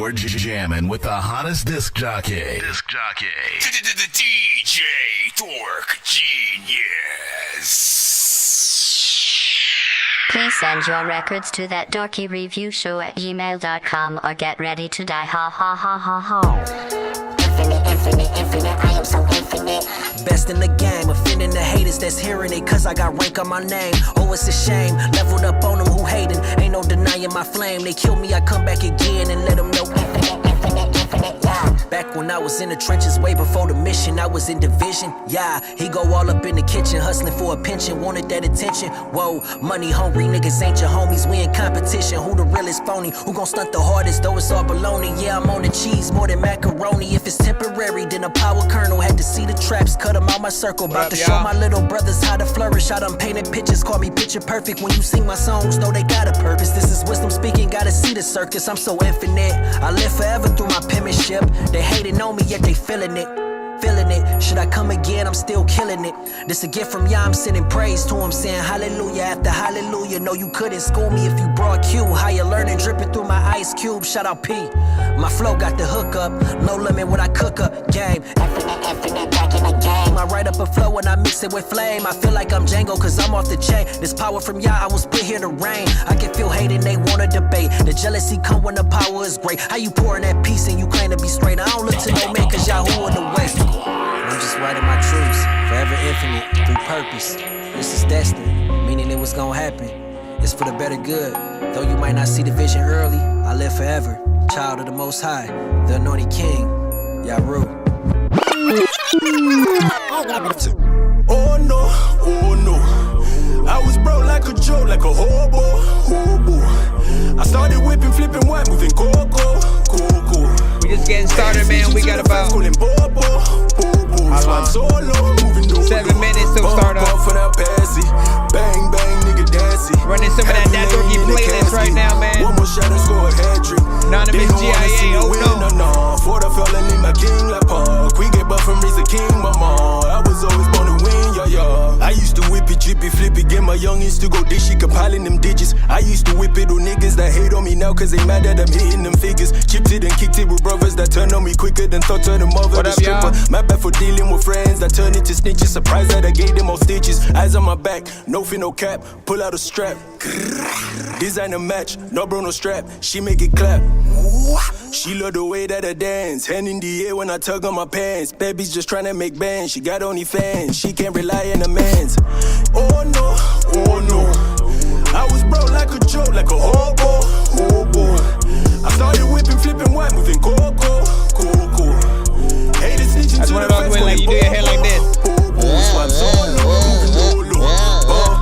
You're jamming with the hottest disc jockey. DJ Dork Geniuz. Please send your records to that dorky review show at gmail.com or get ready to die. Ha ha ha ha ha. Infinite, I am so infinite. Best in the game, offending the haters that's hearing it, cause I got rank on my name. Oh, it's a shame, leveled up on them who hating. Ain't no denying my flame. They kill me, I come back again and let them know infinite, yeah. Back when I was in the trenches, way before the mission, I was in division, yeah. He go all up in the kitchen, hustling for a pension, wanted that attention. Whoa, money hungry niggas ain't your homies, we in competition. Who the realest phony? Who gon' stunt the hardest, though it's all baloney? Yeah, I'm on the cheese, more than macaroni. If it's temporary, then a power kernel. Had to see the traps, cut them out my circle. About to show my little brothers how to flourish. I done painted pictures, call me picture perfect. When you sing my songs, know they got a purpose. This is wisdom speaking, gotta see the circus. I'm so infinite, I live forever through my penmanship. They hating on me, yet they feeling it. Should I come again, I'm still killing it. This a gift from Yah, I'm sending praise to him, saying hallelujah after hallelujah. No, you couldn't school me if you brought Q. Higher learning, dripping through my ice cube. Shout out P. My flow got the hook up, no limit when I cook up. Game, infinite, back in the game. I write up a flow and I mix it with flame. I feel like I'm Django cause I'm off the chain. This power from Yah, I was put here to reign. I can feel hate and they wanna debate. The jealousy come when the power is great. How you pouring that peace and you claim to be straight? I don't look to no man cause Yahoo in the way. I'm just writing my truths, forever infinite, through purpose. This is destined, meaning it was gonna happen. It's for the better good, though you might not see the vision early. I live forever, child of the Most High, the anointed King, Yahoo. Oh no, I was broke like a joke, like a hobo. I started whipping, flipping white, moving coco. We just getting started, man. We got about 7 minutes till start up. Bang, bang, nigga dancing. Running some of that Dorky playlist right now, man. One more shot and score a hat trick. Anonymous GIA, oh no. For the felony, my king like Park. We get buff from Reese the King, mama. I was always born to win, yeah. I used to whip it, drip it, flip it. Get my youngins to go dish it, compiling them digits. I used to whip it on niggas that hate on me now, cause they mad that I'm hitting them figures. Chipped it and kicked it with brothers that turn on me quicker than thought to the mother. What the up, stripper. y'all? My bad for dealing with friends that turn into snitches. Surprised that I gave them all stitches. Eyes on my back, no fear, no cap. Pull out a strap. Design a match, no bro, no strap. She make it clap. She love the way that I dance. Hand in the air when I tug on my pants. Baby's just tryna make bands. She got only fans. She can't rely on a man's. Oh no. I was broke like a joke, like a hobo. I started whipping, flipping white, moving coco. Haters snitching That's to one the of those face ways like you do your hair like this. Swap solo,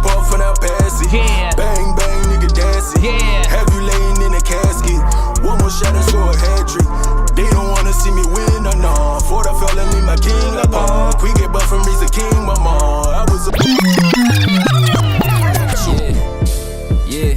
puff and I pass it. Yeah. Bang, bang, nigga dancing. Yeah. Have you laying in a casket? One more shot and score a hat trick. They don't wanna see me win, no. For the felony, my king like Park. We get buff from Reese the King, mama. I was a Yeah,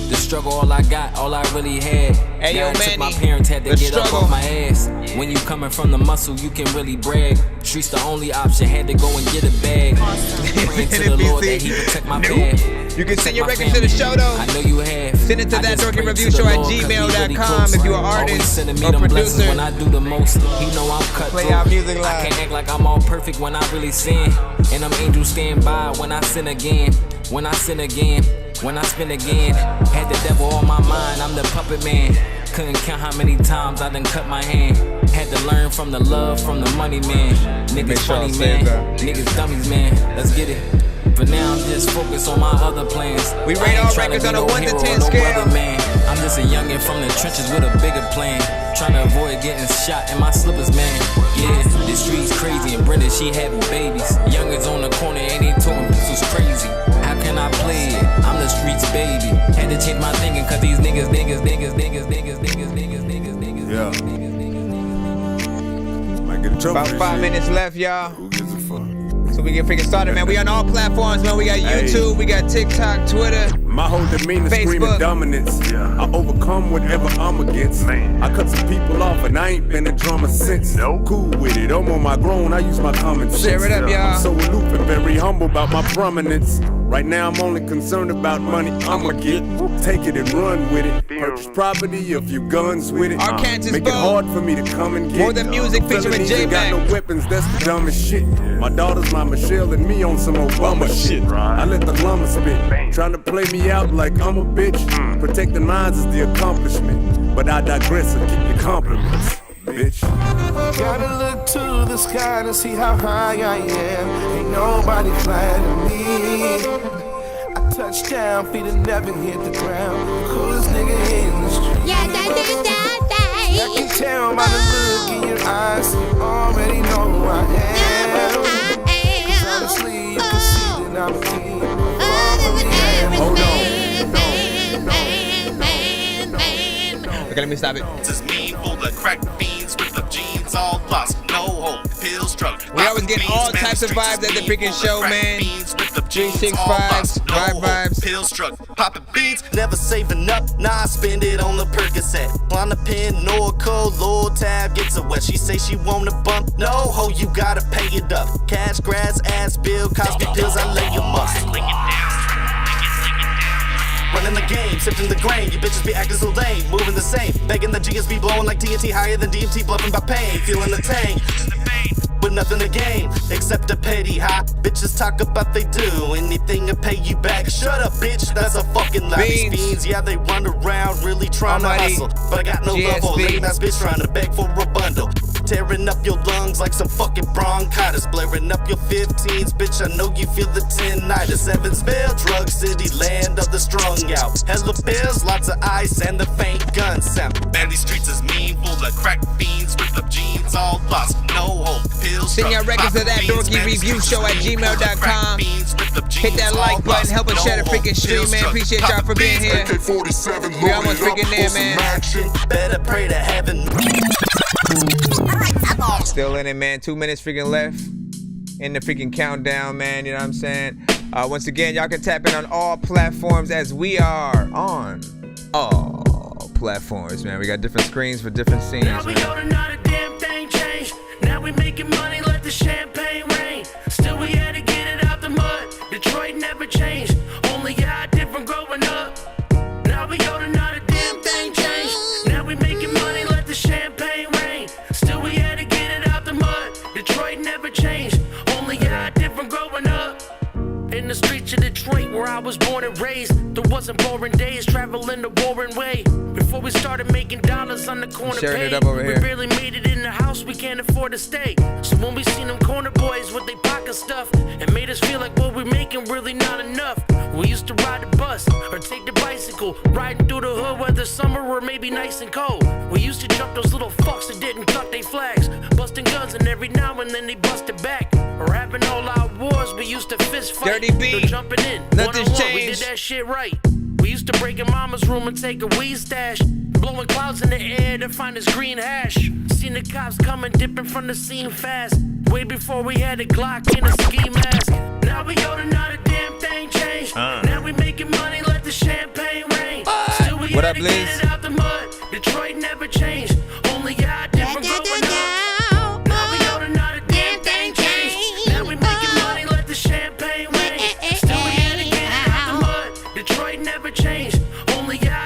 the struggle, all I got, all I really had. Hey, yo, Now it took Manny, my parents had to the get up struggle. off my ass. When you coming from the muscle, you can really brag. Streets the only option, had to go and get a bag. Praying to the Lord that he protect my path. You can send your My records to the show, though. I know you have. Send it to I that just Dorky pray Review to the Show at Lord 'cause we really gmail.com close. if you're an Always artist sending me or them blessings producer. when I do the most. He know I'm cut Play through. our music I live. can't act like I'm all perfect when I really sin. And them angels stand by when I sin again. When I sin again. When I spin again. Had the devil on my mind, I'm the puppet man. Couldn't count how many times I done cut my hand. Had to learn from the love, from the money, man. Make Niggas sure I funny, say man. that. Niggas dummies, man. Let's get it. For now, I'm just focused on my other plans. We I rate ain't all tryna records be on a no 1 to hero 10 or no scale. brother, man. I'm just a youngin' from the trenches with a bigger plan. Tryna avoid getting shot in my slippers, man. Yeah, the streets crazy and Brenda, she having babies. Youngins on the corner and he toting pistols crazy. How can I play it? I'm the streets, baby. Had to change my thinking cause these niggas. Yeah. Might get in trouble. About for this 5 shit. minutes left, y'all. Who gives a fuck? So we can figure started, man. We on all platforms, man. We got YouTube, we got TikTok, Twitter. My whole demeanor screaming Facebook. dominance. I overcome whatever I'm against. I cut some people off and I ain't been a drama since. Cool with it. I'm on my grown, I use my common sense. Share it up, y'all. I'm so aloof and very humble about my prominence. Right now I'm only concerned about money I'ma get. Take it and run with it. Purchase property, a few guns with it. Arkansas Make it Bow. hard for me to come and get. More than music featuring Felonies J ain't got Mac. no weapons, that's the dumbest shit. My daughter's my Michelle and me on some Obama shit. I let the llama spit. Trying to play me out like I'm a bitch. Protecting minds is the accomplishment. But I digress and keep the compliments. Bitch. Gotta look to the sky to see how high I am. Ain't nobody flying me. I touch down, feet have never hit the ground. Coolest nigga in the street. I can tell by the look in your eyes, you already know who I am. 'Cause honestly, you can see that I'm a king. Hold on. Okay, let me stop it. This me full of crack beans with the jeans all lost, no hope, pills struck. We always get all types of vibes at the freaking show, man. 365 vibe vibes. Pills struck, popping beans, never saving up. Nah, I spend it on the Percocet. On the pin, Norco, Lord Tab gets a wet. She say she wanna bump. No, ho, you gotta pay it up. Cash, grass, ass, bill, Cosby pills, I lay you must. Running the game, sipping the grain. You bitches be acting so lame, moving the same. Begging the GSB blowing like TNT, higher than DMT, bluffing by pain. Feeling the tang, with nothing to gain except a petty high. Bitches talk about they do anything to pay you back. Shut up, bitch, that's a fucking lie. These fiends, yeah, they run around really trying to hustle, but I got no love for lame ass bitch trying to beg for a bundle. Tearing up your lungs like some fucking bronchitis. Blaring up your 15s, bitch, I know you feel the 10-nitis. Evansville, drug city, land of the strung out. Hella bills, lots of ice, and the faint gun sound. Man, these streets is mean, full of crack fiends, with the jeans all lost, no hope, pills. Send your records to that Dorky Review Show at gmail.com. Hit that like button, help us share the freaking stream, man. Appreciate y'all for being here. We almost freaking there, man. Better pray to heaven. Still in it, man. 2 minutes freaking left in the freaking countdown, man. You know what I'm saying? Once again, y'all can tap in on all platforms as we are on all platforms, man. We got different screens for different scenes. Now we know not a damn thing changed. Now we making money, let the champagne rain. Still we had to get it out the mud. Detroit never changed, only got different growing up. Now we know not a damn thing changed. Now we making money, let the champagne rain. Still we had to get it out the mud. Detroit never changed, only got different growing up. In the streets of Detroit where I was born and raised, there wasn't boring days traveling the Warren way. Before we started making dollars on the corner Sharing page, it up over we here. barely made it in the house, we can't afford to stay. So when we seen them corner boys with their pocket stuff, it made us feel like what we're making really not enough. We used to ride the bus or take the bicycle, riding through the hood whether summer or maybe nice and cold. We used to jump those little fucks that didn't cut their flags, busting guns and every now and then they busted back. Or having all our wars, we used to fist fight. Dirty B. So jumping in, Nothing's one-on-one, we did changed. that shit right. We used to break in mama's room and take a weed stash, blowing clouds in the air to find this green hash. Seen the cops coming, dipping from the scene fast, way before we had a Glock and a ski mask. Now we older, not a damn thing changed. Now we making money, let the champagne rain. Still we What had up, to Liz? get it out the mud. Detroit never changed, only got different growing up. Now we older, not a damn thing changed. Now we making money, let the champagne rain. Still we had to get it out the mud. Detroit never changed, only got.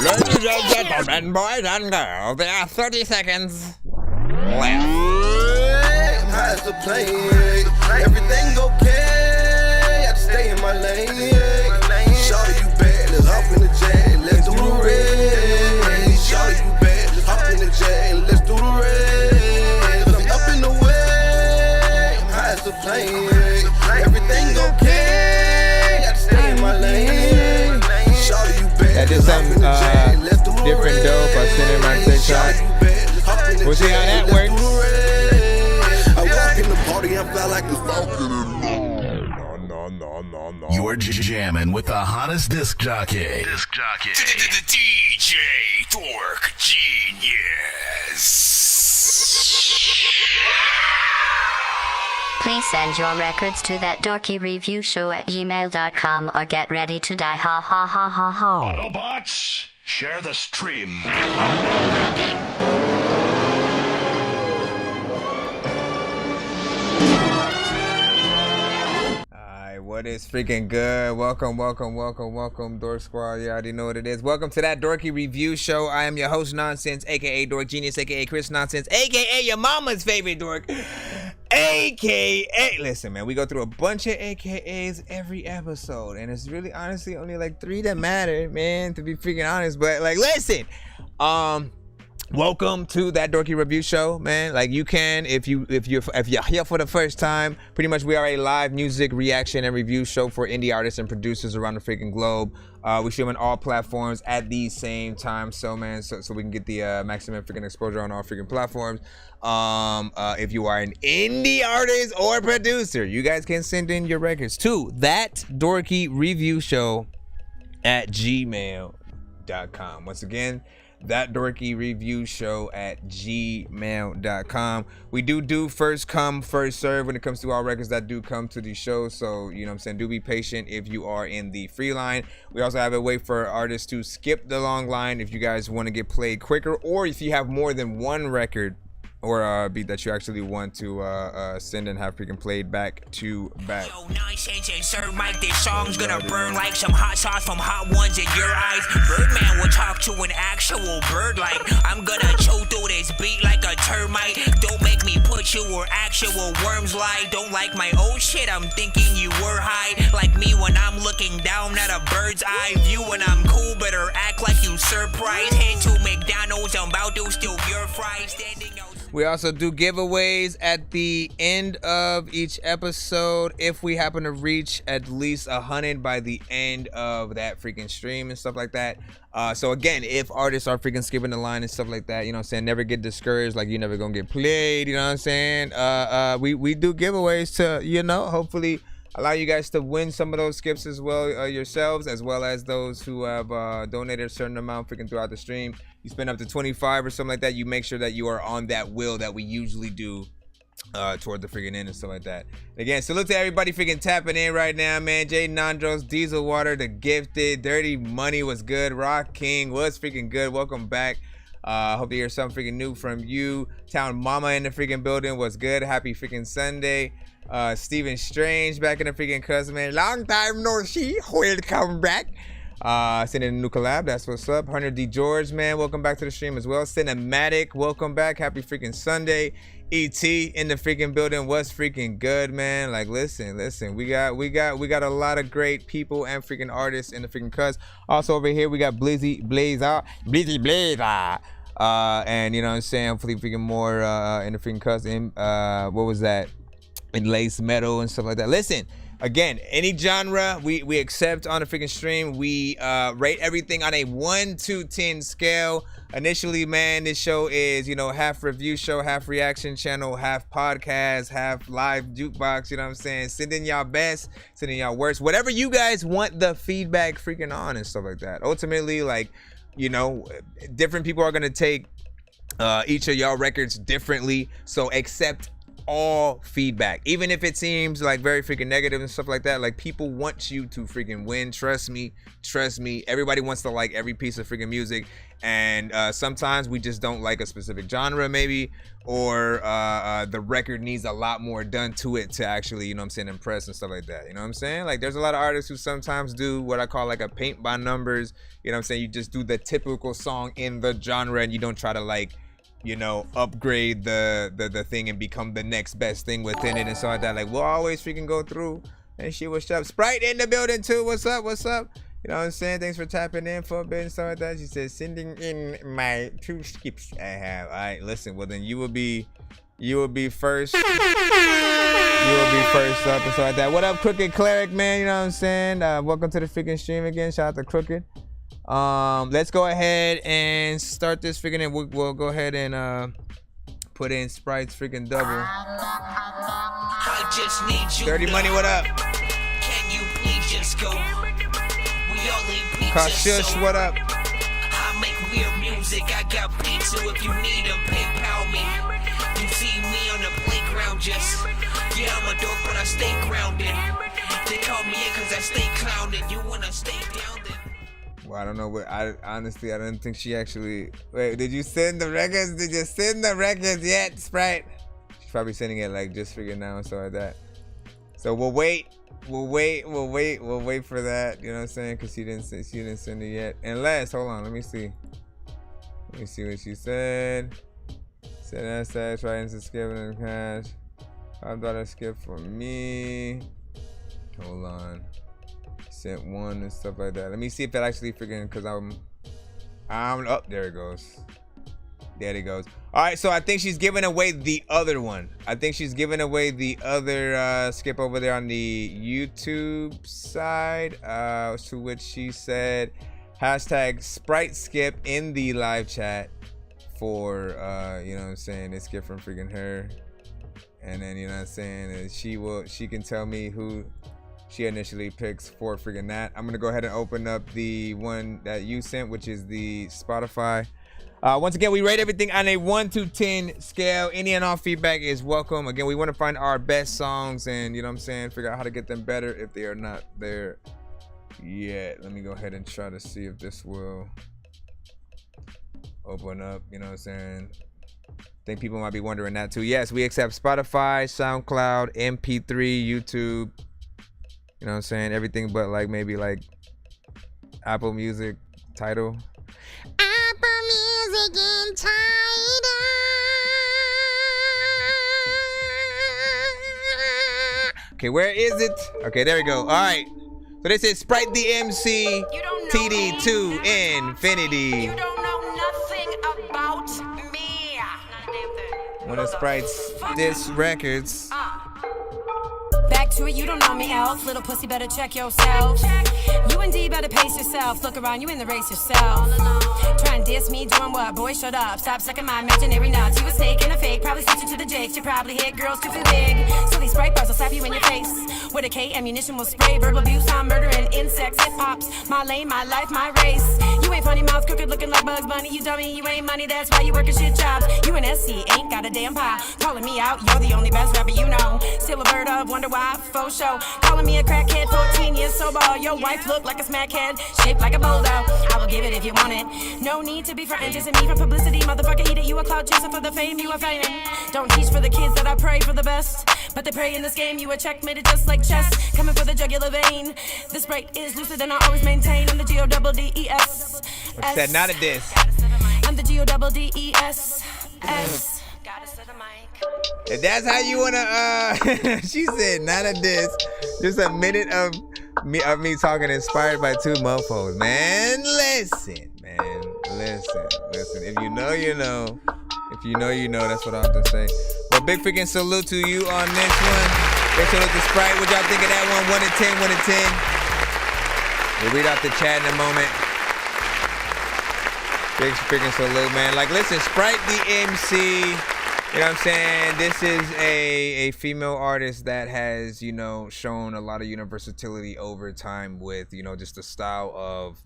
Ladies and gentlemen, boys and girls, there are 30 seconds left. How's the plane? Everything okay? I just stay in my lane. Shawty, you bad, let's hop in the jet, let's do the race. Shawty, you bad, let's hop in the jet, let's do the race. I'm up in the way, how's the plane? Everything okay? I just stay in my lane. Shawty, you bad. That did something different dope. I sent it my TikTok. We'll see how that works. I walk in the party, I fly like the falcon. You're jamming with the hottest disc jockey. DJ Dork Genius. Please send your records to that dorky review show at gmail.com or get ready to die. Ha ha ha ha ha. Autobots, share the stream. What is freaking good? Welcome, Dork Squad. You already know what it is. Welcome to that Dorky review show. I am your host, Nonsenze, aka Dork Genius, aka Chris Nonsenze, aka your mama's favorite dork, aka. Listen, man, we go through a bunch of AKAs every episode, and it's really honestly only like 3 that matter, man. To be freaking honest, but like, listen, welcome to that Dorky review show, man. Like, you can, if you're here for the first time, pretty much we are a live music reaction and review show for indie artists and producers around the freaking globe. We stream on all platforms at the same time, so man, so we can get the maximum freaking exposure on all freaking platforms. If you are an indie artist or producer, you guys can send in your records to that Dorky review show at gmail.com. Once again, that Dorky review show at gmail.com. We do first come, first serve when it comes to all records that do come to the show. So, you know what I'm saying, do be patient if you are in the free line. We also have a way for artists to skip the long line if you guys want to get played quicker, or if you have more than one record or a beat that you actually want to send and have freaking played back to back. Yo, Nonsenze and Sir Mike, this song's gonna burn like some hot sauce from hot ones in your eyes. Birdman will talk to an actual bird like I'm gonna chew through this beat like a termite. Don't make me put you where actual worms lie. Don't like my old shit, I'm thinking you were high. Like me when I'm looking down at a bird's eye view. When I'm cool, better act like you surprised. Head to McDonald's, I'm about to steal your fries. Standing out. We also do giveaways at the end of each episode if we happen to reach at least 100 by the end of that freaking stream and stuff like that. So again, if artists are freaking skipping the line and stuff like that, you know what I'm saying, never get discouraged, like you're never gonna get played, you know what I'm saying? We do giveaways to, you know, hopefully allow you guys to win some of those skips as well yourselves, as well as those who have donated a certain amount freaking throughout the stream. You spend up to 25 or something like that, you make sure that you are on that wheel that we usually do toward the freaking end and stuff like that. And again, salute to everybody freaking tapping in right now, man. Jay Nandros, Diesel Water, The Gifted, Dirty Money was good, Rock King was freaking good. Welcome back. Hope to hear something freaking new from you. Town Mama in the freaking building was good. Happy freaking Sunday. Stephen Strange back in the freaking cuz, man. Long time no see. Welcome back. Sending a new collab, that's what's up. Hunter D. George, man, welcome back to the stream as well. Cinematic, welcome back. Happy freaking Sunday. E.T. in the freaking building was freaking good, man. Like, listen, we got a lot of great people and freaking artists in the freaking cuz. Also over here we got Blizzy Blazer. And you know what I'm saying, hopefully freaking more in the freaking cuz. What was that? In Lace Metal and stuff like that. Listen, again, any genre we accept on the freaking stream. We rate everything on a 1 to 10 scale. Initially, man, this show is, you know, half review show, half reaction channel, half podcast, half live jukebox, you know what I'm saying? Send in y'all best, send in y'all worst, whatever you guys want the feedback freaking on and stuff like that. Ultimately, like, you know, different people are gonna take each of y'all records differently, so accept all feedback, even if it seems like very freaking negative and stuff like that. Like, people want you to freaking win. Trust me. Everybody wants to like every piece of freaking music, and sometimes we just don't like a specific genre maybe, or the record needs a lot more done to it to actually, you know what I'm saying, impress and stuff like that. You know what I'm saying? Like, there's a lot of artists who sometimes do what I call like a paint by numbers. You know what I'm saying? You just do the typical song in the genre, and you don't try to, like, you know, upgrade the thing and become the next best thing within it and stuff like that. Like, we'll always freaking go through and shit. What's up? Sprite in the building too. What's up? You know what I'm saying? Thanks for tapping in for a bit and stuff like that. She says, sending in my 2 skips I have. All right, listen. Well, then you will be first. You will be first up and stuff like that. What up, Crooked Cleric, man? You know what I'm saying? Welcome to the freaking stream again. Shout out to Crooked. Let's go ahead and start this freaking in. We'll go ahead and put in Sprite's freaking double. I just need you. Dirty Money, what up? Can you please just go? We all eat pizza. Kashush, so what up? I make weird music. I got pizza if you need a PayPal me. You see me on the playground just. Yeah, I'm a dork, but I stay grounded. They call me in cause I stay clowned. You wanna stay down then? Well, I don't know what. I honestly don't think she actually. Wait, did you send the records? Did you send the records yet, Sprite? She's probably sending it like just freaking now and stuff like that. So we'll wait We'll wait for that. You know what I'm saying? Because she didn't send it yet. Unless, hold on, let me see what she said. Said hashtag try into skip and cash. $5 skip for me. Hold on. Sent one and stuff like that. Let me see if that actually freaking, because I'm up. There it goes. There it goes. All right, so I think she's giving away the other one. I think she's giving away the other skip over there on the YouTube side. To which she said hashtag Sprite skip in the live chat for you know what I'm saying, this skip from freaking her. And then you know what I'm saying, is she can tell me who she initially picks for freaking that. I'm gonna go ahead and open up the one that you sent, which is the Spotify. Once again, we rate everything on a 1 to 10 scale. Any and all feedback is welcome. Again, we want to find our best songs and, you know what I'm saying, figure out how to get them better if they are not there yet. Let me go ahead and try to see if this will open up, you know what I'm saying. I think people might be wondering that too. Yes, we accept Spotify, SoundCloud, MP3, YouTube, you know what I'm saying, everything but like maybe like Apple Music, Tidal. Apple Music and Tidal. Okay, where is it? Okay, there we go. All right. So this is Sprite the MC, TD to Infinity. You don't know nothing about me. One of Sprite's diss records. Back to it, you don't know me, elf. Little pussy, better check yourself. You indeed better pace yourself. Look around, you in the race yourself. Try and diss me, doing what? Boy, shut up. Stop sucking my imaginary nuts. You a snake and a fake, probably switching to the jakes. You probably hit girls too big. So these Sprite bars will slap you in your face. With a K, ammunition will spray. Verbal abuse, I'm murdering insects. Hip hops, my lane, my life, my race. You ain't funny, mouth crooked, looking like Bugs Bunny. You dummy, you ain't money, that's why you working shit jobs. You an SC, ain't got a damn pile. Calling me out, you're the only best rapper you know. Still a bird of wonder why, faux show. Calling me a crackhead, 14 years sober. Your wife look like a smackhead, shaped like a boulder. I will give it if you want it. No need to be frontin', dissing me for publicity. Motherfucker, eat it, you a cloud chaser for the fame you are feigning. Don't teach for the kids that I pray for the best. But they pray in this game, you a checkmated just like chess. Coming for the jugular vein. This Sprite is lucid and I always maintain. I'm the G-O-double-D-E-S. Said not a diss. I'm the G-O-double-D-E-S. If that's how you wanna she said not a diss. Just a minute of me talking inspired by two mofos. Man, listen. If you know, you know. If you know, you know. That's what I have to say. But big freaking salute to you on this one. Big salute to Sprite. What y'all think of that one? 1 to 10, 1 to 10. We'll read out the chat in a moment. Big freaking salute, man. Like, listen, Sprite the MC. You know what I'm saying? This is a female artist that has, you know, shown a lot of universality over time with, you know, just the style of,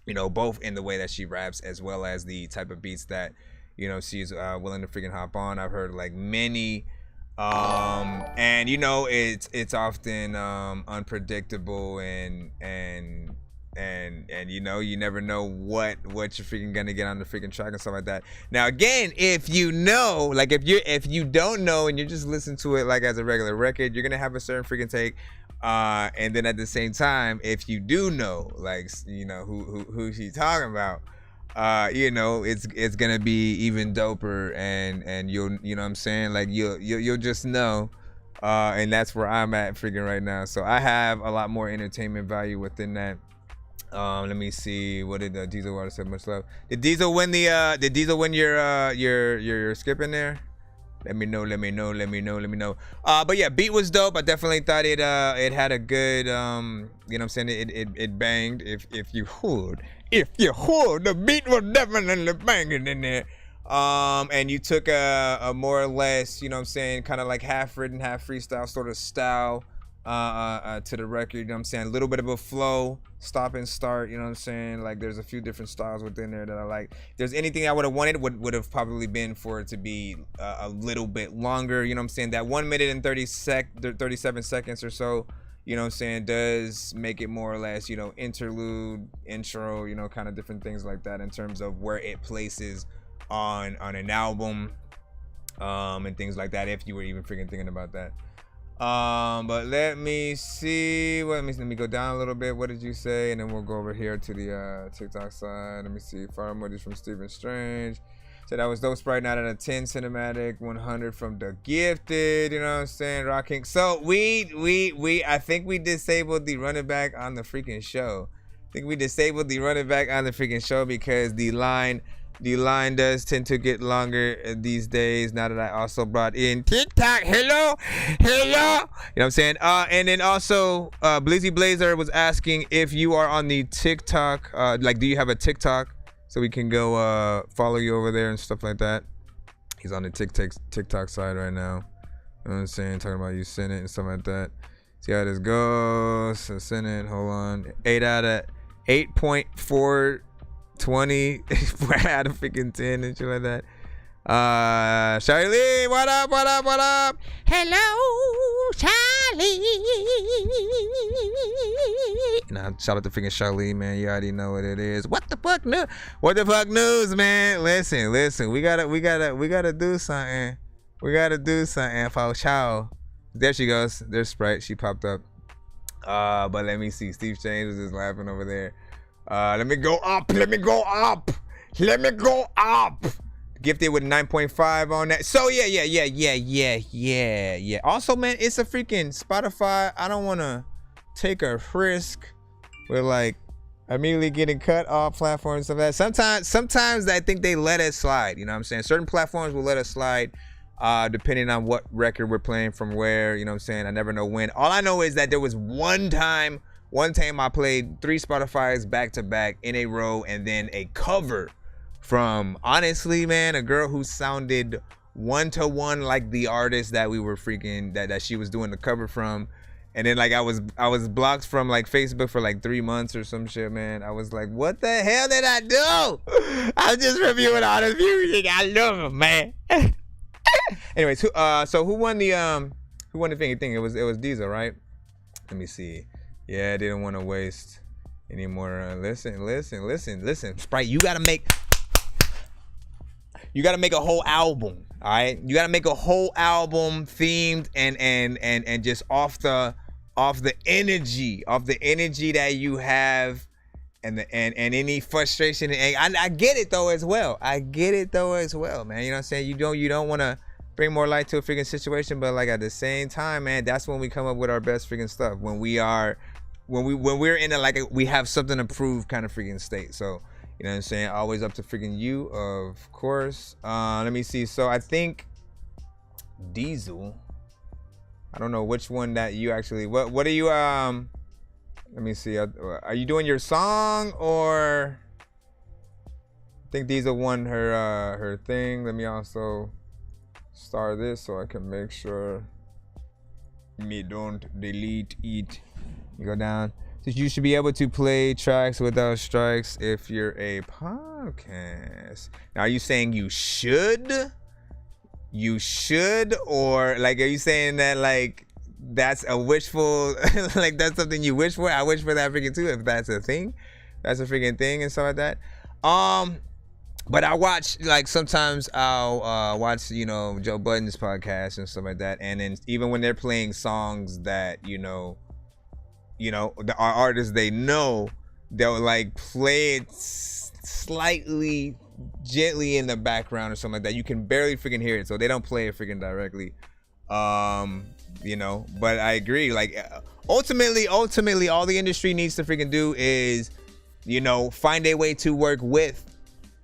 you know, both in the way that she raps as well as the type of beats that, you know, she's willing to freaking hop on. I've heard like many, and you know, it's often unpredictable and you know, you never know what you're freaking gonna get on the freaking track and stuff like that. Now again, if you know, like if you don't know and you're just listening to it like as a regular record, you're gonna have a certain freaking take. And then at the same time, if you do know, like, you know, who she's talking about, you know, it's gonna be even doper, and you'll, you know what I'm saying, like you'll just know. And that's where I'm at freaking right now. So I have a lot more entertainment value within that. Let me see. What did Diesel Water said? Much love. Did Diesel win your skip in there? Let me know. But yeah, beat was dope. I definitely thought it had a good you know what I'm saying, it banged. If you heard, the beat was definitely banging in there. And you took a more or less, you know what I'm saying, kind of like half written, half freestyle sort of style to the record, you know what I'm saying, a little bit of a flow, stop and start, you know what I'm saying, like there's a few different styles within there that I like. If there's anything I would have wanted, would have probably been for it to be a little bit longer, you know what I'm saying. That 1 minute and 37 seconds or so, you know what I'm saying, does make it more or less, you know, interlude, intro, you know, kind of different things like that in terms of where it places on an album, and things like that, if you were even freaking thinking about that. But let me see. Let me go down a little bit. What did you say? And then we'll go over here to the TikTok side. Let me see. Fire emojis from Stephen Strange. So that was dope. Sprite 9 out of 10 cinematic. 100 from the Gifted. You know what I'm saying? Rocking. So I think we disabled the running back on the freaking show. Because the line does tend to get longer these days. Now that I also brought in TikTok. Hello. You know what I'm saying? And then also, Blizzy Blazer was asking if you are on the TikTok. Do you have a TikTok? So we can go follow you over there and stuff like that. He's on the TikTok side right now. You know what I'm saying? Talking about you Senate and stuff like that. See how this goes. So Senate, hold on. 8 out of 8.420 out of freaking 10 and shit like that. Charlie, what up? Hello, Charlie. Nah, shout out to freaking Charlie, man. You already know what it is. What the fuck news, man? Listen. We gotta do something. For child. There she goes. There's Sprite. She popped up. But let me see. Steve James was just laughing over there. Let me go up. Gifted with 9.5 on that. So yeah. Also, man, it's a freaking Spotify. I don't want to take a risk with like immediately getting cut off platforms and stuff like that. Sometimes I think they let us slide. You know what I'm saying? Certain platforms will let us slide. Depending on what record we're playing from where, you know what I'm saying? I never know when. All I know is that there was one time I played 3 Spotifys back to back in a row, and then a cover from, honestly, man, a girl who sounded 1-to-1 like the artist that we were freaking, that she was doing the cover from. And then like I was blocked from like Facebook for like 3 months or some shit, man. I was like, what the hell did I do? I'm just reviewing all this music. I love them, man. Anyways, so who won the thing? It was Diesel, right? Let me see. Yeah, I didn't want to waste any more. Listen. Sprite, you gotta make a whole album. All right, you gotta make a whole album themed and just off the energy that you have. And any frustration, and I get it though as well. Man. You know what I'm saying? You don't want to bring more light to a freaking situation, but like at the same time, man, that's when we come up with our best freaking stuff. When we're in a we have something to prove kind of freaking state. So you know what I'm saying? Always up to freaking you, of course. Let me see. So I think Diesel. I don't know which one that you actually. What are you Let me see. Are you doing your song or? I think Diesel won her thing. Let me also start this so I can make sure me don't delete it. You go down. So you should be able to play tracks without strikes if you're a podcast. Now, are you saying you should? You should, or like, are you saying that like? That's a wishful, like that's something you wish for. I wish for that freaking too. If that's a thing, that's a freaking thing and stuff like that. But I watch, like sometimes I'll watch, Joe Budden's podcast and stuff like that. And then even when they're playing songs that our artists they know, they'll like play it slightly gently in the background or something like that. You can barely freaking hear it, so they don't play it freaking directly. But I agree. Like, ultimately, all the industry needs to freaking do is, find a way to work with,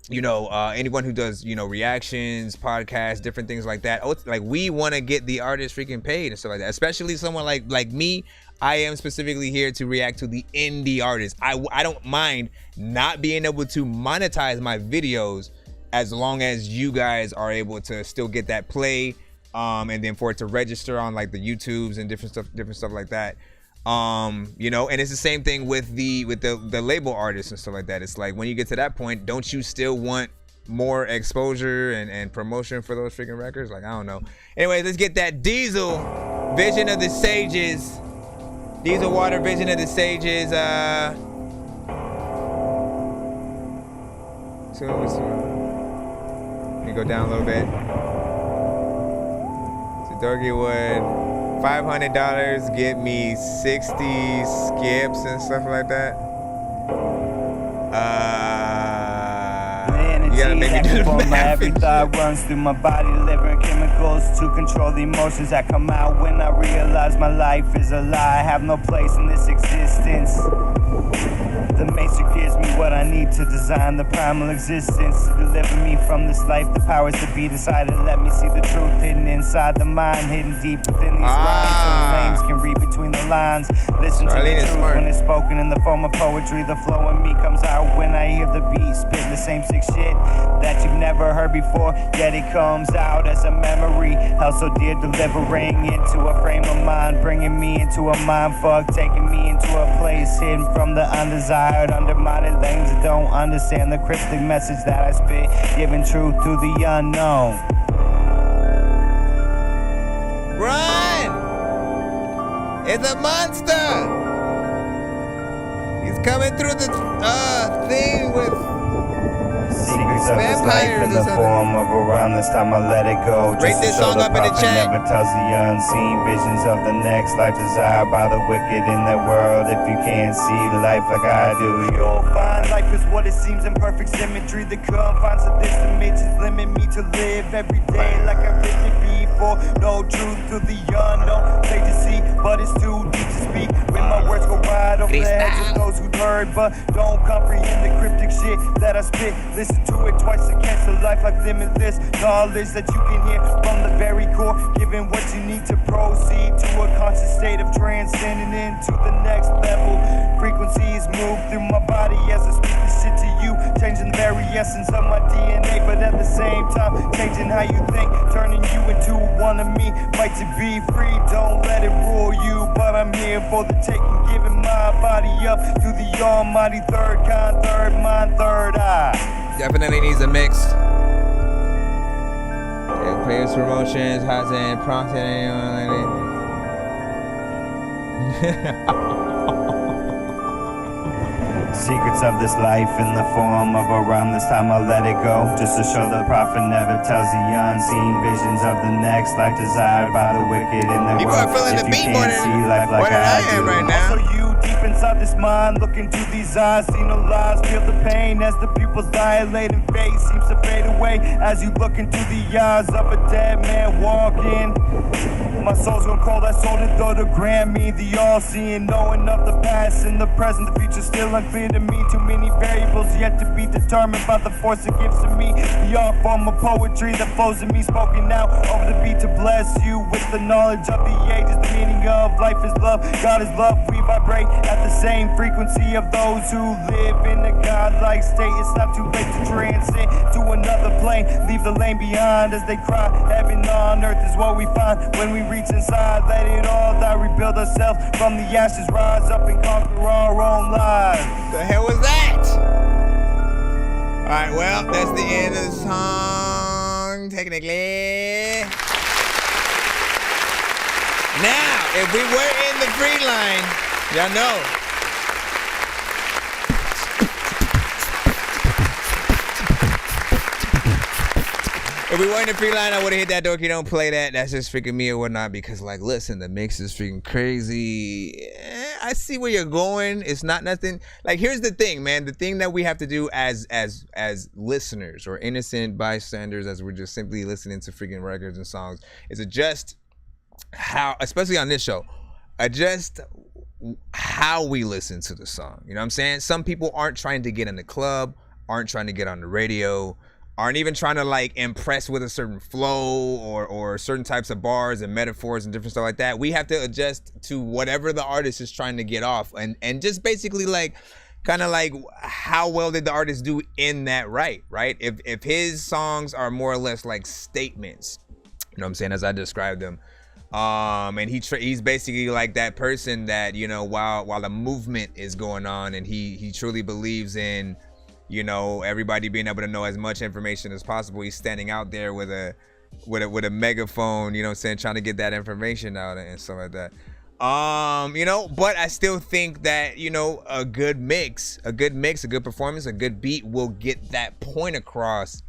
anyone who does, reactions, podcasts, different things like that. Like, we want to get the artist freaking paid and stuff like that. Especially someone like me. I am specifically here to react to the indie artists. I don't mind not being able to monetize my videos as long as you guys are able to still get that play. And then for it to register on like the YouTubes and different stuff like that. And it's the same thing with the label artists and stuff like that. It's like when you get to that point, don't you still want more exposure and promotion for those freaking records? Like, I don't know. Anyways, let's get that Diesel Vision of the Sages. Diesel Water Vision of the Sages. So let me go down a little bit. Dorky would $500 get me 60 skips and stuff like that. You gotta make me do the math. Every thought runs through my body, delivering chemicals to control the emotions that come out when I realize my life is a lie. I have no place in this existence. The matrix gives me what I need to design the primal existence, to deliver me from this life. The powers to be decided to let me see the truth hidden inside the mind, hidden deep within these rhymes. So the names can read between the lines. Listen to the truth when it's spoken in the form of poetry. The flow in me comes out when I hear the beat, spitting the same sick shit that you've never heard before, yet it comes out as a memory. Held so dear, delivering into a frame of mind, bringing me into a mind fuck, taking me into a place hidden from the undesired, undermined lanes that don't understand the cryptic message that I spit, giving truth to the unknown. Run! It's a monster! He's coming through the thing with secrets of this life in the form of around this time I let it go. Rate this song up in the chat. Never tells the unseen visions of the next life desired by the wicked in the world. If you can't see life like I do, you'll find life is what it seems in perfect symmetry. The confines of this dimensions limit me to live every day like I've written before. No truth to the unknown, they to see, but it's too deep to speak. When my words go wide over the heads of those who've heard, but don't comprehend the cryptic shit that I spit. Listen to it twice again, so life like limitless knowledge that you can hear from the very core, giving what you need to proceed to a conscious state of transcending into the next level. Frequencies move through my body as I speak this shit to you, changing the very essence of my DNA, but at the same time changing how you think, turning you into one of me. Fight to be free, don't let it rule you, but I'm here for the taking, giving my body up to the almighty third kind, third mind, third eye. Definitely needs a mix. Yeah, players promotions, hot and prompted anyone Secrets of this life in the form of around this time I let it go, just to show the prophet never tells the unseen visions of the next life desired by the wicked in the people world. Are feeling if the beat you can't see life like I am do. right now. Also you deep inside this mind, look into these eyes, see no lies, feel the pain as the pupils dilate and face seems to fade away as you look into the eyes of a dead man walking. My soul's gonna call that soul to throw the Grammy, the all-seeing, knowing of the past and the present, the future still unclear to me. Too many variables yet to be determined by the force it gives to me. The art form of poetry that flows in me, spoken out over the beat to bless you with the knowledge of the ages. The meaning of life is love, God is love. We vibrate at the same frequency of those who live in a godlike state. It's not too late to transcend to another plane. Leave the lane behind as they cry. Heaven on earth is what we find when we reach inside. Let it all die, rebuild ourselves from the ashes, rise up and conquer our own lives. The hell was that? Alright, well, that's the end of the song, technically. Now, if we were in the free line, y'all know. If we were in the free line, I would have hit that Dorky don't play that. That's just freaking me or whatnot. Because, like, listen, the mix is freaking crazy. I see where you're going. It's not nothing. Like, here's the thing, man. The thing that we have to do as listeners or innocent bystanders, as we're just simply listening to freaking records and songs, is adjust how, especially on this show, adjust how we listen to the song. You know what I'm saying? Some people aren't trying to get in the club, aren't trying to get on the radio, aren't even trying to like impress with a certain flow or certain types of bars and metaphors and different stuff like that. We have to adjust to whatever the artist is trying to get off and just basically like kind of like how well did the artist do in that right? If his songs are more or less like statements, you know what I'm saying, as I described them, and he's basically like that person that, you know, while the movement is going on and he truly believes in, you know, everybody being able to know as much information as possible, he's standing out there with a megaphone, you know what I'm saying, trying to get that information out and stuff like that. You know, but I still think that, you know, a good mix, a good performance, a good beat will get that point across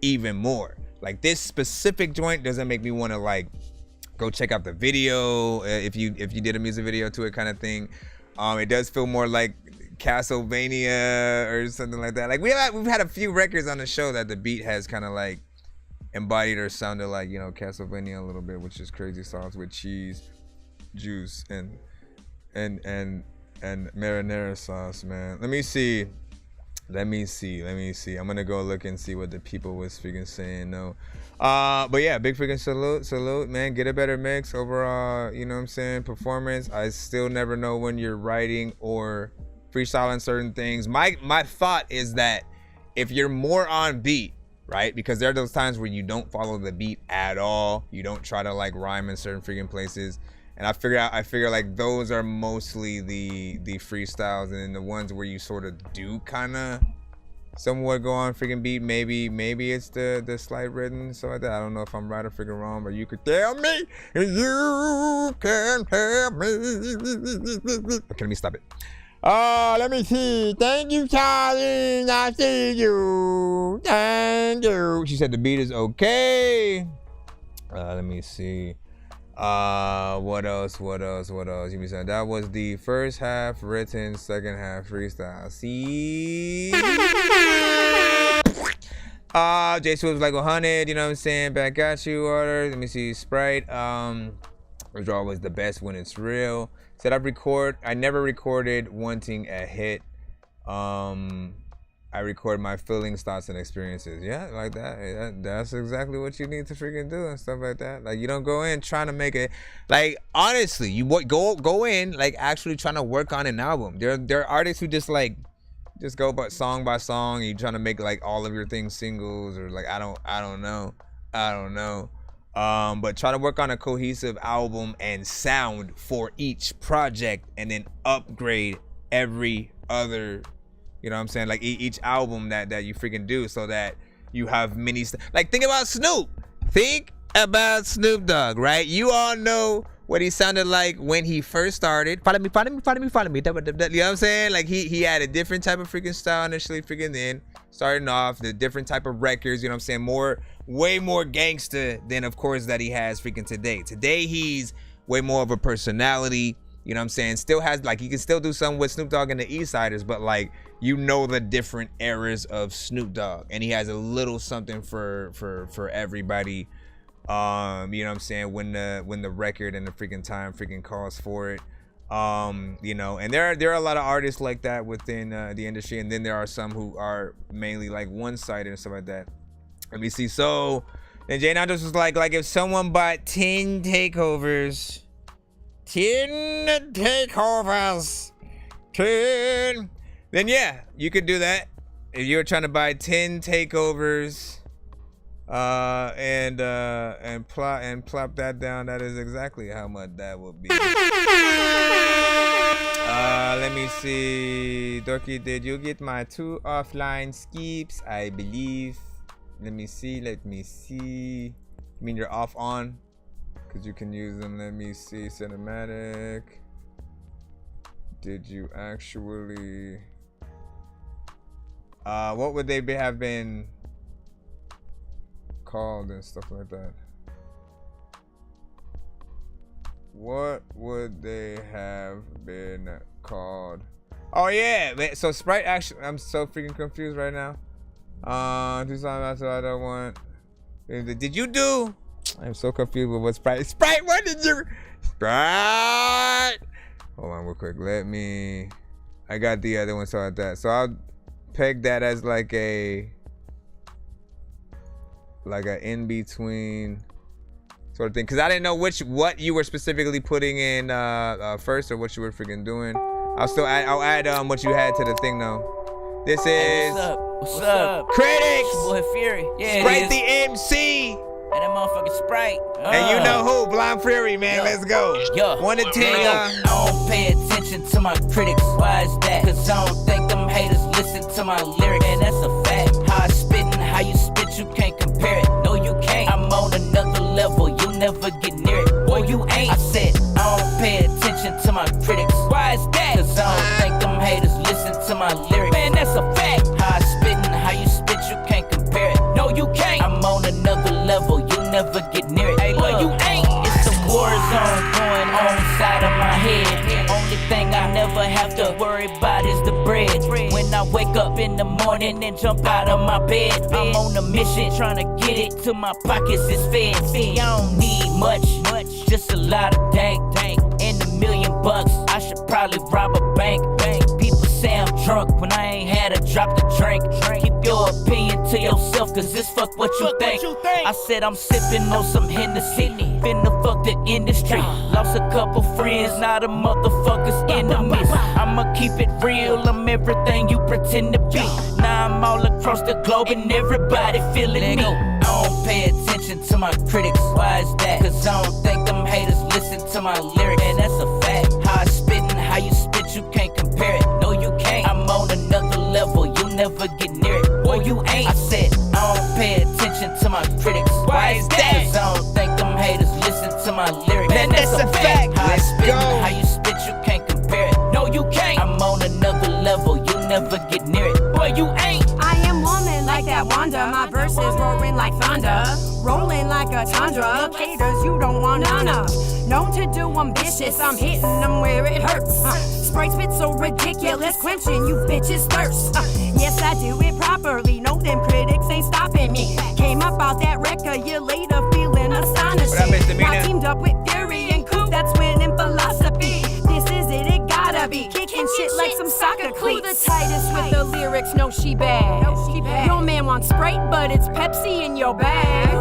even more. Like this specific joint doesn't make me want to like Go check out the video if you did a music video to it kind of thing. It does feel more like Castlevania or something like that. Like we've had a few records on the show that the beat has kind of like embodied or sounded like, you know, Castlevania a little bit, which is crazy sauce with cheese, juice, and marinara sauce, man. Let me see. I'm gonna go look and see what the people was freaking saying. No. But yeah, big freaking salute, man. Get a better mix overall, you know what I'm saying, performance. I still never know when you're writing or freestyling certain things. My thought is that if you're more on beat, right? Because there are those times where you don't follow the beat at all. You don't try to like rhyme in certain freaking places. And I figure like those are mostly the freestyles, and then the ones where you sort of do kind of somewhat go on freaking beat. Maybe it's the slight rhythm, so like that. I don't know if I'm right or freaking wrong, but you could tell me. You can tell me. Okay, let me stop it. Let me see. Thank you, Charlie. I see you. Thank you. She said the beat is okay. Let me see. What else? Give me some. That was the first half written, second half freestyle. See? J Swift was like 100, you know what I'm saying? Back at you, order. Let me see. Sprite. Which are always the best when it's real. Said I never recorded wanting a hit. I record my feelings, thoughts, and experiences. Yeah, like that. That's exactly what you need to freaking do and stuff like that. Like, you don't go in trying to make it. Like, honestly, you go in like actually trying to work on an album. There are artists who just go by song by song. You trying to make like all of your things singles or like I don't know. But try to work on a cohesive album and sound for each project, and then upgrade every other. You know what I'm saying? Like each album that you freaking do, so that you have many. Like think about Snoop. Think about Snoop Dogg, right? You all know what he sounded like when he first started. Follow me. You know what I'm saying? Like he had a different type of freaking style initially, freaking then starting off the different type of records. You know what I'm saying? Way more gangster than of course that he has freaking today. Today he's way more of a personality. You know what I'm saying? Still has like, you can still do something with Snoop Dogg and the East Siders, but like, you know the different eras of Snoop Dogg, and he has a little something for everybody. You know what I'm saying? When the record and the freaking time freaking calls for it. You know, and there are a lot of artists like that within the industry, and then there are some who are mainly like one-sided and stuff like that. Let me see. So, and Jay Nandos was like if someone bought 10 takeovers. 10 takeovers. 10. Then yeah, you could do that. If you were trying to buy 10 takeovers, and plop that down, that is exactly how much that would be. Let me see. Dorky, did you get my 2 offline skips? I believe. Let me see. You mean you're off on? Because you can use them. Let me see. Cinematic. Did you actually? What would they have been called and stuff like that? What would they have been called? Oh yeah, so Sprite actually, I'm so freaking confused right now. Do something else I don't want. Did you do? I'm so confused with what Sprite. What did you? Sprite. Hold on real quick. I got the other one, so like that. So I'll peg that as like a in between sort of thing, because I didn't know what you were specifically putting in first, or what you were freaking doing. I'll add what you had to the thing though. This is what's up? Critics. Boy Fury. Yeah, Sprite the MC. And that motherfucking Sprite. And you know who? Blind Fury, man. Let's go. 1 to 10. I don't pay attention to my critics. Why is that? Cause I don't think them haters listen to my lyrics. And that's a fact. How I spit and how you spit, you can't compare it. No, you can't. I'm on another level. You'll never get near it. Boy, you ain't. I said, I don't pay attention to my critics. Why is that? Cause I don't think them haters listen to my lyrics. Man, that's a fact. How I spit and how you spit, you can't compare it. No, you can't. I'm on another level. You'll never get near it. Hey, look, you ain't. It's the bread. When I wake up in the morning and jump out of my bed, I'm on a mission trying to get it till my pockets is fed. See, I don't need much, just a lot of dank, and $1 million. I should probably rob a bank. People say I'm drunk when I ain't had a drop to drink. Keep your opinion to yourself, cause this fuck what you think. I said I'm sipping on some Hennessy, finna fuck the industry. Lost a couple friends, now the motherfuckers enemies. I'ma keep it real, I'm everything you pretend to be. Now I'm all across the globe and everybody feeling me. I don't pay attention to my critics, why is that? Cause I don't think them haters listen to my lyrics, and that's a fact. How I spit and how you spit, you can't compare it. No, you can't. I'm on another level, you'll never get near it. Boy, you ain't. I said, I don't pay attention to my critics. Why is that? Cause I don't think them haters listen to my lyrics. Man, that's a fact. How Let's I spit go. and how you spit, you can't compare it. No, you can't. I'm on another level, you'll never get near it. Boy, you ain't. I am woman like that Wanda. My verses roaring like thunder, rolling like a tundra. Haters, you don't want none of. Known to do ambitious, I'm hitting them where it hurts. Spray spit so ridiculous, quenching you bitches' thirst. Yes, I do it properly. No, them critics ain't stopping me. Came up out that wreck a year later, feeling astonishing. I teamed up with Fury and Coop, that's winning philosophy. This is it, it gotta be. Kicking shit like some soccer cleats. Who the tightest with the lyrics? No, she bad. Your man wants Sprite, but it's Pepsi in your bag.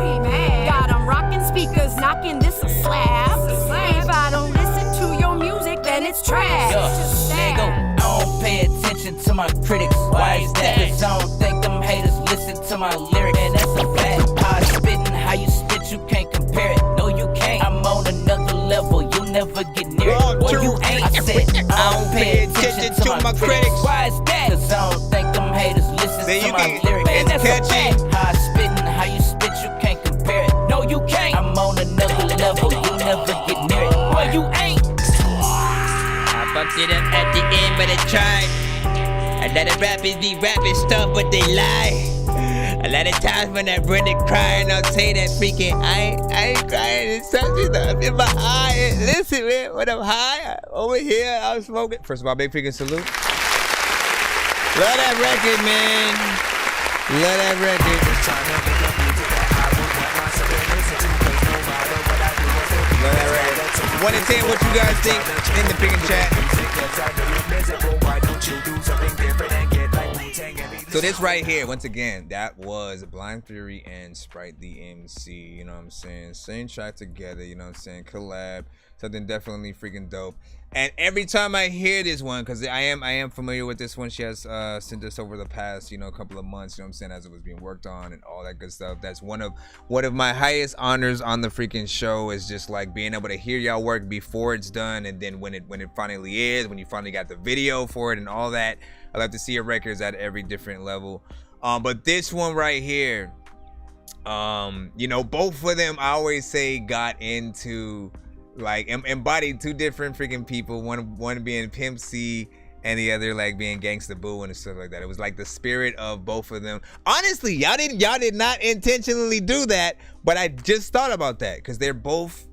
Got 'em rocking speakers, knocking this a slab. If I don't listen to your music, then it's trash. Nigga, I don't pay attention to my critics. Why is that? Cause I don't think them haters listen to my lyrics, and that's a fact. How I spit and how you spit, you can't compare it. No, you can't. I'm on another level, you'll never get near it. Boy, you ain't. I said, I don't pay attention to my critics. Why is that? Cause I don't think them haters listen to my lyrics, and that's a fact. How I spit and how you spit, you can't compare it. No, you can't. I'm on another level, you'll never get near it. Boy, you ain't. I fucked it up at the end, but I tried. A lot of rappers be rapping stuff, but they lie. A lot of times when I run to crying, I'll say that freaking I ain't crying. It's something up in my eye. And listen, man, when I'm high, over here, I'm smoking. First of all, big freaking salute. Love that record, man. Love that record. Love that record. 1 to 10, what you guys think in the freaking chat? So this right here, once again, that was Blind Fury and Sprite the MC, you know what I'm saying? Same track together, you know what I'm saying? Collab, something definitely freaking dope. And every time I hear this one, because I am familiar with this one, she has sent us over the past, couple of months, you know what I'm saying, as it was being worked on and all that good stuff. That's one of my highest honors on the freaking show, is just like being able to hear y'all work before it's done, and then when it finally is, when you finally got the video for it and all that. I love to see your records at every different level. But this one right here, both of them, I always say, got into, like, embodied two different freaking people. One being Pimp C and the other like being Gangsta Boo and stuff like that. It was like the spirit of both of them. Honestly, y'all did not intentionally do that, but I just thought about that because they're both,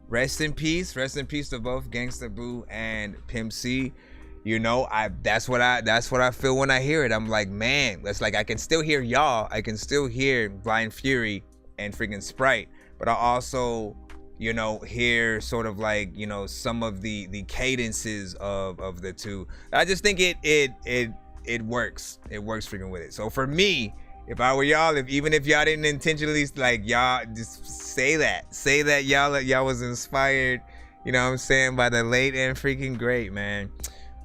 rest in peace to both Gangsta Boo and Pimp C. That's what I feel when I hear it. I'm like, man, that's like, I can still hear y'all. I can still hear Blind Fury and freaking Sprite, but I also, hear sort of like, some of the cadences of the two. I just think it works. It works freaking with it. So for me, if I were y'all, even if y'all didn't intentionally, like, y'all just say that y'all was inspired, you know what I'm saying, by the late and freaking great, man.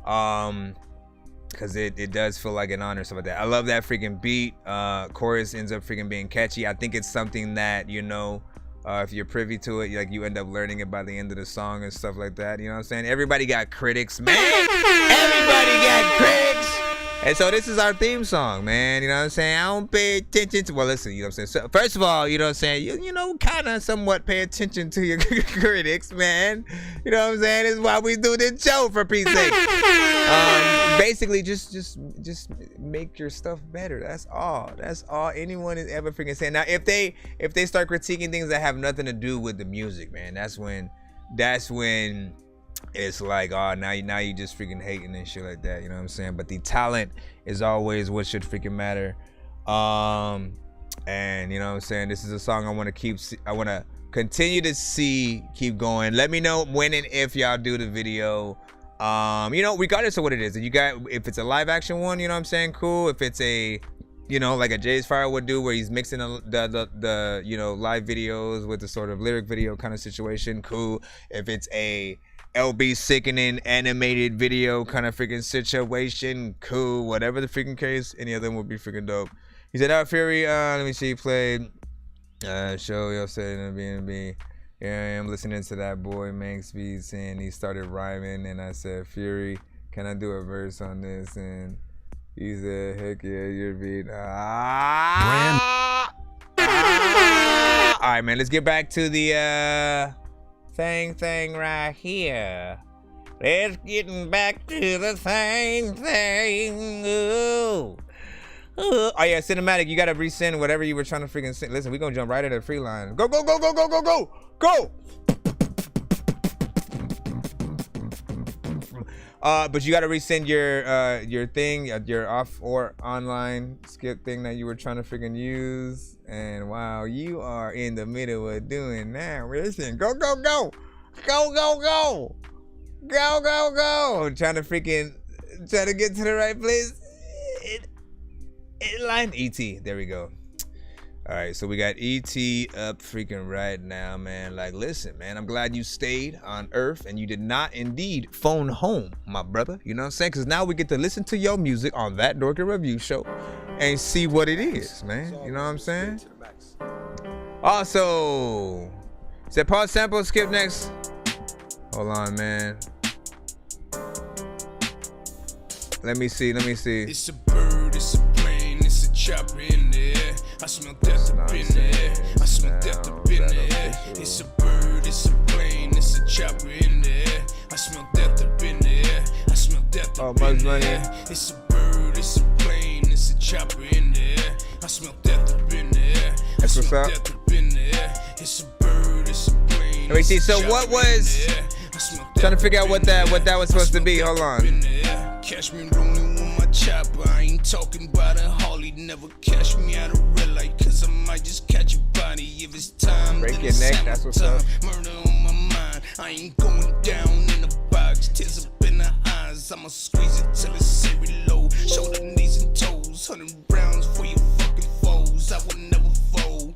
Because it does feel like an honor, stuff like that. I love that freaking beat. Chorus ends up freaking being catchy. I think it's something that, if you're privy to it, like, you end up learning it by the end of the song and stuff like that. You know what I'm saying? Everybody got critics, man. Everybody got critics. And so this is our theme song, man. You know what I'm saying? I don't pay attention to, well, listen, you know what I'm saying? So first of all, you know what I'm saying? You kind of somewhat pay attention to your critics, man. You know what I'm saying? This is why we do this show, for Pete's sake. Basically, just make your stuff better. That's all. That's all anyone is ever freaking saying. Now, if they start critiquing things that have nothing to do with the music, man, that's when it's like, oh, now you just freaking hating and shit like that, you know what I'm saying? But the talent is always what should freaking matter. And you know what I'm saying, this is a song I want to continue to see keep going. Let me know when and if y'all do the video. You know, regardless of what it is, if it's a live action one, you know what I'm saying, cool. If it's a, you know, like a Jay's Fire would do, where he's mixing the you know, live videos with the sort of lyric video kind of situation, cool. If it's a LB sickening animated video kind of freaking situation, cool. Whatever the freaking case, any of them would be freaking dope. He said, "Out Fury." Let me see. He played show. Y'all said in the B&B. Here I am listening to that boy Manx beats, and he started rhyming, and I said, "Fury, can I do a verse on this?" And he said, "Heck yeah, your beat." All right, man. Let's get back to the thing right here. Let's get back to the thing. Ooh. Oh yeah, cinematic. You gotta resend whatever you were trying to freaking send. Listen, we gonna jump right into the free line. Go. But you gotta resend your thing, your off or online skip thing that you were trying to freaking use. And wow, you are in the middle of doing that. Listen, go. Trying to get to the right place. Line ET, there we go. All right, so we got ET up freaking right now, man. Like, listen, man, I'm glad you stayed on Earth and you did not indeed phone home, my brother. You know what I'm saying? Because now we get to listen to your music on that Dorky Review show and see what it is, man. You know what I'm saying? Also, said pause sample, skip next. Hold on, man. Let me see. It's a bird, it's a plane, it's a chopper in the air. I smell death up in the air. I smell death up in the air. It's a bird, it's a plane, it's a chopper in the air. I smell death up in the air. I smell death up in the air. It's a bird, it's a plane, it's a chopper in the air. I smell death up in the air. I smell death up in the air. It's a bird, it's a plane. Let me see. So what was? Trying to figure out what that was supposed to be. Hold on. Catch me rolling with my chopper. I ain't talking about a Harley. Never catch me at a red light, cause I might just catch a body if it's time. Break your neck, that's what's up. Murder on my mind. I ain't going down in the box. Tears up in the eyes. I'ma squeeze it till it's every low. Shoulder, knees, and toes. 100 rounds for your fucking foes. I will never fold.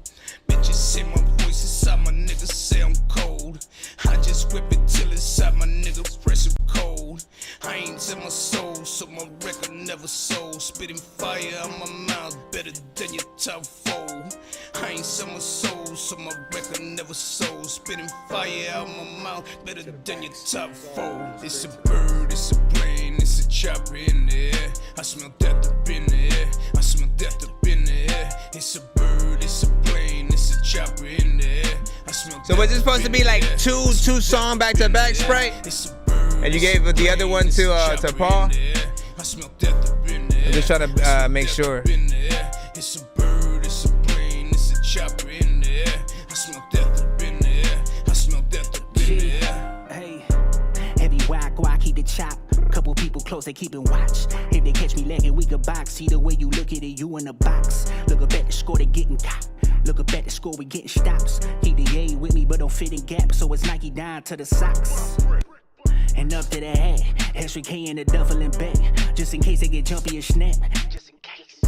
Bitches hear my voice inside my niggas say I'm cold. I just whip it till inside my niggas pressure cold. I ain't sell my soul, so my record never sold. Spitting fire out my mouth, better than your top four. I ain't sell my soul, so my record never sold. Spitting fire out my mouth, better than your top four. It's a bird, it's a plane, it's a chopper in the air. I smell death up in the air. I smell death up in the air. It's a bird, it's a plane, it's a chopper in the air. I smell. So was it supposed to be like two song back to back, Sprite? And you gave the other one to Paul? I'm just trying to make sure. It's a bird, it's a plane, it's a chopper in the air. I smell death up in the air. I smell death up in the air. Hey, heavy whack, I keep it chop. Couple people close, they keepin' watch. If they catch me lagging, we could box. See the way you look at it, you in the box. Look up at the score, they getting caught. Look up at the score, we getting stops. Keep the A with me, but don't fit in gaps. So it's Nike down to the socks. And up to the hat, extra K in the duffel and bag. Just in case they get jumpy or snap. Just in case.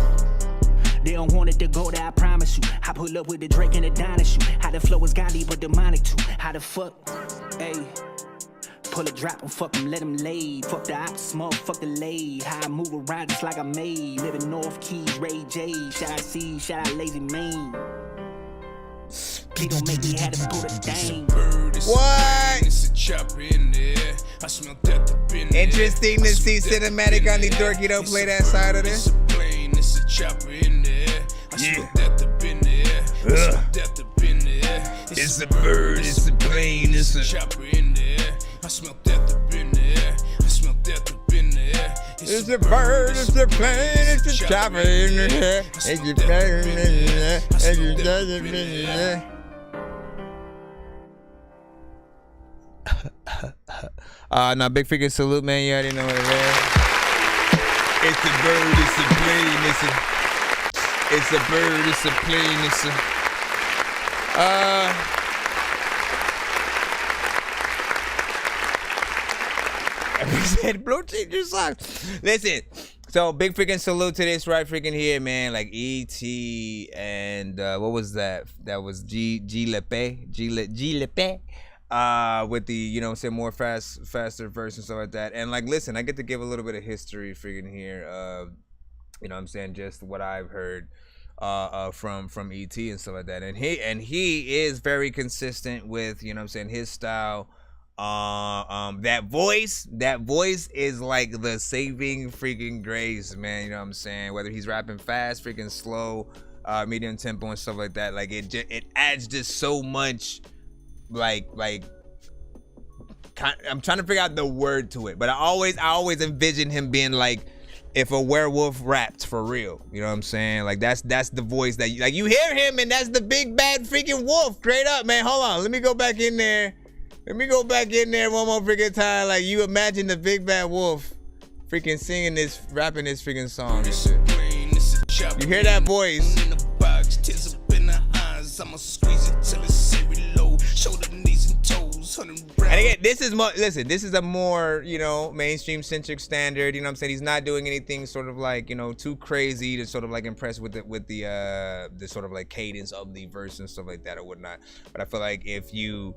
They don't want it to go there, I promise you. I pull up with the Drake and the dinosaur. How the flow is godly but demonic too. How the fuck, ayy. Pull a drop and fuck them, let them lay. Fuck the ops, smoke, fuck the laid. How I move around just like I made. Living North Keys, Ray J. Shout out C, shout out Lazy Maine. They don't make me have to pull the dang. What? Interesting to see cinematic on the Dorky. Don't play that side of this. It's a bird, it's a plane, it's a chopper in the air. I smell death up in the air. I smell death up in the air. It's a bird, it's a plane, it's a chopper in the air. It's a plane in the air. It's a chopper in the air. Now, big freaking salute, man. You already know what it is. It's a bird, it's a plane, it's a bird, it's a plane, it's a... said, bro, change your socks. Listen, so big freaking salute to this right freaking here, man. Like E.T. and what was that? That was G Lepe. With the, you know, say more faster verse and stuff like that. And like, listen, I get to give a little bit of history freaking here. You know what I'm saying? Just what I've heard from E.T. and stuff like that. And he is very consistent with, you know what I'm saying, his style. That voice is like the saving freaking grace, man. You know what I'm saying? Whether he's rapping fast, freaking slow, medium tempo and stuff like that. Like it adds just so much. Like I'm trying to figure out the word to it, but I always envision him being like if a werewolf rapped for real. You know what I'm saying? Like that's the voice that you hear him, and that's the big bad freaking wolf. Straight up, man. Hold on, let me go back in there. One more freaking time. Like you imagine the big bad wolf freaking singing this, rapping this freaking song and shit. You hear that voice? I'ma squeeze it till it's low. Shoulder, knees, and toes. And again, this is a more, you know, mainstream centric standard. You know what I'm saying? He's not doing anything sort of like, you know, too crazy to sort of like impress with the sort of like cadence of the verse and stuff like that or whatnot. But I feel like if you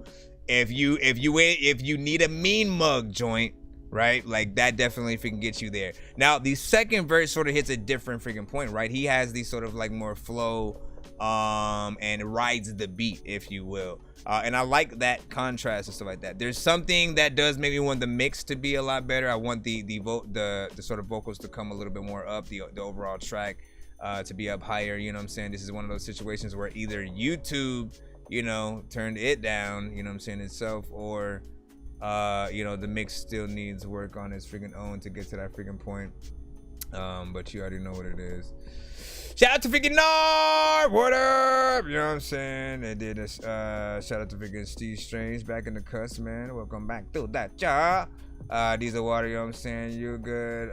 need a mean mug joint, right? Like that definitely freaking gets you there. Now the second verse sort of hits a different freaking point, right? He has these sort of like more flow. And rides the beat, if you will, and I like that contrast and stuff like that. There's something that does make me want the mix to be a lot better. I want the sort of vocals to come a little bit more up, the overall track to be up higher. You know what I'm saying? This is one of those situations where either YouTube, you know, turned it down, you know what I'm saying, itself, or you know, the mix still needs work on its freaking own to get to that freaking point. But you already know what it is. Shout out to freaking Nar! What up? You know what I'm saying? They did a shout out to freaking Steve Strange back in the cuss, man. Welcome back to that job. Diesel Water, you know what I'm saying? You good.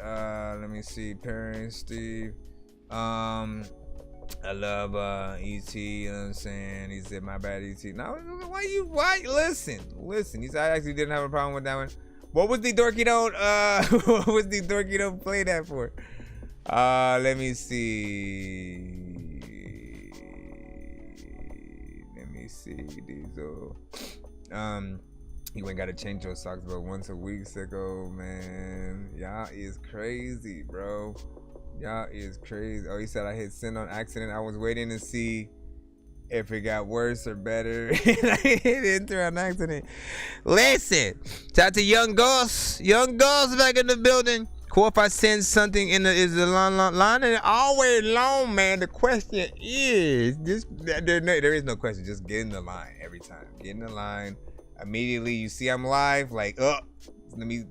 Let me see. Perry, Steve. I love E.T., you know what I'm saying? He said, my bad, E.T. No, why? Listen. He said, I actually didn't have a problem with that one. What was the Dorky don't play that for? Let me see. Diesel. You ain't gotta change your socks but once a week ago, man. Y'all is crazy, bro. Y'all is crazy. Oh, he said I hit send on accident. I was waiting to see if it got worse or better. And I hit enter on accident. Listen, shout out to Young Ghost. Young Ghost back in the building. Cool if I send something in is the line and always long, man. The question is there is no question. Just get in the line every time. Get in the line immediately. You see I'm live, like let me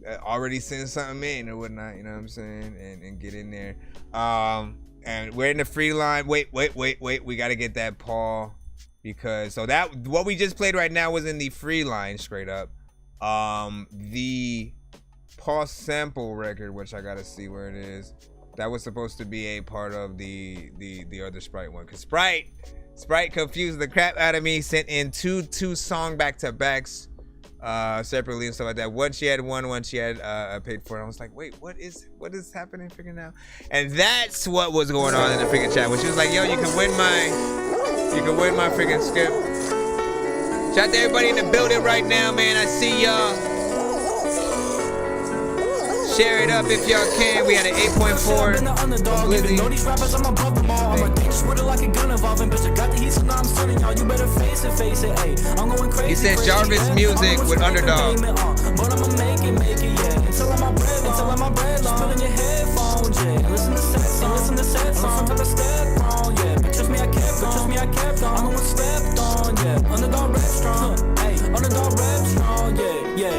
already send something in or whatnot. You know what I'm saying? And get in there. And we're in the free line. Wait. We gotta get that Paul, because so that what we just played right now was in the free line straight up. The Paul sample record, which I gotta see where it is. That was supposed to be a part of the other Sprite one, because Sprite confused the crap out of me. Sent in two song back-to-backs separately and stuff like that. One she had paid for it. I was like, wait, what is happening freaking now? And that's what was going on in the freaking chat when she was like, yo, you can win my freaking skip. Shout out to everybody in the building right now, man. I see y'all. Share it up if y'all can. We had an 8.4. Lizzie. Know these rappers, I'm above them all. I'm a dangerous with it like a gun evolving. Bitch, I got the heat, so now I'm stunning y'all. You better face it, ayy. I'm going crazy. He said Jarvis music with Underdog. But I'ma make it, yeah. Until I'm my bread long. Put in your headphones, yeah. Listen to sad songs. Some type of step on, yeah. But trust me, I kept on. I'm going stepped on, yeah. Underdog rap strong, ayy. Underdog rap strong, yeah.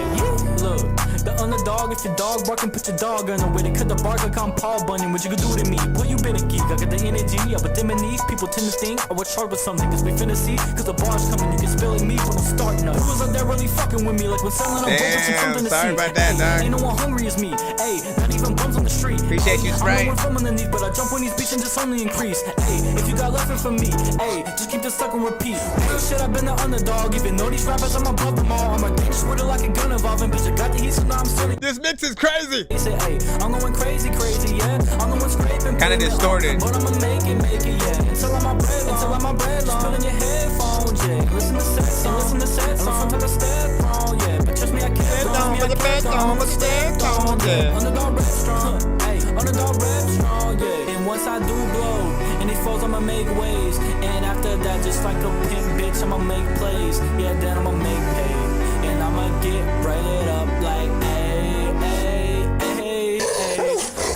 Look. The underdog, if your dog barking, put your dog on the way. They cut the bark like I'm Paul Bunyan. What you gonna do to me? Well, you been a geek. I got the energy, I put them in these. People tend to think I was charged with something, cause we finna see. Cause the bar's coming, you can spill it me, but I'm starting up. Who was out there really fucking with me? Like when selling on books and something to see. Sorry about that, dog. Ain't no one hungry as me. Ayy, not even bums on the street. Appreciate you, Sprite. I'm from underneath, but I jump on these beats and just only increase. Ayy, if you got nothing from me, ayy, just keep this stuck and repeat. Real shit, I've been the underdog. Even though these rappers, I'm above them all. I'm a dangerous with it like a gun evolving. Bitch, I got the heat, so now I'm still. This mix is crazy. He said, hey, I'm going crazy, yeah. I'm the one scraping. Kind of distorted. But I'ma make it, yeah. Until I'm my bread long. Put in your headphones, yeah. Listen to sad songs. I'm some type of step on, yeah. But trust me, I can't. I'm a step on, yeah. Underdog rap strong, hey. Underdog rap strong, yeah. And once I do blow, and these foes, I'ma make waves. And after that, just like a pimp bitch, I'ma make plays. Yeah, then I'ma make pay. And I'ma get braided up like,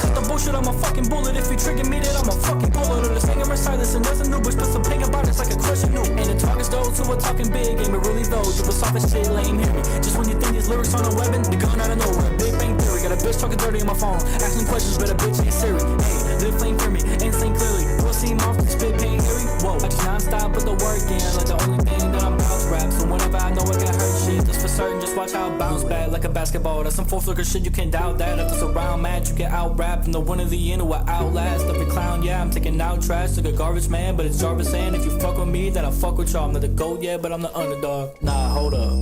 cut the bullshit, I'm a fucking bullet. If you trigger me, then I'm a fucking bullet. Or the singer is silence and doesn't know, but put some pain about it's like a crushing new. And the talk is those who are talking big, ain't it really those? You was soft as shit, lame, hear me. Just when you think these lyrics on a weapon, they gone out of nowhere. Big bang theory, got a bitch talking dirty on my phone. Asking questions, but a bitch ain't Siri. Hey, live flame for me, ain't sing clearly. We'll see off the spit pain eerie. Whoa, I just non-stop put the work in. Like the only thing that I'm bounce rap. So whenever I know I got hurt shit, that's for certain. Just watch how I bounce back like a basketball. That's some full flicker shit, you can't doubt that. If it's a round match, you get out rap from the one of the end who will outlast every clown. Yeah, I'm taking out trash like a garbage man, but it's Jarvis saying if you fuck with me, then I fuck with y'all. I'm not the GOAT, yeah, but I'm the underdog. Nah, hold up.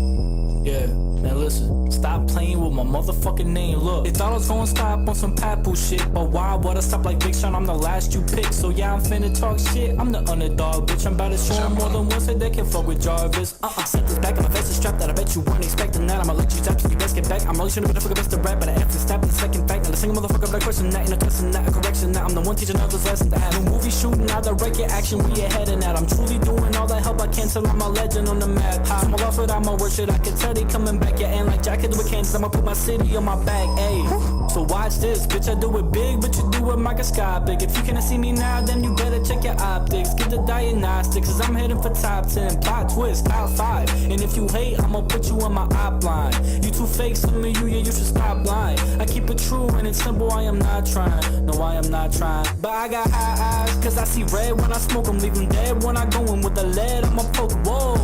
Yeah, now listen, stop playing with my motherfucking name. Look, they thought I was gonna stop on some papu shit, but why would I stop like Big Sean? I'm the last you pick, so yeah, I'm finna talk shit. I'm the underdog, bitch. I'm about to show them more than once that they can fuck with Jarvis. Set this back, and my vest is strapped that I bet you weren't expecting that. I'ma let you tap till you best get back. I'm really shouldn't have been the best to rap, but I have to snap in the second fact. Now the single motherfucker, but I question that, and a question that, a correction that. I'm the one teaching others lessons to have. No movie shooting, I direct your action, we ahead in that. I'm truly doing all the help I can till I'm a legend on the map. I'm off it, I'm a worship, I can tell they coming back. Yeah, and like jacket with Kansas, I'ma put my city on my back, ayy. So watch this, bitch, I do it big, but you do it microscopic. If you can't see me now, then you better check your optics. Get the diagnostics, cause I'm heading for top 10. Plot twist, top 5. And if you hate, I'ma put you on my op line. You too fake, some of you, yeah, you should stop lying. I keep it true and it's simple, I am not trying. No, I am not trying. But I got high eyes, cause I see red when I smoke them. Leave them dead when I go in with the lead, I'ma poke. Whoa,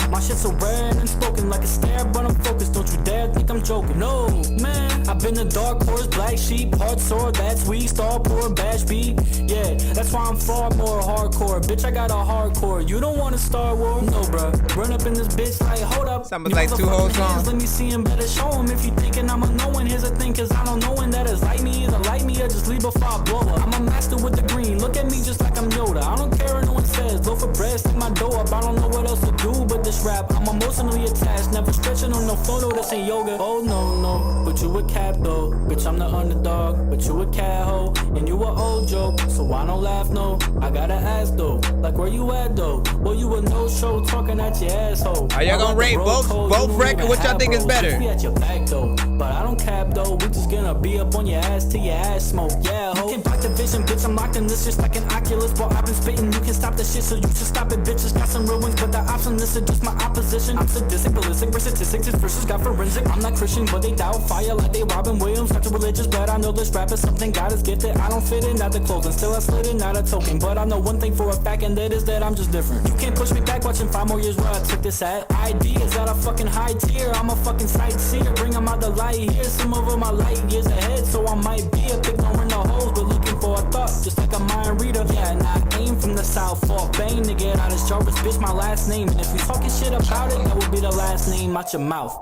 my shit's so rare and spoken like a stare, but I'm focused. Don't you dare think I'm joking. No, man, I've been a dark horse, black sheep, hard sword, that's weak, star poor, bash beat. Yeah, that's why I'm far more hardcore. Bitch, I got a hardcore. You don't want a Star Wars? No, bruh. Run up in this bitch like, hold up. Sounds like 2 whole songs. Let me see him, better show him. If you thinking I'm a knowing, here's the thing, cause I don't know when that is like me. Either like me or just leave before I blow up. I'm a master with the green. Look at me just like I'm Yoda. I don't care what no one says. Loaf for bread, stick my dough up. I don't know what else to do but this rap. I'm emotionally attached, never stretching on no photo. This ain't yoga. Oh no, but you a cap though. Bitch, I'm the underdog, but you a cat hoe. And you a old joke, so I don't laugh, no. I gotta ask though, like where you at though? Well, you a no-show talking at your asshole. Are y'all gonna rate both records? What y'all think is better? We at your back though, but I don't cap though. We just gonna be up on your ass till your ass smoke. Yeah, ho. You can block the vision, bitch. I'm locked in this just like an Oculus. While I've been spitting, you can stop the shit, so you should stop it, bitches. Got some ruins, but the option this is just my opposition. I'm sadistic, ballistic, we're statistics. This versus got forensic. I'm not Christian, but they doubt fire like they Robin Williams. Not too religious, but I know this rap is something God is gifted. I don't fit in, not the clothing. Still I slid in, not a token. But I know one thing for a fact, and that is that I'm just different. You can't push me back, watching 5 more years where I took this at. Ideas at a fucking high tier. I'm a fucking sightseer. Bring them out the light here. Some of them are light years ahead, so I might be a ignoring the hoes, but looking for a thought, just like a mind reader. Yeah, and I aim from the south, Fort Bane to get out of Jarvis, bitch, my last name. And if you talking shit about it, that would be the last name out your mouth.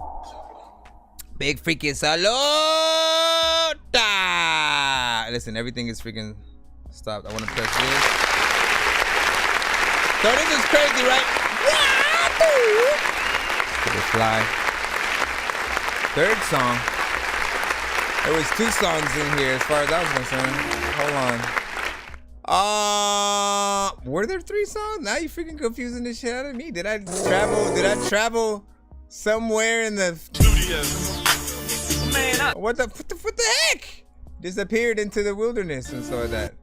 Big freaking salute! Listen, everything is freaking stopped. I want to press this. So this is crazy, right? Let it fly. Third song. There was 2 songs in here as far as I was concerned. Hold on. Were there 3 songs? Now you freaking confusing the shit out of me. Did I travel somewhere in the studio? Man, what the heck? Disappeared into the wilderness and so like that.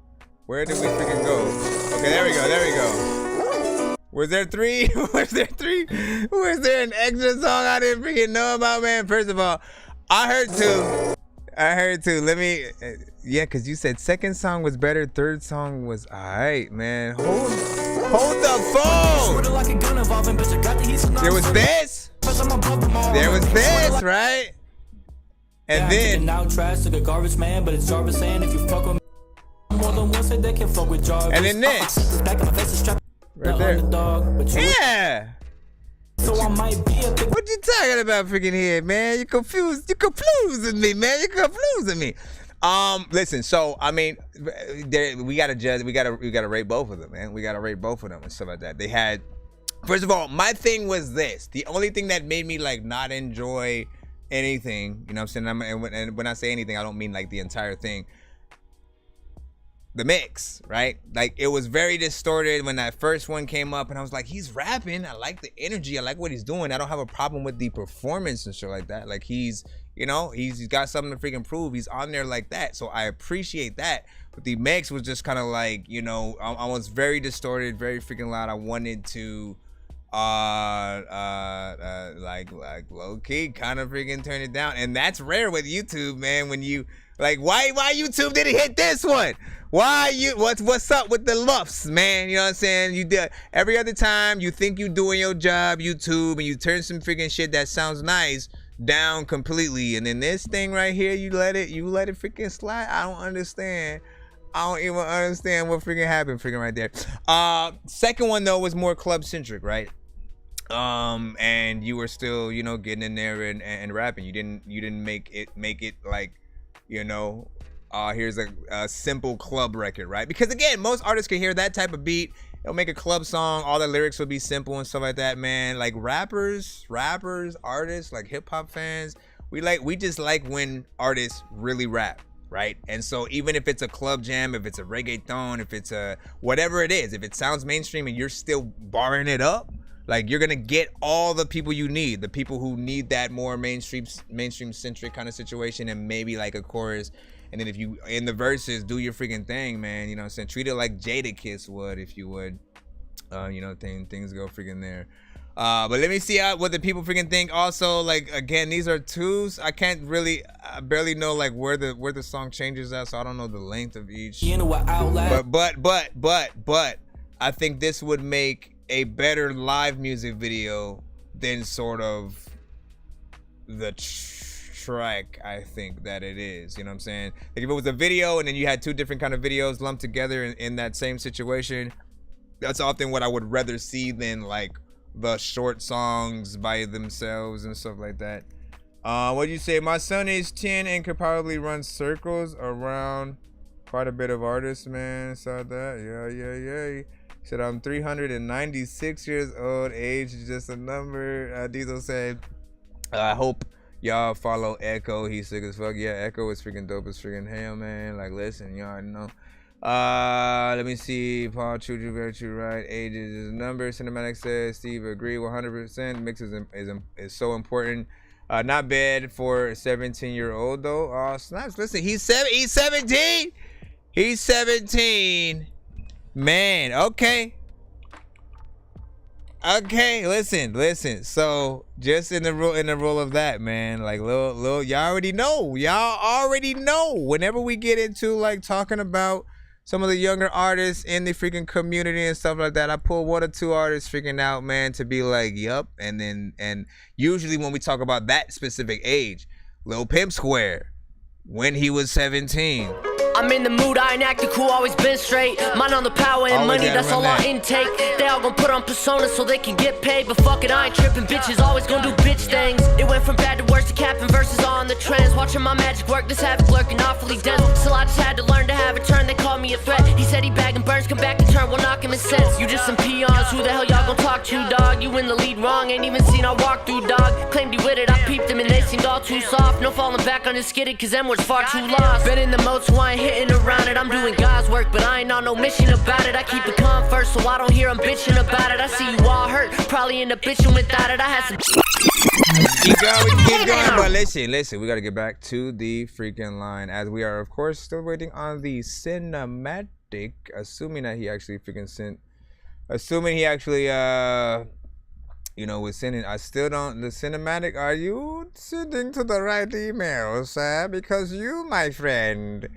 Where did we freaking go? Okay, there we go. Was there 3? Was there an extra song I didn't freaking know about, man? First of all, I heard 2. I heard too. Let me, yeah, because you said second song was better, third song was alright, man. Hold the phone. There was this. There was this, right? And then now trash to the garbage man, but it's Jarvis saying if you fuck with me more than once, they can fuck with Jarvis. And then this. Right there. Yeah. So I might be a big. What you talking about, freaking here, man? You confused. You confusing me, man. You confusing me. Listen. So I mean, we gotta judge. We gotta rate both of them, man. We gotta rate both of them and stuff like that. They had. First of all, my thing was this. The only thing that made me like not enjoy anything, you know what I'm saying? And when I say anything, I don't mean like the entire thing. The mix, right? Like it was very distorted when that first one came up, and I was like, he's rapping. I like the energy. I like what he's doing. I don't have a problem with the performance and shit like that. Like he's, you know, he's got something to freaking prove. He's on there like that, so I appreciate that. But the mix was just kind of like, you know, I was very distorted, very freaking loud. I wanted to, like low key kind of freaking turn it down, and that's rare with YouTube, man. When you like, why YouTube didn't hit this one? Why you? What's up with the luffs, man? You know what I'm saying? You did every other time you think you doing your job, YouTube, and you turn some freaking shit that sounds nice down completely, and then this thing right here, you let it freaking slide. I don't understand. I don't even understand what freaking happened freaking right there. Second one though was more club centric, right? And you were still, you know, getting in there and rapping. You didn't make it like, you know, here's a simple club record, right? Because again, most artists can hear that type of beat, they'll make a club song, all the lyrics will be simple and stuff like that, man. Like rappers, artists, like hip hop fans, we just like when artists really rap, right? And so even if it's a club jam, if it's a reggaeton, if it's a whatever it is, if it sounds mainstream and you're still barring it up, like you're gonna get all the people you need, the people who need that more mainstream centric kind of situation, and maybe like a chorus. And then if you in the verses do your freaking thing, man, you know what I'm saying? Treat it like Jadakiss would, if you would. You know, things go freaking there. But let me see what the people freaking think. Also, like again, these are twos. I barely know like where the song changes at, so I don't know the length of each. But I think this would make a better live music video than sort of the track I think that it is. You know what I'm saying? Like if it was a video and then you had two different kind of videos lumped together in that same situation, that's often what I would rather see than like the short songs by themselves and stuff like that. What'd you say? My son is 10 and could probably run circles around quite a bit of artists, man. Saw that. Yeah. He said, I'm 396 years old. Age is just a number. Diesel said, I hope y'all follow Echo. He's sick as fuck. Yeah, Echo is freaking dope as freaking hell, man. Like, listen, y'all already know. Let me see. Paul Chuju, very true, right? Age is a number. Cinematic says, Steve, agree 100%. Mix is so important. Not bad for a 17-year-old, though. Oh, snaps. Listen, he's 17. He's 17. Man, okay, listen. So just in the role of that, man, like little, y'all already know. Whenever we get into like talking about some of the younger artists in the freaking community and stuff like that, I pull one or two artists freaking out, man, to be like, yup. And usually when we talk about that specific age, Lil Pimp Square, when he was 17. I'm in the mood, I ain't acting cool, always been straight. Mine on the power and money, that's all I intake. They all gon' put on personas so they can get paid. But fuck it, I ain't tripping, bitches always gon' do bitch things. It went from bad to worse to capping verses on the trends. Watching my magic work, this havoc lurking awfully dense. Still I just had to learn to have a turn, they call me a threat. He said he bagging burns, come back and turn, we'll knock him in sense. You just some peons, who the hell y'all gon' talk to, dog? You in the lead wrong, ain't even seen I walk through, dog. Claimed he with it, I peeped him and they seemed all too soft. No falling back on his skidded, cause them was far too lost. Been in the moat, so I ain't hitting around it. I'm doing God's work, but I ain't on no mission about it. I keep it calm first, so I don't hear them bitching about it. I see you all hurt, probably end up bitching without it. I had some. Keep going, but listen, we gotta get back to the freaking line, as we are, of course, still waiting on the cinematic, assuming that he actually freaking sent, assuming he actually you know, with sending, I still don't, the cinematic, are you sending to the right email, sir? Because you, my friend,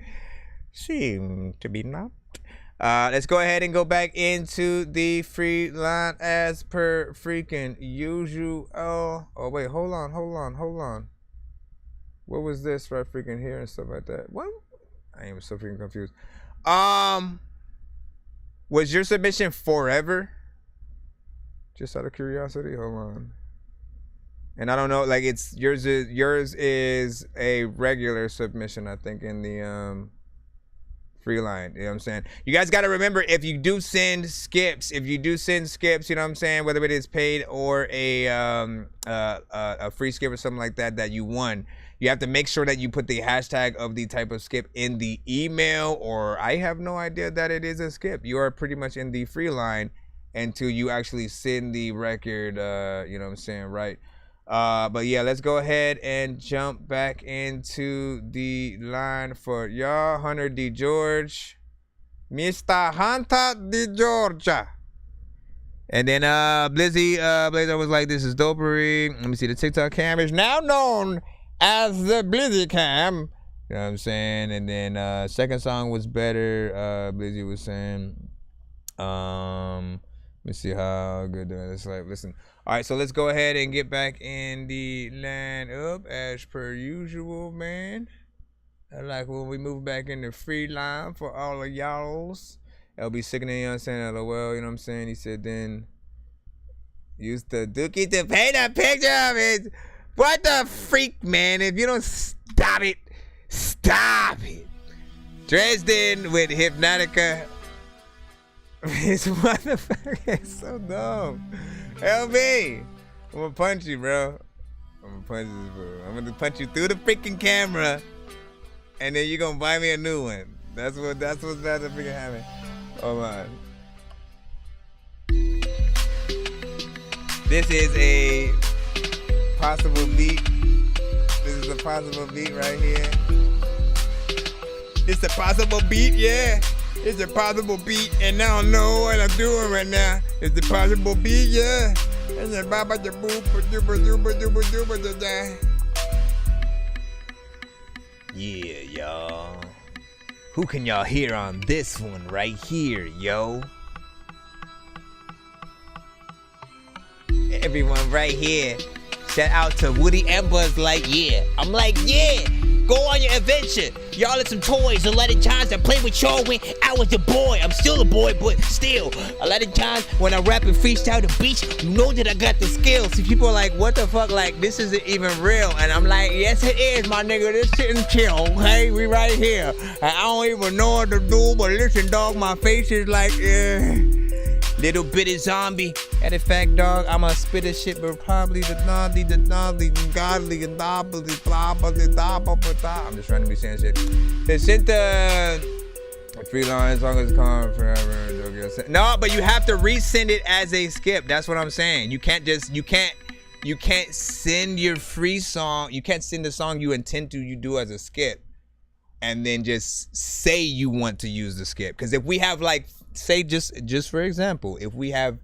seem to be not. Let's go ahead and go back into the free line as per freaking usual. Oh wait, hold on. What was this right freaking here and stuff like that? What? I am so freaking confused. Was your submission forever? Just out of curiosity, hold on. And I don't know, like it's yours is a regular submission, I think, in the free line. You know what I'm saying? You guys got to remember, if you do send skips, you know what I'm saying, whether it is paid or a free skip or something like that that you won, you have to make sure that you put the hashtag of the type of skip in the email, or I have no idea that it is a skip. You are pretty much in the free line until you actually send the record, you know what I'm saying, right? But yeah, let's go ahead and jump back into the line for y'all. Hunter D. George. Mr. Hunter D. Georgia. And then Blizzy Blazer was like, this is dopery. Let me see, the TikTok cam is now known as the Blizzy cam. You know what I'm saying? And then second song was better. Blizzy was saying, let me see how good it's like. Listen. All right, so let's go ahead and get back in the line up as per usual, man. I like when we move back in the free line for all of y'all's. LB sickening, you know what I'm saying? LOL, you know what I'm saying? He said then use the dookie to paint a picture of it. What the freak, man? If you don't stop it, stop it. Dresden with Hypnotica. This motherfucker is so dumb. LB, I'm gonna punch you, bro. I'm gonna punch this, bro. I'm gonna punch you through the freaking camera, and then you're gonna buy me a new one. That's what's about to freaking happen. Hold on. This is a possible beat. This is a possible beat right here. It's a possible beat, yeah. It's a possible beat, and I don't know what I'm doing right now. It's a possible beat, yeah. It's a baba da boop, yeah, y'all. Who can y'all hear on this one right here, yo? Everyone right here. Shout out to Woody and Buzz like, yeah. I'm like, yeah. Go on your adventure. Y'all are some toys. A lot of times I play with y'all when I was a boy. I'm still a boy, but still. A lot of times when I rap and freestyle the beats, you know that I got the skills. See, people are like, what the fuck? Like, this isn't even real. And I'm like, yes, it is, my nigga. This shit and chill, okay? We right here. And I don't even know what to do, but listen, dog, my face is like, little bitty zombie. Matter of fact, dog, I'ma spit this shit, but probably the godly, godly, and blah, I'm just trying to be saying shit. They sent the free line song is calm forever. No, but you have to resend it as a skip. That's what I'm saying. You can't send your free song. You can't send the song you intend to you do as a skip, and then just say you want to use the skip. Because if we have like, say just for example, if we have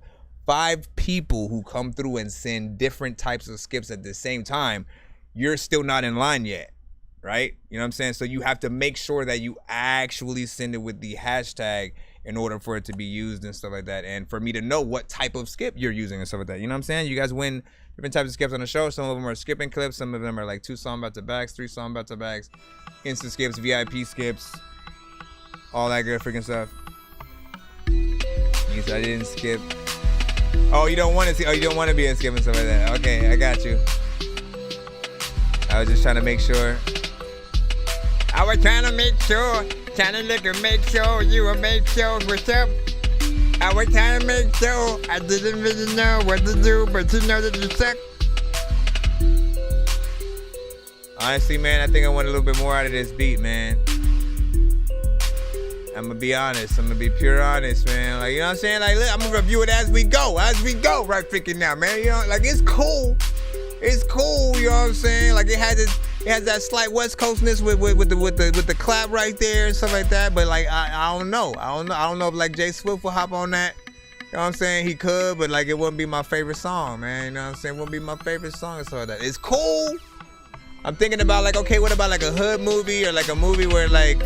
5 people who come through and send different types of skips at the same time, you're still not in line yet, right? You know what I'm saying? So you have to make sure that you actually send it with the hashtag in order for it to be used and stuff like that, and for me to know what type of skip you're using and stuff like that. You know what I'm saying? You guys win different types of skips on the show. Some of them are skipping clips, some of them are like 2 song back-to-backs, 3 song back-to-backs, instant skips, VIP skips, all that good freaking stuff. You said I didn't skip. Oh, you don't want to see. Oh, you don't want to be in skip and stuff like that. Okay, I got you. I was just trying to make sure. I was trying to make sure. Trying to look and make sure you will make sure what's up. I was trying to make sure. I didn't really know what to do, but you know that you suck. Honestly, man, I think I want a little bit more out of this beat, man. I'm gonna be honest. I'm gonna be pure honest, man. Like, you know what I'm saying? Like, look, I'm gonna review it as we go, right freaking now, man. You know, like, it's cool. It's cool, you know what I'm saying? Like, it has that slight West Coastness with the clap right there and stuff like that. But like, I don't know. I don't know if like Jay Swift will hop on that. You know know what I'm saying? He could, but like it wouldn't be my favorite song, man. You know what I'm saying? It wouldn't be my favorite song. So that it's cool. I'm thinking about like, okay, what about like a hood movie or like a movie where like,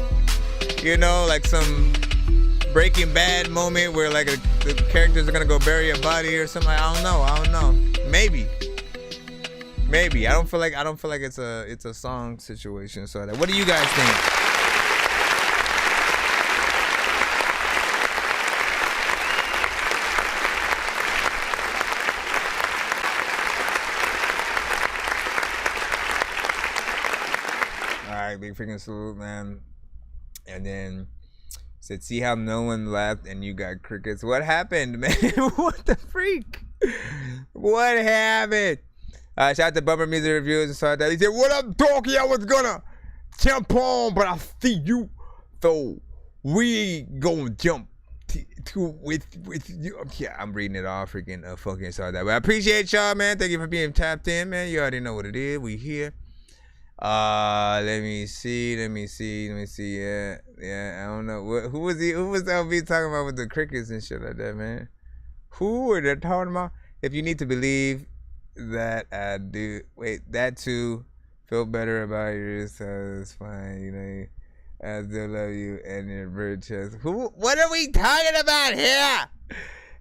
you know, like some Breaking Bad moment where like the characters are gonna go bury a body or something. I don't know. Maybe. I don't feel like it's a song situation. So that. What do you guys think? Big freaking salute, man. And then said, see how no one laughed and you got crickets. What happened, man? What the freak? What happened? Shout out to Bumper Music Reviews and stuff like that. He said, what up, Dorky? I was gonna jump on, but I see you. So we gonna jump with you. Yeah, I'm reading it all freaking fucking sorry that. But I appreciate y'all, man. Thank you for being tapped in, man. You already know what it is. We here. Let me see. Yeah, I don't know. Who was LB talking about with the crickets and shit like that, man? Who were they talking about? If you need to believe that I do. Wait, that too. Feel better about yourself. It's fine, you know. I still love you and your bird chest. What are we talking about here?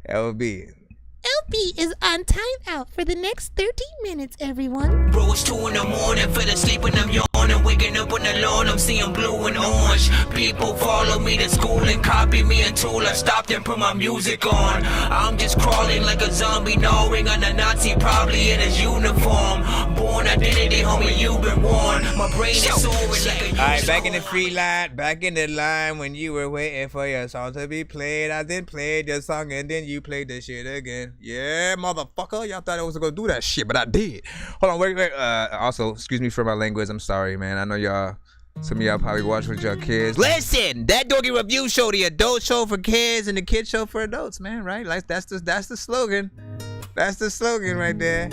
LB. LB is on timeout for the next 13 minutes, everyone. Bro, it's 2 in the morning, fell asleep and I'm yawning. Waking up on the lawn, I'm seeing blue and orange. People follow me to school and copy me until I stopped and put my music on. I'm just crawling like a zombie, gnawing on a Nazi, probably in his uniform. Born identity, homie, you've been warned. My brain is soaring like a... Alright, back in the free line, back in the line when you were waiting for your song to be played. I then played your song and then you played the shit again. Yeah, motherfucker. Y'all thought I was gonna do that shit, but I did. Hold on, wait. Also, excuse me for my language. I'm sorry, man. I know y'all, some of y'all probably watch with your kids. Listen, that Dorky Review Show, the adult show for kids and the kid show for adults, man. Right? Like that's the slogan. That's the slogan right there.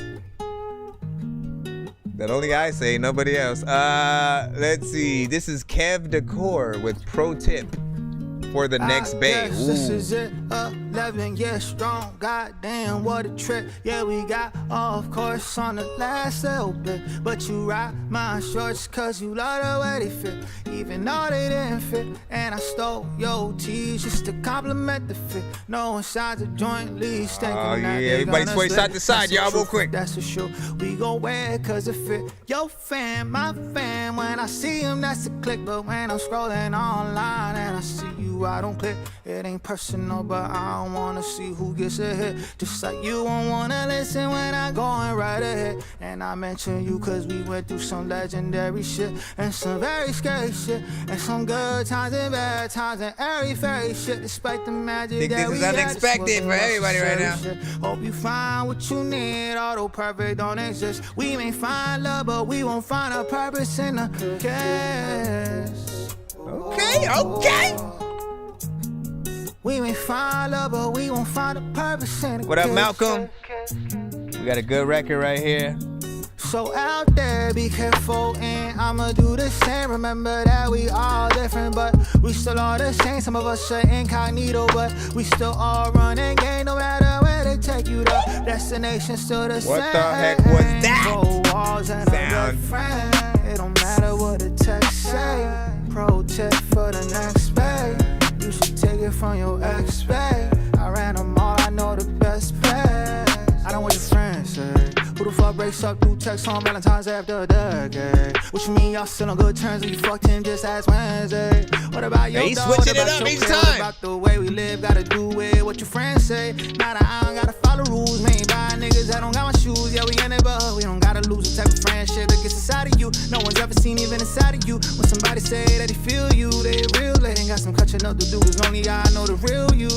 That only I say, nobody else. Let's see. This is Kev Decor with Pro Tip for the next bay. This is it, 11 years strong. Goddamn, what a trip. Yeah, we got off course on the last little bit. But you rock my shorts cause you love the way they fit. Even though they didn't fit. And I stole your tees just to compliment the fit. No inside the joint least thinking that yeah, everybody sway side to side, y'all, real quick. That's for sure. We gon' wear it cause it fit. Your fan, my fan. When I see him, that's a click. But when I'm scrolling online and I see you, I don't click. It ain't personal, but I don't wanna see who gets a hit. Just like you won't wanna listen when I going right ahead. And I mention you cause we went through some legendary shit and some very scary shit and some good times and bad times and every fairy shit. Despite the magic that we had, this is unexpected for everybody right now. Shit. Hope you find what you need. Although perfect don't exist, we may find love, but we won't find a purpose in the case. Okay. We may find love, but we won't find a purpose in it. What up, Malcolm? We got a good record right here. So out there, be careful, and I'ma do the same. Remember that we all different, but we still all the same. Some of us are incognito, but we still all running game. No matter where they take you, the destination still the same. What the heck was that? Walls and sound. It don't matter what the text say. Pro tip for the next pay. You should take it from your ex, babe. I ran them all, I know the best pass. I don't want your friends say. Who the fuck breaks up through text on Valentine's after a decade? What you mean y'all still on good terms and you fucked him just last Wednesday? What about your he's switching it up each time. What about the way we live? Gotta do with what your friends say. Now that I don't gotta follow rules. We ain't buying niggas that don't got my shoes. Yeah, we in it, but we don't gotta lose the type of friendship that gets inside of you. No one's ever seen even inside of you. When somebody say that they feel you, they real. They ain't got some catching up to do, cause only I know the real you.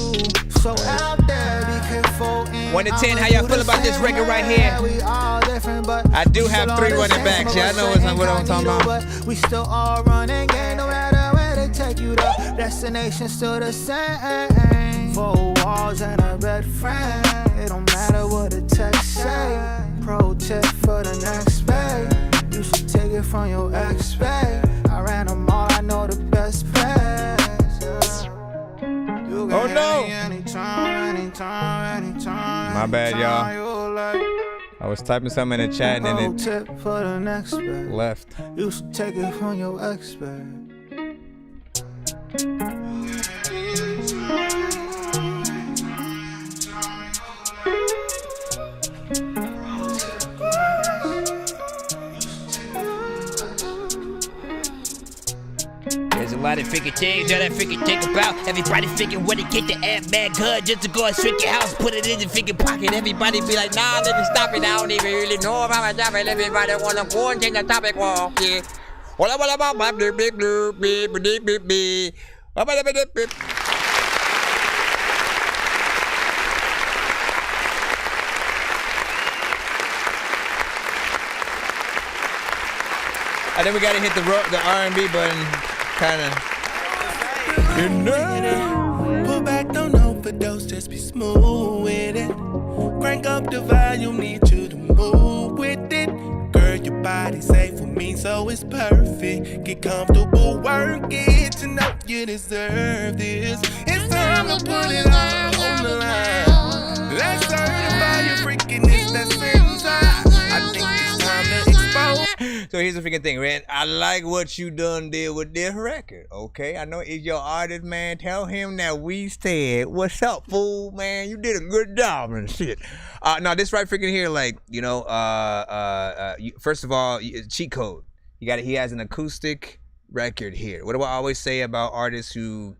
So out there, be careful. 1 to 10, how y'all feel about this record right here? I do have 3 running backs. Yeah, I know what I'm talking about. But we still all running game, no matter where they take you. The destination still the same. 4 walls and a bed frame. It don't matter what the text say. Pro tip for the next pay. You should take it from your ex, babe. I ran them all, I know the best pass. You Oh no! My bad, y'all. I was typing something in the chat and then it left. You should take it from your expert. There's a lot of freaking things that I freaking think about. Everybody freaking want to get the app back good just to go and shrink your house, put it in the freaking pocket. Everybody be like, nah, let me stop it. I don't even really know about my topic. Everybody want to go and change the topic. Well, yeah. What about my blue, blue, blue, blue, blue, blue, blue. And then we gotta hit the R&B button, kinda. Pull back, don't overdose, just be smooth with it. Crank up the volume, need you to move with it. Girl, your body's safe for me, so it's perfect. Get comfortable, work it, you know you deserve this. It's time to put it all on the line. Let's certify your freakiness that's inside. I think it's time to expose. So here's the freaking thing, man. I like what you done did with this record, okay? I know it's your artist, man. Tell him that we said, what's up, fool, man? You did a good job and shit. No, this right freaking here, like, you know, first of all, cheat code. He has an acoustic record here. What do I always say about artists who,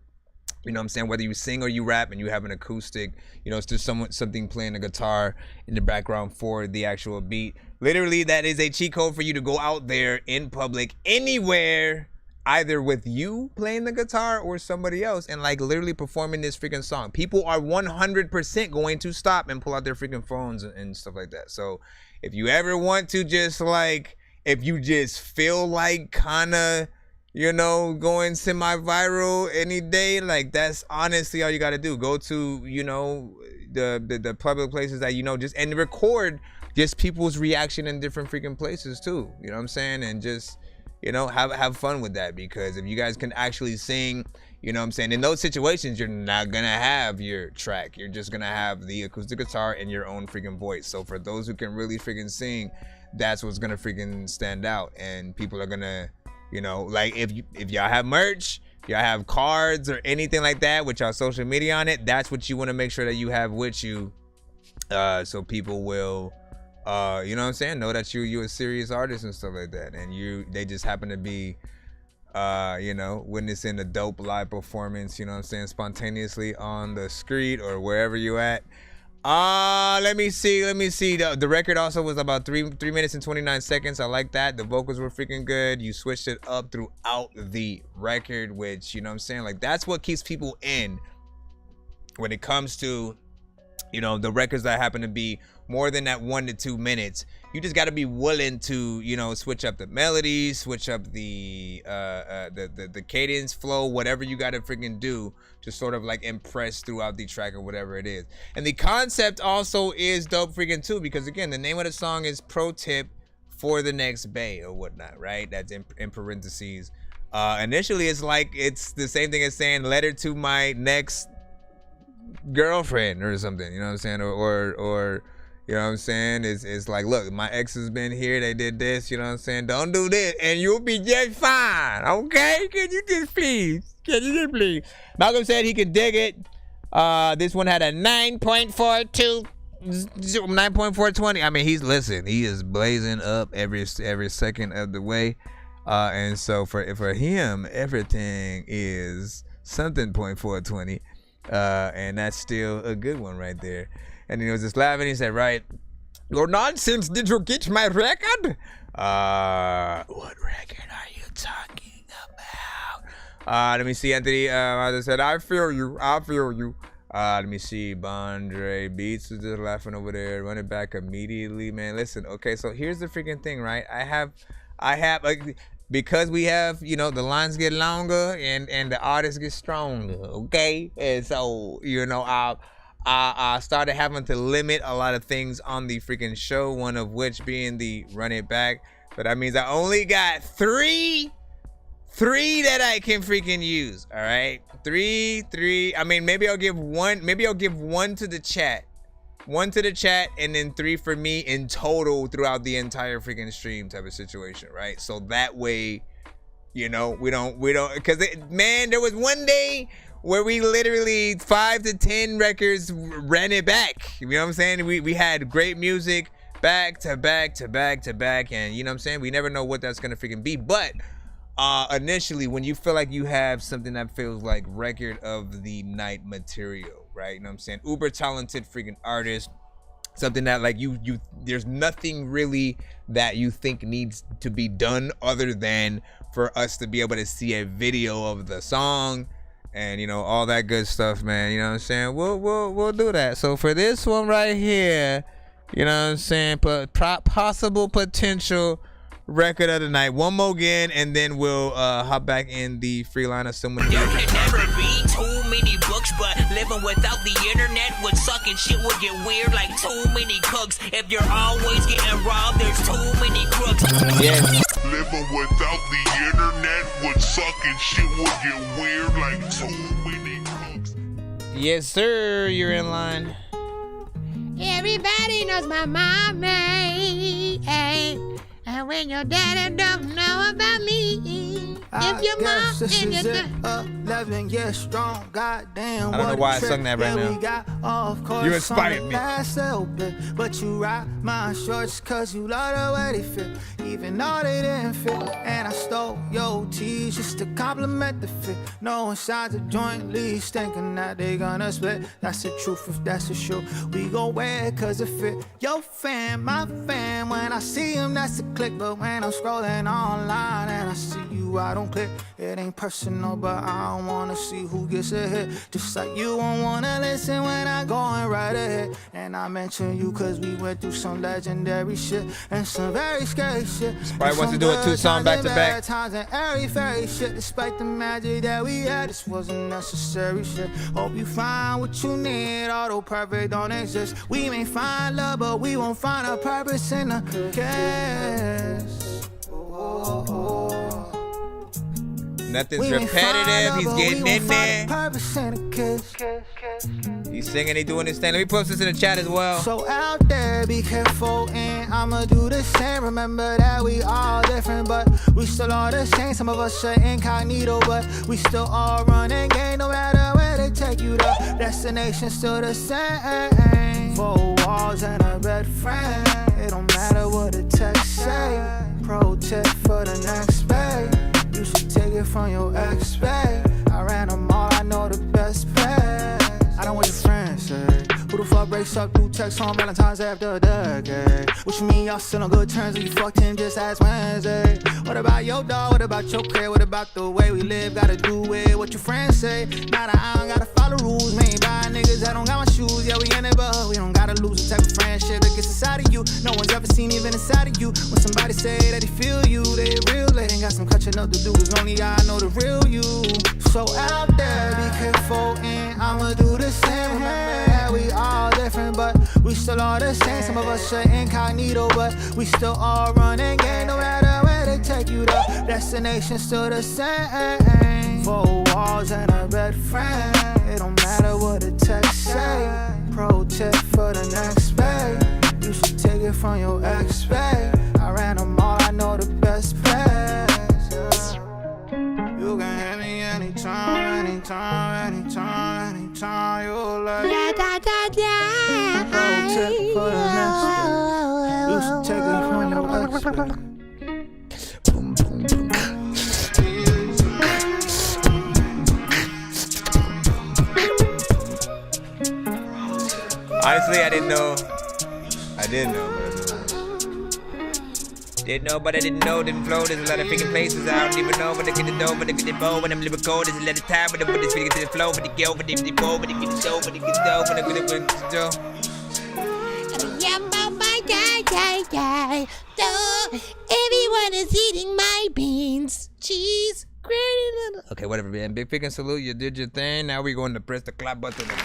you know what I'm saying, whether you sing or you rap and you have an acoustic, you know, it's just something playing the guitar in the background for the actual beat. Literally, that is a cheat code for you to go out there in public, anywhere, either with you playing the guitar or somebody else, and like literally performing this freaking song. People are 100% going to stop and pull out their freaking phones and stuff like that. So if you ever want to just like, if you just feel like kind of, you know, going semi-viral any day, like that's honestly all you got to do. Go to, you know, the public places that, you know, just, and record just people's reaction in different freaking places too. You know what I'm saying? And just, you know, have fun with that, because if you guys can actually sing, you know what I'm saying, in those situations, you're not gonna have your track. You're just gonna have the acoustic guitar and your own freaking voice. So for those who can really freaking sing, that's what's gonna freaking stand out. And people are gonna, you know, like if y'all have merch, y'all have cards or anything like that with y'all social media on it, that's what you want to make sure that you have with you, so people will, you know what I'm saying, know that you're a serious artist and stuff like that, and they just happen to be, you know, witnessing a dope live performance, you know what I'm saying, spontaneously on the street or wherever you at. Let me see. The record also was about 3 minutes and 29 seconds. I like that. The vocals were freaking good. You switched it up throughout the record, which, you know what I'm saying, like that's what keeps people in when it comes to, you know, the records that happen to be more than that 1 to 2 minutes. You just got to be willing to, you know, switch up the melodies, switch up the cadence, flow, whatever you got to freaking do to sort of like impress throughout the track or whatever it is. And the concept also is dope freaking too, because again, the name of the song is Pro Tip for the Next Bay or whatnot, right? That's in parentheses. Initially, it's like, it's the same thing as saying letter to my next girlfriend or something, you know what I'm saying? Or you know what I'm saying? It's like, look, my ex has been here, they did this, you know what I'm saying? Don't do this, and you'll be just fine, okay? Can you just please? Malcolm said he could dig it. This one had a 9.42, 9.420. I mean, he is blazing up every second of the way. And so for him, everything is something .420. And that's still a good one right there. And he was just laughing. He said, right, your nonsense, did you get my record? What record are you talking about? Let me see, Anthony. I said, I feel you. Let me see, Bondre Beats is just laughing over there. Run it back immediately, man. Listen, okay, so here's the freaking thing, right? I have like, because we have, you know, the lines get longer and the artists get stronger, okay? And so, you know, I started having to limit a lot of things on the freaking show, one of which being the run it back. So that means I only got three that I can freaking use, all right? Three. I mean, maybe I'll give one. Maybe I'll give one to the chat. One to the chat, and then 3 for me in total throughout the entire freaking stream type of situation, right? So that way, you know, we don't, because man, there was one day where we literally 5 to 10 records ran it back. You know what I'm saying? We had great music back to back to back to back, and you know what I'm saying? We never know what that's gonna freaking be. But initially, when you feel like you have something that feels like record of the night material, right? You know what I'm saying? Uber talented freaking artist. Something that like you there's nothing really that you think needs to be done other than for us to be able to see a video of the song and, you know, all that good stuff, man. You know what I'm saying? We'll do that. So for this one right here, you know what I'm saying, possible potential record of the night. One more again, and then we'll hop back in the free line of someone. There can never be too many books, but living without the internet would suck and shit would get weird like too many cooks. If you're always getting robbed, there's too many crooks. Yes. Living without the internet would suck and shit would get weird like too many crooks. Yes, sir. You're in line. Everybody knows my mommy. And when your daddy don't know about me, if your mom and your dad 11 years strong, goddamn. I don't know why I sung that right now. You inspired me. But you rock my shorts cause you love the way they fit, even though they didn't fit. And I stole your tees just to compliment the fit. No inside the joint, least thinking that they gonna split. That's the truth, if that's the truth. We gon' wear it cause it fit. Your fan, my fan, when I see him, that's a click. But when I'm scrolling online and I see you, I don't click. It ain't personal, but I don't wanna see who gets a hit. Just like you won't wanna listen when I going right ahead. And I mention you cause we went through some legendary shit and some very scary shit. Probably wants to do a 2-song back to back. Times and airy fairy shit. Despite the magic that we had, this wasn't necessary shit. Hope you find what you need, although perfect don't exist. We may find love, but we won't find a purpose in the kiss. Nothing's repetitive. He's getting in there. He's singing, he's doing his thing. Let me post this in the chat as well. So out there, be careful, and I'ma do the same. Remember that we all different, but we still all the same. Some of us are incognito, but we still all running game. No matter where they take you, the destination still the same. 4 walls and a bed frame. It don't matter what the text say. Pro tip for the next pay. You should take it from your ex, babe. I ran them all, I know the best pay. I don't want your friends say. Who the fuck breaks up through text on Valentine's after a decade? What you mean y'all still on good terms and you fucked him just last Wednesday? What about your dog? What about your crib? What about the way we live? Gotta do with what your friends say. Now that I don't gotta follow rules. We ain't buying niggas that don't got my shoes. Yeah, we in it, but we don't gotta lose the type of friendship that gets inside of you. No one's ever seen even inside of you. When somebody say that they feel you, they real. They ain't got some catching up to do, cause only I know the real you. So out there, be careful, and I'ma do the same. Remember that we all different, but we still all the same. Some of us are incognito, but we still all running game. No matter where they take you, the destination still the same. 4 walls and a bed frame. It don't matter what the text say. Pro tip for the next pay. You should take it from your ex, babe. I ran them all, I know the best place. You can hit me anytime, anytime, anytime, anytime you like. Pro tip for the next pay. You should take it from your ex, babe. Honestly, I didn't know. I didn't know, but I didn't know. Didn't flow. There's a lot of freaking places I don't even know. But I get the dough, but I get the bow. When I'm living cold, there's a lot of time. But I put this freaking to the flow. But the girl, but the bow, but I get the dough, but I get the dough, but I get the dough. Everyone is eating my beans, cheese, granny. Okay, whatever, man. Big freaking salute. You did your thing. Now we're going to press the clap button again.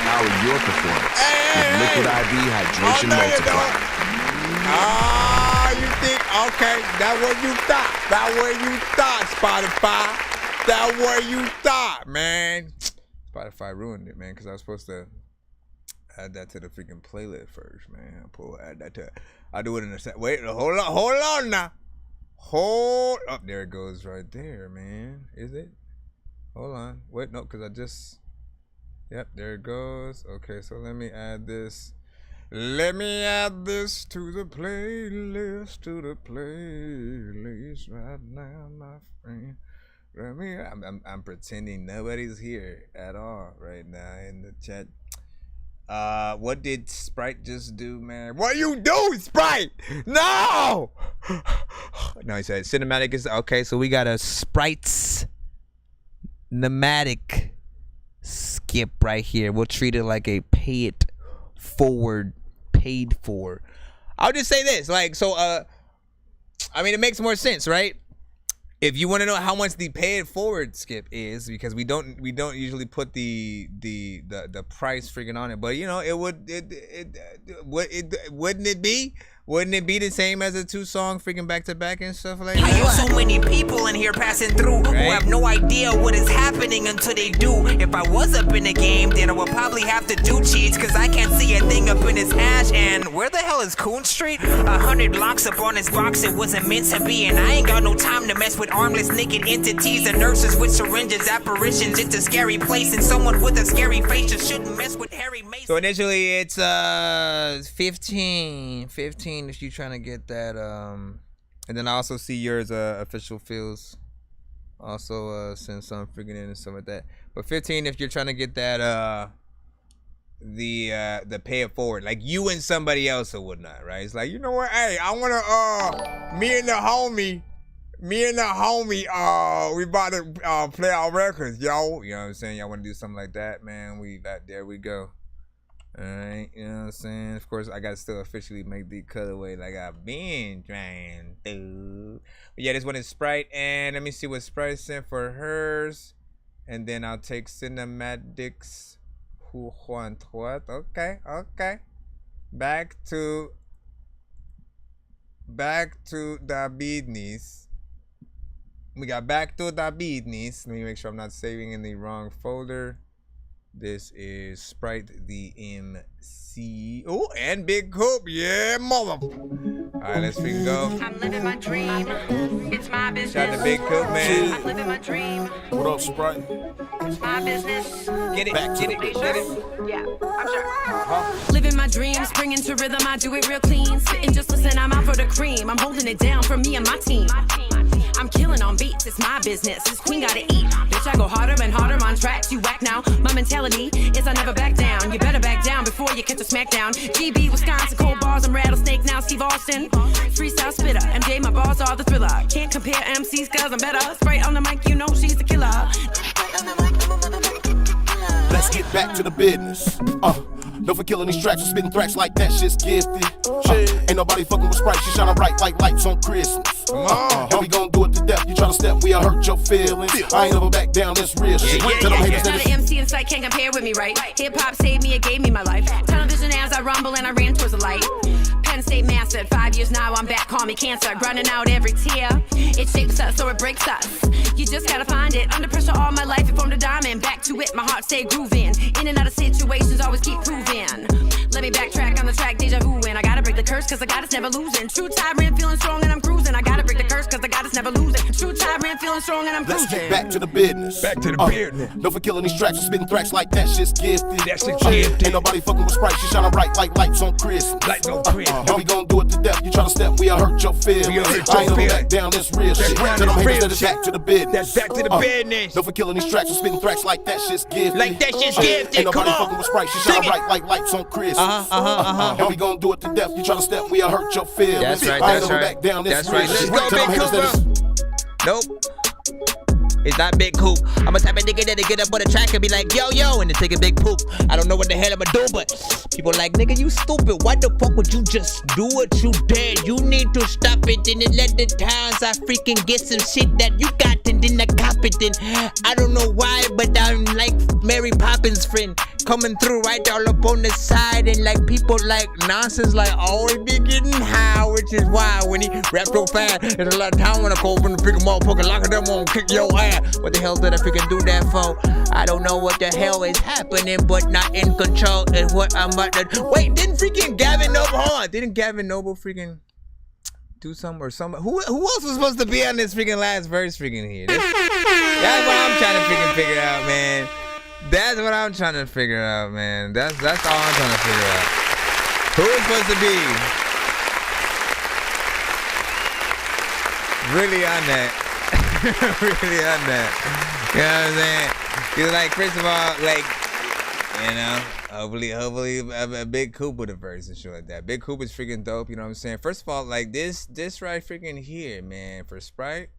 How is your performance? With Liquid IV Hydration Multiplier. Ah, you think? Okay, that's what you thought. That's what you thought, Spotify. that what you thought, man? Spotify ruined it, man, because I was supposed to add that to the freaking playlist first, man. Add that to. I'll do it in a sec. Wait, hold on now. Hold up, there it goes right there, man. Is it? Hold on. Wait, no, because I just. Yep, there it goes. Okay, so let me add this. Let me add this to the playlist, right now, my friend. Let me. I'm pretending nobody's here at all right now in the chat. What did Sprite just do, man? What you do, Sprite? No! No, he said cinematic is okay. So we got a Sprite's pneumatic skip right here. We'll treat it like a paid for. I'll just say this, like, so I mean, it makes more sense, right? If you want to know how much the pay it forward skip is, because we don't usually put the price freaking on it, but you know, wouldn't it be the same as a 2-song freaking back to back and stuff like that? I have so many people in here passing through who have no idea what is happening until they do. If I was up in the game, then I would probably have to do cheats, cause I can't see a thing up in his hash. And where the hell is Coon Street? 100 blocks up on his box, it wasn't meant to be. And I ain't got no time to mess with armless naked entities and nurses with syringes, apparitions. It's a scary place, and someone with a scary face just shouldn't mess with Harry Mason. So initially it's 15 if you're trying to get that, and then I also see yours official feels also send some freaking in and stuff like that. But 15 if you're trying to get that the pay it forward, like you and somebody else or whatnot, right? It's like, you know what, hey, I wanna me and the homie, we about to play our records, yo. You know what I'm saying? Y'all wanna do something like that, man? There we go. Alright, you know what I'm saying? Of course, I gotta still officially make the colorway like I've been trying to. But yeah, this one is Sprite, and let me see what Sprite sent for hers. And then I'll take Cinematics. Who want what? Okay. Back to the business. We got back to the business. Let me make sure I'm not saving in the wrong folder. This is Sprite the MC. Oh, and Big Coop. Yeah, mother. Alright, let's freaking go. I'm living my dream. It's my business. Shout out to Big Coop, man. I'm living my dream. What up, Sprite? It's my business. Get it. Yeah, I'm sure. Living my dreams, bringing to rhythm, I do it real clean. Spitting, just listen, I'm out for the cream. I'm holding it down for me and my team. I'm killing on beats, it's my business. This queen gotta eat. Bitch, I go harder and harder on tracks. You whack now. My mentality is I never back down. You better back down before you catch a smackdown. GB, Wisconsin, cold bars, I'm rattlesnake now. Steve Austin, freestyle spitter. MJ, my bars are the thriller. Can't compare MCs cause I'm better. Sprite on the mic, you know she's the killer. Let's get back to the business. No for killing these tracks, for spitting thrax like that shit's gifted. Ain't nobody fucking with Sprite, she shining bright like lights on Christmas. And we gon' do it to death. You try to step, we'll hurt your feelings. I ain't never back down, that's real shit. Tell them haters that it's not an MC in sight, can't compare with me, right? Hip hop saved me, it gave me my life. Television as I rumble and I ran towards the light. Penn State mastered, 5 years now I'm back, call me cancer. Grinding out every tear, it shapes us or it breaks us. You just gotta find it. Under pressure all my life, it formed a diamond. Back to it, my heart stay grooving. In and out of situations, always keep proving. Let me backtrack on the track, deja vu. And I gotta break the curse, cause I got us never losing. True tyrant, feeling strong and I'm cruising. I gotta break the curse, cause I got us never losing. True tyrant, feeling strong and I'm cruising. Let's get back to the business. Back to the business. No for killing these tracks, for spitting thrax like that shit's gifted. That shit's gifted. Ain't nobody fucking with Sprite, she shining bright like lights on Christmas. And we gon' do it to death. You try to step, we'll hurt your feelings. I ain't never back down, that's real shit. Tell them haters that it's back to the business. That's back to the business. No for killing these tracks, for spitting thrax like that shit's gifted. Like that shit's gifted. Ain't nobody fucking with Sprite, she shining bright like lights on Christmas. And we gon' do it to death. You try to step, we'll hurt your feelings. That's right, I ain't never back down, that's real right. Let's shit. go, Tell them Big haters that Coop. Nope. It's not Big Coop. I'm a type of nigga that'll get up on the track and be like, yo, and then take a big poop. I don't know what the hell I'ma do, but people like, nigga, you stupid. Why the fuck would you just do what you did? You need to stop it and then let the towns I freaking get some shit that you got and then I cop it. And I don't know why, but I'm like Mary Poppins friend coming through right all up on the side, and like people like Nonsenze like always be getting high, which is why when he rap so fast, there's a lot of time when I go over and pick him up, poke a lock of them on, kick your ass. What the hell did I freaking do that for? I don't know what the hell is happening, but not in control is what I'm about to. Wait, didn't freaking Gavin Noble? Hold on, didn't Gavin Noble freaking do something or something? Who else was supposed to be on this freaking last verse freaking here? That's what I'm trying to freaking figure out, man. That's what I'm trying to figure out, man. That's all I'm trying to figure out. Who is supposed to be really on that? Really on that. You know what I'm saying? Because like, first of all, like, you know, hopefully a Big Coop with a verse and shit like that. Big Coop is freaking dope, you know what I'm saying? First of all, like this right freaking here, man, for Sprite.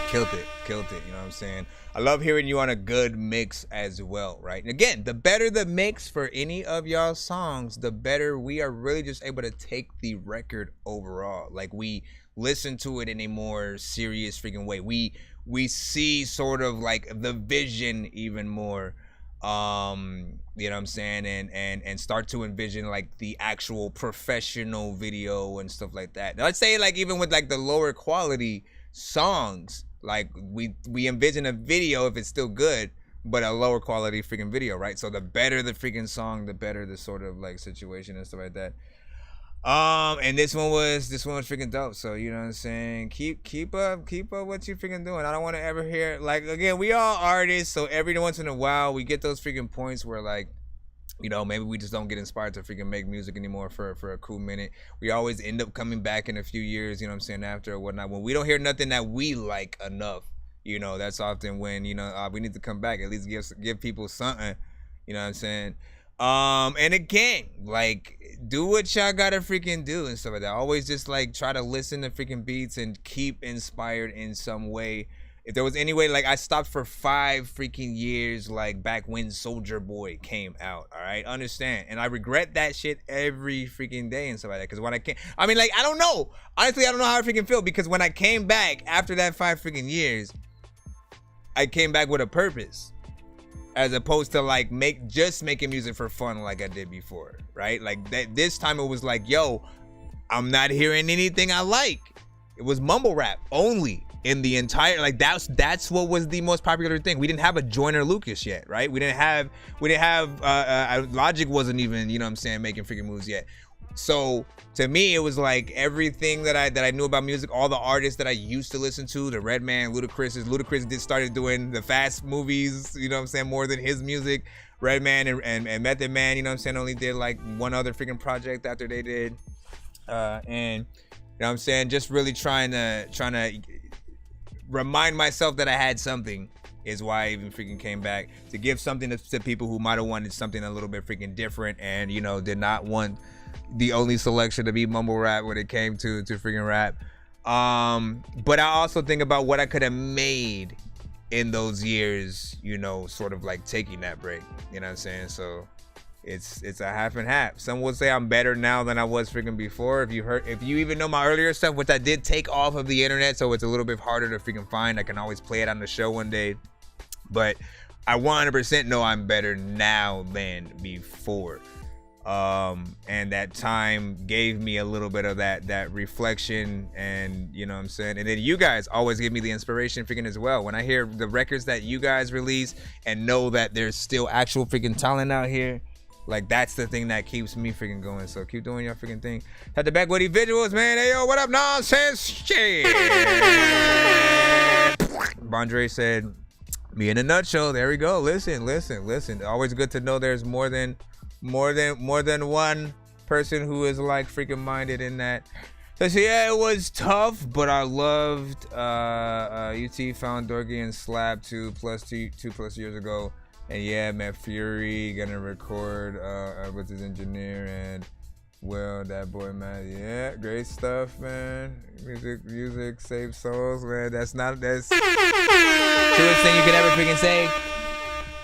Killed it, you know what I'm saying? I love hearing you on a good mix as well, right? And again, the better the mix for any of y'all songs, the better we are really just able to take the record overall. Like we listen to it in a more serious freaking way. We see sort of like the vision even more, you know what I'm saying, and start to envision like the actual professional video and stuff like that. Now, let's say like even with like the lower quality songs, like we envision a video if it's still good, but a lower quality freaking video, right? So the better the freaking song, the better the sort of like situation and stuff like that. And this one was freaking dope. So you know what I'm saying? Keep up what you freaking doing. I don't want to ever hear, like, again, we all artists, so every once in a while we get those freaking points where like, you know, maybe we just don't get inspired to freaking make music anymore for a cool minute. We always end up coming back in a few years, you know what I'm saying, after or whatnot. When we don't hear nothing that we like enough, you know, that's often when, you know, we need to come back, at least give people something, you know what I'm saying? And again, like, do what y'all gotta freaking do and stuff like that. Always just like try to listen to freaking beats and keep inspired in some way. If there was any way, like I stopped for 5 freaking years, like back when Soulja Boy came out, all right? Understand? And I regret that shit every freaking day and stuff like that. Because when I came, I mean, like, I don't know. Honestly, I don't know how I freaking feel, because when I came back after that 5 freaking years, I came back with a purpose, as opposed to like just making music for fun like I did before, right? Like that this time it was like, yo, I'm not hearing anything I like. It was mumble rap only in the entire, like that's what was the most popular thing. We didn't have a Joyner Lucas yet, right? We didn't have Logic wasn't even, you know what I'm saying, making freaking moves yet. So to me, it was like everything that I knew about music, all the artists that I used to listen to, the Redman, Ludacris started doing the Fast movies, you know what I'm saying, more than his music. Redman and Method Man, you know what I'm saying, only did like one other freaking project after they did. And you know what I'm saying, just really trying to remind myself that I had something is why I even freaking came back, to give something to people who might have wanted something a little bit freaking different, and you know, did not want the only selection to be mumble rap when it came to freaking rap. But I also think about what I could have made in those years, you know, sort of like taking that break, you know what I'm saying? So it's a half and half. Some would say I'm better now than I was freaking before. If you even know my earlier stuff, which I did take off of the internet, so it's a little bit harder to freaking find. I can always play it on the show one day, but I 100% know I'm better now than before. And that time gave me a little bit of that reflection, and you know what I'm saying, and then you guys always give me the inspiration freaking as well. When I hear the records that you guys release and know that there's still actual freaking talent out here, like that's the thing that keeps me freaking going. So keep doing your freaking thing. Had the backwitty visuals, man. Hey yo, what up, Nonsense? Shit. Bondre said, me in a nutshell. There we go. Listen. Always good to know there's more than one person who is like freaking minded in that. So yeah, it was tough, but I loved UT found Dorky and Slap 2 plus years ago. And yeah, man, Fury gonna record with his engineer, and well, that boy, man, yeah, great stuff, man. Music saves souls, man. That's truest thing you could ever freaking say.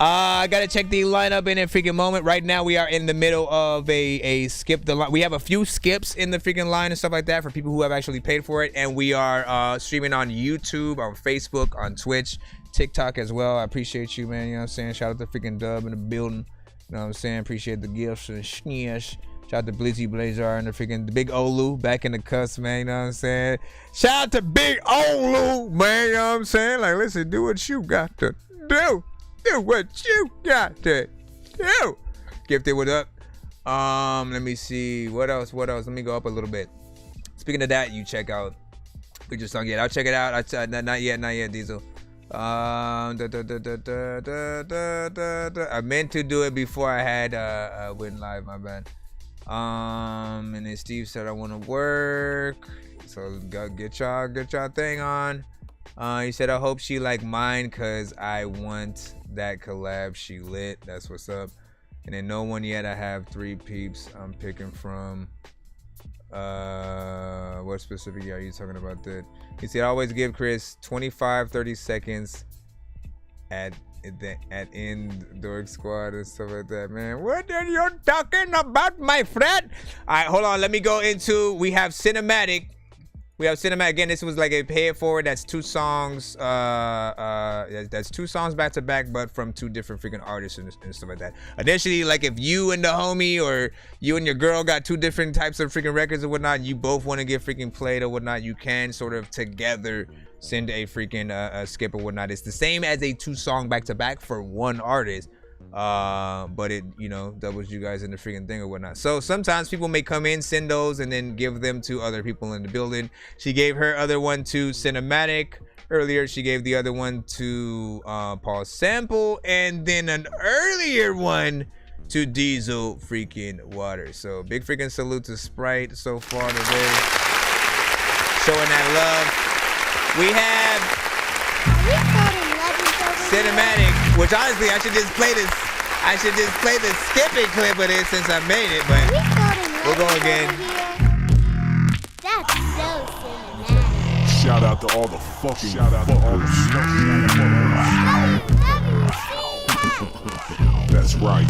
I gotta check the lineup in a freaking moment. Right now, we are in the middle of a skip the line. We have a few skips in the freaking line and stuff like that for people who have actually paid for it. And we are streaming on YouTube, on Facebook, on Twitch, TikTok as well. I appreciate you, man. You know what I'm saying? Shout out to freaking Dub in the building. You know what I'm saying? Appreciate the gifts and shneesh. Shout out to Blizzy Blazar and the big Olu back in the cuss, man. You know what I'm saying? Shout out to Big Olu, man. You know what I'm saying? Like, listen, do what you got to do. Do what you got to do. Gifted, what up? Let me see. What else? Let me go up a little bit. Speaking of that, you check out. We just don't get. I'll check it out. Not yet, Diesel. I meant to do it before I had went live. My bad. And then Steve said I want to work. So go get y'all thing on. He said I hope she like mine cause I want that collab. She lit. That's what's up. And then no one yet. I have 3 peeps I'm picking from. What specifically are you talking about? That he said always give Chris 25-30 seconds at end Dork Squad and stuff like that, man. What are you talking about, my friend? All right, hold on. Let me go into. We have cinematic. Again, this was like a pay it forward. That's 2 songs. That's 2 songs back to back, but from 2 different freaking artists and stuff like that. Additionally, like if you and the homie or you and your girl got 2 different types of freaking records or whatnot, and you both want to get freaking played or whatnot, you can sort of together send a freaking skip or whatnot. It's the same as a 2 song back to back for 1 artist. But it, you know, doubles you guys in the freaking thing or whatnot. So sometimes people may come in, send those, and then give them to other people in the building. She gave her other one to Cinematic earlier. She gave the other one to Paul Sample, and then an earlier one to Diesel freaking Water. So big freaking salute to Sprite so far today, showing that love. We have Cinematic, which honestly I should just play this. I should just play the skipping clip of this since I made it, but we'll go again. That's so cinematic. Shout out to all the fucking That's right.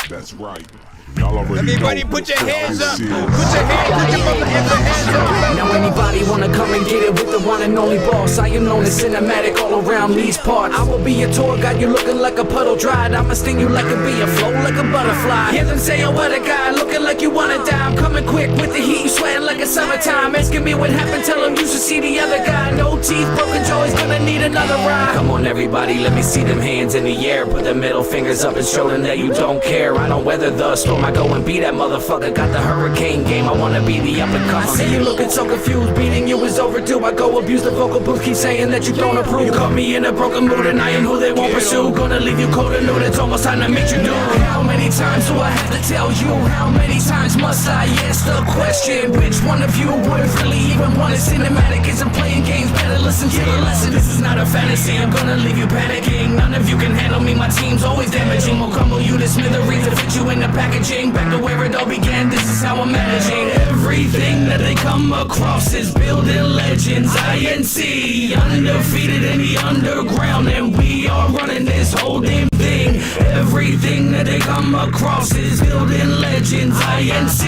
That's right. Y'all already everybody know. Put your hands up. Put your hands up. Now anybody wanna come and get it with the one and only boss. I am known as Cinematic all around these parts. I will be your tour guide, you looking like a puddle dried. I'ma sting you like a bee, flow like a butterfly. Hear them say, oh what a guy, looking like you wanna die. I'm coming quick with the heat, you sweating like it's summertime. Asking me what happened, tell them you should see the other guy. No teeth, broken jaw, he's gonna need another ride. Come on everybody, let me see them hands in the air. Put the middle fingers up and show them that you don't care. I don't weather the storm, I go and be that motherfucker. Got the hurricane game, I wanna be the up and comer. I see you looking so confused, beating you is overdue. I go abuse the vocal booth, keep saying that you don't approve. You caught me in a broken mood and I am who they won't pursue. Gonna leave you cold and nude, it's almost time to meet you new. How many times do I have to tell you? How many times must I ask the question? Which one of you would really even want a Cinematic? Isn't playing games, better listen to the lesson. This is not a fantasy, I'm gonna leave you panicking. None of you can handle me, my team's always damaging. We'll crumble you to smithereens to fit you in the packaging. Back to where it all began, this is how I'm managing. Everything that they come across is building legends. INC, undefeated in the underground, and we are running this whole damn thing. Everything that they come across is building legends. INC,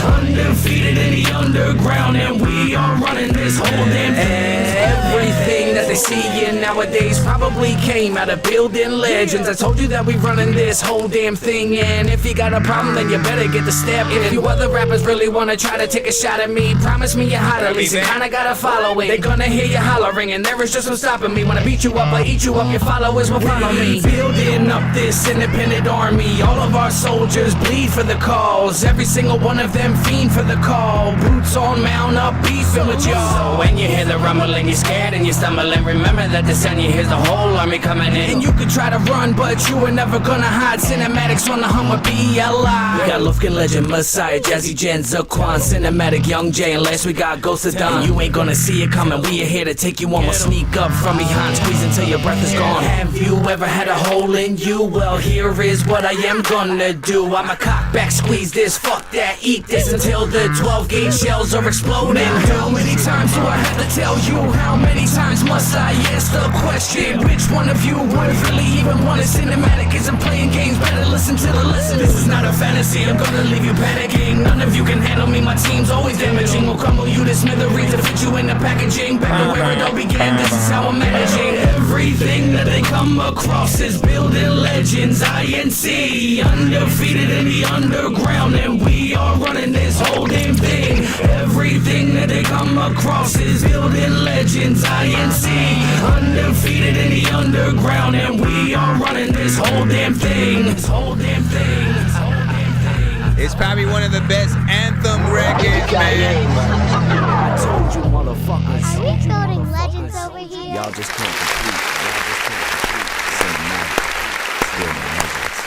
undefeated in the underground, and we are running this whole damn thing. Everything that they see in nowadays probably came out of building legends. I told you that we running this whole damn thing, and if you got a problem, then you better get the step. If you other rappers really wanna try to take a shot at me, promise me you're hot at least. You kinda gotta follow it. They gonna hear you hollering, and there is just no stopping me. When I beat you up, I eat you up. Your followers will follow me. Building up this independent army. All of our soldiers bleed for the cause. Every single one of them fiend for the call. Boots on, mount up, beefing with y'all. So when you hear the rumbling, you're scared and you're stumbling. Remember that the sound you hear's the whole army coming in. And you could try to run, but you were never gonna hide. Cinematics on the Hummer BLI. We got Lufkin Legend, Messiah, Jazzy Jen, Zaquan, Cinematic, Young J, and last we got Ghost of Dawn. You ain't gonna see it coming, we are here to take you on. We'll sneak up from behind, squeeze until your breath is gone. Have you ever had a hole in you? Well, here is what I am gonna do. I'ma cock back, squeeze this, fuck that, eat this until the 12 gauge shells are exploding. How many times do I have to tell you? How many many times must I ask the question? Which one of you would really even want a cinematic? Isn't playing games better? Listen to the lesson. This is not a fantasy, I'm gonna leave you panicking. None of you can handle me, my team's always damaging. We'll crumble you to smithereens to fit you in the packaging. Back to where it all began, this is how I'm managing. Everything that they come across is building legends. INC, undefeated in the underground, and we are running this whole damn thing. Everything that they come across is building legends. INC, undefeated in the underground, and we are running this whole damn thing. This whole damn thing. It's probably one of the best anthem records, man. I told you, motherfuckers. Are we building legends over here? Y'all just can't complete.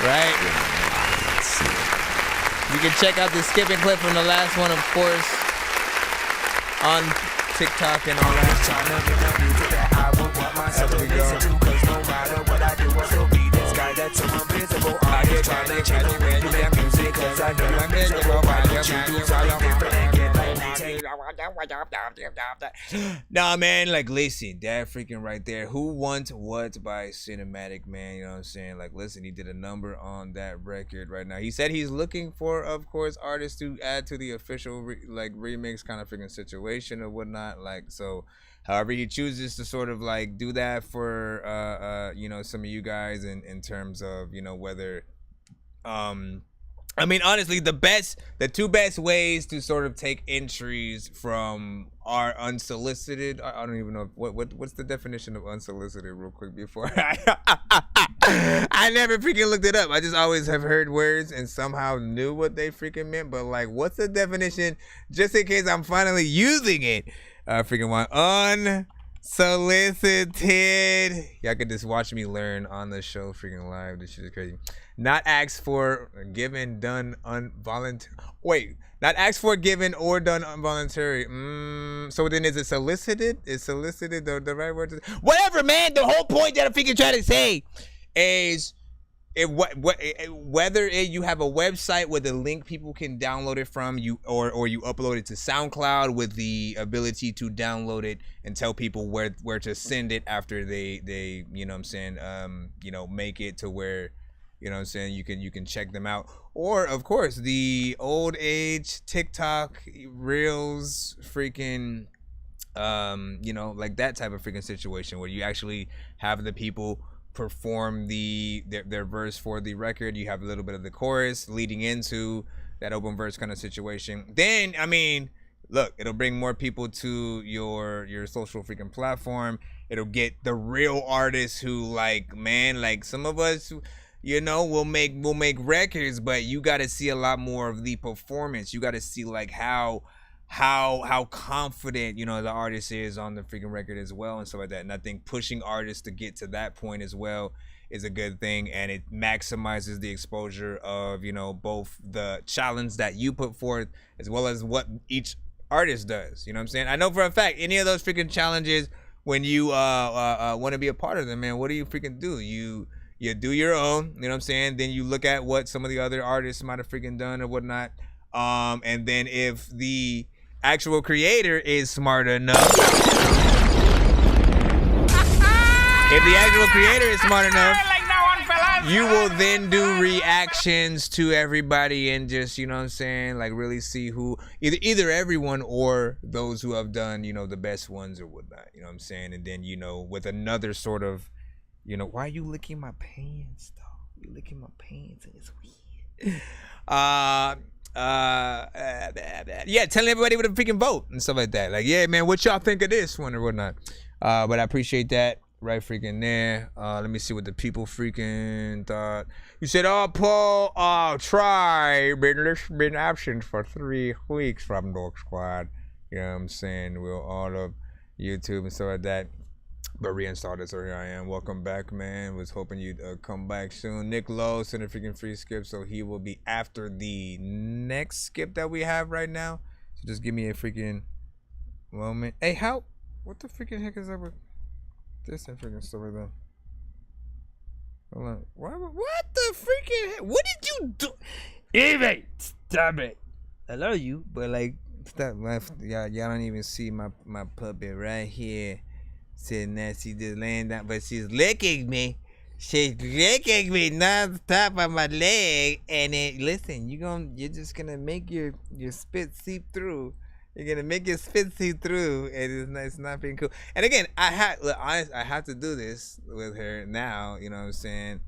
Right? You can check out the skipping clip from the last one, of course, on TikTok and all that. Nah, man, like, listen, that freaking right there. Who Wants What by Cinematic, man. You know what I'm saying? Like, listen, he did a number on that record right now. He said he's looking for, of course, artists to add to the official remix kind of freaking situation or whatnot. Like, so however he chooses to sort of like do that for you know, some of you guys in terms of, you know, whether I mean, honestly, the two best ways to sort of take entries from are unsolicited. I don't even know what's the definition of unsolicited real quick before I never freaking looked it up. I just always have heard words and somehow knew what they freaking meant, but like, what's the definition just in case I'm finally using it? Freaking one. Unsolicited. Y'all could just watch me learn on the show freaking live. This shit is crazy. Not asked for, given, done, involuntary. Wait, not asked for, given, or done involuntary. So then is it solicited? Is solicited the right word? Whatever, man. The whole point that I'm freaking trying to say is whether you have a website with a link people can download it from, or you upload it to SoundCloud with the ability to download it and tell people where to send it after they you know what I'm saying, you know, make it to where, you know what I'm saying, you can check them out. Or of course the old age TikTok Reels freaking you know, like that type of freaking situation where you actually have the people perform their verse for the record. You have a little bit of the chorus leading into that open verse kind of situation. Then, I mean, look, it'll bring more people to your social freaking platform. It'll get the real artists who, like, man, like some of us, you know, we'll make records, but you got to see a lot more of the performance. You got to see like how confident, you know, the artist is on the freaking record as well and stuff like that. And I think pushing artists to get to that point as well is a good thing, and it maximizes the exposure of, you know, both the challenge that you put forth as well as what each artist does. You know what I'm saying? I know for a fact any of those freaking challenges, when you want to be a part of them, man, what do you freaking do? You do your own, you know what I'm saying? Then you look at what some of the other artists might have freaking done or whatnot. And then if the actual creator is smart enough, you will then do reactions to everybody and just, you know what I'm saying, like really see who, either everyone or those who have done, you know, the best ones or whatnot, you know what I'm saying? And then, you know, with another sort of, you know, why are you licking my pants, though? You licking my pants and it's weird. Yeah, telling everybody with a freaking vote and stuff like that. Like, yeah, man, what y'all think of this one or whatnot? But I appreciate that right freaking there. Let me see what the people freaking thought. You said, oh, Paul, try. Been absent for 3 weeks from Dork Squad. You know what I'm saying? We're all of YouTube and stuff like that. But reinstalled it, so here I am. Welcome back, man. Was hoping you'd come back soon. Nick Lowe sent a freaking free skip, so he will be after the next skip that we have right now. So just give me a freaking moment. Hey, what the freaking heck is up with this and freaking stuff like that? Hold on. What the freaking heck? What did you do? Evie, stop it. I love you, but like, stop. Y'all don't even see my puppet right here. Sitting there, she just laying down, but she's licking me. She's licking me non-stop on my leg. And then, listen, you're just gonna make your spit seep through. You're gonna make your spit seep through, and it's not being cool. And again, I have to do this with her now. You know what I'm saying?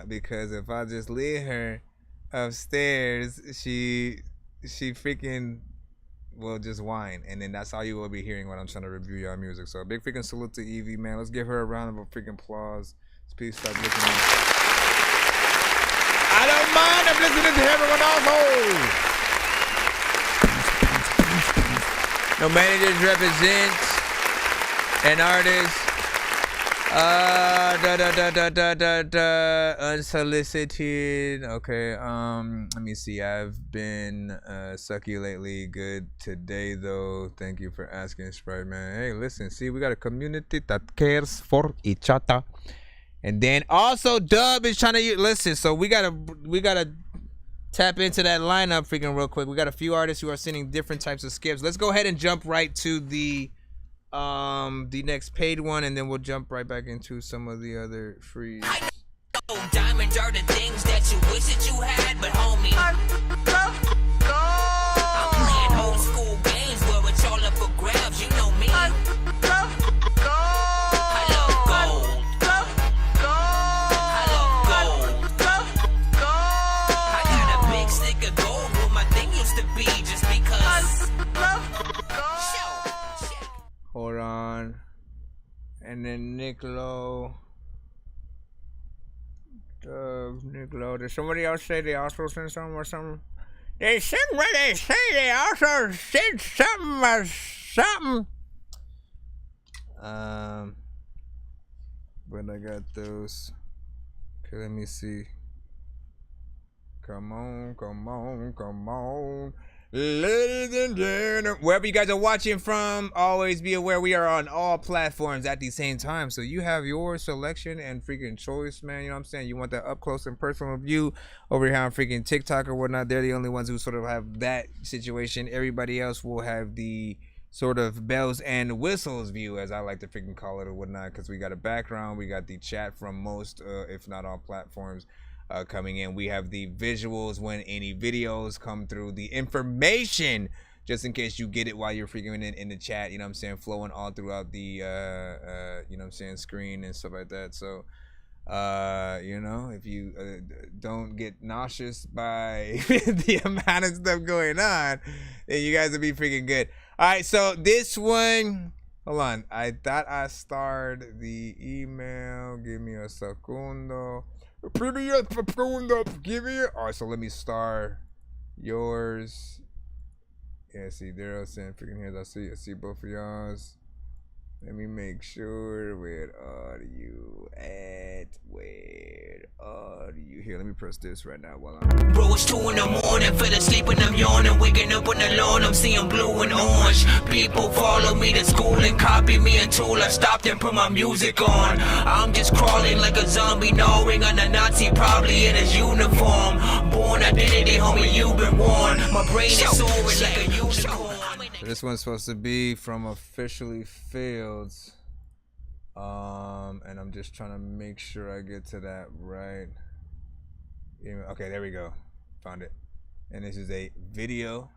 Because if I just leave her upstairs, she freaking will just whine, and then that's all you will be hearing when I'm trying to review y'all music. So a big freaking salute to Evie, man. Let's give her a round of freaking applause. Please stop looking at me. I don't mind. I'm listening to everyone else. No managers represent an artist. Unsolicited. Okay. Let me see. I've been sucky lately. Good today though. Thank you for asking, Sprite Man. Hey, listen. See, we got a community that cares for each other. And then also Dub is trying to listen. So we gotta tap into that lineup freaking real quick. We got a few artists who are sending different types of skips. Let's go ahead and jump right to the next paid one, and then we'll jump right back into some of the other free. Diamonds are the things that you wish that you had, but homie, I'm playing old school games where it's all up for grabs. You know me. I love gold. I got a big stick of gold where my thing used to be, just because. Hold on. And then Niccolo. Niccolo. Did somebody else say they also sent something or something? They say they also sent something or something. But I got those. Okay, let me see. Come on. Ladies and gentlemen, wherever you guys are watching from, always be aware we are on all platforms at the same time. So you have your selection and freaking choice, man. You know what I'm saying? You want that up close and personal view over here on freaking TikTok or whatnot. They're the only ones who sort of have that situation. Everybody else will have the sort of bells and whistles view, as I like to freaking call it or whatnot, because we got a background. We got the chat from most, if not all platforms. Coming in, we have the visuals when any videos come through, the information just in case you get it while you're freaking in the chat, you know what I'm saying, flowing all throughout the you know what I'm saying, screen and stuff like that. So you know, if you don't get nauseous by the amount of stuff going on, then you guys will be freaking good. All right, so this one, hold on, I thought I starred the email. Give me a segundo. Give me it. All right, so let me star yours. Yeah, see, Daryl sent freaking here. I see both of y'all's. Let me make sure where are you at? Where are you? Here, let me press this right now while I'm. Bro, it's 2 in the morning, fell asleep and I'm yawning, waking up on the lawn, I'm seeing blue and orange. People follow me to school and copy me until I stopped and put my music on. I'm just crawling like a zombie, gnawing on a Nazi, probably in his uniform. Born identity, homie, you've been warned. My brain is soaring like a unicorn. So this one's supposed to be from Officially Fields. And I'm just trying to make sure I get to that right. Okay, there we go. Found it. And this is a video.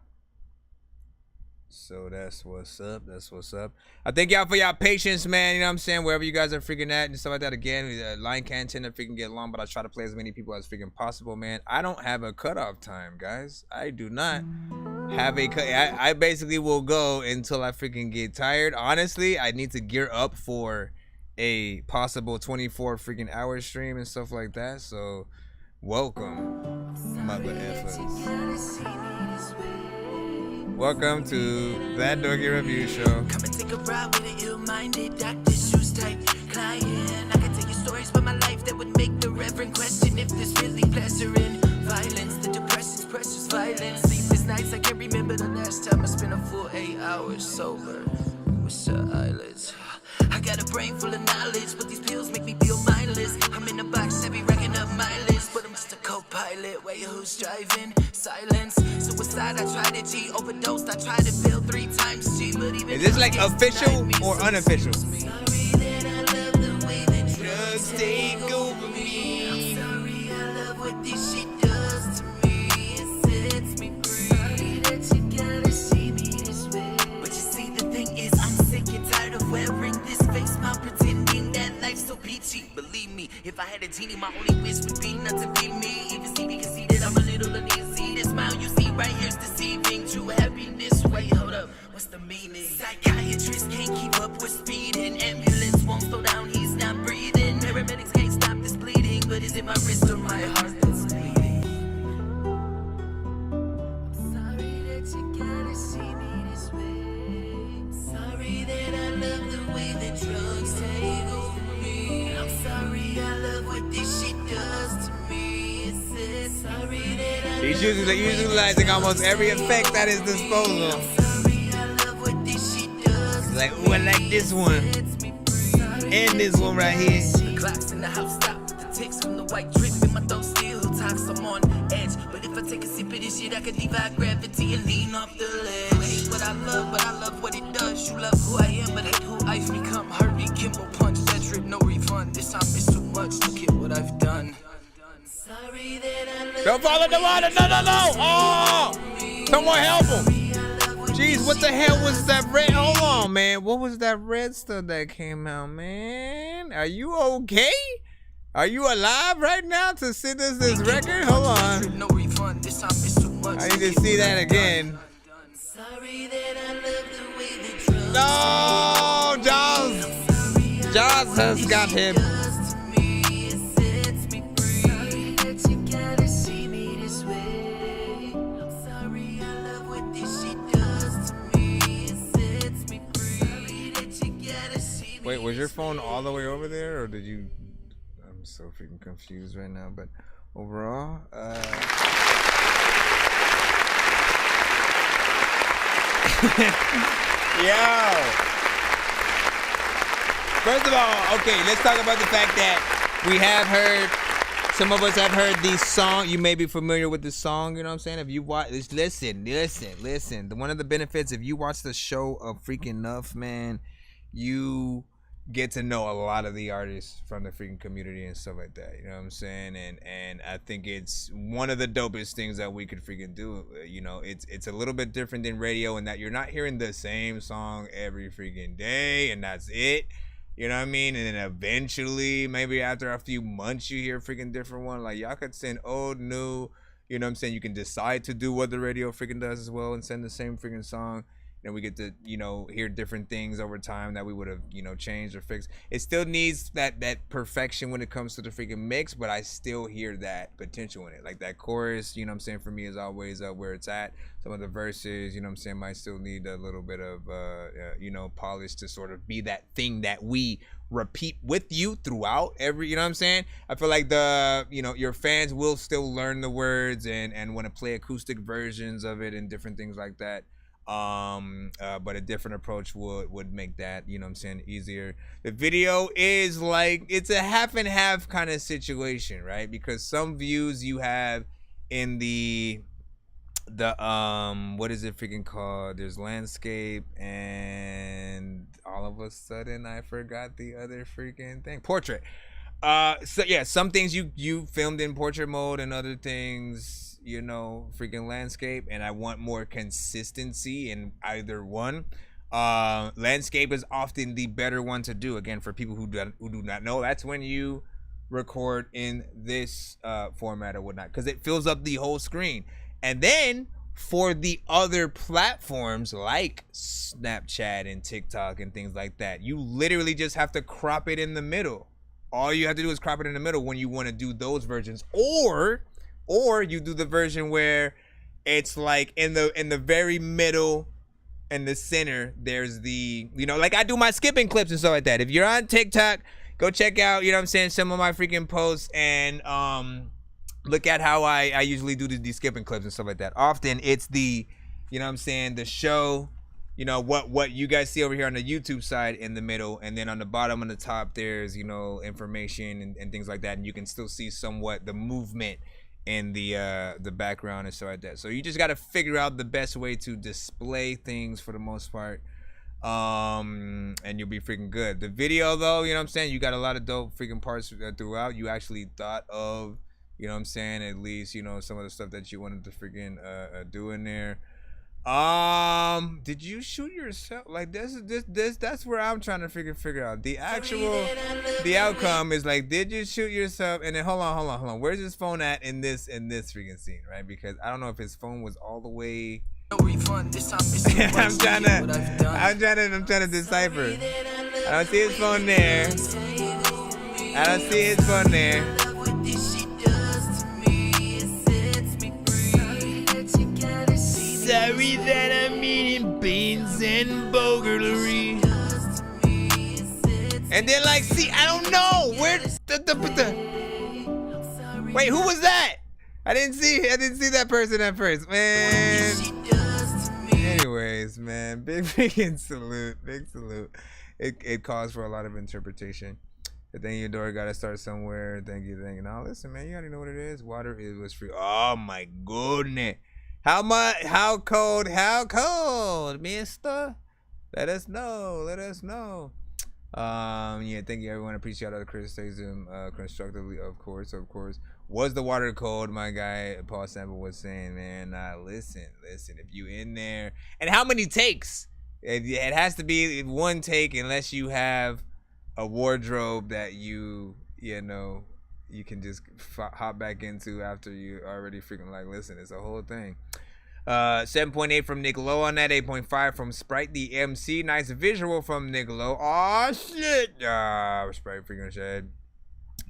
So that's what's up. That's what's up. I thank y'all for y'all patience, man. You know what I'm saying? Wherever you guys are freaking at and stuff like that. Again, line can tend to freaking get long, but I try to play as many people as freaking possible, man. I don't have a cutoff time, guys. I do not have a cut. I basically will go until I freaking get tired. Honestly, I need to gear up for a possible 24 freaking hour stream and stuff like that. So welcome, mother effers. Welcome to that Dorky Review Show. Come and take a ride with an ill-minded Dr. Seuss type client. I can tell you stories about my life that would make the Reverend question if there's really pleasure in violence. The depression's precious violence. Sleepless nights, I can't remember the last time I spent a full 8 hours sober with shut eyelids. I got a brain full of knowledge, but these pills make me feel mindless. I'm in a box, heavy racking up mileage, but I'm just a co-pilot. pilot, wait, who's driving? Silence, suicide, I tried to G, overdosed, I tried to feel 3 times G, but even is this like official or unofficial? Drugs take over me. I'm sorry, I love what this shit does to me. It sets me free. Sorry that you gotta see me this way. But you see, the thing is, I'm sick and tired of wearing this face, smile, pretending that life's so peachy. Believe me, if I had a genie, my only wish would be not to be me. Even see me can see that I'm a little uneasy. This smile you see right here's deceiving. True happiness, wait, hold up, what's the meaning? Psychiatrist can't keep up with speed, and ambulance won't slow down, he's not breathing. Paramedics can't stop this bleeding, but is it my wrist or my heart that's bleeding? Sorry that you gotta see me this way. Sorry that I love the way that drugs take over me. I'm sorry I love what this shit does to me. It says sorry that I He's utilizing almost every effect at his disposal. He's like, ooh, I like this one. And this one right here. The clocks in the house stop with the ticks from the white drip in my throat still talks. I'm on edge, but if I take a sip of this shit, I could defy gravity and lean off the ledge. I hate what I love, but I love what it does. You love who I am, but hate who I've become. Heartbeat, Kimbo punch, that trip, no refund. This time it's too much. Look at what I've done. Sorry that I love. Don't fall in the water. No. Oh, someone help him. Jeez, what the hell was that red? Hold on, man. What was that red stuff that came out, man? Are you okay? Are you alive right now to send us this record? Hold on. No refund. This time it's too much. I need to see that again. Sorry that I love the way that No, Jaws has got him. Wait, was your phone all the way over there, or did you? I'm so freaking confused right now. But overall, yo. First of all, okay, let's talk about the fact that we have heard. Some of us have heard the song. You may be familiar with the song. You know what I'm saying? If you watch, listen. One of the benefits, if you watch the show of freaking Enough, man, you get to know a lot of the artists from the freaking community and stuff like that. You know what I'm saying? And I think it's one of the dopest things that we could freaking do. You know, it's a little bit different than radio in that you're not hearing the same song every freaking day and that's it. You know what I mean? And then eventually, maybe after a few months, you hear a freaking different one. Like, y'all could send old, new, you know what I'm saying? You can decide to do what the radio freaking does as well and send the same freaking song. And we get to, you know, hear different things over time that we would have, you know, changed or fixed. It still needs that perfection when it comes to the freaking mix, but I still hear that potential in it. Like that chorus, you know what I'm saying, for me is always where it's at. Some of the verses, you know what I'm saying, might still need a little bit of, you know, polish to sort of be that thing that we repeat with you throughout every, you know what I'm saying? I feel like you know, your fans will still learn the words and want to play acoustic versions of it and different things like that. But a different approach would make that, you know what I'm saying, easier. The video is like, it's a half and half kind of situation, right? Because some views you have in the what is it freaking called? There's landscape and all of a sudden I forgot the other freaking thing. Portrait. So yeah, some things you filmed in portrait mode and other things, you know, freaking landscape, and I want more consistency in either one. Landscape is often the better one to do. Again, for people who do not know, that's when you record in this format or whatnot, because it fills up the whole screen. And then for the other platforms like Snapchat and TikTok and things like that, you literally just have to crop it in the middle. All you have to do is crop it in the middle when you want to do those versions, or you do the version where it's like in the very middle and the center, there's the, you know, like I do my skipping clips and stuff like that. If you're on TikTok, go check out, you know what I'm saying, some of my freaking posts and look at how I usually do these skipping clips and stuff like that. Often it's the, you know what I'm saying, the show, you know, what you guys see over here on the YouTube side in the middle, and then on the bottom and the top there's, you know, information and things like that, and you can still see somewhat the movement in the background and stuff like that. So you just got to figure out the best way to display things for the most part, and you'll be freaking good. The video though, you know what I'm saying, you got a lot of dope freaking parts throughout. You actually thought of, you know what I'm saying, at least, you know, some of the stuff that you wanted to freaking do in there. Did you shoot yourself? Like that's where I'm trying to figure out the outcome is like, did you shoot yourself? And then hold on, where's his phone at in this freaking scene, right? Because I don't know if his phone was all the way. I'm trying to decipher. I don't see his phone there. Sorry that I'm eating beans and burglary. And then like, see, I don't know where wait, who was that? I didn't see that person at first, man. Anyways, man, big freaking salute, big salute. It calls for a lot of interpretation. But thank you, Dork. Gotta start somewhere. Thank you. Now listen, man, you already know what it is. Water was free. Oh my goodness. How much? How cold? How cold, mister? Let us know. Yeah, thank you, everyone. Appreciate all the criticism, constructively, of course. Was the water cold? My guy Paul Sample was saying, man. Listen. If you in there, and how many takes? It has to be one take, unless you have a wardrobe that you know. You can just hop back into after you already freaking like, listen, it's a whole thing. 7.8 from Nick Lowe on that, 8.5 from Sprite the MC. Nice visual from Nick Lowe. Oh shit, Sprite freaking said.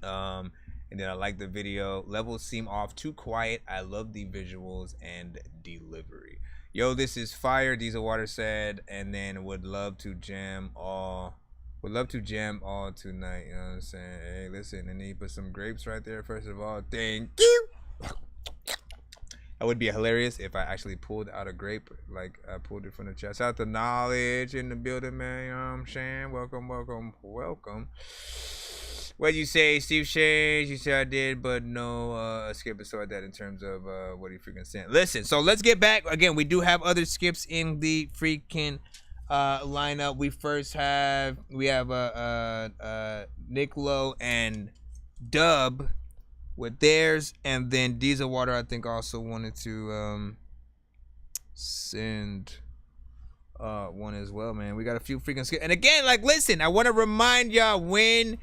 And then I like the video. Levels seem off, too quiet. I love the visuals and delivery. Yo, this is fire, Diesel Water said. And then would love to jam all tonight, you know what I'm saying? Hey, listen, and then you put some grapes right there, first of all. Thank you. That would be hilarious if I actually pulled out a grape, like I pulled it from the chest. Shout out to Knowledge in the building, man, you know what I'm saying? Welcome. What'd you say, Steve Shades? You said I did, but no skip and stuff like that in terms of what he freaking said. Listen, so let's get back. Again, we do have other skips in the freaking lineup. We have Nick Lowe and Dub with theirs, and then Diesel Water I think also wanted to send one as well, man. We got a few freaking skips. And again, like, listen, I want to remind y'all, when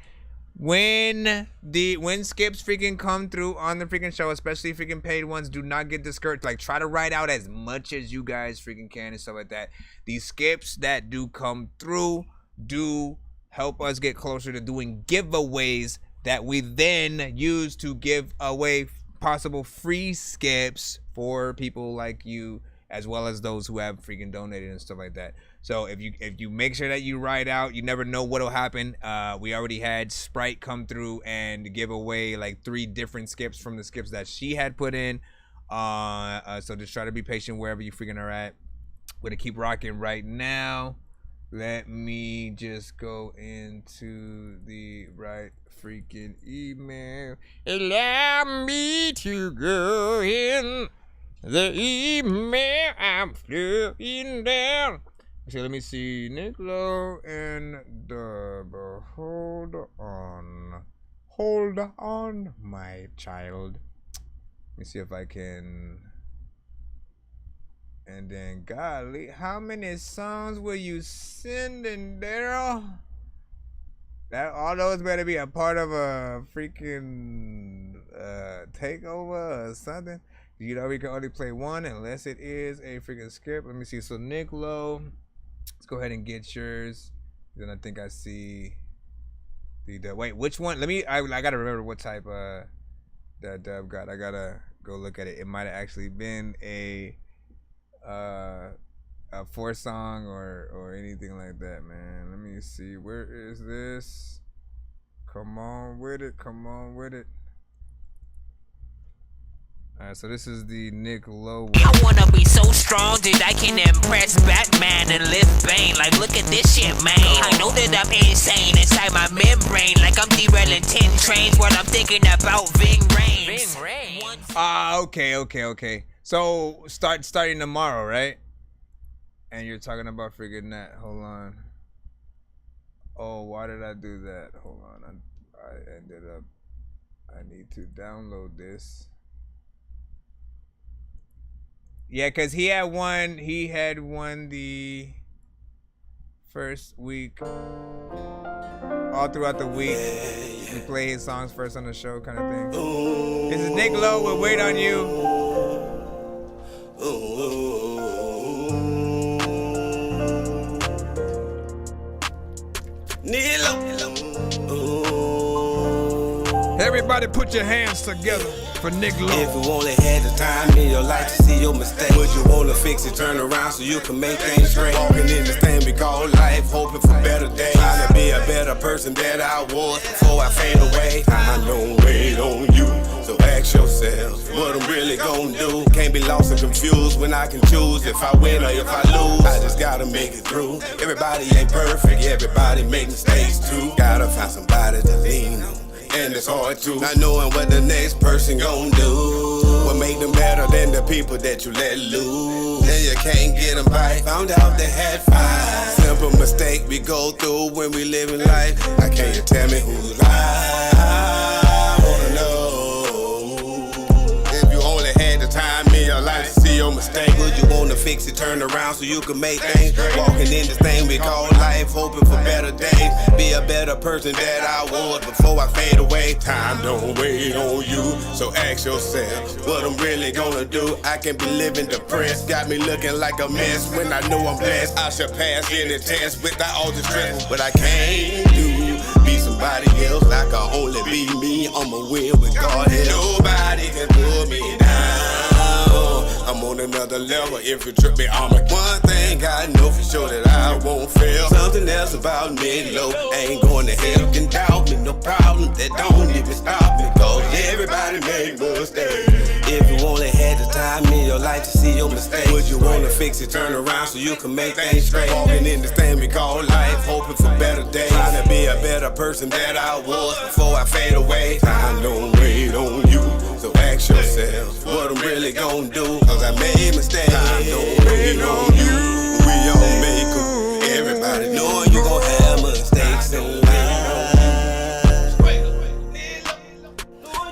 skips freaking come through on the freaking show, especially freaking paid ones, do not get discouraged. Like, try to write out as much as you guys freaking can and stuff like that. These skips that do come through do help us get closer to doing giveaways that we then use to give away possible free skips for people like you, as well as those who have freaking donated and stuff like that. So if you make sure that you write out, you never know what'll happen. We already had Sprite come through and give away like 3 different skips from the skips that she had put in. So just try to be patient wherever you freaking are at. We're gonna keep rocking right now. Let me just go into the right freaking email. Allow me to go in the email. I'm flowing down. So let me see. Nick Lowe and Dub. Hold on, my child. Let me see if I can. And then, golly, how many songs will you send in, Daryl? That all those better be a part of a freaking takeover or something. You know we can only play one unless it is a freaking skip. Let me see. So Nick Lowe, let's go ahead and get yours. Then I think I see the wait, which one? Let me. I gotta remember what type that Dub got. I gotta go look at it. It might have actually been a 4-song or anything like that, man. Let me see. Where is this? Come on with it. Alright, so this is the Nick Lowe. I wanna be so strong that I can impress Batman and lift Bane. Like, look at this shit, man. I know that I'm insane inside my membrane. Like I'm derailing 10 trains while I'm thinking about Ving Rhames. Okay. So starting tomorrow, right? And you're talking about freaking that. Hold on. Oh, why did I do that? Hold on. I ended up. I need to download this. Yeah, cause he had won the first week. All throughout the week, we play his songs first on the show, kind of thing. This is Nick Lowe with "Wait on You." Everybody, put your hands together for Nick Lowe. If you only had the time in your life to see your mistake, would you wanna fix it, turn around so you can make things straight? Walking in this thing we call life, hoping for better days. Trying to be a better person that I was before I fade away. I don't wait on you, so ask yourself what I'm really gonna do. Can't be lost and confused when I can choose if I win or if I lose. I just gotta make it through. Everybody ain't perfect, everybody make mistakes too. Gotta find somebody to lean on. And it's hard to not knowing what the next person gon' do. What make them better than the people that you let loose? And you can't get them right. Found out they had fine. Simple mistake we go through when we live in life. I can't you tell me who's lying? I wanna know if you only had the time in your life to see your mistake. Would you wanna fix it, turn around so you can make things? Walking in this thing we call life, hoping for better days. Be a better person that I was before I fade away. Time don't wait on you, so ask yourself what I'm really gonna do. I can be living depressed, got me looking like a mess. When I know I'm blessed, I should pass any test without all the stress. But I can't do be somebody else, I can only be me. I'ma win with God help. Nobody can pull me down. I'm on another level. If you trip me, I'm like one thing I know for sure that I won't fail. Something else about me, low. Ain't going to hell. You can doubt me, no problem. That don't even stop me. Cause everybody make mistakes. If you only had the time in your life to see your mistakes, would you wanna fix it, turn around so you can make things straight? Walking in this thing we call life, hoping for better days. Trying to be a better person that I was before I fade away. Time don't wait on you, so ask yourself what I'm really gonna do. Cause I made mistakes. Time don't wait on you. We all make them. Everybody knowing you gon' have mistakes in life.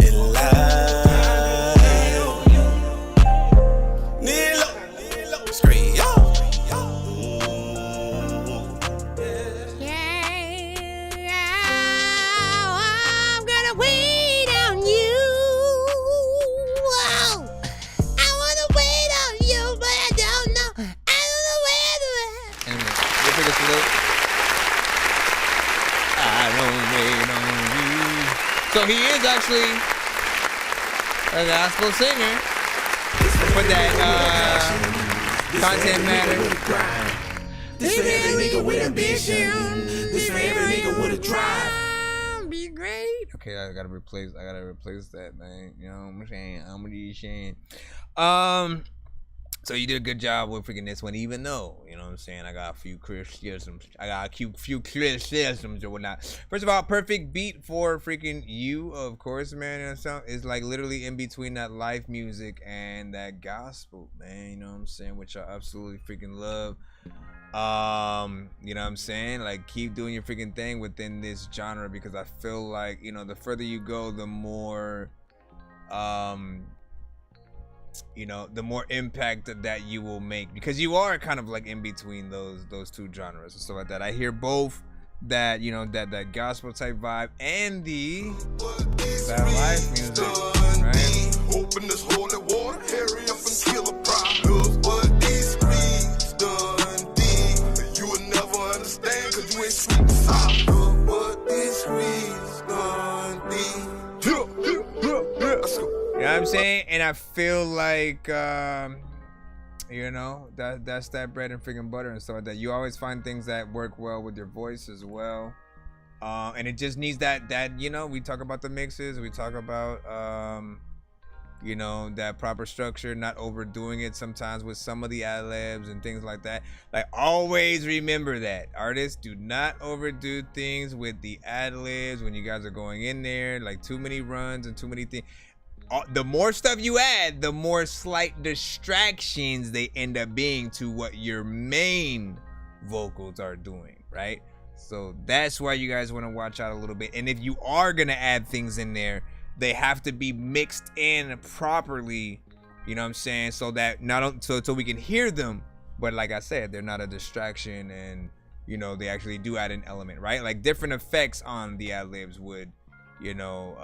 In life. Scream, yo. I'm gonna wait on you. Whoa. I wanna wait on you, but I don't know. I don't know where to wait. Anyway, we'll figure this out. I don't wait on you. So he is actually a gospel singer. For that content matter. This for every nigga with ambition. This for every nigga with a drive. Be great. Okay, I gotta replace that, man. You know what I'm saying? I'm really saying. So you did a good job with freaking this one, even though, you know what I'm saying, I got a few criticisms. Or whatnot. First of all, perfect beat for freaking you, of course, man. It's like literally in between that live music and that gospel, man. You know what I'm saying? Which I absolutely freaking love. You know what I'm saying? Like, keep doing your freaking thing within this genre, because I feel like, you know, the further you go, the more you know, the more impact that you will make, because you are kind of like in between those two genres and stuff like that. I hear both that, you know, that gospel type vibe and that live music, right? Open this holy water, hurry up and kill a problem. What these streets done did, you will never understand, cause you ain't sweet and sour. What these streets done did. Let's go. You know what I'm saying? And I feel like, you know, that's that bread and freaking butter and stuff like that. You always find things that work well with your voice as well. And it just needs that, you know, we talk about the mixes. We talk about, you know, that proper structure, not overdoing it sometimes with some of the ad-libs and things like that. Like, always remember that. Artists, do not overdo things with the ad-libs when you guys are going in there, like too many runs and too many things. The more stuff you add, the more slight distractions they end up being to what your main vocals are doing, right? So that's why you guys want to watch out a little bit. And if you are going to add things in there, they have to be mixed in properly, you know what I'm saying, so that so we can hear them, but like I said, they're not a distraction, and you know, they actually do add an element, right? Like different effects on the ad-libs would, you know,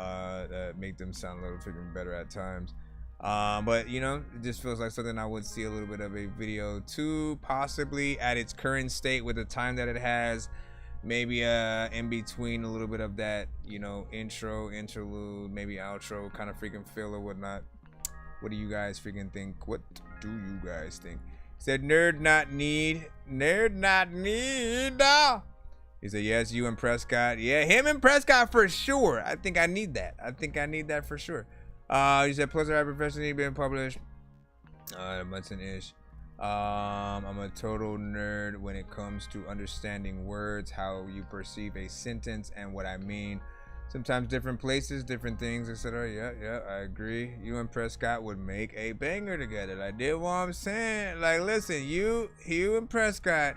make them sound a little freaking better at times. But you know, it just feels like something I would see a little bit of a video too, possibly at its current state with the time that it has. Maybe in between a little bit of that, you know, intro, interlude, maybe outro kind of freaking feel or whatnot. What do you guys freaking think? What do you guys think? He said, nerd not need. He said, yes, you and Prescott. Yeah, him and Prescott for sure. I think I need that. For sure. He said, plus I professionally been published. Munson-ish. I'm a total nerd when it comes to understanding words, how you perceive a sentence and what I mean. Sometimes different places, different things, etc. Yeah, I agree. You and Prescott would make a banger together. Like, that's what I'm saying. Like, listen, you and Prescott,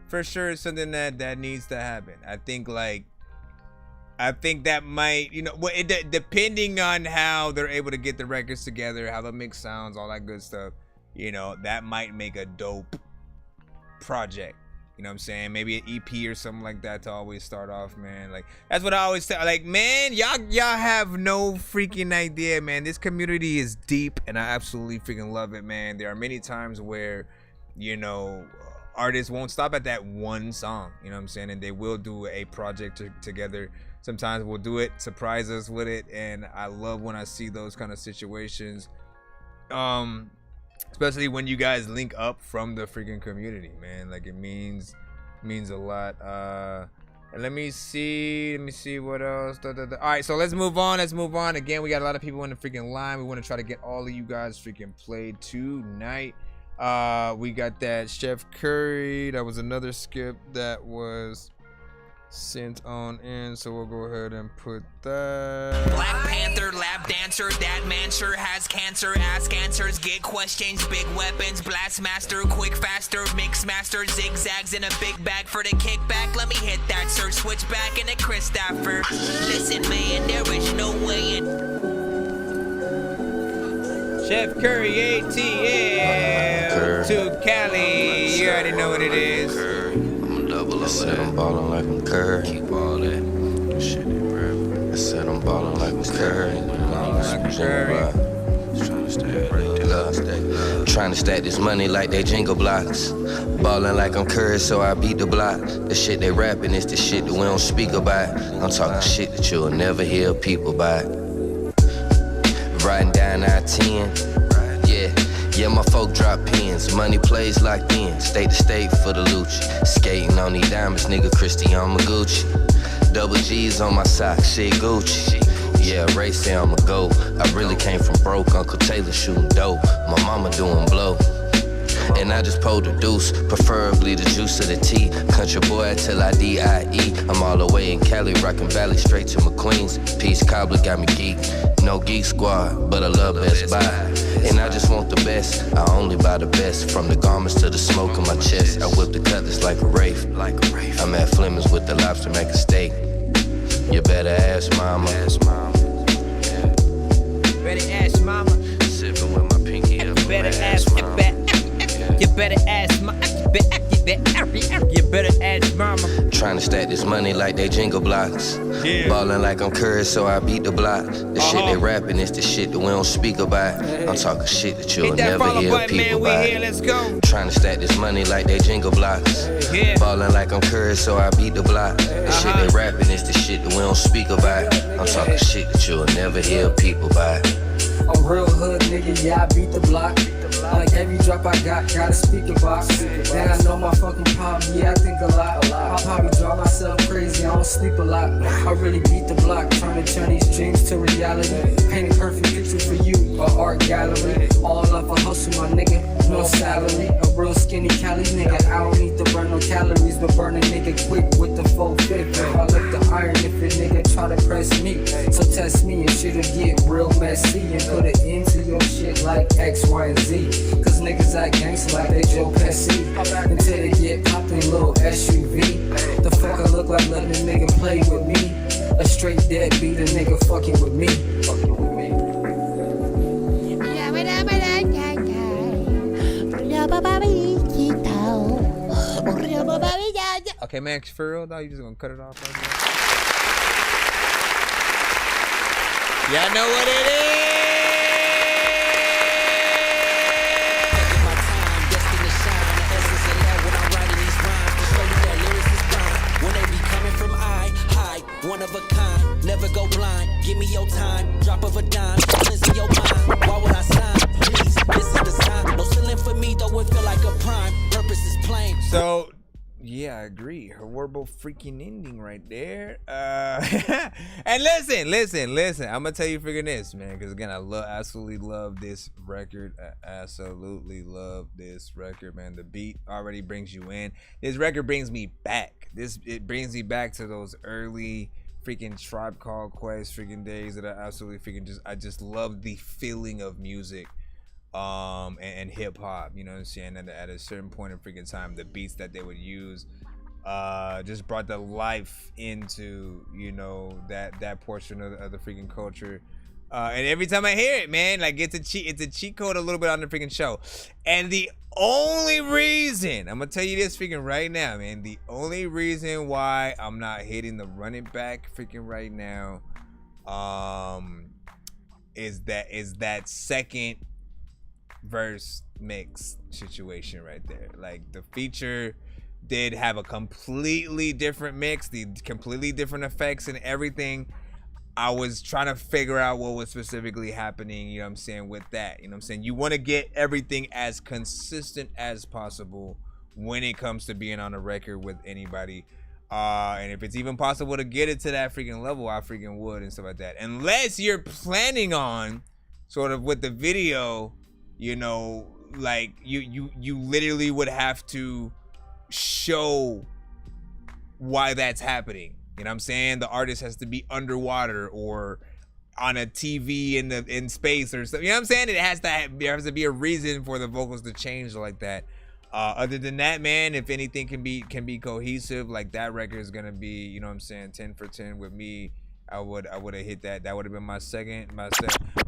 for sure, is something that needs to happen. I think that might, you know, depending on how they're able to get the records together, how the mix sounds, all that good stuff. You know, that might make a dope project. You know what I'm saying? Maybe an EP or something like that to always start off, man. Like, that's what I always say. Like, man, y'all have no freaking idea, man. This community is deep, and I absolutely freaking love it, man. There are many times where, you know, artists won't stop at that one song. You know what I'm saying? And they will do a project together. Sometimes we'll do it, surprise us with it, and I love when I see those kind of situations. Especially when you guys link up from the freaking community, man. Like, it means a lot. And let me see what else. All right, so let's move on. Again, we got a lot of people in the freaking line. We want to try to get all of you guys freaking played tonight. We got that Chef Curry. That was another skip that was sent on in, so we'll go ahead and put that. Black Panther, lap dancer, that man sure has cancer. Ask answers, get questions, big weapons, blast master, quick faster, mix master, zigzags in a big bag for the kickback. Let me hit that, sir, switch back in a Christopher. Listen, man, there is no way in. Chef Curry ATL to Cali. You already know what it is. I said I'm ballin' like I'm Curry. Keep all that shit in rap. I said I'm ballin' like I'm Curry. Trying to stack this money like they jingle blocks. Ballin' like I'm Curry, so I beat the block. The shit they rapping is the shit that we don't speak about. I'm talking shit that you'll never hear people about. Riding down I-10. Yeah, my folk drop pins, money plays locked in, state to state for the Lucci. Skating on these diamonds, nigga, Christian Gucci. Double G's on my socks, shit Gucci. Yeah, Ray say I'm a GOAT. I really came from broke, Uncle Taylor shooting dope. My mama doing blow. And I just pulled the deuce, preferably the juice of the tea. Country boy till I D.I.E. I'm all the way in Cali, rockin' Valley straight to McQueen's. Peace Cobbler got me geek. No geek squad, but I love Best Buy. And I just want the best, I only buy the best. From the garments to the smoke on my chest, I whip the cutlass like a Wraith. I'm at Fleming's with the lobster, make a steak. You better ask mama. Better ask mama. Sippin' with my pinky up. You better ask mama. You better ask mama. You better ask mama. Trying to stack this money like they jingle blocks. Yeah. Ballin' like I'm Curry, so I beat the block. The shit they rapping is the shit that we don't speak about. I'm talking shit that you'll never hear people about. Let's go. Trying to stack this money like they jingle blocks. Yeah. Ballin' like I'm Curry, so I beat the block. The shit they rapping is the shit that we don't speak about. I'm talking shit that you'll never hear people about. I'm real hood, nigga, yeah, I beat the block. Like every drop I got a speaker box. Man, I know my fucking problem, yeah, I think a lot. I probably drive myself crazy, I don't sleep a lot. I really beat the block, trying to turn these dreams to reality. Paint a perfect picture for you, art gallery. All off a hustle, my nigga, no salary. A real skinny Cali nigga, I don't need to burn no calories, but burn a nigga quick with the 450. I lift the iron if a nigga try to press me. So test me and shit'll get real messy and put an end to your shit like X, Y, and Z. Cause niggas act gangsta like they Joe Pesci until they get popped in little SUV. The fuck I look like letting a nigga play with me? A straight deadbeat, a nigga fucking with me. Okay, man, for real though, you just gonna cut it off right there? Y'all know what it is. Taking my time, destined to shine. The essence of that when I'm writing these rhymes to show you that lyrics is fine. When they be coming from high, one of a kind. Never go blind. Give me your time. Drop of a dime. Feelings in your mind. Why would I sign? Please, this is the sign. No ceiling for me though. It feel like a prime. Purpose is plain. So. Yeah, I agree. Horrible freaking ending right there. And listen. I'm gonna tell you freaking this, man, because again, I absolutely love this record. I absolutely love this record, man. The beat already brings you in. This record brings me back. It brings me back to those early freaking Tribe Called Quest freaking days that I absolutely freaking I just love the feeling of music. And hip hop, you know what I'm saying? And at a certain point in freaking time, the beats that they would use just brought the life into, you know, that portion of the freaking culture. And every time I hear it, man, like it's a cheat code a little bit on the freaking show. And the only reason, I'm gonna tell you this freaking right now, man, the only reason why I'm not hitting the run it back freaking right now, is that second verse mix situation right there. Like the feature did have a completely different mix, the completely different effects and everything. I was trying to figure out what was specifically happening, you know what I'm saying, with that. You know what I'm saying? You want to get everything as consistent as possible when it comes to being on a record with anybody. And if it's even possible to get it to that freaking level, I freaking would and stuff like that. Unless you're planning on sort of with the video, you know, like you literally would have to show why that's happening. You know what I'm saying? The artist has to be underwater or on a TV in space or something. You know what I'm saying? There has to be a reason for the vocals to change like that. Other than that, man, if anything can be cohesive, like that record is gonna be, you know what I'm saying, 10 for 10 with me. I would have hit that. That would have been my second. All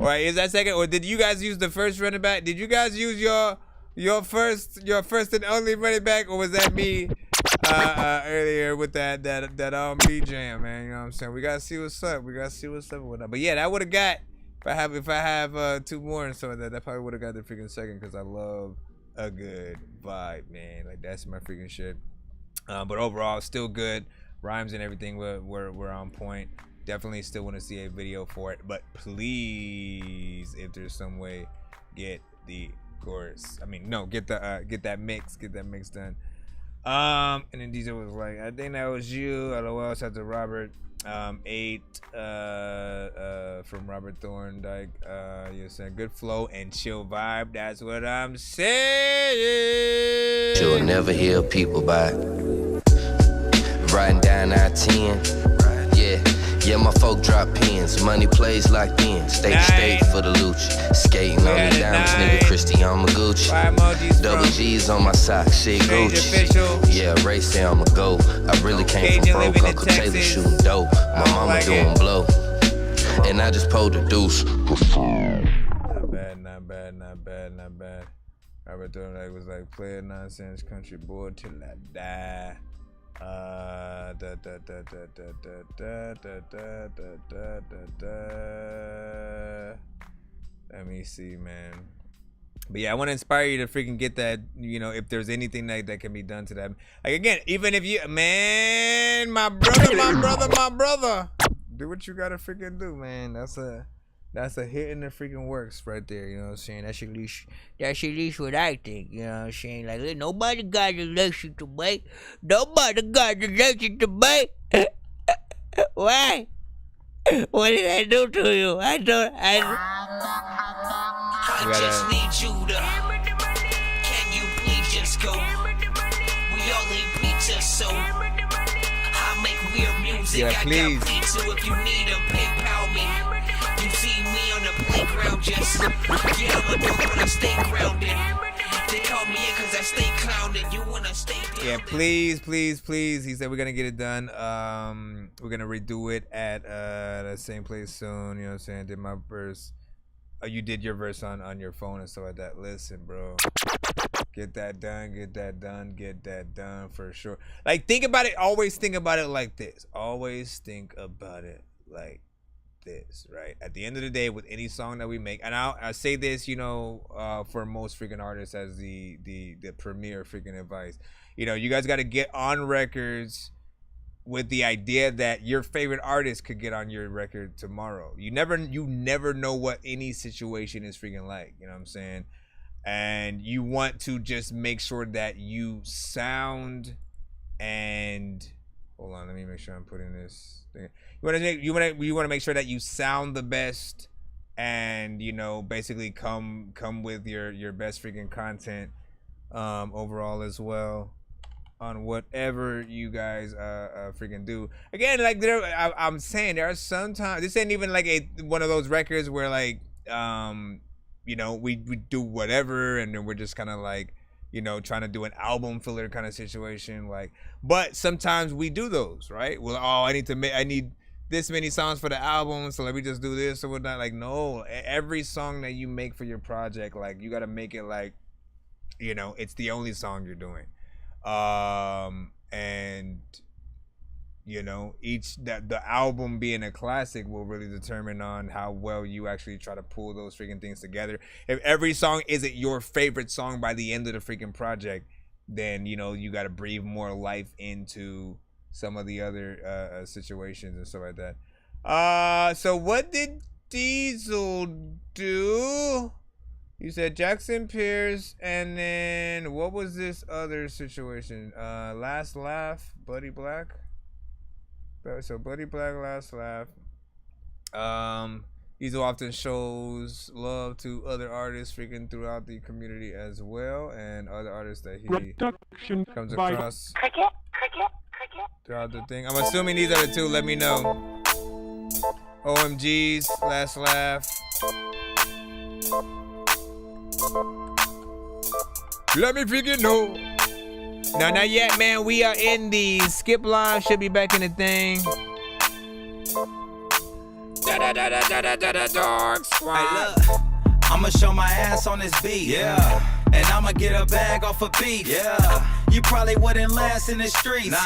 right, is that second? Or did you guys use the first running back? Did you guys use your first and only running back, or was that me earlier with that B jam, man? You know what I'm saying? We gotta see what's up. With that. But yeah, that would have got if I have two more and some of that probably would have got the freaking second, because I love a good vibe, man. Like that's my freaking shit. But overall, still good. Rhymes and everything were on point. Definitely still want to see a video for it, but please, if there's some way, get the chorus. I mean, no, get that mix done. And then DJ was like, I think that was you. LOL, shout out to Robert. 8 from Robert Thorndike. You're saying good flow and chill vibe. That's what I'm saying. You'll never hear people by riding down I-10. Yeah, my folk drop pins. Money plays locked in. State to state for the loot. Skating on the diamonds, nigga. Christian Magucci. Double G's on my socks, shit Gucci. Yeah, race there, I'ma go. I really came from broke. Uncle Taylor shooting dope. My mama doing blow. And I just pulled the deuce. Not bad. Robert Thorndike was like, play a nonsense country boy till I die. Let me see, man. But yeah, I want to inspire you to freaking get that, you know, if there's anything that can be done to that. Like again, even if you, man, my brother, do what you gotta freaking do, man. That's a hit in the freaking works right there, you know what I'm saying? That's at least what I think, you know what I'm saying? Like, nobody got the election to make. Why? What did I do to you? just need you to. Can you please just go? We all need pizza, so I make weird music. Yeah, please. I got pizza if you need a PayPal me. You see me on the playground, just yeah, I'm a dude when I stay grounded. They call me in cause I stay clowned and you wanna stay down. Yeah, please. He said we're gonna get it done. We're gonna redo it at the same place soon. You know what I'm saying? Did my verse. Oh, you did your verse on your phone and stuff like that. Listen, bro. Get that done for sure. Like, think about it. Always think about it like this. Always think about it like this, right? At the end of the day, with any song that we make, and I say this, you know, for most freaking artists as the premier freaking advice. You know, you guys got to get on records with the idea that your favorite artist could get on your record tomorrow. You never know what any situation is freaking like. You know what I'm saying? And you want to just make sure that you sound and hold on, let me make sure I'm putting this thing. You want to make sure that you sound the best, and you know, basically come with your best freaking content overall as well on whatever you guys freaking do. Again, like I'm saying, there are sometimes this ain't even like one of those records where like you know, we do whatever and then we're just kind of like, you know, trying to do an album filler kind of situation, like, but sometimes we do those, right? Well, oh, I need this many songs for the album, so let me just do this or whatnot. Like, no, every song that you make for your project, like, you got to make it like, you know, it's the only song you're doing. And you know, the album being a classic will really determine on how well you actually try to pull those freaking things together. If every song isn't your favorite song by the end of the freaking project, then, you know, you got to breathe more life into some of the other situations and stuff like that. So what did Diesel do? You said Jackson Pierce, and then what was this other situation? Last Laugh, Buddy Black. So Buddy Black, Last Laugh. Diesel often shows love to other artists freaking throughout the community as well, and other artists that he comes across throughout the thing. I'm assuming these are the two. Let me know. OMGs, Last Laugh. Let me freaking know. No, not yet, man. We are in the skip line. Should be back in the thing. Dork Squad. Hey, look, I'ma show my ass on this beat. Yeah. And I'ma get a bag off of beef. Yeah. You probably wouldn't last in the streets. Nah.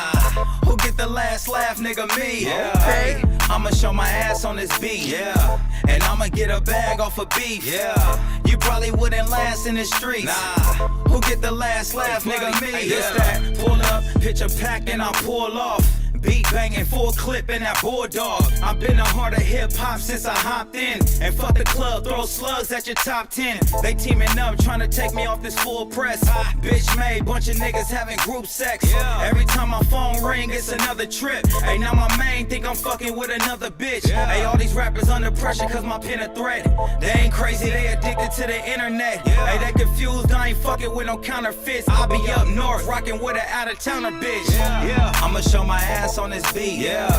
Who get the last laugh, nigga? Me. Yeah. Okay. I'ma show my ass on this beat. Yeah. And I'ma get a bag off of beef. Yeah. You probably wouldn't last in the streets. Nah. Who get the last laugh, nigga? Me. Hey, yeah. That. Pull up, pitch a pack, and I pull off. Beat banging, full clip in that bulldog. I've been the heart of hip hop since I hopped in. And fuck the club, throw slugs at your top 10. They teaming up, trying to take me off this full press. Bitch made, bunch of niggas having group sex. Yeah. Every time my phone ring, it's another trip. Hey, now my main think I'm fucking with another bitch. Yeah. Hey, all these rappers under pressure cause my pen a threat. They ain't crazy, they addicted to the internet. Yeah. Hey, they confused, I ain't fucking with no counterfeits. I'll be up north, rocking with an out-of-towner bitch. Yeah. I'ma show my ass on this beat, yeah.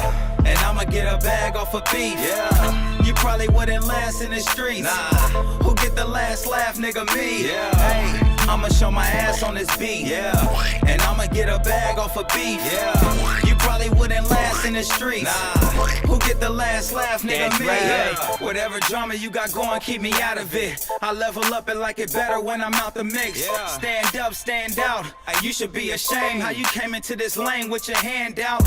And I'ma get a bag off of beef, yeah. You probably wouldn't last in the streets. Nah. Who get the last laugh, nigga? Me. Yeah. Hey, I'ma show my ass on this beat, yeah. And I'ma get a bag off of beef, yeah. You probably wouldn't last in the streets. Nah. Who get the last laugh, nigga? That's me. Right, yeah. Whatever drama you got going, keep me out of it. I level up and like it better when I'm out the mix. Yeah. Stand up, stand out. You should be ashamed how you came into this lane with your hand out.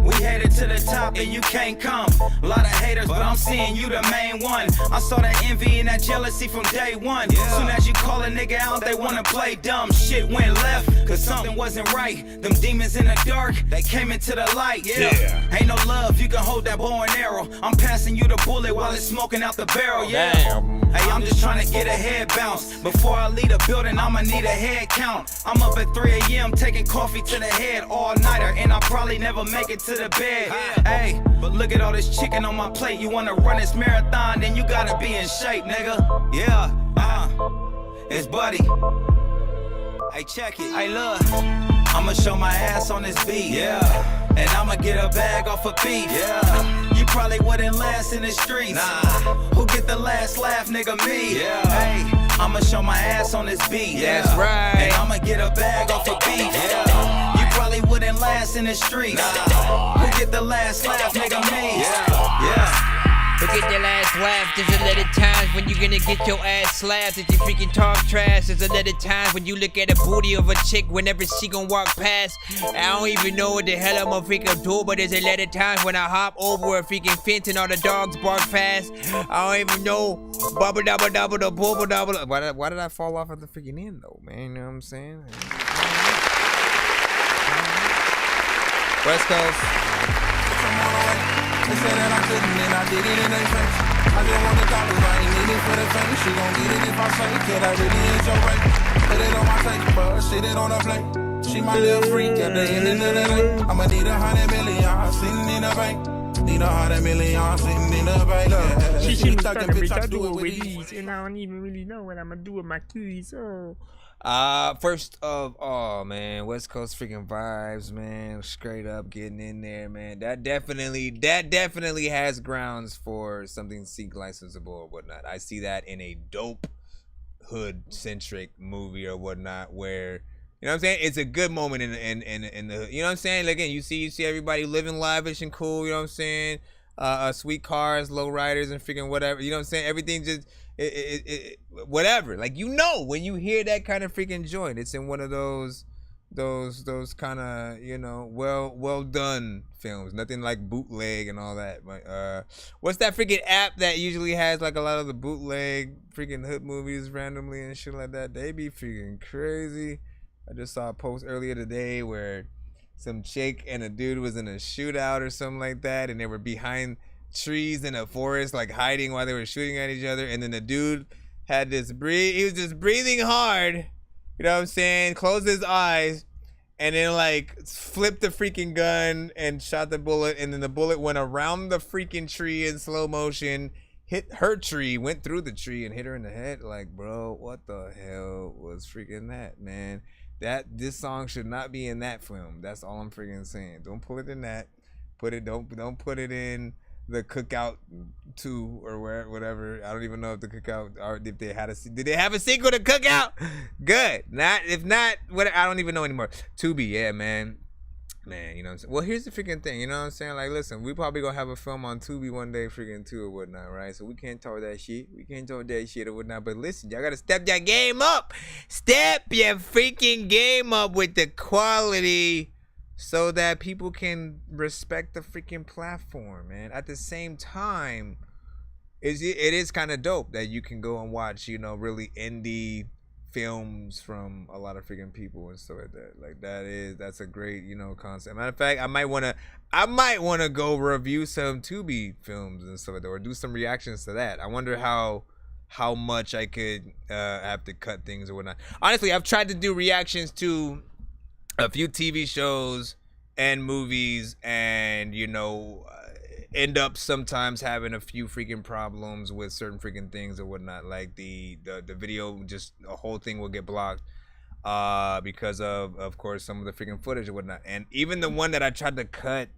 We headed to the top and you can't come. A lot of haters, but I'm seeing you the main one. I saw that envy and that jealousy from day one. Yeah. Soon as you call a nigga out, they wanna play dumb. Shit went left, cause something wasn't right. Them demons in the dark, they came into the light. Yeah. Ain't no love, you can hold that bow and arrow. I'm passing you the bullet while it's smoking out the barrel. Yeah. Damn. Hey, I'm just trying to get a head bounce. Before I leave the building, I'ma need a head count. I'm up at 3 a.m. taking coffee to the head all nighter, and I'll probably never make it to the bed. Hey, but look at all this chicken on my plate. You wanna run this marathon, then you gotta be in shape, nigga. Yeah. It's Buddy. Hey, check it. Hey, look. I'ma show my ass on this beat. Yeah. And I'ma get a bag off a beat. Yeah. You probably wouldn't last in the streets. Nah. Who get the last laugh, nigga? Me. Yeah. Hey. I'ma show my ass on this beat. Yeah. That's right. And I'ma get a bag off a beat. Yeah. You probably wouldn't last in the streets. Nah. Who get the last laugh, nigga? Me. Yeah. Yeah. Look at the last laugh. There's a lot of times when you're gonna get your ass slapped if you freaking talk trash. There's a lot of times when you look at the booty of a chick whenever she gon' walk past. I don't even know what the hell I'm gonna freaking do, but there's a lot of times when I hop over a freaking fence and all the dogs bark fast. I don't even know. Bubble double double the bubble double. Why did I fall off at the freaking end though, man? You know what I'm saying? West Coast. They said that I couldn't and I did it in their face. I just want the dollars, I ain't need it for the fame. She gon' get it if I say, kid, I really ain't your rate. Put it on my tape, but sit it on a plate. She my little freak at the end of the day. I'ma need 100 million sitting in the bank. Need 100 million sitting in the bank. She was talking, bitch, I do it with ease. And I don't even really know what I'ma do with my keys. Oh. First of all, man, West Coast freaking vibes, man. Straight up getting in there, man. That definitely has grounds for something seek licensable or whatnot. I see that in a dope hood-centric movie or whatnot, where, you know what I'm saying, it's a good moment in the, you know what I'm saying? Like, again, you see everybody living lavish and cool, you know what I'm saying? Sweet cars, low riders, and freaking whatever, you know what I'm saying? Everything just whatever, like, you know, when you hear that kind of freaking joint, it's in one of those kind of, you know, well done films. Nothing like bootleg and all that. But what's that freaking app that usually has like a lot of the bootleg freaking hood movies randomly and shit like that? They be freaking crazy. I just saw a post earlier today where some chick and a dude was in a shootout or something like that, and they were behind trees in a forest, like hiding while they were shooting at each other, and then the dude had this he was just breathing hard, you know what I'm saying, closed his eyes, and then like flipped the freaking gun and shot the bullet, and then the bullet went around the freaking tree in slow motion, hit her tree, went through the tree, and hit her in the head. Like, bro, what the hell was freaking that, man? This song should not be in that film. That's all I'm freaking saying. Don't put it in that. Don't put it in the Cookout 2 or whatever. I don't even know if the Cookout, or if they had did they have a sequel to Cookout? Good. If not, what, I don't even know anymore. Tubi, yeah, man, you know what I'm saying? Well, here's the freaking thing, you know what I'm saying? Like, listen, we probably gonna have a film on Tubi one day freaking too or whatnot, right? So we can't talk that shit. Or whatnot. But listen, y'all gotta step your game up. Step your freaking game up with the quality, so that people can respect the freaking platform, man. At the same time, it is kind of dope that you can go and watch, you know, really indie films from a lot of freaking people and stuff like that. Like, that's a great, you know, concept. Matter of fact, I might wanna go review some Tubi films and stuff like that, or do some reactions to that. I wonder how much I could have to cut things or whatnot. Honestly, I've tried to do reactions to a few TV shows and movies, and, you know, end up sometimes having a few freaking problems with certain freaking things or whatnot. Like the video, just the whole thing will get blocked because of course, some of the freaking footage or whatnot. And even the one that I tried to cut,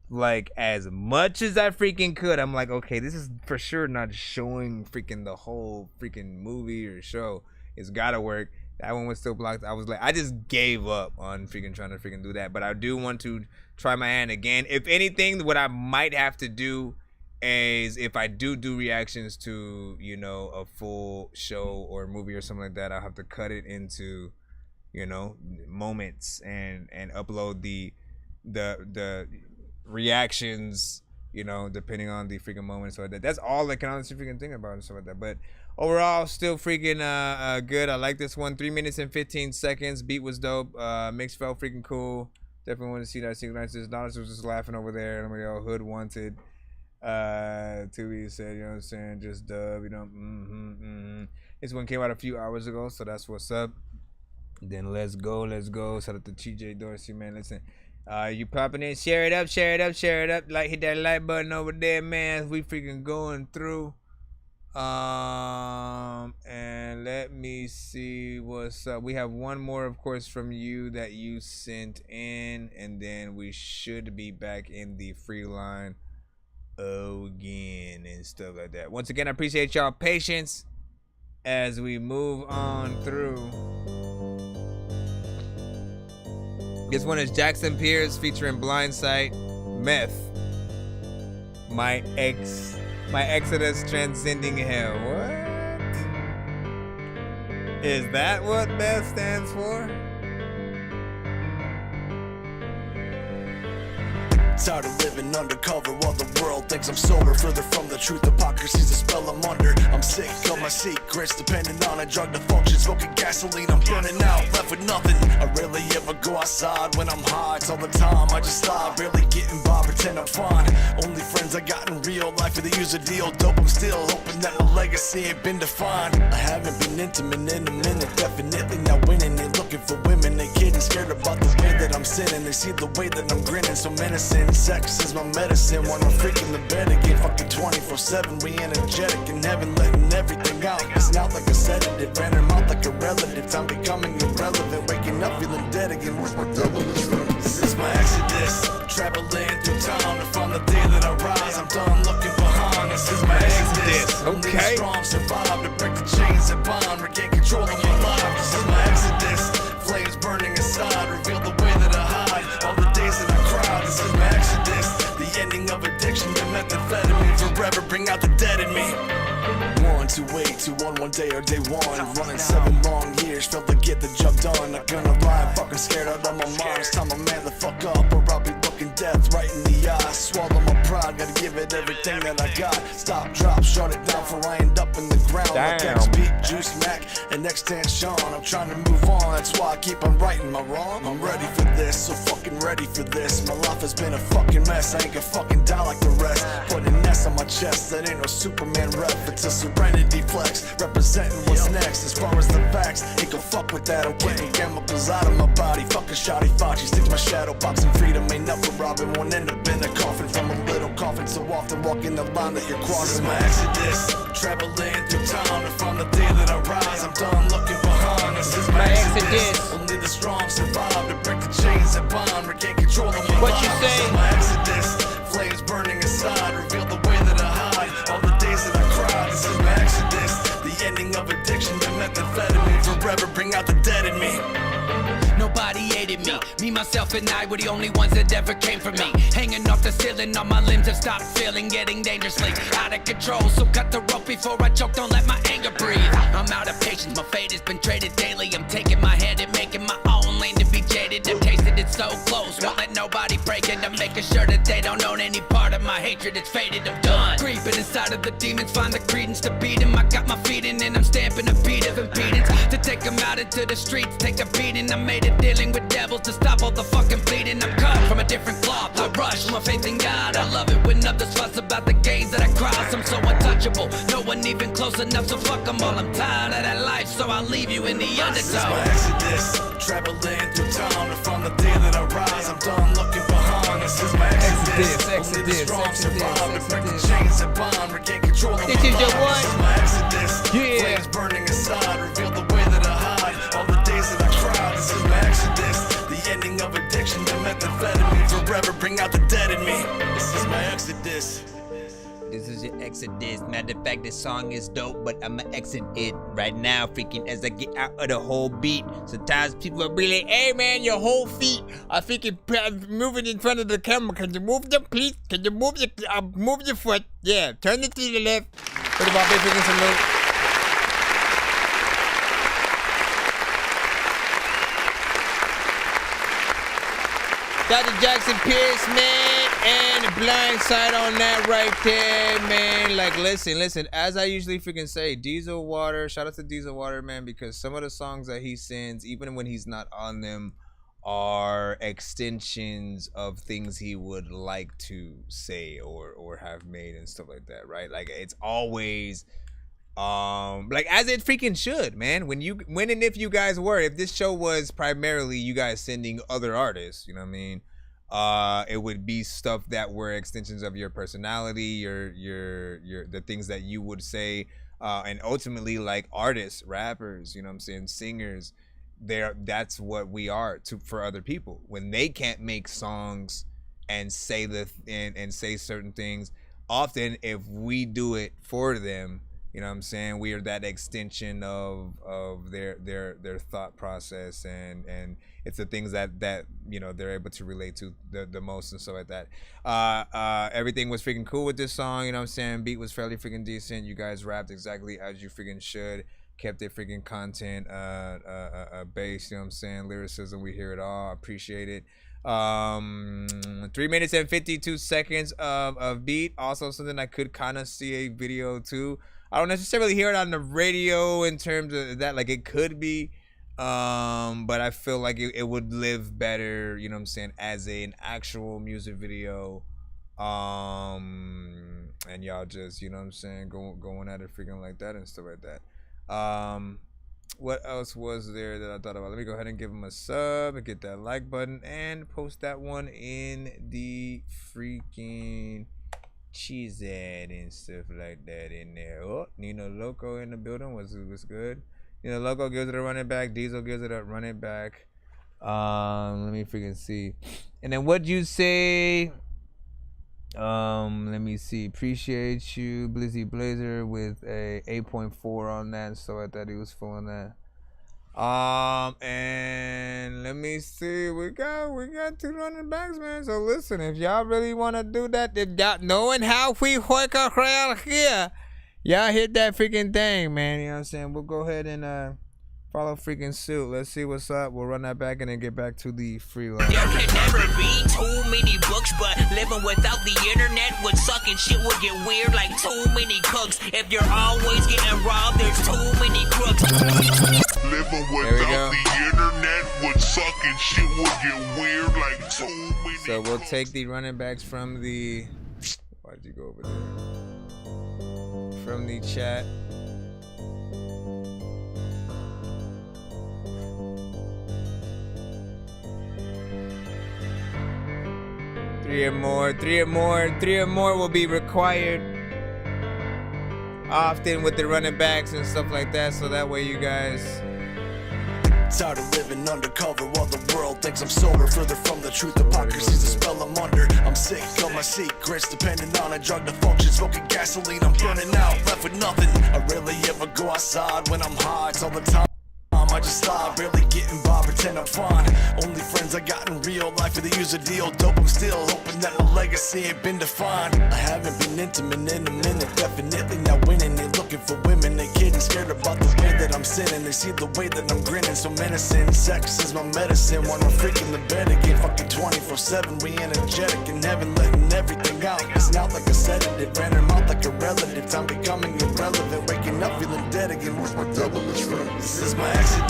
like, as much as I freaking could, I'm like, okay, this is for sure not showing freaking the whole freaking movie or show. It's gotta work. That one was still blocked. I was like, I just gave up on freaking trying to freaking do that. But I do want to try my hand again. If anything, what I might have to do is, if I do reactions to, you know, a full show or movie or something like that, I'll have to cut it into, you know, moments and upload the reactions, you know, depending on the freaking moment. So that's all I can honestly freaking think about and stuff like that. But overall, still freaking good. I like this one. 3 minutes and 15 seconds. Beat was dope. Mix felt freaking cool. Definitely want to see that synchronized. Dollars was just laughing over there. And we all hood wanted. Tubi said, you know what I'm saying? Just dub, you know. This one came out a few hours ago, so that's what's up. Then let's go. Shout out to TJ Dorsey, man. Listen. You popping in, share it up. Like, hit that like button over there, man. As we freaking going through. And let me see what's up. We have one more, of course, from you that you sent in, and then we should be back in the free line again and stuff like that. Once again, I appreciate y'all patience as we move on through. This one is Jackson Pierce featuring Blindsight, Meth. My Exodus transcending hell. What? Is that what Meth stands for? Tired of living undercover while the world thinks I'm sober. Further from the truth, hypocrisy's the spell I'm under. I'm sick of my secrets, dependent on a drug to function. Smoking gasoline, I'm burning out, left with nothing. I rarely ever go outside when I'm high. It's all the time, I just lie, barely getting by, pretend I'm fine. Only friends I got in real life are the user deal dope. I'm still hoping that my legacy ain't been defined. I haven't been intimate in a minute, definitely not winning. They looking for women, they kidding, scared about the way that I'm sinning. They see the way that I'm grinning, so menacing. Sex is my medicine when I'm freaking the bed again. Fucking 24/7, we energetic in heaven, letting everything out. It's out like a sedative, ran her mouth like a relative. Time becoming irrelevant, waking up feeling dead again. Where's my double? This is my exodus, traveling through time to find the day that I rise. I'm done looking behind. This is my exodus. Only the strong survive to break the chains that bind, regain control of my life. This is my exodus, flames burning inside, reveal the way that I hide. All the days that I cried. This is my exodus, the ending of addiction to methamphetamine. Forever bring out the dead in me. 1, 2, 8, 2, 1, one day or day one. Running 7 long years, felt to get the job done. Not gonna lie, I'm fucking scared out of my mind. It's time I man the fuck up, or I'll be looking death right in the eye. Swallow my pride, gotta give it everything that I got. Stop, drop, shut it down before I end up in the ground. Like XP, Juice Mac, and Extension. I'm trying to move on, that's why I keep on writing my wrong. I'm ready for this, so fucking ready for this. My life has been a fucking mess, I ain't gonna fucking die like the rest. Put an S on my chest, that ain't no Superman rep. It's a serenity flex, representing what's next. As far as the facts, ain't gon' fuck with that. I'm getting chemicals out of my body. Fucking shoddy Fachi, sticks my shadow box and freedom. Ain't nothing robbing, won't end up in a coffin. From a little coffin, so often walking the line that you're crossing. This is my exodus, traveling through time to find the day that I rise. I'm done looking behind. This is my exodus. Only the strong survive to break the chains that bind, regain control of my life. What you say? This is my exodus, flames burning inside, reveal the way that I hide. All the days that I cried. This is my exodus, the ending of addiction to methamphetamine. Forever bring out the dead in me. Nobody hated me. Me, myself, and I were the only ones that ever came for me. Hanging off the ceiling, all my limbs have stopped feeling, getting dangerously out of control. So cut the rope before I choke, don't let my anger breathe. I'm out of patience, my fate has been traded daily. I'm taking my hand and making my own lane to be jaded. I've tasted it so close, won't let nobody break it. I'm making sure that they don't own any part of my hatred. It's faded, I'm done. Creeping inside of the demons, find the credence to beat them. I got my feet in and I'm stamping a beat of impedance to take them out into the streets, take a beating. I made it dealing with devils to stop all the fucking bleeding. I'm cut from a different cloth. I rush my faith in God. I love it when others fuss about the gains that I cross. I'm so untouchable, no one even close enough. So fuck them all. I'm tired of that life, so I'll leave you in the undertow. This is my exodus, traveling through time to find the day that I rise. I'm done looking behind. This is my exodus. Only the strong survive to break the chains that bind, regain control of my life. This is my exodus. Flames burning inside, reveal the way that I hide. All the days that I cried. This is my exodus, the ending of addiction to methamphetamine. Forever bring out the dead in me. This is my exodus. This is your exodus. Matter of fact, this song is dope, but I'ma exit it right now, freaking, as I get out of the whole beat. Sometimes people will be like, hey man, your whole feet are freaking moving in front of the camera. Can you move them, please? Can you move your foot? Yeah, turn it to the left. Put about big freaking salute. Shout out to Jackson Pierce, man, and Blindside on that right there, man. Like, listen, as I usually freaking say, Diesel Water, shout out to Diesel Water, man, because some of the songs that he sends, even when he's not on them, are extensions of things he would like to say or have made and stuff like that, right? Like, it's always like as it freaking should, man. When and if you guys were, if this show was primarily you guys sending other artists, you know what I mean, It would be stuff that were extensions of your personality, your the things that you would say, and ultimately like artists, rappers, you know what I'm saying, singers. That's what we are for other people when they can't make songs and say and say certain things. Often, if we do it for them, you know what I'm saying, we are that extension of their thought process, and it's the things that you know they're able to relate to the most and stuff like that. Everything was freaking cool with this song, you know what I'm saying. Beat was fairly freaking decent. You guys rapped exactly as you freaking should. Kept it freaking content based, you know what I'm saying. Lyricism, we hear it all. Appreciate it. 3 minutes and 52 seconds of beat. Also something I could kind of see a video too. I don't necessarily hear it on the radio in terms of that, like it could be, but I feel like it would live better, you know what I'm saying, as an actual music video. And y'all just, you know what I'm saying, going at it freaking like that and stuff like that. What else was there that I thought about? Let me go ahead and give him a sub and get that like button and post that one in the freaking cheese ad and stuff like that in there. Oh, Nino Loco in the building was good. Nino Loco gives it a running back. Diesel gives it a running back. Let me freaking see. And then what'd you say? Let me see. Appreciate you, Blizzy Blazer, with a 8.4 on that, so I thought he was full on that. And let me see. We got 2 running backs, man. So listen, if y'all really want to do that, if y'all knowing how we work around here, y'all hit that freaking thing, man. You know what I'm saying? We'll go ahead and follow freaking suit. Let's see what's up. We'll run that back and then get back to the free line. There can never be too many books, but living without the internet would suck and shit would get weird like too many cooks. If you're always getting robbed, there's too many crooks. Living without the internet would suck and shit would get weird like too many So we'll take the running backs from the... Why'd you go over there? From the chat. Three or more will be required often with the running backs and stuff like that, so that way you guys... Tired of living undercover while the world thinks I'm sober. Further from the truth, hypocrisy's the spell I'm under. I'm sick of my secrets, depending on a drug to function. Smoking gasoline, I'm burning out, left with nothing. I rarely ever go outside when I'm high, it's all the time. I just lie, barely getting by, pretend I'm fine. Only friends I got in real life are the user deal dope. I'm still hoping that my legacy ain't been defined. I haven't been intimate in a minute, definitely not winning. They looking for women, they kidding, scared about the way that I'm sinning. They see the way that I'm grinning, so menacing. Sex is my medicine, when I'm freaking the bed again. Fucking 24/7, we energetic in heaven, letting everything out. It's out like a sedative, ran her mouth like a relative. Time becoming irrelevant, waking up feeling dead again. Where's my devilish friend? This is my exodus.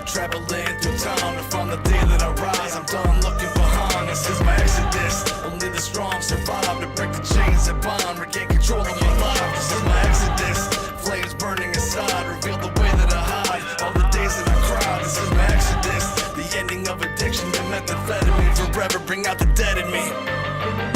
Traveling through time to find the day that I rise. I'm done looking behind. This is my exodus. Only the strong survive to break the chains that bind. Regain control of my life. This is my exodus. Flames burning inside. Reveal the way that I hide. All the days that I cried. This is my exodus. The ending of addiction to methamphetamine. Forever bring out the dead in me.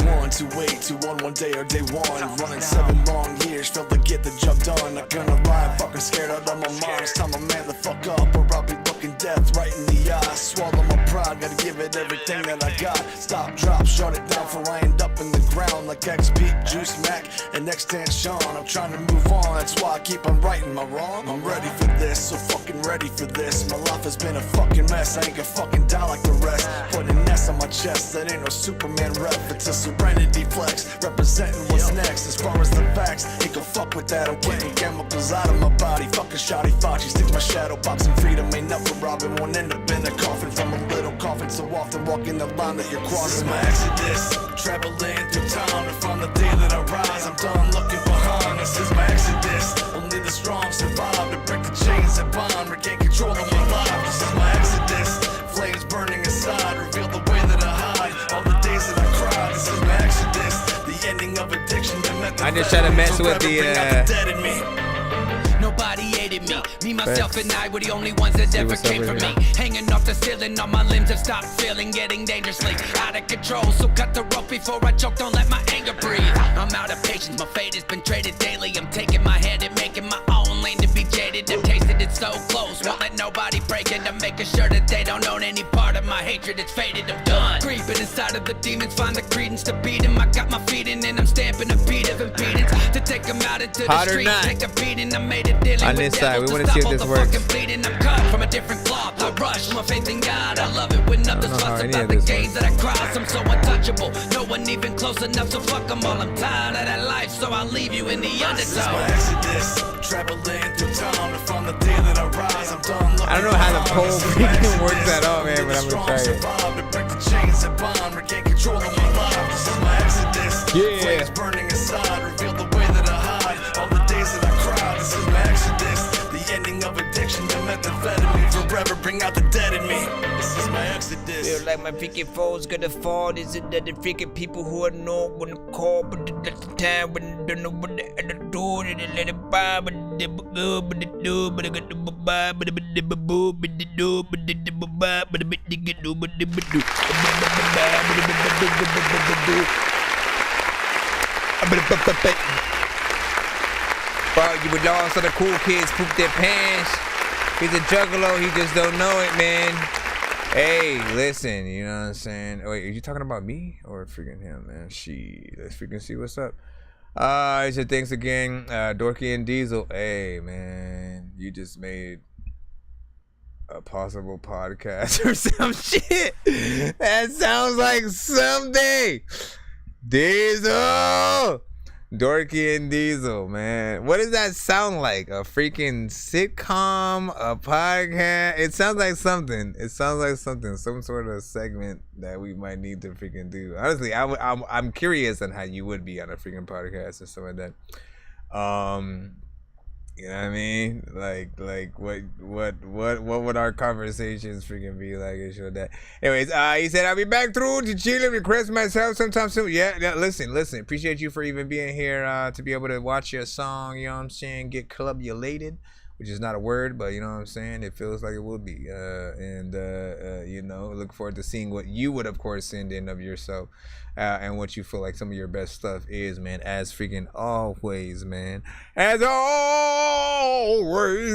1, 2, 8, 2, 1, 1 day or day one. Running 7 long years, failed to get the job done. Not gonna lie, fucking scared out of my mind. It's time I man the fuck up, or I'll be looking death right in the eye. Swallow my pride, gotta give it everything that I got. Stop, drop, shut it down before I end up in the ground. Like XP, Juice Mac, and Extension. I'm trying to move on, that's why I keep on writing my wrong. I'm ready for this, so fucking ready for this. My life has been a fucking mess, I ain't gonna fucking die like the rest. Put an S on my chest, that ain't no Superman rep. It's a serenity flex, representing what's next. As far as the facts, ain't gon' fuck with that. I'm getting chemicals out of my body. Fucking shoddy Fachi, sticks my shadow, boxing freedom. Ain't nothing robbing, won't end up in a coffin. From a little coffin, so often walking the line that you're crossing. This is my exodus, traveling through time to find the day that I rise. I'm done looking behind, this is my exodus. Only the strong survive to break the chains that bind. Regain control of my life, this is my exodus. Flames burning inside, reveal the way that I hide. All the days that I cried, this is my exodus. The ending of addiction to methamphetamine. I just try to mess with the nobody hated me. Me, myself, and I were the only ones that ever came for me. Hanging off the ceiling, all my limbs have stopped feeling, getting dangerously out of control. So cut the rope before I choke, don't let my anger breathe. I'm out of patience, my fate has been traded daily. I'm taking my hand and making my own lane to be jaded. I've tasted it so close, won't let nobody break it. I'm making sure that they don't own any part of my hatred. It's faded, I'm done. Creeping inside of the demons, find the credence to beat them. I got my feet in and I'm stamping a beat of impedance to take them out into the street. Take a beating, I made it dealing on with this side, we devils want to see stop if this all the works. fucking bleeding. I'm cut from a different cloth. I rush my faith in God. I love it when others fuss about the games that I cross. I'm so untouchable, no one even close enough. So fuck them all. I'm tired of that life, so I'll leave you in the undertow. Traveling through time to find the day that I rise. I'm done. I don't know how the pole freaking works at all, man, but I'm gonna try it. To break the chains that bind, regain control of my life. This is my exodus. Yeah. Flames burning inside, reveal the way that I hide. All the days that I cried. This is my exodus. The ending of addiction to methamphetamine. Forever bring out the dead in me. This is my exodus. Feel like my freaking phone's gonna fall. Is it that the freaking people who are not gonna call, but at the time when they don't know what they do, they let it buy, but they go, but they do, but they got to buy, but they boo, but they do, but they buy, but they get do, but they do. Bro, you would lost so the cool kids poop their pants. He's a juggalo, he just don't know it, man. Hey, listen, you know what I'm saying? Wait, are you talking about me or freaking him, man? Let's freaking see what's up. I said thanks again, Dorky and Diesel. Hey, man, you just made a possible podcast or some shit. That sounds like something. Diesel. Dorky and Diesel, man. What does that sound like? A freaking sitcom? A podcast? It sounds like something. It sounds like something. Some sort of segment that we might need to freaking do. Honestly, I'm curious on how you would be on a freaking podcast or something like that. You know what I mean? Like what would our conversations freaking be like and shit like that? Anyways, he said I'll be back through to Chile, request myself sometime soon. Yeah, listen. Appreciate you for even being here to be able to watch your song, you know what I'm saying, get club-ulated, which is not a word, but you know what I'm saying, it feels like it would be. You know, look forward to seeing what you would of course send in of yourself. And what you feel like some of your best stuff is, man. As freaking always, man. As always.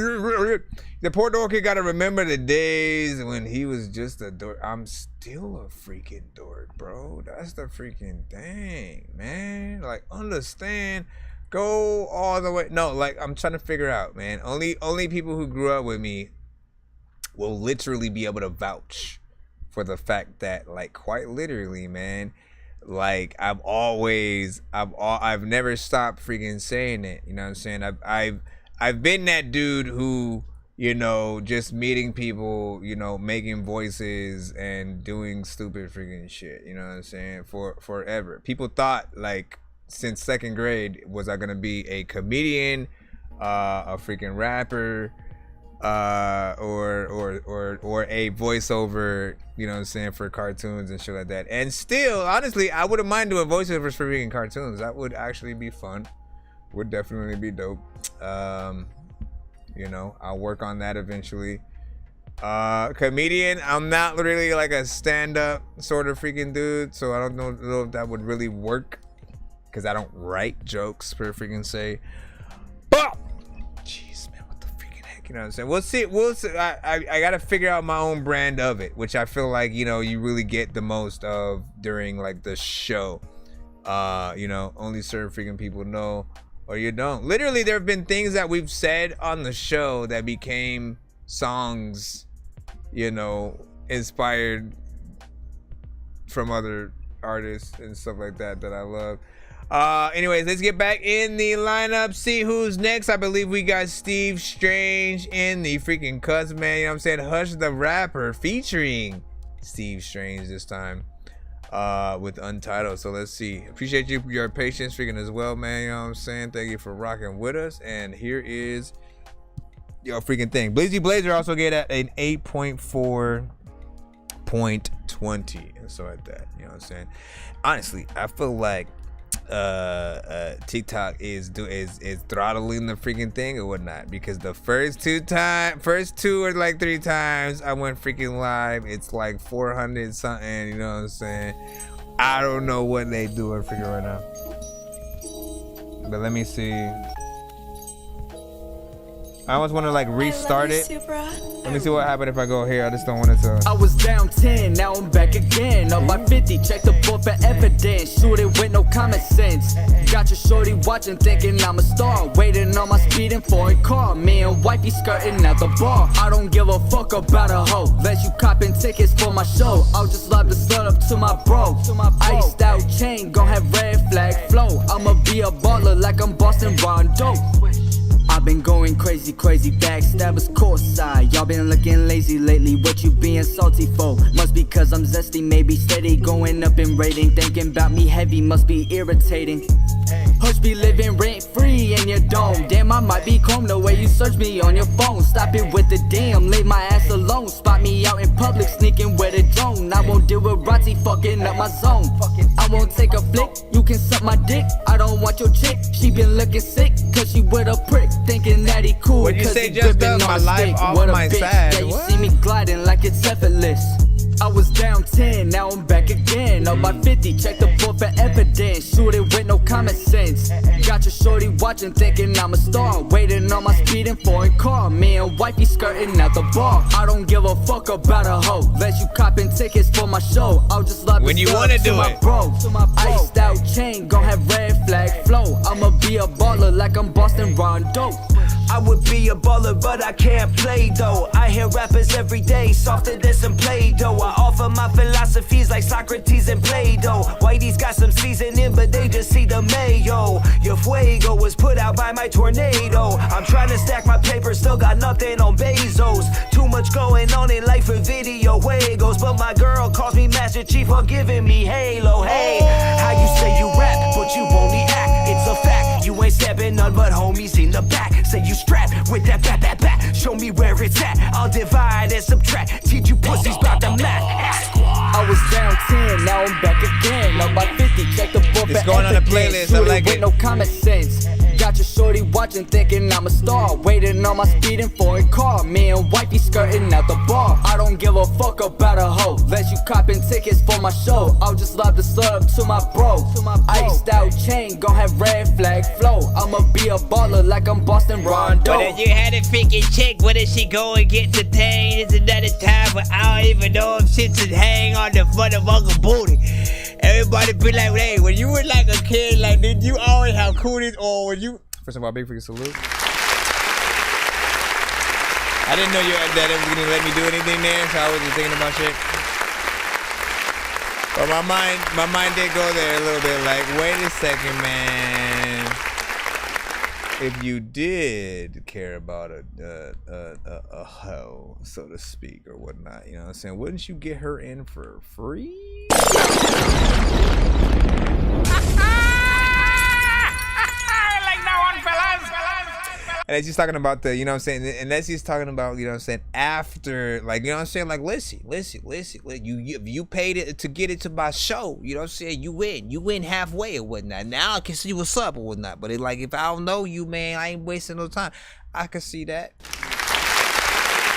The poor dorky gotta remember the days when he was just a dork. I'm still a freaking dork, bro. That's the freaking thing, man. Like, understand. Go all the way. No, like, I'm trying to figure out, man. Only people who grew up with me will literally be able to vouch for the fact that, like, quite literally, man, like I've never stopped freaking saying it. You know what I'm saying? I've been that dude who, you know, just meeting people, you know, making voices and doing stupid freaking shit. You know what I'm saying? For forever. People thought, like, since second grade, was I gonna be a comedian, a freaking rapper, or a voiceover, you know what I'm saying, for cartoons and shit like that. And still, honestly, I wouldn't mind doing voiceovers for freaking cartoons. That would actually be fun. Would definitely be dope. You know, I'll work on that eventually. Comedian, I'm not really like a stand-up sort of freaking dude, so I don't know if that would really work, because I don't write jokes per freaking say. But you know what I'm saying? We'll see. I gotta figure out my own brand of it, which I feel like, you know, you really get the most of during like the show. You know, only certain freaking people know, or you don't. Literally, there have been things that we've said on the show that became songs, you know, inspired from other artists and stuff like that I love. Anyways, let's get back in the lineup, see who's next. I believe we got Steve Strange in the freaking cuts, man. You know what I'm saying? Hush the Rapper featuring Steve Strange this time with Untitled. So let's see. Appreciate your patience freaking as well, man. You know what I'm saying? Thank you for rocking with us. And here is your freaking thing. Blazzy Blazer also get at an 8.4.20 and so like that. You know what I'm saying? Honestly, I feel like TikTok is throttling the freaking thing or whatnot, because the first two or like 3 times I went freaking live, it's like 400 something, you know what I'm saying? I don't know what they doing freaking right now, but let me see. I almost want to like restart it. Let me see what happened if I go here. I just don't want it to. I was down 10, now I'm back again. Up by 50, check the board for evidence. Shoot it with no common sense. Got your shorty watching, thinking I'm a star. Waiting on my speeding foreign car. Me and wifey skirting at the bar. I don't give a fuck about a hoe. Let you copping tickets for my show. I'll just lob the slut up to my bro. Iced out chain, gon' have red flag flow. I'ma be a baller like I'm Boston Rondo. I've been going crazy, backstabbers courtside. Y'all been looking lazy lately, what you being salty for? Must be cause I'm zesty, maybe steady, going up in rating. Thinking about me heavy, must be irritating. Hush be living rent free in your dome. Damn, I might be chrome the way you search me on your phone. Stop it with the damn, leave my ass alone. Spot me out in public, sneaking with a drone. I won't deal with Rotty fucking up my zone. I won't take a flick, you can suck my dick. I don't want your chick, she been looking sick, cause she with a prick. Thinking that he cool, when you cause say he just gripping up my on a life stick. off What a my bitch. side, Yeah, you what? see me gliding like it's effortless. I was down 10, now I'm back again. Up by 50, check the board for evidence. Shoot it with no common sense. Got your shorty watching, thinking I'm a star. Waiting on my speeding foreign car. Me and wifey skirting at the bar. I don't give a fuck about a hoe. Let you copping tickets for my show. I'll just love When the you stuff wanna to do my it. bro. Iced out chain, gon' have red flag flow. I'ma be a baller like I'm Boston Rondo. I would be a baller, but I can't play though. I hear rappers every day, softer than some Play-Doh. I offer my philosophies like Socrates and Plato. Whitey's got some seasoning, but they just see the mayo. Your fuego was put out by my tornado. I'm trying to stack my paper, still got nothing on Bezos. Too much going on in life for video juegos, but my girl calls me Master Chief for giving me Halo. Hey, how you say you rap, but you only act? It's a fact, you ain't stepping none but homies in the back. Say you strapped with that bat. Show me where it's at, I'll divide and subtract. Teach you pussies about the math. I was down 10, now I'm back again. Up by 50, check the board It's for going on the evidence. playlist, I Shoot like with it. no common sense. Got your shorty watching, thinking I'm a star. Waiting on my speeding foreign car. Me and wifey skirting at the bar. I don't give a fuck about a hoe. Let you copping tickets for my show. I'll just lob the slut up to my bro. Iced out chain, gon' have red flag flow. I'ma be a baller like I'm Boston Rondo. But if you had a freaking chick, what if she go and get detained? It's another time, but I don't even know if shit should hang on the motherfucking booty. Everybody be like, hey, when you were like a kid, like, did you always have cooties, or when you... First of all, big freaking salute. I didn't know that it was gonna let me do anything there, so I was just thinking about shit. But my mind did go there a little bit. Like, wait a second, man. If you did care about a hoe, so to speak, or whatnot, you know what I'm saying? Wouldn't you get her in for free? And as he's talking about the, you know what I'm saying, and as he's talking about, you know what I'm saying, after, like, you know what I'm saying, like, listen, you paid it to get it to my show, you know what I'm saying, you win halfway or whatnot. Now I can see what's up or whatnot, but it, like, if I don't know you, man, I ain't wasting no time. I can see that.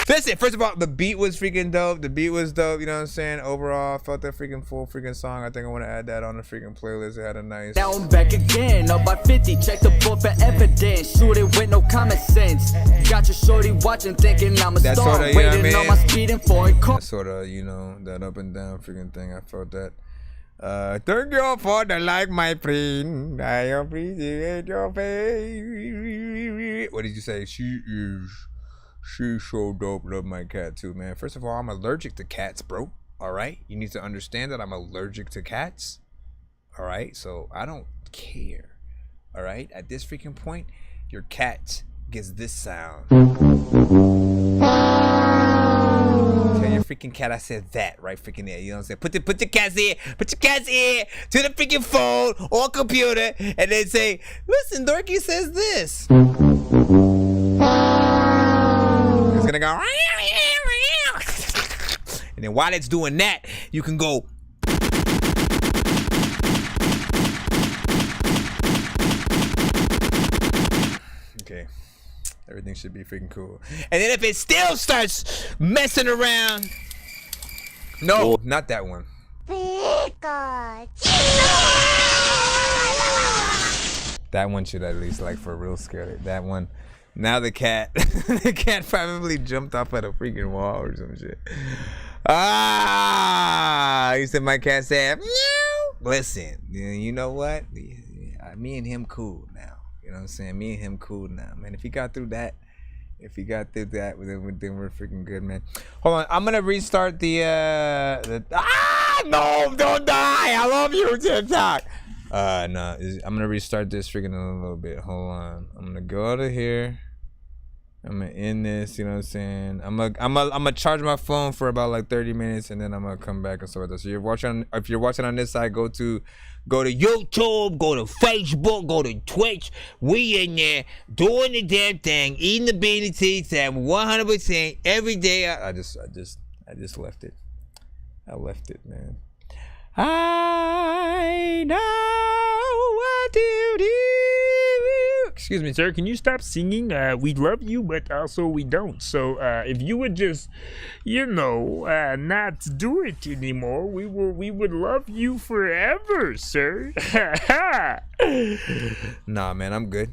That's it. First of all, the beat was freaking dope. The beat was dope, you know what I'm saying? Overall, I felt that freaking full freaking song. I think I want to add that on the freaking playlist. It had a nice... Now I'm back again, up by 50, check the board for evidence. Shoot it with no common sense. Got your shorty watching, thinking I'm a That star. sorta, you know what I Waiting on mean? my speeding foreign car. That sort of, you know, that up and down freaking thing. I felt that. Thank you for the like, my friend. I appreciate your face. What did you say? She's so dope. Love my cat too, man. First of all, I'm allergic to cats, bro. All right? You need to understand that I'm allergic to cats. All right? So I don't care. All right? At this freaking point, your cat gets this sound. Tell your freaking cat I said that right freaking there. You know what I'm saying? Put your cat's ear to the freaking phone or computer and then say, listen, Dorky says this. It's gonna go, and then while it's doing that, you can go, Everything should be freaking cool. And then if it still starts messing around, no, not that one. That one should at least like for real scare it. That one. Now the cat, the cat probably jumped off at a freaking wall or some shit. You said my cat said, meow. Listen, you know what? Me and him cool now. You know what I'm saying? Me and him cool now, man. If he got through that, then we're freaking good, man. Hold on, I'm gonna restart no, don't die. I love you, TikTok. No, I'm gonna restart this freaking a little bit. Hold on, I'm gonna go to here. I'm gonna end this, you know what I'm saying? I'm gonna charge my phone for about like 30 minutes and then I'm gonna come back and sort this. So if you're watching on this side, go to YouTube, go to Facebook, go to Twitch. We in there doing the damn thing, eating the beanie teeth at 100% every day. I just left it. I left it, man. I know what to do. Excuse me, sir. Can you stop singing? We love you, but also we don't. So if you would just, not do it anymore, we would love you forever, sir. Nah, man, I'm good.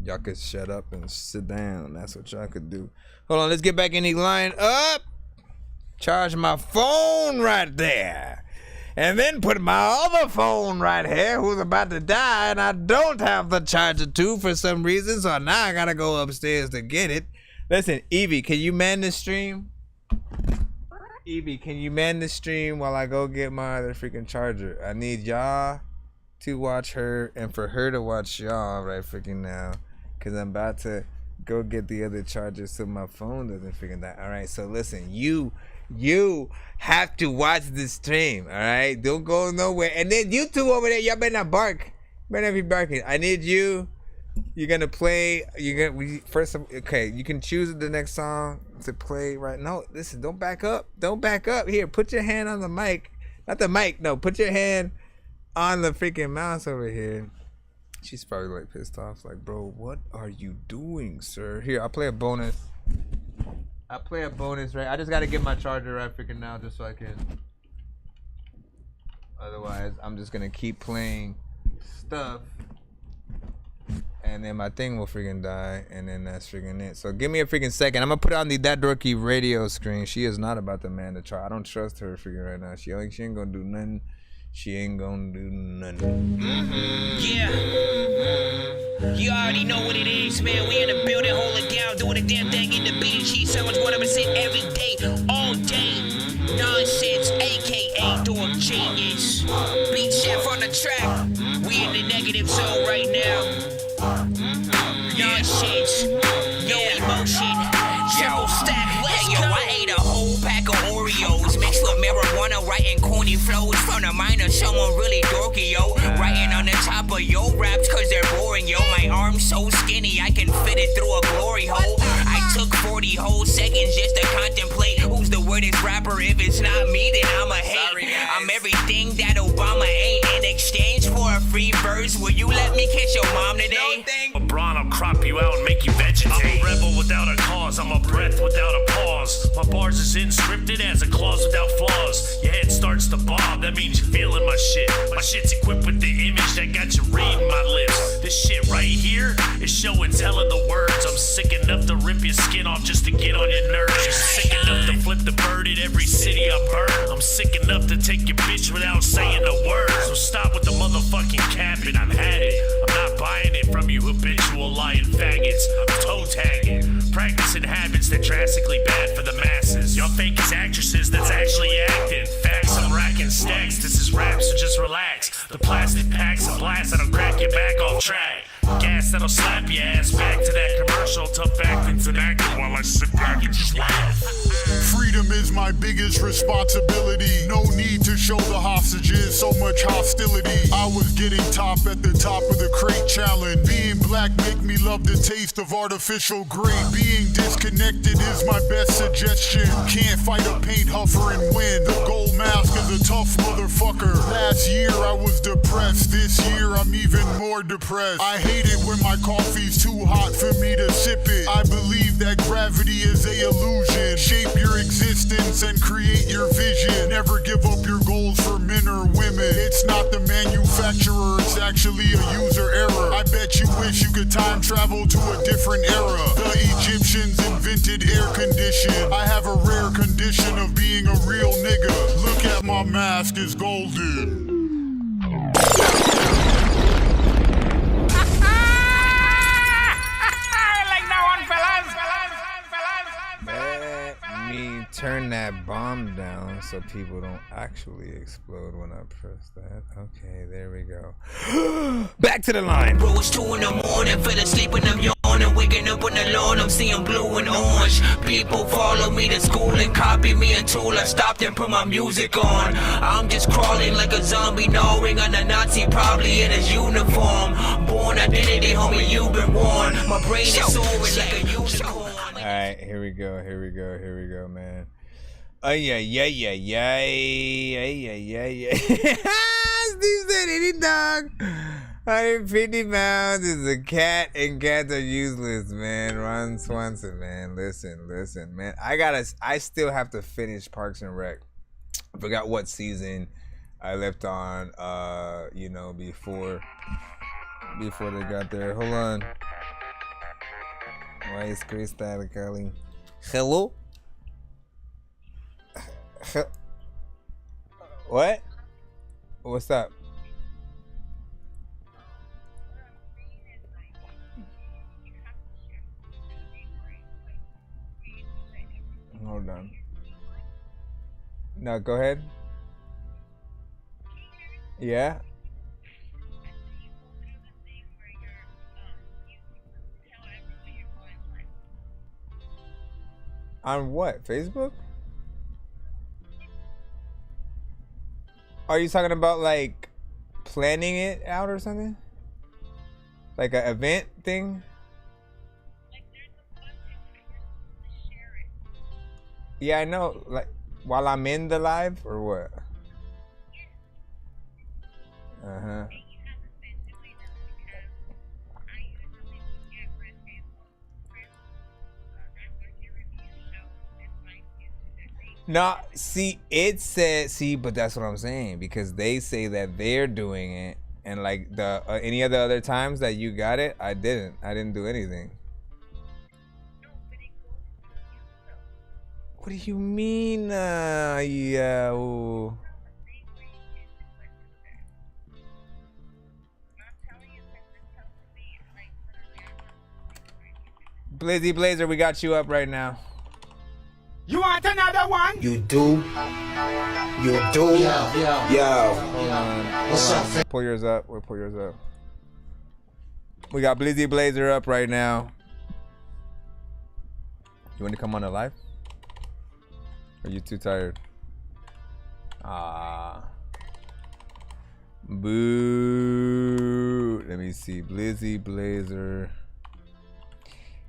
Y'all could shut up and sit down. That's what y'all could do. Hold on, let's get back in the line up. Charge my phone right there. And then put my other phone right here, who's about to die, and I don't have the charger too for some reason, so now I gotta go upstairs to get it. Listen, Evie, can you man the stream? Evie, can you man the stream while I go get my other freaking charger? I need y'all to watch her and for her to watch y'all right freaking now, because I'm about to go get the other charger so my phone doesn't freaking die. All right, so listen, you have to watch the stream, all right? Don't go nowhere. And then you two over there, y'all better not bark. Better not be barking. I need you. You're gonna play. Okay, you can choose the next song to play right. No, listen, don't back up. Don't back up. Here, put your hand on the mic. Not the mic. No, put your hand on the freaking mouse over here. She's probably like pissed off. Like, bro, what are you doing, sir? Here, I'll play a bonus. Right? I just gotta get my charger right freaking now just so I can. Otherwise, I'm just gonna keep playing stuff. And then my thing will freaking die. And then that's freaking it. So give me a freaking second. I'm gonna put it on the That Dorky radio screen. She is not about to man the chart. I don't trust her freaking right now. She ain't gonna do nothing. She ain't gonna do nothing. Yeah. You already know what it is, man. We in the building, hold it down, doing the damn thing in the beat. She so much what I'm saying every day, all day. Nonsense, aka Dork Genius. Beat chef on the track. We in the negative zone right now. Nonsense, no emotion. Triple stack, let's go. I ate a whole pack of Oreos mixed with marijuana, writing corny flows from the mind of someone really dorky, yo. Writing on the top of your raps cause they're boring, yo. My arm's so skinny I can fit it through a glory hole. I took 40 whole seconds just to contemplate who's the weirdest rapper. If it's not me, then I'm a hate. I'm everything that Obama ain't. In exchange for a free verse, will you let me kiss your mom today? LeBron, I'll crop you out and make you vegetate. I'm a rebel without a cause, I'm a breath without a pause. My bars is inscripted as a clause without flaws. Your head starts to bob, that means you're feeling my shit. My shit's equipped with the image that got you reading my lips. This shit right here is show and tell of the words. I'm sick enough to rip your skin off just to get on your nerves. I'm sick enough to flip the bird in every city I burn. I'm sick enough to take your bitch without saying a word. So stop with the motherfucking capping, I've had it. I'm not buying it from you habitual lying faggots. I'm toe tagging, practicing habits that drastically bad for the masses. Y'all fake as actresses that's actually acting. Facts, I'm racking stacks, this is rap, so just relax. The plastic packs a blast that'll crack your back off track. Gas that'll slap your ass back to that commercial. Tough acting's an actor while I sit back and just laugh. Freedom is my biggest responsibility. No need to show the hostages so much hostility. I was getting top at the top of the crate challenge. Being black make me love the taste of artificial grape. Being disconnected is my best suggestion. Can't fight a paint huffer and win. The gold mask is a tough motherfucker. Last year I was depressed. This year I'm even more depressed. I hate it when my coffee's too hot for me to sip that gravity is a illusion. Shape your existence and create your vision. Never give up your goals for men or women. It's not the manufacturer, it's actually a user error. I bet you wish you could time travel to a different era. The Egyptians invented air condition. I have a rare condition of being a real nigga. Look at my mask, it's golden. Let me turn that bomb down so people don't actually explode when I press that. Okay, there we go. Back to the line. Bro, it's 2 in the morning, fell asleep and I'm yawning. Waking up on the lawn, I'm seeing blue and orange. People follow me to school and copy me until I stopped and put my music on. I'm just crawling like a zombie, gnawing on a Nazi, probably in his uniform. Born identity, homie, you've been warned. My brain is soaring like a unicorn. Alright, here we go, man. Oh yeah. Steve said any dog 150 pounds is a cat and cats are useless, man. Ron Swanson, man. Listen, man. I still have to finish Parks and Rec. I forgot what season I left on, before they got there. Hold on. Why is Crystal calling? Hello? What? What's up? Hold on. No, go ahead. Yeah? On what? Facebook? Are you talking about like planning it out or something? Like an event thing? Yeah, I know. Like while I'm in the live or what? Uh-huh. No, see, it said, but that's what I'm saying, because they say that they're doing it, and like the any of the other times that you got it, I didn't do anything. What do you mean? Yeah. Ooh. Blizzy Blazer, we got you up right now. You want another one? You do? You do? Yo. Hold on. What's up? Pull yours up. We'll pull yours up. We got Blizzy Blazer up right now. You want to come on the live? Are you too tired? Boo. Let me see. Blizzy Blazer.